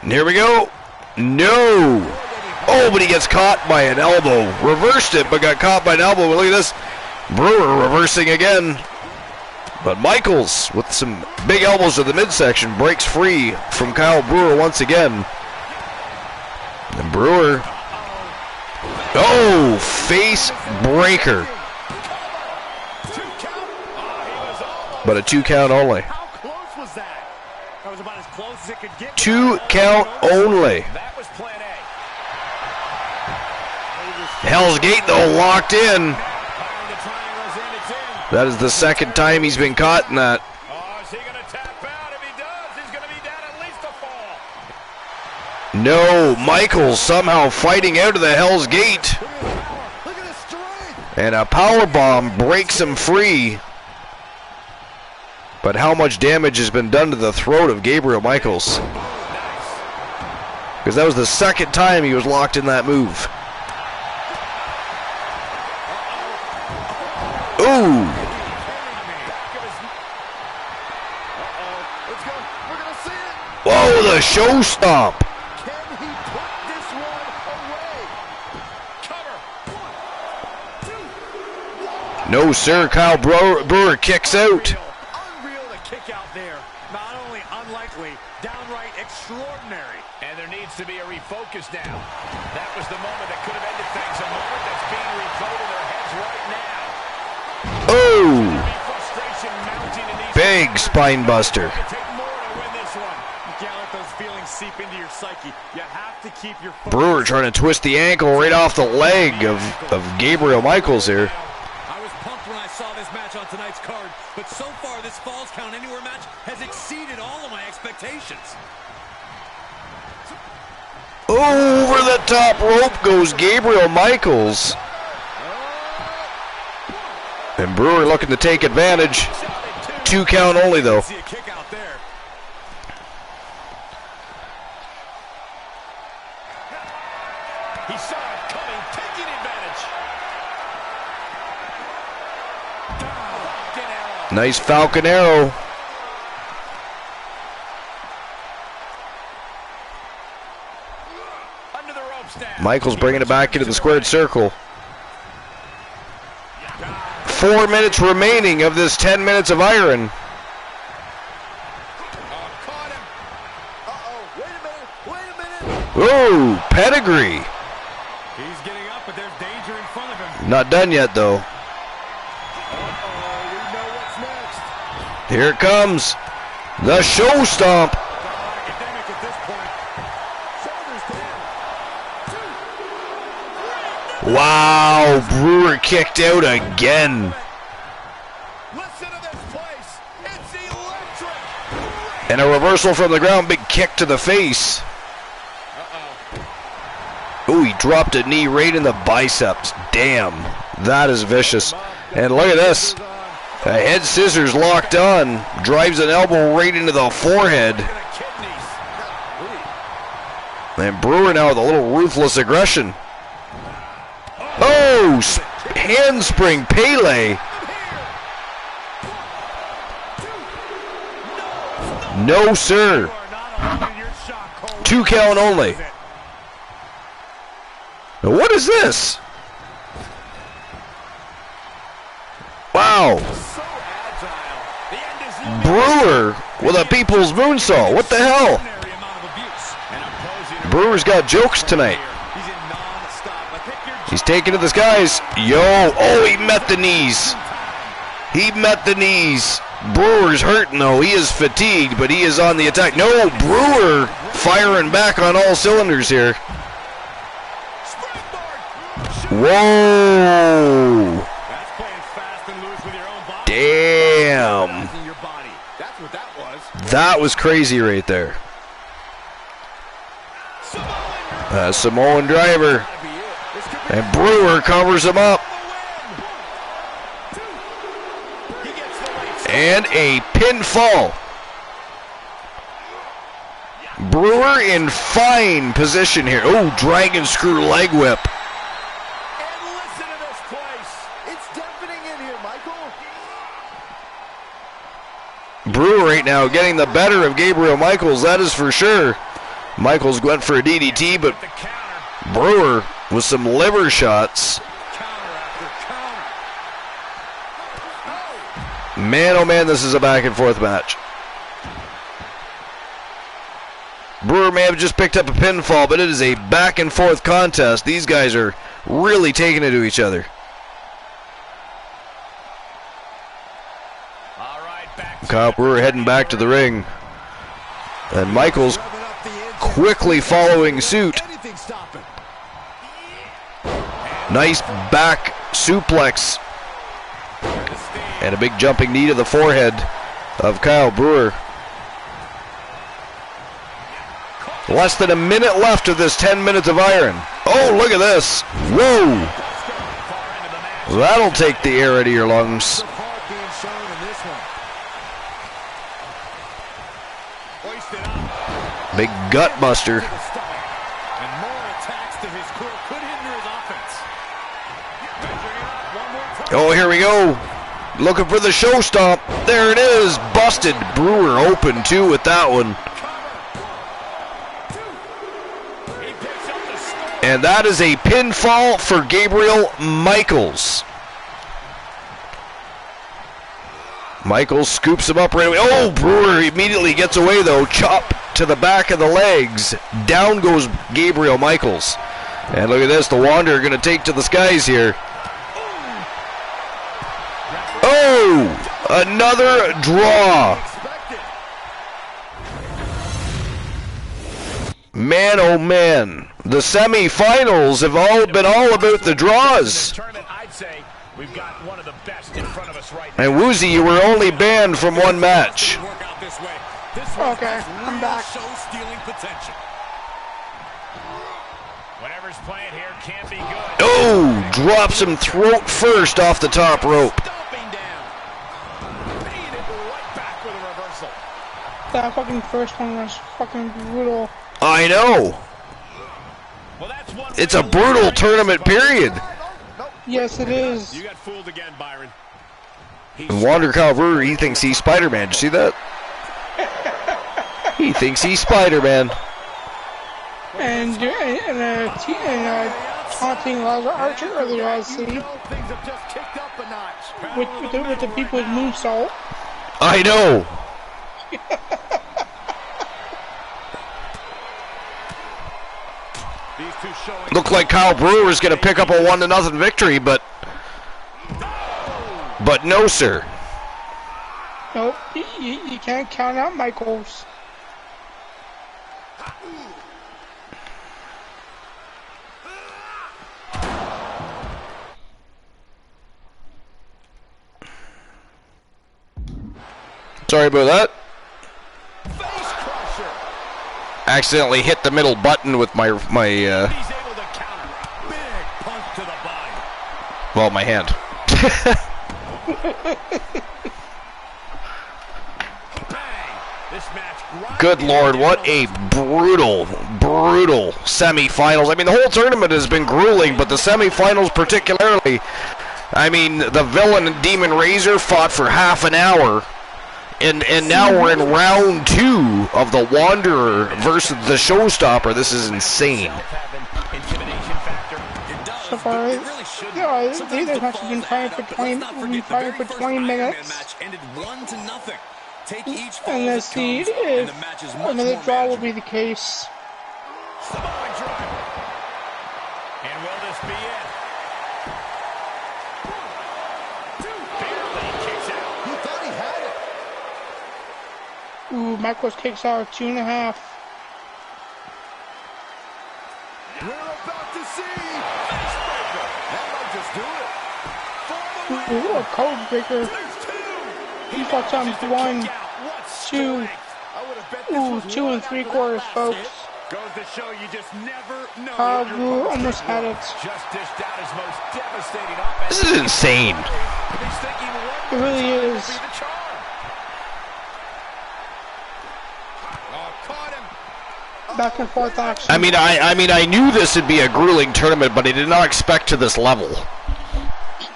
Speaker 1: And here we go. No. Oh, but he gets caught by an elbow. Reversed it, but got caught by an elbow. But look at this. Brewer reversing again. But Michaels, with some big elbows to the midsection, breaks free from Kyle Brewer once again. And Brewer... Oh, face breaker. But a 2 count only.
Speaker 4: How close was that? That was about as close as it could get.
Speaker 1: 2 count only.
Speaker 4: That was plan A.
Speaker 1: Hell's Gate, though, locked in. That is the second time he's been caught in that.
Speaker 4: Oh, is he going to tap out? If he does, he's going to be down at least a fall.
Speaker 1: No, Michaels somehow fighting out of the Hell's Gate. And a power bomb breaks him free. But how much damage has been done to the throat of Gabriel Michaels? Because that was the second time he was locked in that move. the show stomp.
Speaker 3: Can he put this one away? Cover.
Speaker 1: No, sir. Kyle Brewer kicks out.
Speaker 4: Unreal to kick out there. Not only unlikely, downright extraordinary.
Speaker 3: And there needs to be a refocus now. That was the moment that could have ended things. A moment that's being replayed in their heads right now.
Speaker 1: Oh,
Speaker 3: Frustration mounting in these
Speaker 1: big spine buster.
Speaker 3: It take more to win this one.
Speaker 4: You can't let those feelings seep into your psyche. You have to keep your focus.
Speaker 1: Brewer trying to twist the ankle right off the leg of Gabriel Michaels here.
Speaker 4: I was pumped when I saw this match on tonight's card, but so far this Falls Count Anywhere match has exceeded all of my expectations.
Speaker 1: Over the top rope goes Gabriel Michaels. And Brewer looking to take advantage. 2 count only though.
Speaker 4: See a kick out there.
Speaker 3: He saw it coming, taking advantage.
Speaker 1: Nice Falcon Arrow.
Speaker 3: Under the ropes now.
Speaker 1: Michaels bringing it back into the squared circle. 4 minutes remaining of this 10 minutes of iron.
Speaker 3: Caught him. Uh-oh, wait a minute.
Speaker 1: Oh, pedigree.
Speaker 4: He's getting up, but there's danger in front of him.
Speaker 1: Not done yet though.
Speaker 3: We know what's next.
Speaker 1: Here it comes. The show stomp.
Speaker 4: Academic at this point.
Speaker 3: Shoulders down.
Speaker 1: Wow, Brewer kicked out again.
Speaker 3: Listen to this place. It's electric.
Speaker 1: And a reversal from the ground, big kick to the face. Oh, he dropped a knee right in the biceps. Damn, that is vicious. And look at this. A head scissors locked on. Drives an elbow right into the forehead. And Brewer now with a little ruthless aggression. Oh, handspring Pele. No, sir. 2 count only. Now, what is this? Wow. Brewer with a people's moonsault. What the hell? Brewer's got jokes tonight. He's taking to the skies. Yo. Oh, he met the knees. He met the knees. Brewer's hurting, though. He is fatigued, but he is on the attack. No, Brewer firing back on all cylinders here. Whoa. Damn. That was crazy right there. Samoan driver. And Brewer covers him up. And a pinfall. Brewer in fine position here. Oh, dragon screw leg whip.
Speaker 3: And listen to this place. It's deafening in here, Michael.
Speaker 1: Brewer right now getting the better of Gabriel Michaels, that is for sure. Michaels went for a DDT, but Brewer with some liver shots. Man, oh man, this is a back and forth match. Brewer may have just picked up a pinfall, but it is a back and forth contest. These guys are really taking it to each other. Kyle Brewer heading back to the ring. And Michaels quickly following suit. Nice back suplex. And a big jumping knee to the forehead of Kyle Brewer. Less than a minute left of this 10 minutes of iron. Oh, look at this. Whoa. That'll take the air out of your lungs. Big gut buster. Oh, here we go. Looking for the show stomp. There it is. Busted. Brewer open too with that one. And that is a pinfall for Gabriel Michaels. Michaels scoops him up right away. Oh, Brewer immediately gets away, though. Chop to the back of the legs. Down goes Gabriel Michaels. And look at this. The Wanderer going to take to the skies here. Oh, another draw. Man, oh man, the semifinals have all been all about the draws.
Speaker 4: We've got one of the best in front of us right
Speaker 1: now. And Woozy, you were only banned from one match.
Speaker 2: Okay, I'm back.
Speaker 4: Show-stealing potential. Whatever's playing here can't be good.
Speaker 1: Oh, drops him throat first off the top rope.
Speaker 4: Stomping down. Paying it right back with a reversal.
Speaker 2: That fucking first one was fucking brutal.
Speaker 1: I know.
Speaker 4: Well, that's one
Speaker 1: it's a brutal tournament period.
Speaker 2: Yes, it is.
Speaker 4: You got fooled again, Byron.
Speaker 1: And Wander Calvert, he thinks he's Spider-Man. Did you see that? He thinks he's Spider-Man.
Speaker 2: And taunting Lazar Archer earlier, I see. With the people with moonsault.
Speaker 1: I know. Looked like Kyle Brewer's going to pick up a 1-0 victory, but no, sir.
Speaker 2: Nope, you can't count out Michaels.
Speaker 1: Sorry about that. Accidentally hit the middle button with my well, my hand. Good Lord, what a brutal semifinals. I mean, the whole tournament has been grueling, but the semifinals particularly. I mean, the Villain and Demon Razor fought for half an hour. And now we're in round 2 of the Wanderer versus the Showstopper. This is insane.
Speaker 2: So far, they've actually been fighting for 20 minutes. And let's see if another draw will be the case.
Speaker 4: And will this be it?
Speaker 2: Ooh, Michaels kicks out 2.5.
Speaker 3: We're about to see that might just do it.
Speaker 2: Ooh, a code breaker. He fought times 1, 2. Ooh, 2 3/4, folks.
Speaker 4: Goes to show you just never know.
Speaker 2: Brewer almost had it.
Speaker 4: Just dished out his most devastating offense.
Speaker 1: This is insane.
Speaker 2: It really is. Back and forth action.
Speaker 1: I mean, I knew this would be a grueling tournament, but I did not expect to this level.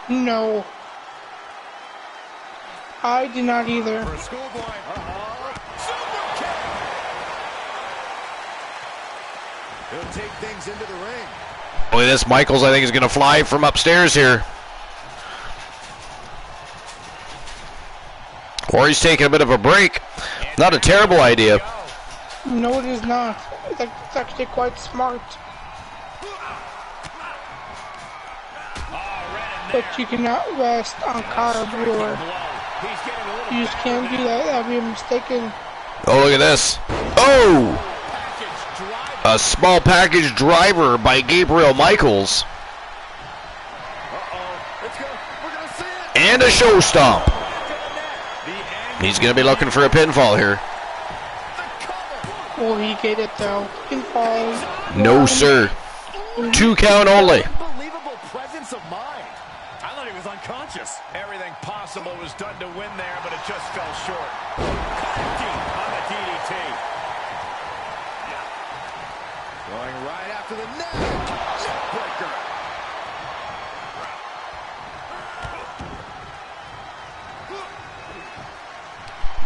Speaker 2: No. I did not either.
Speaker 3: He'll take things into the ring.
Speaker 1: Look at this, Michaels, I think, is going to fly from upstairs here. Or he's taking a bit of a break. Not a terrible idea.
Speaker 2: No, it is not. It's actually quite smart. But you cannot rest on Kyle Brewer. You just can't do that. That would be a mistaken.
Speaker 1: Oh, look at this. Oh! A small package driver by Gabriel Michaels. And a show stomp. He's going to be looking for a pinfall here.
Speaker 2: Will he get it though? Pinfall.
Speaker 1: No, sir. 2 count only.
Speaker 4: Unbelievable presence of mind. I thought he was unconscious. Everything possible was done to win there, but it just fell short. Deep on the DDT.
Speaker 3: Going right after the neck. Breaker.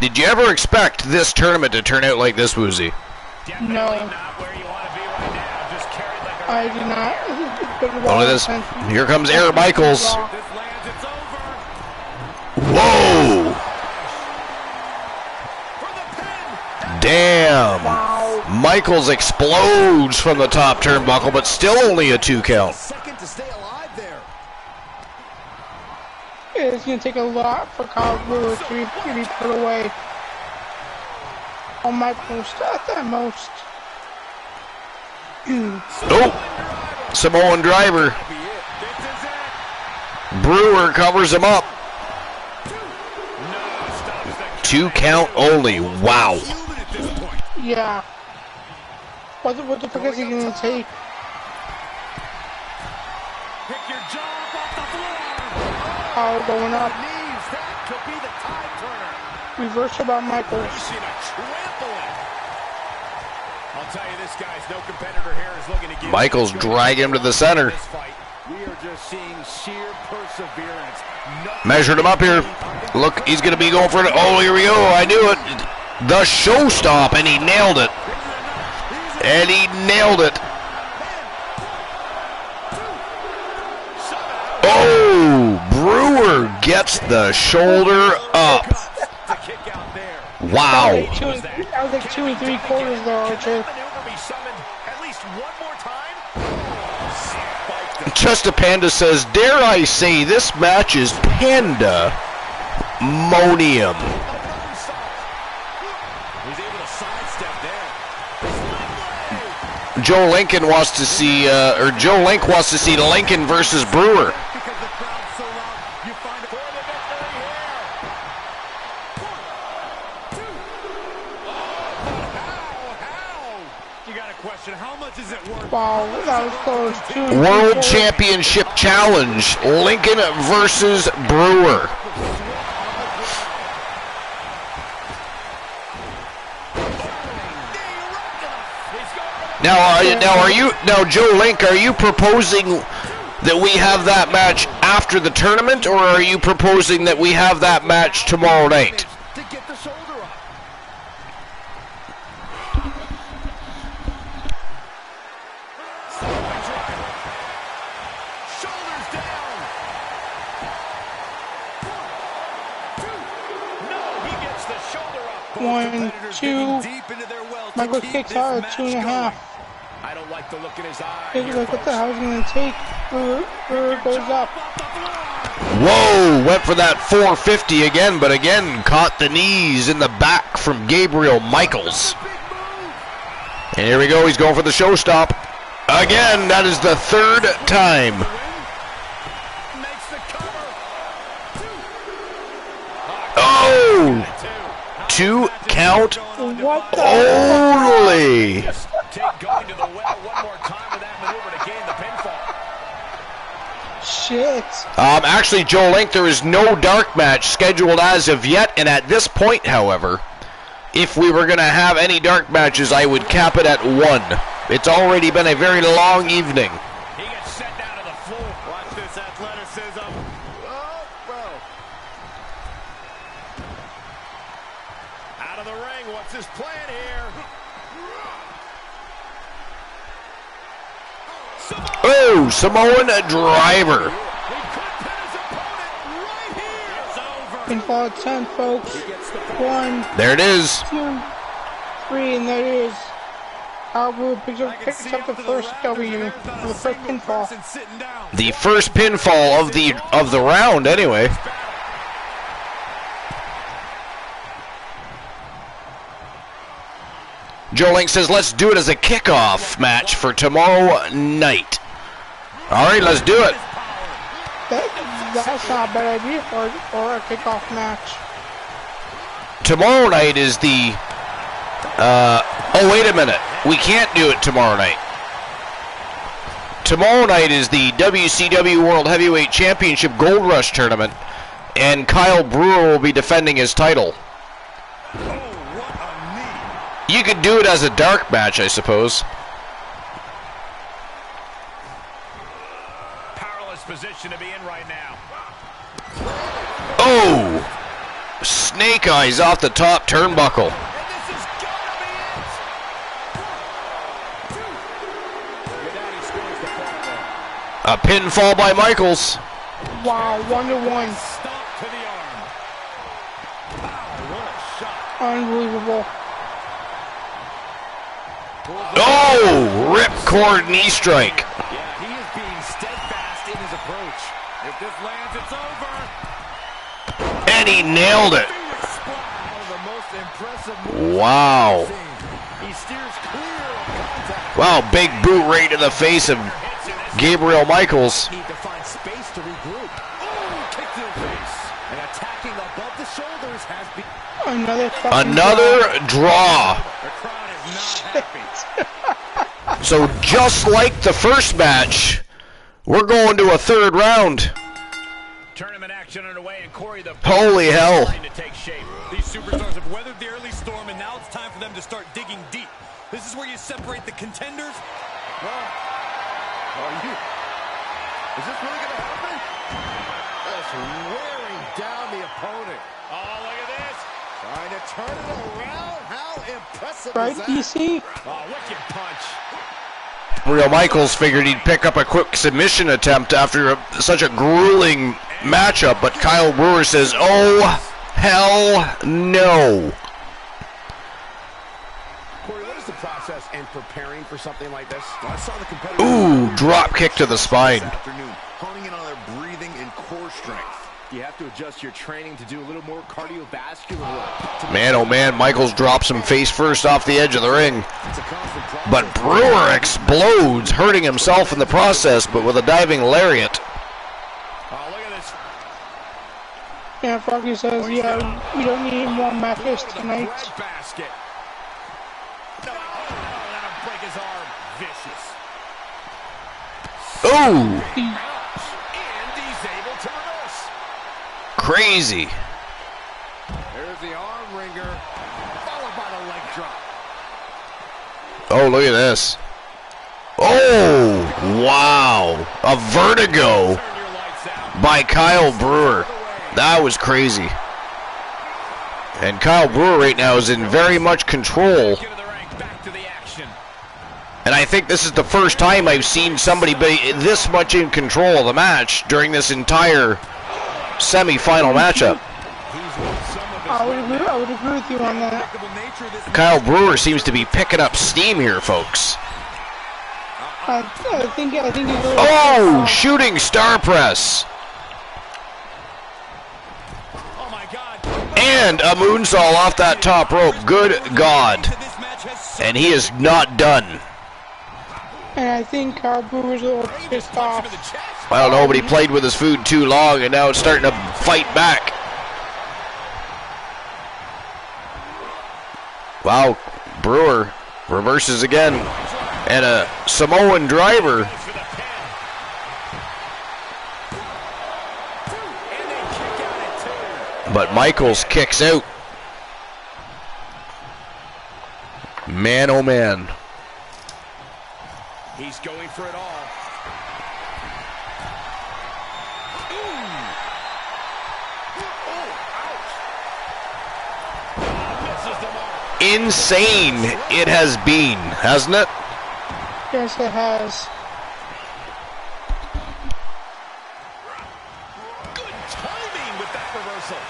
Speaker 1: Did you ever expect this tournament to turn out like this, Woozy?
Speaker 2: No. I do not.
Speaker 1: Look at this. Here comes Aaron Michaels.
Speaker 4: This lands, it's over.
Speaker 1: Whoa!
Speaker 4: For the pin.
Speaker 1: Damn!
Speaker 2: Wow.
Speaker 1: Michaels explodes from the top turnbuckle, but still only a 2 count.
Speaker 3: Second to stay alive there.
Speaker 2: It's going to take a lot for Kyle Brewer to be put away. On my post, at the most.
Speaker 1: Oh! Samoan driver.
Speaker 4: This is it.
Speaker 1: Brewer covers him up.
Speaker 4: No, stops the
Speaker 1: 2 count only. Wow.
Speaker 4: human at this point.
Speaker 2: Yeah. What the fuck is he going to take?
Speaker 4: Pick your jaw up off the floor.
Speaker 2: Kyle going up.
Speaker 4: Knees, that could be the tide turner.
Speaker 2: Reversal by Michaels.
Speaker 4: Seen a trampling. I'll tell you, this guy's no competitor here is looking to give.
Speaker 1: Michaels drag him to the center.
Speaker 4: This fight. We are just seeing sheer perseverance.
Speaker 1: Measured him up here. Look, he's going to be going for it. Oh, here we go. I knew it. The show stop, and he nailed it. And he nailed it. Oh, Brewer gets the shoulder up.
Speaker 4: The kick out there.
Speaker 1: Wow.
Speaker 2: That was like 2 3/4 there, Archer.
Speaker 4: Maneuver be summoned at least one more time.
Speaker 1: Just a Panda says, dare I say this match is Panda-monium.
Speaker 4: He's able to sidestep there.
Speaker 1: Joe Lincoln wants to see, Joe Link wants to see Lincoln versus Brewer.
Speaker 4: Because the crowd's so loud, you find it for the victory here. 1, 2. How? You got a question. How much is it worth?
Speaker 2: Wow, that was close. 2
Speaker 1: World
Speaker 2: 3/4.
Speaker 1: Championship Challenge, Lincoln versus Brewer. Now, Joe Link, are you proposing that we have that match after the tournament, or are you proposing that we have that match tomorrow night?
Speaker 3: To get the shoulder up.
Speaker 4: Shoulders down. 1, 2. No, he gets the shoulder up. Both
Speaker 2: 1,
Speaker 4: competitors digging
Speaker 2: 2.
Speaker 4: deep into their well to
Speaker 2: Michaels
Speaker 4: keep
Speaker 2: kicks
Speaker 4: this
Speaker 2: out
Speaker 4: match
Speaker 2: at
Speaker 4: going.
Speaker 2: 2.5.
Speaker 4: I don't like the look in his eye.
Speaker 2: Look
Speaker 4: here,
Speaker 2: what the
Speaker 4: folks.
Speaker 2: hell is going to take. Brewer goes up.
Speaker 4: Off the floor.
Speaker 1: Whoa, went for that 450 again, but again caught the knees in the back from Gabriel Michaels. And here we go, he's going for the show stop. Again, that is the 3rd time.
Speaker 4: Makes the cover.
Speaker 1: Oh! 2 count
Speaker 2: What the
Speaker 1: only.
Speaker 4: Take going to the well one more time with that maneuver to gain the pinfall.
Speaker 2: shit?
Speaker 1: Actually, Joe Link, there is no dark match scheduled as of yet, and at this point, however, if we were going to have any dark matches, I would cap it at 1. It's already been a very long evening.
Speaker 4: He gets sent down to the floor. Watch this athleticism.
Speaker 3: Oh, well.
Speaker 4: Out of the ring. What's his plan here?
Speaker 1: Oh, Samoan driver.
Speaker 4: He could pin his opponent right here. It's over.
Speaker 2: Pinfall at 10, folks. 1,
Speaker 1: There it is.
Speaker 2: 2, 3, and there it is. Brewer picks
Speaker 4: I
Speaker 2: up
Speaker 4: can see
Speaker 2: the
Speaker 4: up to the
Speaker 2: first
Speaker 4: rafters,
Speaker 2: W,
Speaker 4: and there's not
Speaker 2: for
Speaker 4: a
Speaker 2: the first
Speaker 4: single
Speaker 2: pinfall.
Speaker 4: person sitting down.
Speaker 1: The first pinfall of the round, anyway. Joe Link says, let's do it as a kickoff match for tomorrow night. All right, let's do it.
Speaker 2: That's not a bad idea for a kickoff match.
Speaker 1: Tomorrow night is the... oh, wait a minute. We can't do it tomorrow night. Tomorrow night is the WCW World Heavyweight Championship Gold Rush Tournament, and Kyle Brewer will be defending his title. You could do it as a dark match, I suppose.
Speaker 4: Powerless position to be in right now.
Speaker 1: Oh! Snake eyes off the top turnbuckle.
Speaker 4: And this is gonna be it. Your daddy scored
Speaker 1: A pinfall by Michaels.
Speaker 2: Wow, 1-1.
Speaker 4: Stop to the arm. Wow, what a shot.
Speaker 2: Unbelievable.
Speaker 1: Oh, ripcord knee strike.
Speaker 4: Yeah, he is being steadfast in his approach. If this lands, it's over.
Speaker 1: And he nailed it.
Speaker 4: One of the most impressive moves
Speaker 1: Wow.
Speaker 4: I've seen. He steers clear of contact.
Speaker 1: Wow, big boot right to the face of Gabriel Michaels.
Speaker 4: Need to find space to regroup. Oh, kick to the face. And attacking above the shoulders has been...
Speaker 1: Another draw.
Speaker 4: The crowd is not happy.
Speaker 1: So just like the first match, we're going to a third round.
Speaker 4: Tournament action underway, and Corey, the
Speaker 1: Holy hell.
Speaker 4: starting to take shape. These superstars have weathered the early storm, and now it's time for them to start digging deep. This is where you separate the contenders. Well, is this really going to happen? Just wearing down the opponent. Oh, look at this. Trying to turn it around. How impressive
Speaker 2: Right,
Speaker 4: is that?
Speaker 2: DC?
Speaker 4: Oh, wicked punch.
Speaker 1: Gabriel Michaels figured he'd pick up a quick submission attempt after such a grueling matchup, but Kyle Brewer says, oh, hell no.
Speaker 3: Corey, what is the process in preparing for something like this? Well, I saw the competitors.
Speaker 1: Ooh, drop kick to the spine.
Speaker 3: This afternoon, honing in on their breathing and core strength. You have to adjust your training to do a little more cardiovascular work.
Speaker 1: Man, oh man, Michaels drops him face first off the edge of the ring.
Speaker 3: It's a constant process.
Speaker 1: But Brewer explodes, hurting himself in the process, but with a diving lariat.
Speaker 4: Oh, look at this.
Speaker 2: Yeah, Froggy says, yeah, we don't need more matches tonight.
Speaker 4: Basket. No, that'll break his arm. Vicious.
Speaker 1: Ooh,
Speaker 4: And he's able to reverse.
Speaker 1: crazy.
Speaker 4: There's the arm wringer, followed by the leg drop.
Speaker 1: Oh, look at this. Oh, wow. A vertigo
Speaker 4: Turn your lights out.
Speaker 1: by Kyle Brewer. That was crazy. And Kyle Brewer right now is in very much control.
Speaker 4: Get to the ring, back to the action.
Speaker 1: And I think this is the first time I've seen somebody be this much in control of the match during this entire semi-final matchup.
Speaker 2: I would agree with you on that.
Speaker 1: Kyle Brewer seems to be picking up steam here, folks.
Speaker 2: I think he's really
Speaker 1: Oh, shooting star press.
Speaker 4: Oh my God.
Speaker 1: And a moonsault off that top rope. Good God. And he is not done.
Speaker 2: And I think Kyle Brewer's a little pissed off.
Speaker 1: I don't know, but he played with his food too long, and now it's starting to fight back. Wow, Brewer reverses again. And a Samoan driver. But Michaels kicks out. Man, oh man.
Speaker 4: He's going for it all.
Speaker 1: Insane it has been, hasn't it?
Speaker 2: Yes, it has.
Speaker 4: Good timing with that reversal.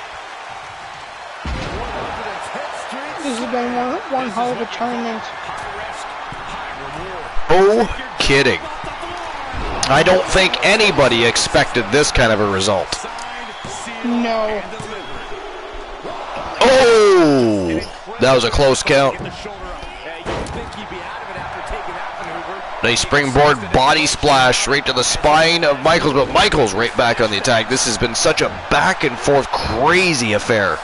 Speaker 2: This has been one hell of a tournament.
Speaker 1: Oh, kidding. I don't think anybody expected this kind of a result.
Speaker 2: No.
Speaker 1: Oh, that was a close count. Nice springboard body splash right to the spine of Michaels, but Michaels right back on the attack. This has been such a back and forth crazy affair.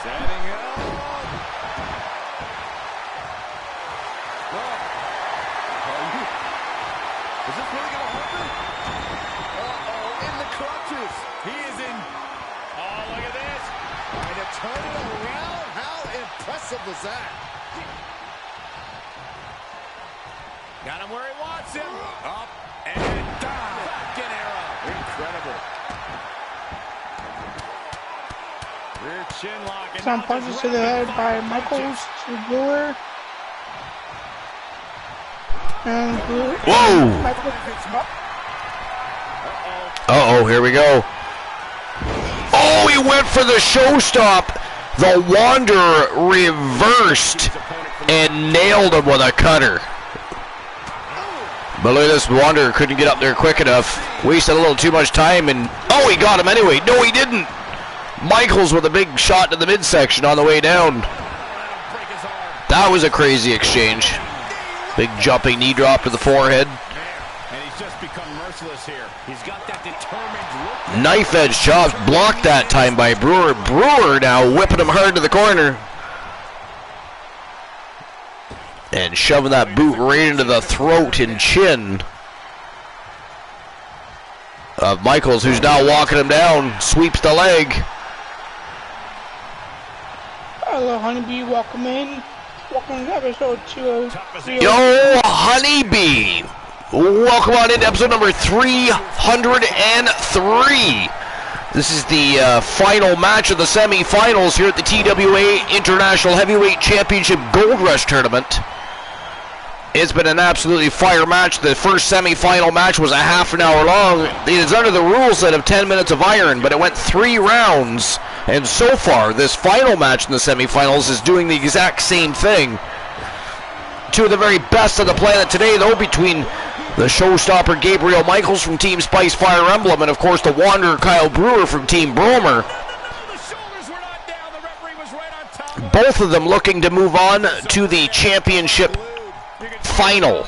Speaker 4: Got him where he wants him. Up and down. Back in arrow. Incredible. Rear chin lock.
Speaker 2: Some punches to the head by Michaels to Brewer. And Brewer.
Speaker 1: Whoa!
Speaker 2: Michaels.
Speaker 1: Uh-oh, here we go. Oh, he went for the showstop. The Wanderer reversed and nailed him with a cutter. But look at this, Wanderer couldn't get up there quick enough. Wasted a little too much time, and oh, he got him anyway. No, he didn't. Michaels with a big shot to the midsection on the way down. That was a crazy exchange. Big jumping knee drop to the forehead.
Speaker 3: And he's just become merciless here. He's got that determined look.
Speaker 1: Knife edge chops blocked that time by Brewer. Brewer now whipping him hard to the corner. And shoving that boot right into the throat and chin of Michaels, who's now walking him down. Sweeps the leg.
Speaker 2: Hello, Honeybee. Welcome in. Welcome to episode 203.
Speaker 1: Yo, Honeybee. Welcome on into episode number 303. This is the final match of the semifinals here at the TWA International Heavyweight Championship Gold Rush Tournament. It's been an absolutely fire match. The first semi-final match was a half an hour long. It is under the rule set of 10 minutes of iron, but it went 3 rounds. And so far, this final match in the semifinals is doing the exact same thing. Two of the very best of the planet today, though, between the showstopper Gabriel Michaels from Team Spice Fire Emblem and, of course, the Wanderer Kyle Brewer from Team Bromer. Both of them looking to move on to the championship final.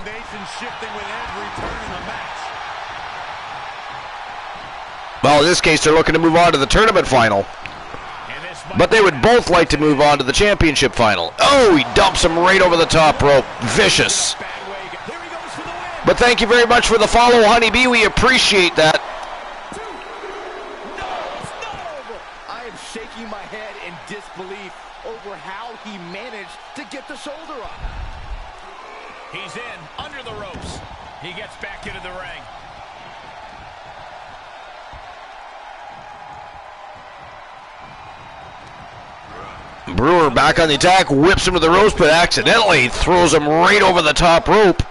Speaker 1: Well, in this case, they're looking to move on to the tournament final. But they would both like to move on to the championship final. Oh, he dumps him right over the top rope. Vicious. But thank you very much for the follow, Honeybee. We appreciate that.
Speaker 3: I am shaking my head in disbelief over how he managed to get the shoulder up.
Speaker 4: He's in, under the ropes. He gets back into the ring.
Speaker 1: Brewer back on the attack, whips him to the ropes, but accidentally throws him right over the top rope.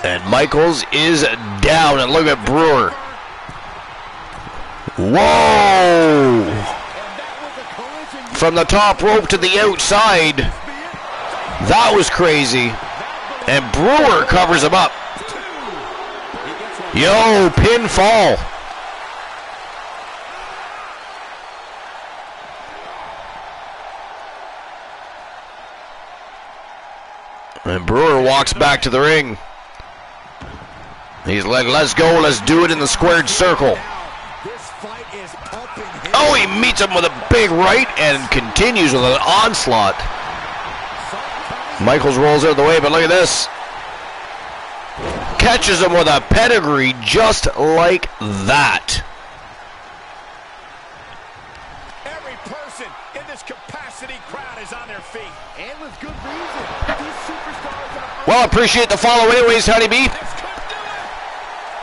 Speaker 1: And Michaels is down, and look at Brewer. Whoa! From the top rope to the outside. That was crazy. And Brewer covers him up. Yo, pinfall. And Brewer walks back to the ring. He's like, let's go, let's do it in the squared circle. Oh, he meets him with a big right and continues with an onslaught. Michaels rolls out of the way, but look at this. Catches him with a pedigree just like that.
Speaker 3: Every person in this capacity crowd is on their feet. And with good reason. These superstars are...
Speaker 1: Well, appreciate the follow anyways, Honeybee.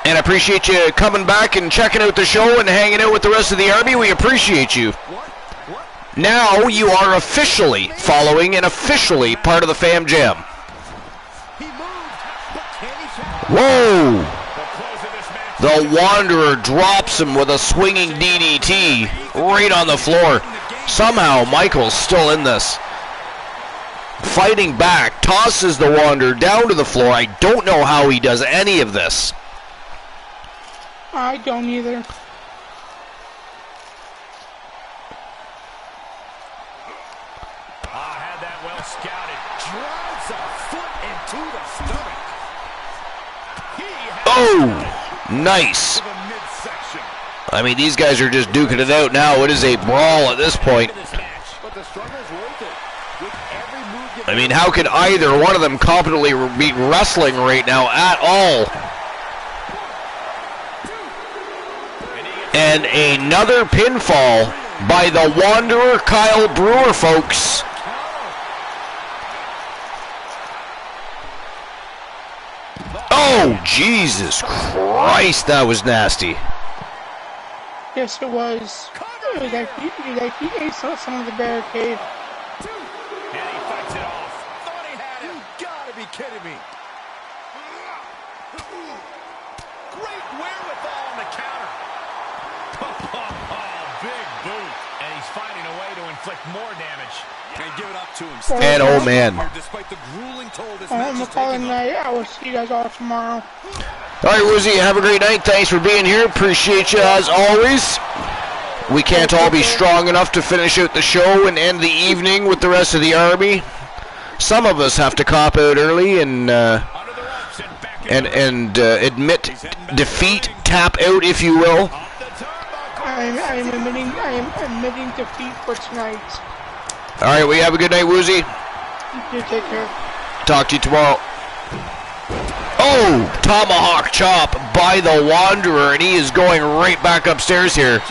Speaker 1: And appreciate you coming back and checking out the show and hanging out with the rest of the army. We appreciate you. Now you are officially following and officially part of the Fam Jam. Whoa! The Wanderer drops him with a swinging DDT right on the floor. Somehow Michael's still in this. Fighting back, tosses the Wanderer down to the floor. I don't know how he does any of this.
Speaker 2: I don't either.
Speaker 3: Had that well scouted. Drives a foot into the stomach.
Speaker 1: Oh, nice. I mean, these guys are just duking it out now. It is a brawl at this point. I mean, how could either one of them competently be wrestling right now at all? And another pinfall by the Wanderer Kyle Brewer, folks. Oh, Jesus Christ, that was nasty.
Speaker 2: Yes, it was. It was like he ate some of the barricade.
Speaker 3: And he fights it off. Thought he had him. You gotta be kidding me. Great wherewithal on the
Speaker 4: Big boot. And he's finding a way to inflict more damage.
Speaker 3: And give it up to him.
Speaker 1: And oh man.
Speaker 3: Despite the grueling toll this
Speaker 2: I'm
Speaker 3: match is
Speaker 2: calling
Speaker 3: taking
Speaker 2: night. I will see you guys all tomorrow.
Speaker 1: All right, Woozy, have a great night. Thanks for being here. Appreciate you as always. We can't all be strong enough to finish out the show and end the evening with the rest of the army. Some of us have to cop out early and admit defeat, tap out, if you will.
Speaker 2: I am admitting defeat for tonight.
Speaker 1: All right, well, you have a good night, Woozy.
Speaker 2: You take care.
Speaker 1: Talk to you tomorrow. Oh, tomahawk chop by the Wanderer, and he is going right back upstairs here.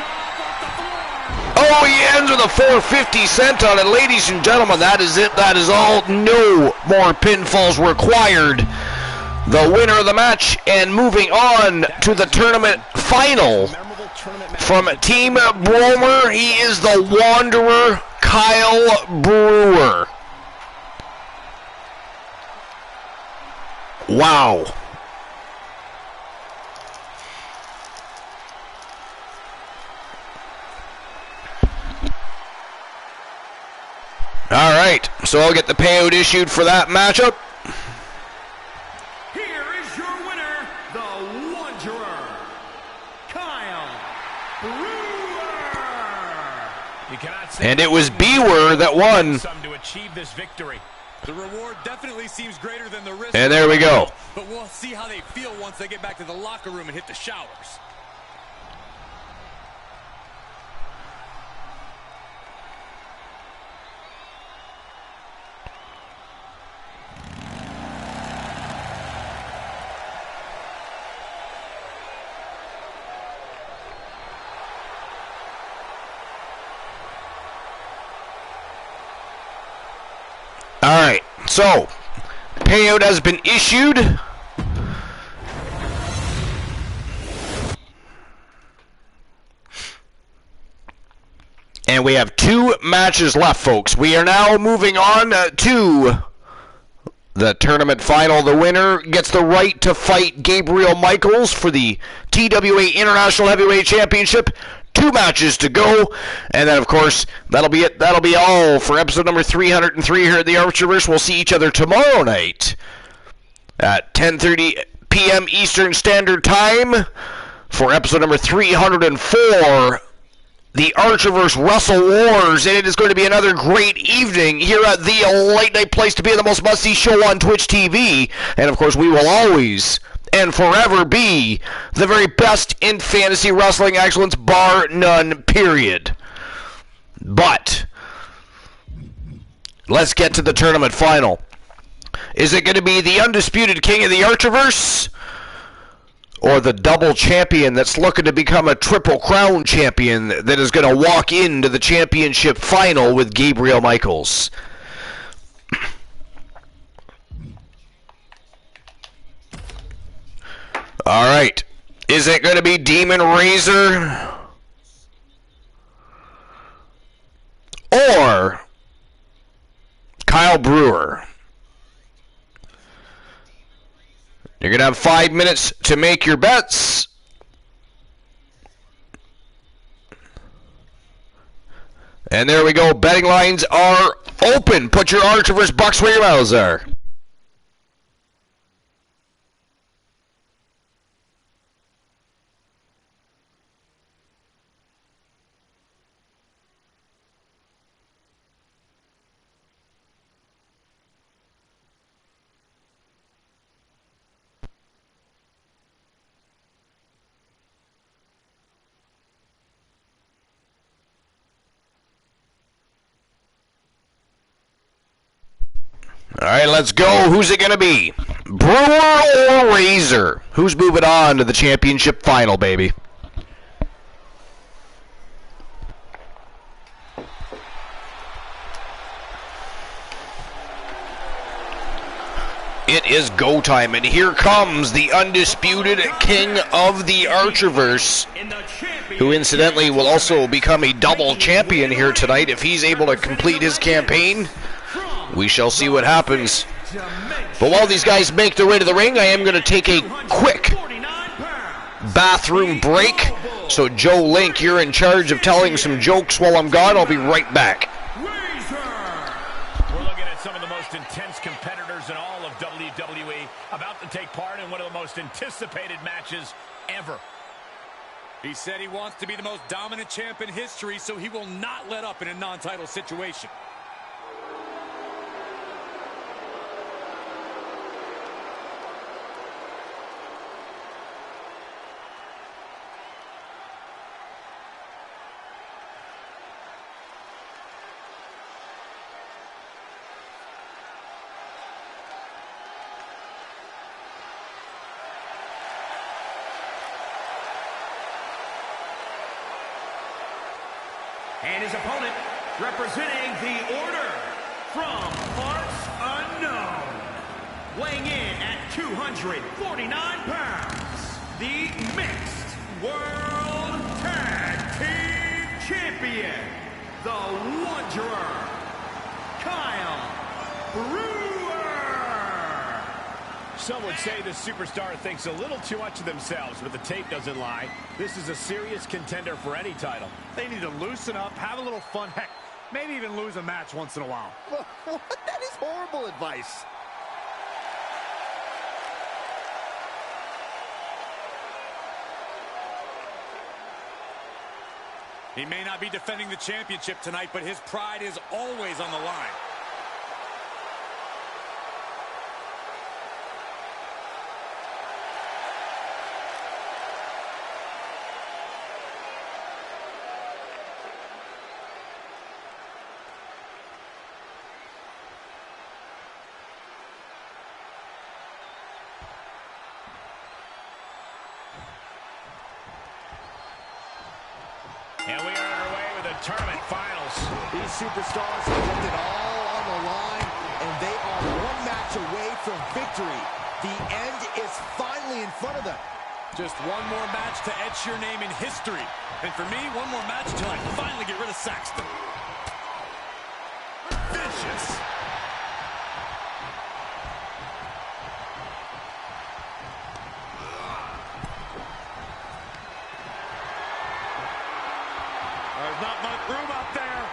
Speaker 1: Oh, he ends with a 450 cent on it. Ladies and gentlemen, that is it. That is all. No more pinfalls required. The winner of the match, and moving on to the tournament final from Team Bromer, he is the Wanderer, Kyle Brewer. Wow. All right, so I'll get the payout issued for that matchup.
Speaker 5: Here is your winner, the Wanderer, Kyle Brewer.
Speaker 4: You cannot say
Speaker 1: And it was Brewer that won.
Speaker 4: to achieve this victory.
Speaker 3: The reward definitely seems greater than the risk.
Speaker 1: And there we go.
Speaker 3: But we'll see how they feel once they get back to the locker room and hit the showers.
Speaker 1: All right, so payout has been issued. And we have 2 matches left, folks. We are now moving on to the tournament final. The winner gets the right to fight Gabriel Michaels for the TWA International Heavyweight Championship. 2 matches to go, and then, of course, that'll be it. That'll be all for episode number 303 here at the Archerverse. We'll see each other tomorrow night at 10:30 p.m. Eastern Standard Time for episode number 304, the Archerverse Wrestle Wars, and it is going to be another great evening here at the late night place to be, the most must-see show on Twitch TV, and, of course, we will always and forever be the very best in fantasy wrestling excellence, bar none, period. But let's get to the tournament final. Is it going to be the undisputed king of the Archerverse, or the double champion that's looking to become a triple crown champion that is going to walk into the championship final with Gabriel Michaels? All right. Is it going to be Demon Razor or Kyle Brewer? You're going to have 5 minutes to make your bets. And there we go. Betting lines are open. Put your Archerverse bucks where your mouths are. All right, let's go. Who's it going to be? Brewer or Razor? Who's moving on to the championship final, baby? It is go time, and here comes the undisputed king of the Archerverse, who incidentally will also become a double champion here tonight if he's able to complete his campaign. We shall see what happens. But while these guys make their way to the ring, I am going to take a quick bathroom break. So Joe Link, you're in charge of telling some jokes while I'm gone. I'll be right back.
Speaker 4: We're looking at some of the most intense competitors in all of WWE about to take part in one of the most anticipated matches ever.
Speaker 3: He said he wants to be the most dominant champ in history, so he will not let up in a non-title situation.
Speaker 5: And his opponent, representing the Order from parts unknown, weighing in at 249 pounds, the Mixed World Tag Team Champion, the Wanderer, Kyle Brewer.
Speaker 4: Some would say the superstar thinks a little too much of themselves, but the tape doesn't lie. This is a serious contender for any title.
Speaker 3: They need to loosen up, have a little fun, heck, maybe even lose a match once in a while.
Speaker 6: That is horrible advice.
Speaker 3: He may not be defending the championship tonight, but his pride is always on the line.
Speaker 4: And we are underway with the tournament finals.
Speaker 6: These superstars have left it all on the line, and they are one match away from victory. The end is finally in front of them.
Speaker 3: Just one more match to etch your name in history. And for me, one more match until I finally get rid of Saxton. Vicious. There's not much room up there.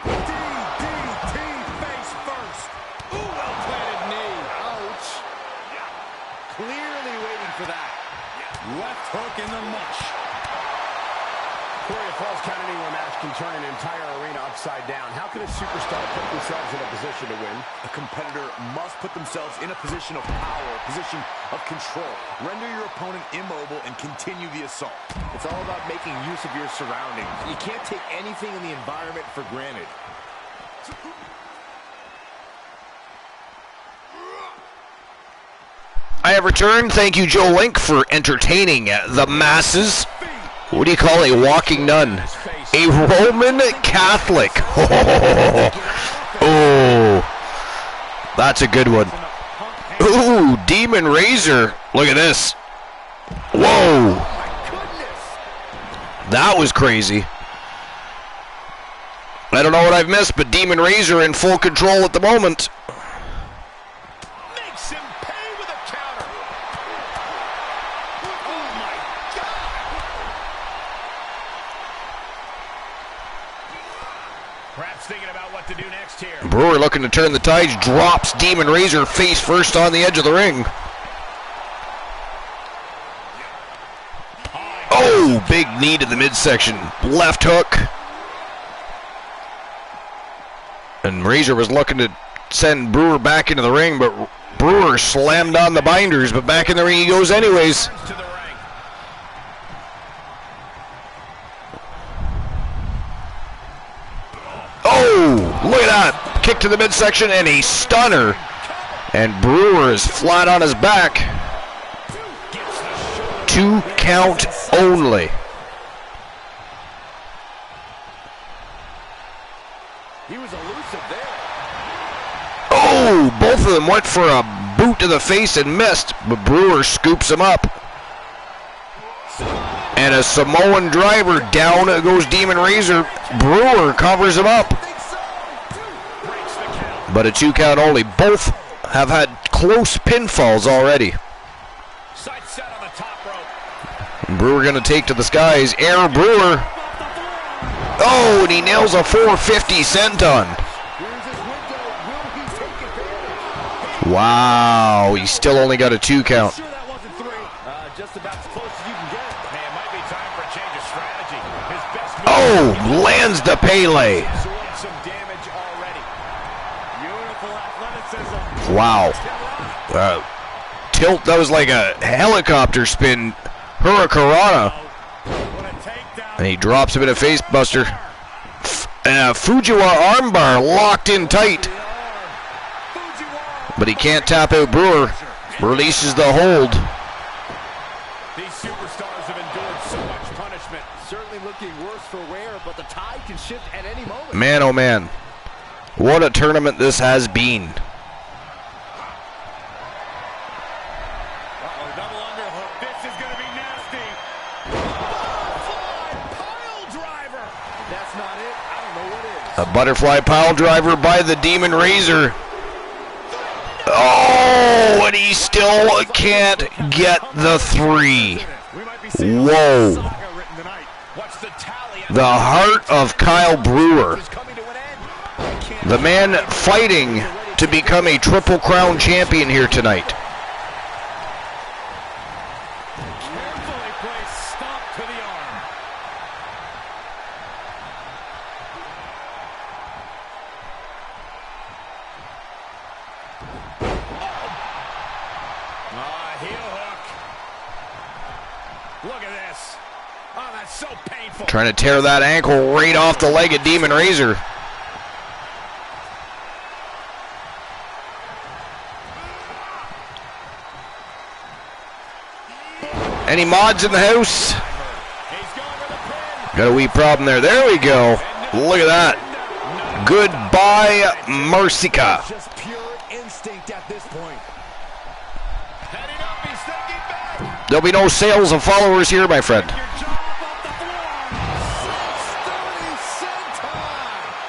Speaker 3: DDT face first. Ooh, well-planted knee. Ouch. Clearly waiting for that. Left hook in the mush.
Speaker 4: Corey, a false count anywhere match can turn an entire arena upside down. How can a superstar put themselves in a position to win?
Speaker 7: A competitor must put themselves in a position of power, a position of control. Render your opponent immobile and continue the assault.
Speaker 6: It's all about making use of your surroundings. You can't take anything in the environment for granted.
Speaker 1: I have returned. Thank you, Joe Link, for entertaining the masses. What do you call a walking nun? A Roman Catholic. Oh, that's a good one. Ooh, Demon Razor. Look at this. Whoa. That was crazy. I don't know what I've missed, but Demon Razor in full control at the moment.
Speaker 4: Makes him pay with a counter. Oh my God. Perhaps thinking about what to do next here.
Speaker 1: Brewer looking to turn the tides, drops Demon Razor face first on the edge of the ring. Oh, big knee to the midsection. Left hook. And Razor was looking to send Brewer back into the ring, but Brewer slammed on the binders, but back in the ring he goes anyways. Oh, look at that. Kick to the midsection and a stunner. And Brewer is flat on his back. 2 count only.
Speaker 6: He was elusive there.
Speaker 1: Oh, both of them went for a boot to the face and missed, but Brewer scoops him up. And a Samoan driver, down goes Demon Razor. Brewer covers him up. But a 2 count only. Both have had close pinfalls already. Brewer going to take to the skies. Air Brewer. Oh, and he nails a 450 senton. Wow, he still only got a 2 count.
Speaker 3: Sure that wasn't 3. Just about as close as you can get. Man, it might be time for a change of strategy. His best move.
Speaker 1: Oh, lands the Pele.
Speaker 3: Absorbed some damage already. Beautiful athleticism.
Speaker 1: Wow. Tilt, that was like a helicopter spin. Hurricanrana. And he drops him in a face buster. Fujiwara armbar locked in tight. But he can't tap out Brewer. Releases the hold.
Speaker 3: These superstars have endured so much punishment.
Speaker 6: Certainly looking worse for wear, but the tide can shift at any moment.
Speaker 1: Man, oh man. What a tournament this has been.
Speaker 3: Uh-oh, double underhook. This is going to be nasty. Pile driver.
Speaker 6: That's not it. I don't know what is.
Speaker 1: A butterfly pile driver by the Demon Razor. Oh, and he still can't get the 3. Whoa. The heart of Kyle Brewer. The man fighting to become a Triple Crown champion here tonight.
Speaker 3: Carefully placed stop to the arm. Heel hook. Look at this. Oh, that's so painful.
Speaker 1: Trying to tear that ankle right off the leg of Demon Razor. Any mods in the house? Got a wee problem there. There we go. Look at that. Goodbye, Marsica.
Speaker 6: Just pure instinct at this point.
Speaker 3: Heading up, he's thinking back.
Speaker 1: There'll be no sales of followers here, my friend.
Speaker 3: Your jaw off the floor.
Speaker 6: 630 senton.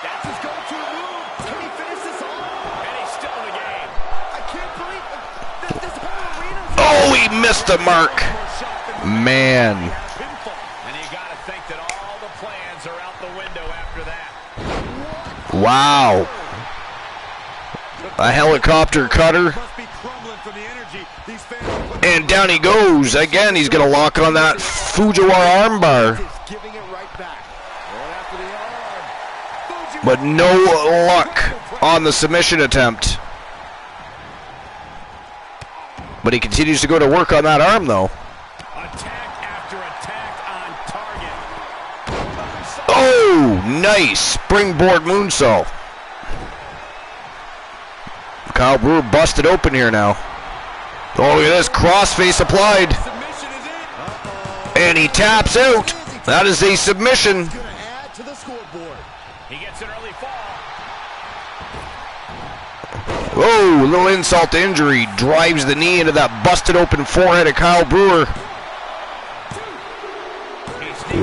Speaker 6: That's his go-to move. Can he finish this off?
Speaker 3: And he's still in the game.
Speaker 6: I can't believe this whole arena.
Speaker 1: Oh, he missed the mark. Man.
Speaker 3: And you got to think that all the plans are out the window after that.
Speaker 1: Wow. A helicopter cutter.
Speaker 3: Must be crumbling from the energy these fans.
Speaker 1: And down he goes. Again, he's going to lock on that Fujiwara armbar.
Speaker 6: Giving it right back. Right after the arm.
Speaker 1: But no luck on the submission attempt. But he continues to go to work on that arm, though.
Speaker 3: Attack after attack on target.
Speaker 1: Oh, nice springboard moonsault. Kyle Brewer busted open here now. Oh, look at this crossface applied.
Speaker 3: Submission is in.
Speaker 1: And he taps out. That is a submission.
Speaker 6: Gonna add to the scoreboard.
Speaker 3: He gets an early fall.
Speaker 1: Oh, a little insult to injury. Drives the knee into that busted open forehead of Kyle Brewer.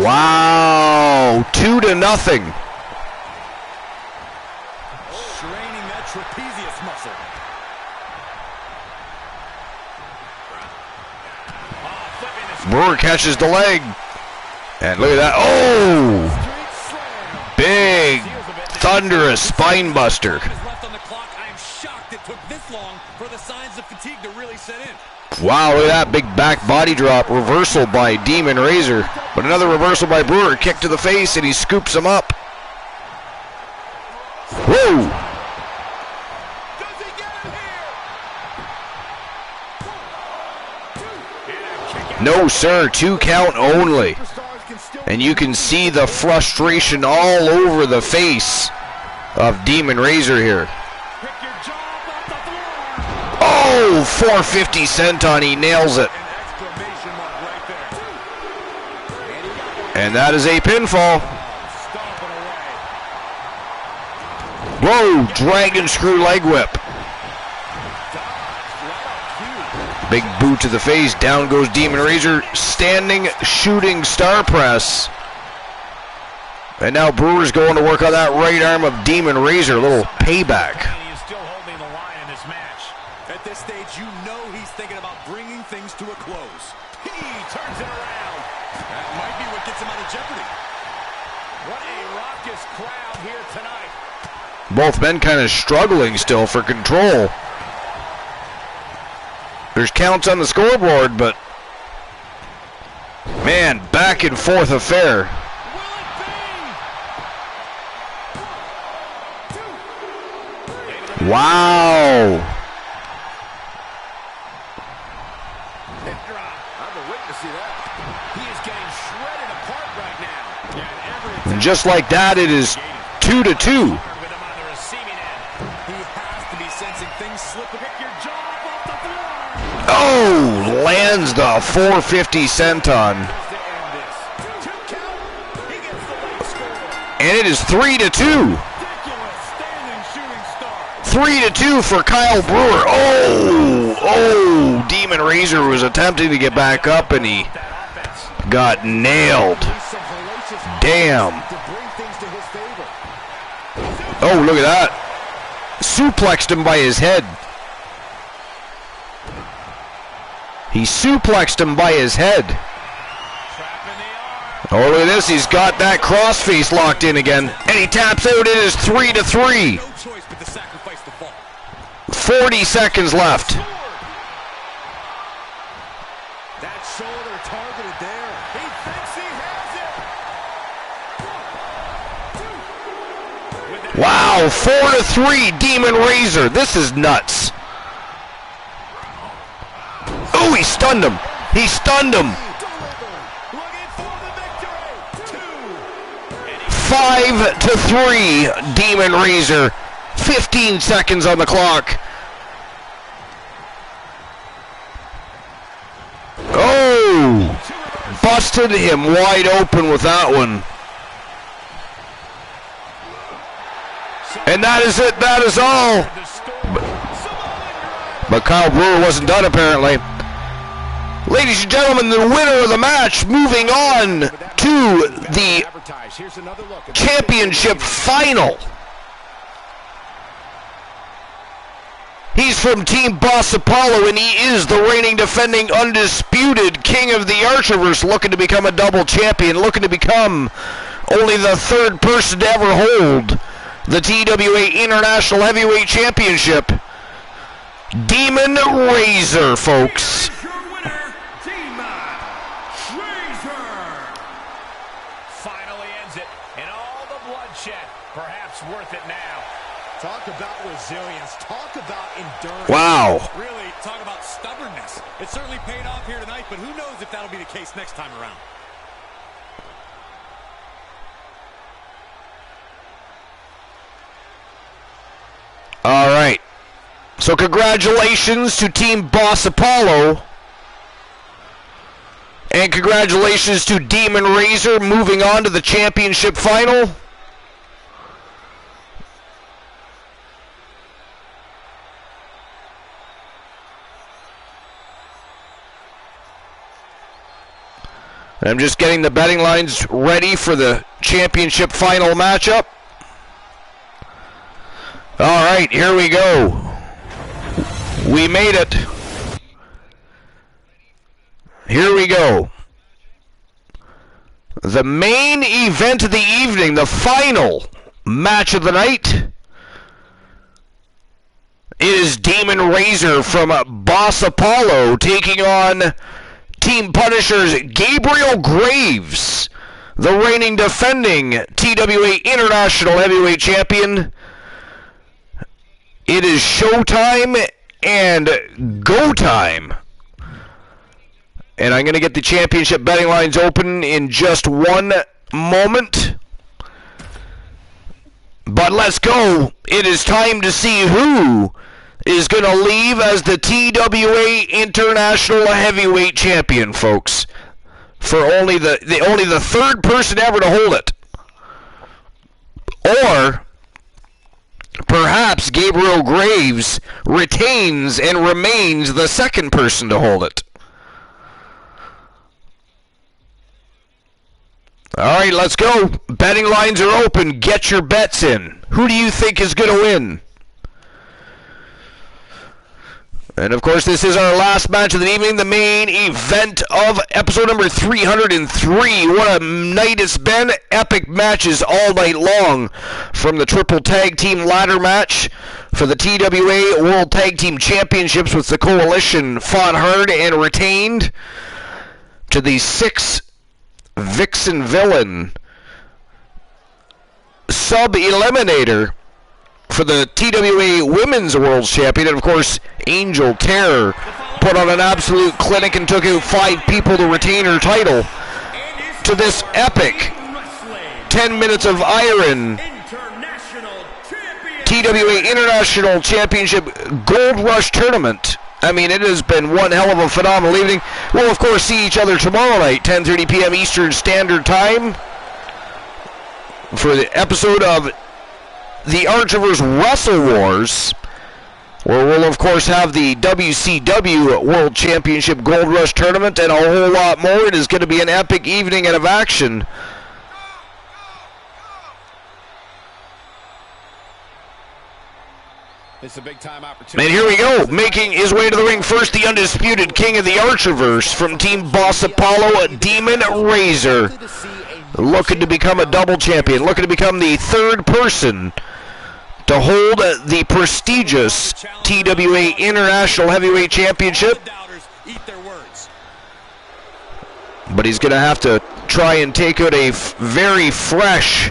Speaker 1: Wow, 2-0.
Speaker 3: Straining that trapezius muscle.
Speaker 1: Brewer catches the leg. And look at that. Oh! Big, thunderous spine buster.
Speaker 5: Left on the clock. I am shocked it took this long for the signs of fatigue to really set in.
Speaker 1: Wow, look at that big back body drop. Reversal by Demon Razor. But another reversal by Brewer. Kick to the face, and he scoops him up. Whoa!
Speaker 3: Does he get him here?
Speaker 1: No, sir. 2 count only. And you can see the frustration all over the face of Demon Razor here.
Speaker 3: Pick your jaw off the floor.
Speaker 1: Oh, 450 senton. He nails it.
Speaker 3: An exclamation mark right there.
Speaker 1: And that is a pinfall.
Speaker 3: Stomping away.
Speaker 1: Whoa, dragon screw leg whip. Big boot to the face. Down goes Demon Razor. Standing, shooting star press. And now Brewer's going to work on that right arm of Demon Razor. A little payback.
Speaker 3: He is still holding the line in this match.
Speaker 6: At this stage, you know he's thinking about bringing things to a close.
Speaker 3: He turns it around.
Speaker 4: puts him out of jeopardy. What a raucous crowd here tonight.
Speaker 1: Both men kind of struggling still for control. There's counts on the scoreboard, but man, back and forth affair. Wow.
Speaker 4: I'm a witness to that. He is getting shredded apart right now. Yeah,
Speaker 1: And just like that, it is 2-2.
Speaker 4: with him on the receiving end. He has to be sensing things slipping. Pick your jaw up off the floor.
Speaker 1: Oh, lands the 450 senton.
Speaker 4: To end this. 2 count. He gets the late score.
Speaker 1: And it is 3-2.
Speaker 4: Ridiculous standing shooting star.
Speaker 1: 3-2 for Kyle Brewer. Oh, Demon Razor was attempting to get back up and he got nailed. Damn. Oh, look at that. Suplexed him by his head. He suplexed him by his head. Oh, look at this. He's got that crossface locked in again. And he taps out. It is 3-3.
Speaker 4: No choice but to sacrifice the fall.
Speaker 1: 40 seconds left.
Speaker 6: That shoulder targeted there.
Speaker 4: He thinks he has it.
Speaker 1: Wow, 4-3, Demon Razor. This is nuts. Oh, he stunned him. He stunned him.
Speaker 4: Looking for the victory.
Speaker 1: 5-3, Demon Razor. 15 seconds on the clock. Oh, busted him wide open with that one. And that is it. That is all. But Kyle Brewer wasn't done, apparently. Ladies and gentlemen, the winner of the match, moving on to the championship final. He's from Team Boss Apollo, and he is the reigning, defending, undisputed king of the Archerverse, looking to become a double champion, looking to become only the third person to ever hold the TWA International Heavyweight Championship. Demon Razor, folks.
Speaker 5: Your winner, Demon Razor.
Speaker 4: Finally ends it, and all the bloodshed, perhaps worth it now.
Speaker 6: Talk about resilience. Talk about endurance.
Speaker 1: Wow.
Speaker 4: Really, talk about stubbornness. It certainly paid off here tonight, but who knows if that'll be the case next time around.
Speaker 1: All right. So congratulations to Team Boss Apollo. And congratulations to Demon Razor moving on to the championship final. I'm just getting the betting lines ready for the championship final matchup. All right, here we go. We made it. Here we go. The main event of the evening, the final match of the night, is Demon Razor from Boss Apollo taking on Team Punisher's Gabriel Graves, the reigning, defending TWA International Heavyweight Champion. It is showtime and go time. And I'm going to get the championship betting lines open in just one moment. But let's go. It is time to see who is going to leave as the TWA International Heavyweight Champion, folks. For only the third person ever to hold it. Or perhaps Gabriel Graves retains and remains the second person to hold it. All right, let's go. Betting lines are open. Get your bets in. Who do you think is going to win? And of course, this is our last match of the evening, the main event of episode number 303. What a night it's been. Epic matches all night long. From the triple tag team ladder match for the TWA World Tag Team Championships, with the Coalition fought hard and retained, to the 6 Vixen Villain sub-eliminator for the TWA Women's World Champion. And of course, Angel Terror put on an absolute clinic and took out 5 people to retain her title, to this epic 10 minutes of iron TWA International Championship Gold Rush Tournament. I mean, it has been one hell of a phenomenal evening. We'll of course see each other tomorrow night, 10:30 p.m. Eastern Standard Time, for the episode of the Archiver's Wrestle Wars, where we'll of course have the WCW World Championship Gold Rush Tournament and a whole lot more. It is going to be an epic evening of action.
Speaker 3: It's a big time opportunity.
Speaker 1: And here we go, making his way to the ring first, the undisputed king of the Archiverse from Team Boss Apollo, Demon Razor, looking to become a double champion, looking to become the 3rd person to hold the prestigious TWA International Heavyweight Championship. But he's going to have to try and take out a very fresh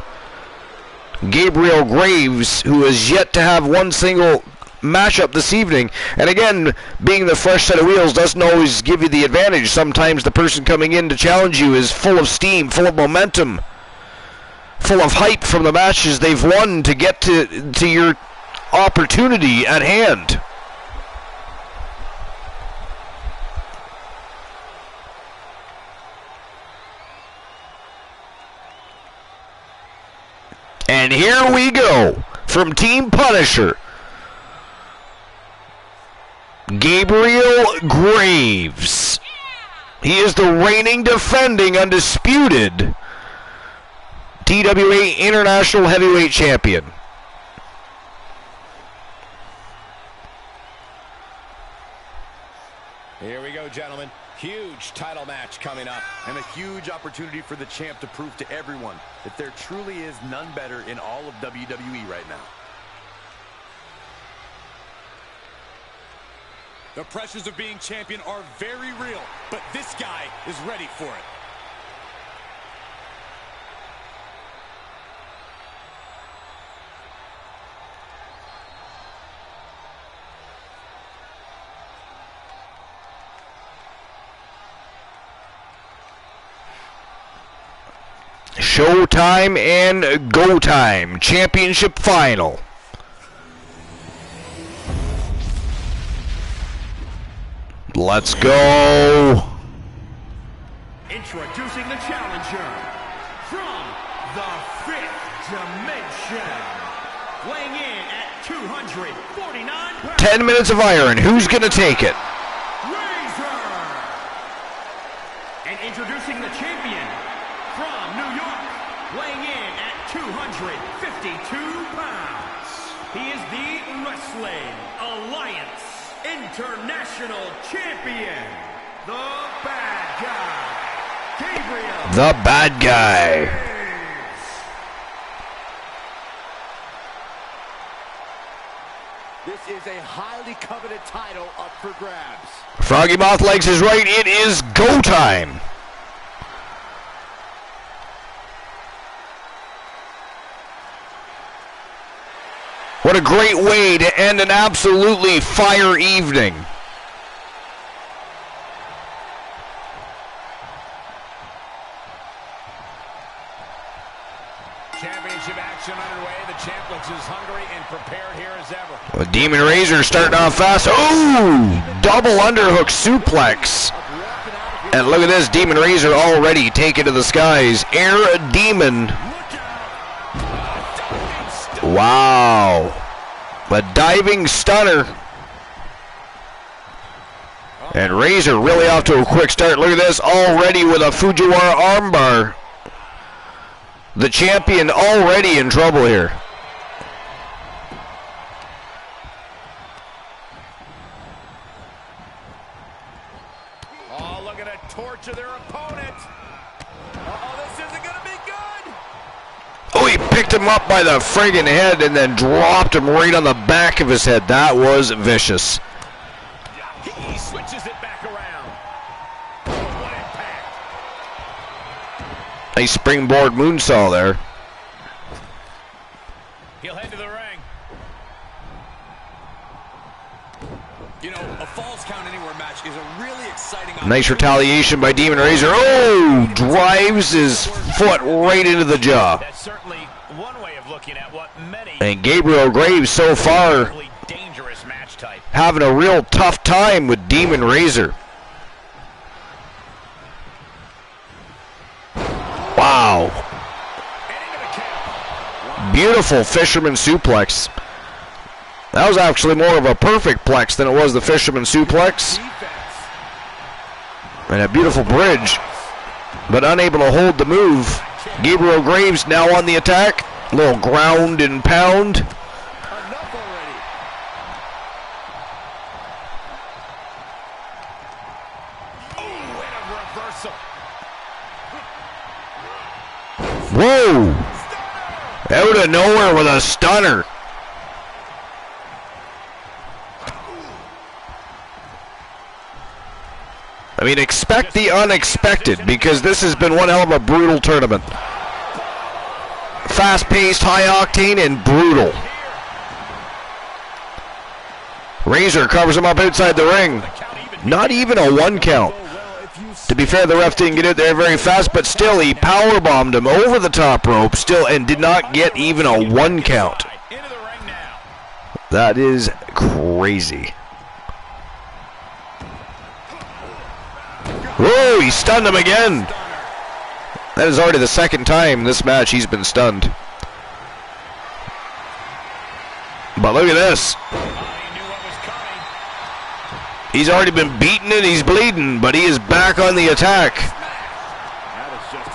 Speaker 1: Gabriel Graves, who has yet to have one single matchup this evening. And again, being the fresh set of wheels doesn't always give you the advantage. Sometimes the person coming in to challenge you is full of steam, full of momentum, full of hype from the matches they've won to get to your opportunity at hand. And here we go, from Team Punisher, Gabriel Graves. He is the reigning, defending, undisputed TWA International Heavyweight Champion.
Speaker 3: Here we go, gentlemen. Huge title match coming up.
Speaker 7: And a huge opportunity for the champ to prove to everyone that there truly is none better in all of WWE right now.
Speaker 4: The pressures of being champion are very real, but this guy is ready for it.
Speaker 1: Showtime and go time. Championship final. Let's go.
Speaker 5: Introducing the challenger from the 5th dimension, weighing in at 249 pounds.
Speaker 1: 10 minutes of iron. Who's going to take it?
Speaker 5: Razor. And introducing the champion from New York, weighing in at 252 pounds. He is the Wrestling Alliance International Champion, the bad guy, Gabriel.
Speaker 1: The bad guy.
Speaker 6: This is a highly coveted title up for grabs.
Speaker 1: Froggy Moth Legs is right. It is go time. What a great way to end an absolutely fire evening.
Speaker 3: Championship action underway. The champ looks as hungry and prepared here as ever.
Speaker 1: With Demon Razor starting off fast. Ooh! Double underhook suplex. And look at this, Demon Razor already taken to the skies. Air Demon. Wow. A diving stunner. And Razor really off to a quick start. Look at this, already with a Fujiwara armbar. The champion already in trouble here. picked him up by the friggin' head and then dropped him right on the back of his head. That was vicious.
Speaker 4: He switches it back around. What impact.
Speaker 1: Nice springboard moonsault there.
Speaker 4: He'll head to the ring.
Speaker 6: You know, a Falls Count Anywhere match is a really exciting...
Speaker 1: Nice retaliation by Demon Razor. Oh, drives his foot right into the jaw.
Speaker 4: That's certainly one way of looking at what many...
Speaker 1: And Gabriel Graves so far
Speaker 4: dangerous match type.
Speaker 1: having a real tough time with Demon Razor. Wow. Beautiful fisherman suplex. That was actually more of a perfect plex than it was the fisherman suplex. And a beautiful bridge, but unable to hold the move. Gabriel Graves now on the attack. A little ground and pound.
Speaker 6: Enough already.
Speaker 4: Oh, and a reversal.
Speaker 1: Whoa! Out of nowhere with a stunner. I mean, expect the unexpected, because this has been one hell of a brutal tournament. Fast-paced, high-octane, and brutal. Razor covers him up outside the ring. Not even a 1 count. To be fair, the ref didn't get out there very fast, but still, he powerbombed him over the top rope still and did not get even a 1 count. That is crazy. Whoa, he stunned him again. That is already the second time this match he's been stunned. But look at this. He's already been beaten and he's bleeding, but he is back on the attack.
Speaker 7: That is just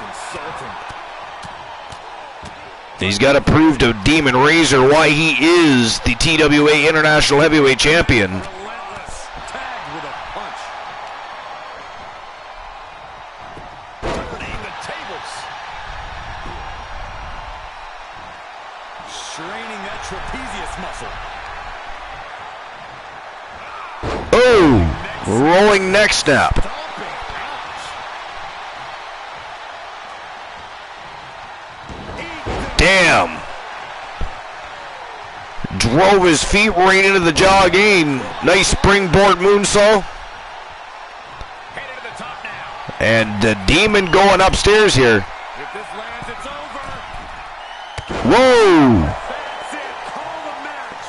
Speaker 7: insulting.
Speaker 1: He's got to prove to Demon Razor why he is the TWA International Heavyweight Champion.
Speaker 6: Relentless. Tagged with a punch.
Speaker 4: Turning the tables.
Speaker 6: Straining that trapezius muscle.
Speaker 1: Oh, rolling neck snap.
Speaker 6: Stomping. Ouch.
Speaker 1: Damn. Drove his feet right into the jaw again. Nice springboard moonsault.
Speaker 4: Headed to the top now.
Speaker 1: And the Demon going upstairs here.
Speaker 4: If this lands, it's over.
Speaker 1: Whoa.
Speaker 4: That's it. Call the match.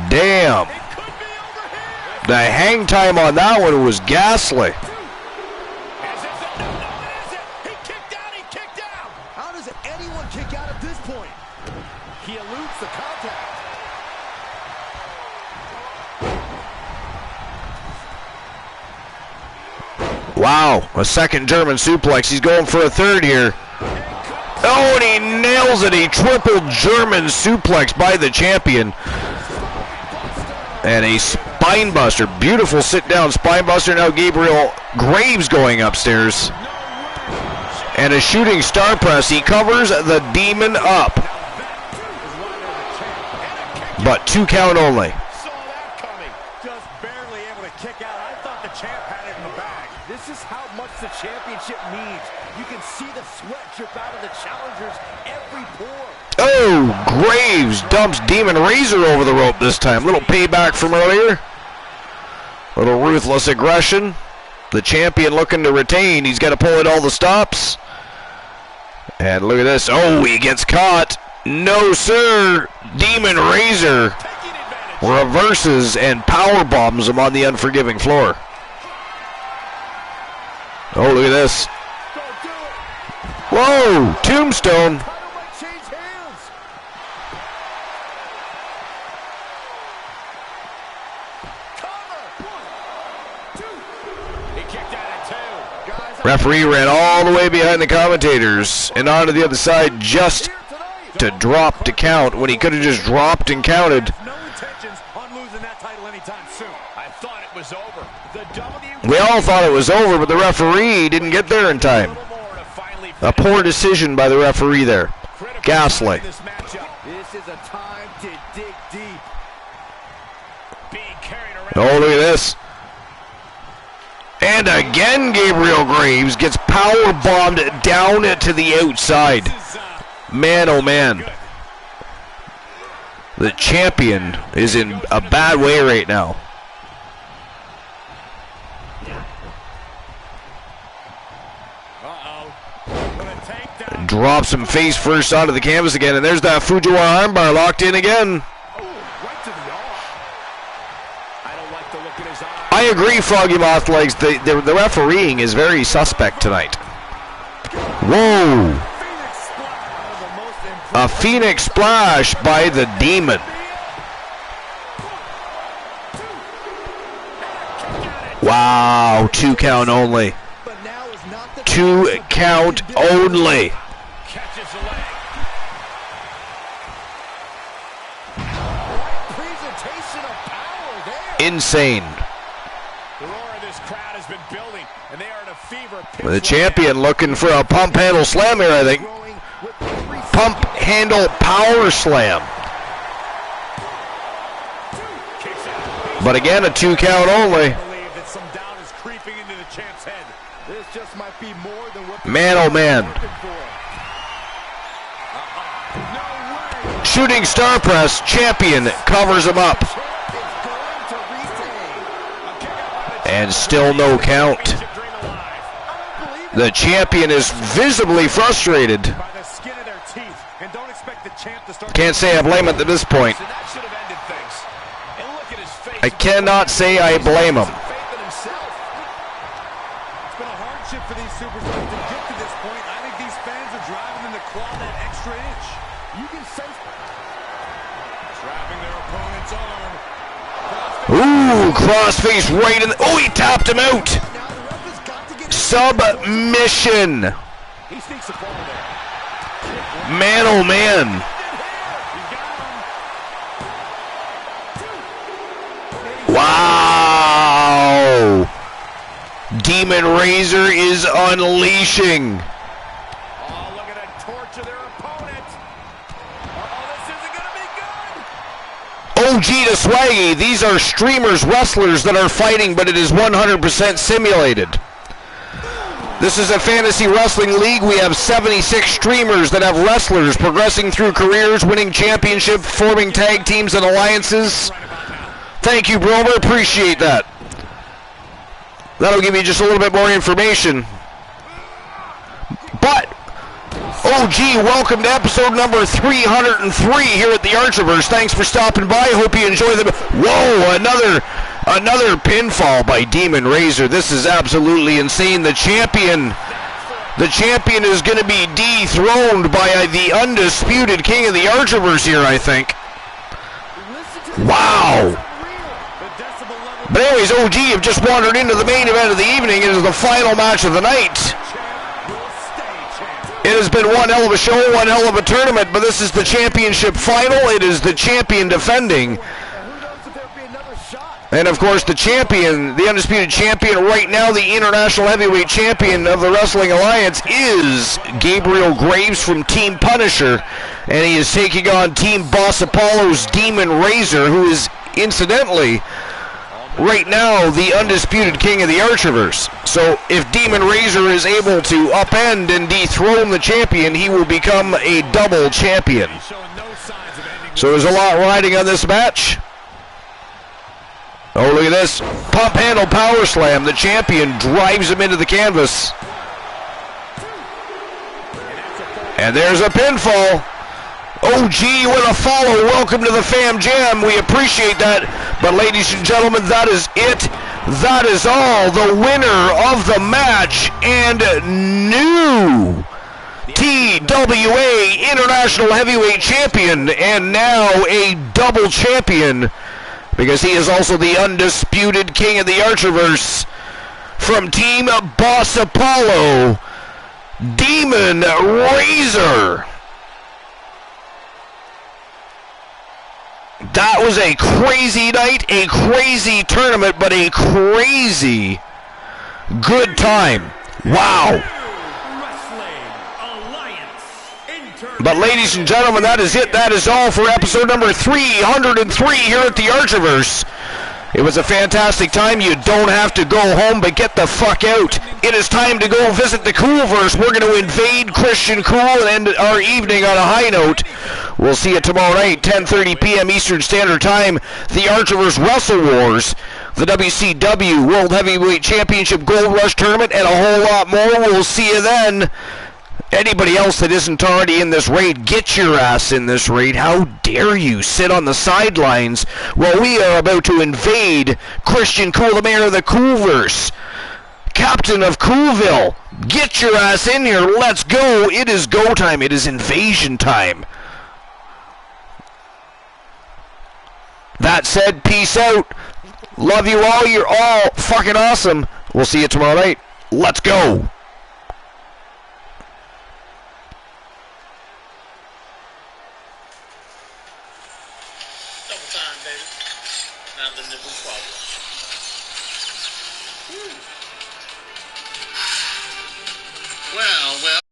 Speaker 1: Damn.
Speaker 4: It could be over here.
Speaker 1: The hang time on that one was ghastly.
Speaker 4: Is this it? No, it isn't. He kicked out. He kicked out.
Speaker 6: How does anyone kick out at this point? He eludes the contact.
Speaker 1: Wow, a second German suplex. He's going for a third here. Oh, and he nails it. A triple German suplex by the champion. And a spine buster. Beautiful sit-down spine buster. Now Gabriel Graves going upstairs. And a shooting star press. He covers the Demon up. But 2 count only.
Speaker 4: Saw that coming.
Speaker 6: Just barely able to kick out. I thought the champ had it in the bag. This is how much the championship means. You can see the sweat drip out of the challengers every pore.
Speaker 1: Oh, Graves dumps Demon Razor over the rope this time. Little payback from earlier. Little ruthless aggression. The champion looking to retain. He's got to pull in all the stops. And look at this. Oh, he gets caught. No, sir. Demon Razor reverses and power bombs him on the unforgiving floor. Oh, look at this. Whoa, tombstone.
Speaker 6: Title might change hands. Cover. 1, 2.
Speaker 4: He kicked out at 2.
Speaker 6: Guys,
Speaker 1: Referee ran all the way behind the commentators and onto the other side just
Speaker 6: here tonight.
Speaker 1: to drop to count when he could have just dropped and counted.
Speaker 6: No intentions on losing that title anytime soon.
Speaker 4: I thought it was over. The W.
Speaker 1: We all thought it was over, but the referee didn't get there in time.
Speaker 4: A little more to finally
Speaker 1: A poor decision by the referee there.
Speaker 4: critical
Speaker 1: Ghastly.
Speaker 6: This is a time to dig deep.
Speaker 4: Being carried around.
Speaker 1: Oh, look at this. And again, Gabriel Graves gets power bombed down to the outside. Man, oh man. The champion is in a bad way right now. Drops him face first onto the canvas again, and there's that Fujiwara armbar locked in again. I agree, Foggy Moth Legs. The refereeing is very suspect tonight. Whoa! A Phoenix Splash by the Demon. Wow, 2 count only. 2 count only. Insane. The champion looking for a pump handle slam here, I think. Pump handle power slam. But again, a 2 count only. Man, oh man. Shooting star press, champion covers him up. And still no count. The champion is visibly frustrated. Can't say I blame him at this point. I cannot say I blame him.
Speaker 6: It's been a hardship for these superstars to get to this point. I think these fans are driving them to claw that extra inch. You can sense trapping their opponent's arm.
Speaker 1: Ooh, crossface right in the... Oh, he tapped him out. Submission.
Speaker 6: He sneaks a ball there.
Speaker 1: Man, oh man. Wow. Demon Razor is unleashing.
Speaker 6: Oh, look at that torture their opponent. Oh, this isn't going to be good.
Speaker 1: OG to Swaggy. These are streamers, wrestlers that are fighting, but it is 100% simulated. This is a fantasy wrestling league. We have 76 streamers that have wrestlers progressing through careers, winning championship, forming tag teams and alliances. Thank you, Bromer. Appreciate that. That'll give you just a little bit more information. But, OG, welcome to episode number 303 here at the Archiverse. Thanks for stopping by. Hope you enjoy the... Whoa, another pinfall by Demon Razor. This is absolutely insane. The champion is going to be dethroned by the undisputed king of the Archiverse here, I think. Wow. But anyways, OG have just wandered into the main event of the evening. It is the final match of the night. It has been one hell of a show, one hell of a tournament, but this is the championship final. It is the champion defending. And of course the champion, the undisputed champion right now, the international heavyweight champion of the Wrestling Alliance is Gabriel Graves from Team Punisher. And he is taking on Team Boss Apollo's Demon Razor, who is incidentally right now the undisputed king of the Archiverse. So if Demon Razor is able to upend and dethrone the champion, he will become a double champion. So there's a lot riding on this match. Oh, look at this. Pump handle power slam. The champion drives him into the canvas. And there's a pinfall. OG with a follow. Welcome to the Fam Jam. We appreciate that. But ladies and gentlemen, that is it. That is all. The winner of the match and new TWA International Heavyweight Champion, and now a double champion, because he is also the undisputed king of the Archiverse, from Team Boss Apollo, Demon Razor. That was a crazy night, a crazy tournament, but a crazy good time. Wow. But ladies and gentlemen, that is it. That is all for episode number 303 here at the Archiverse. It was a fantastic time. You don't have to go home, but get the fuck out. It is time to go visit the Coolverse. We're going to invade Christian Cool and end our evening on a high note. We'll see you tomorrow night, 10:30 p.m. Eastern Standard Time. The Archiverse Wrestle Wars, the WCW World Heavyweight Championship Gold Rush Tournament, and a whole lot more. We'll see you then. Anybody else that isn't already in this raid, get your ass in this raid. How dare you sit on the sidelines while we are about to invade Christian Cool, the mayor of the Coolverse, captain of Coolville. Get your ass in here. Let's go. It is go time. It is invasion time. That said, peace out. Love you all. You're all fucking awesome. We'll see you tomorrow night. Let's go.
Speaker 8: Well.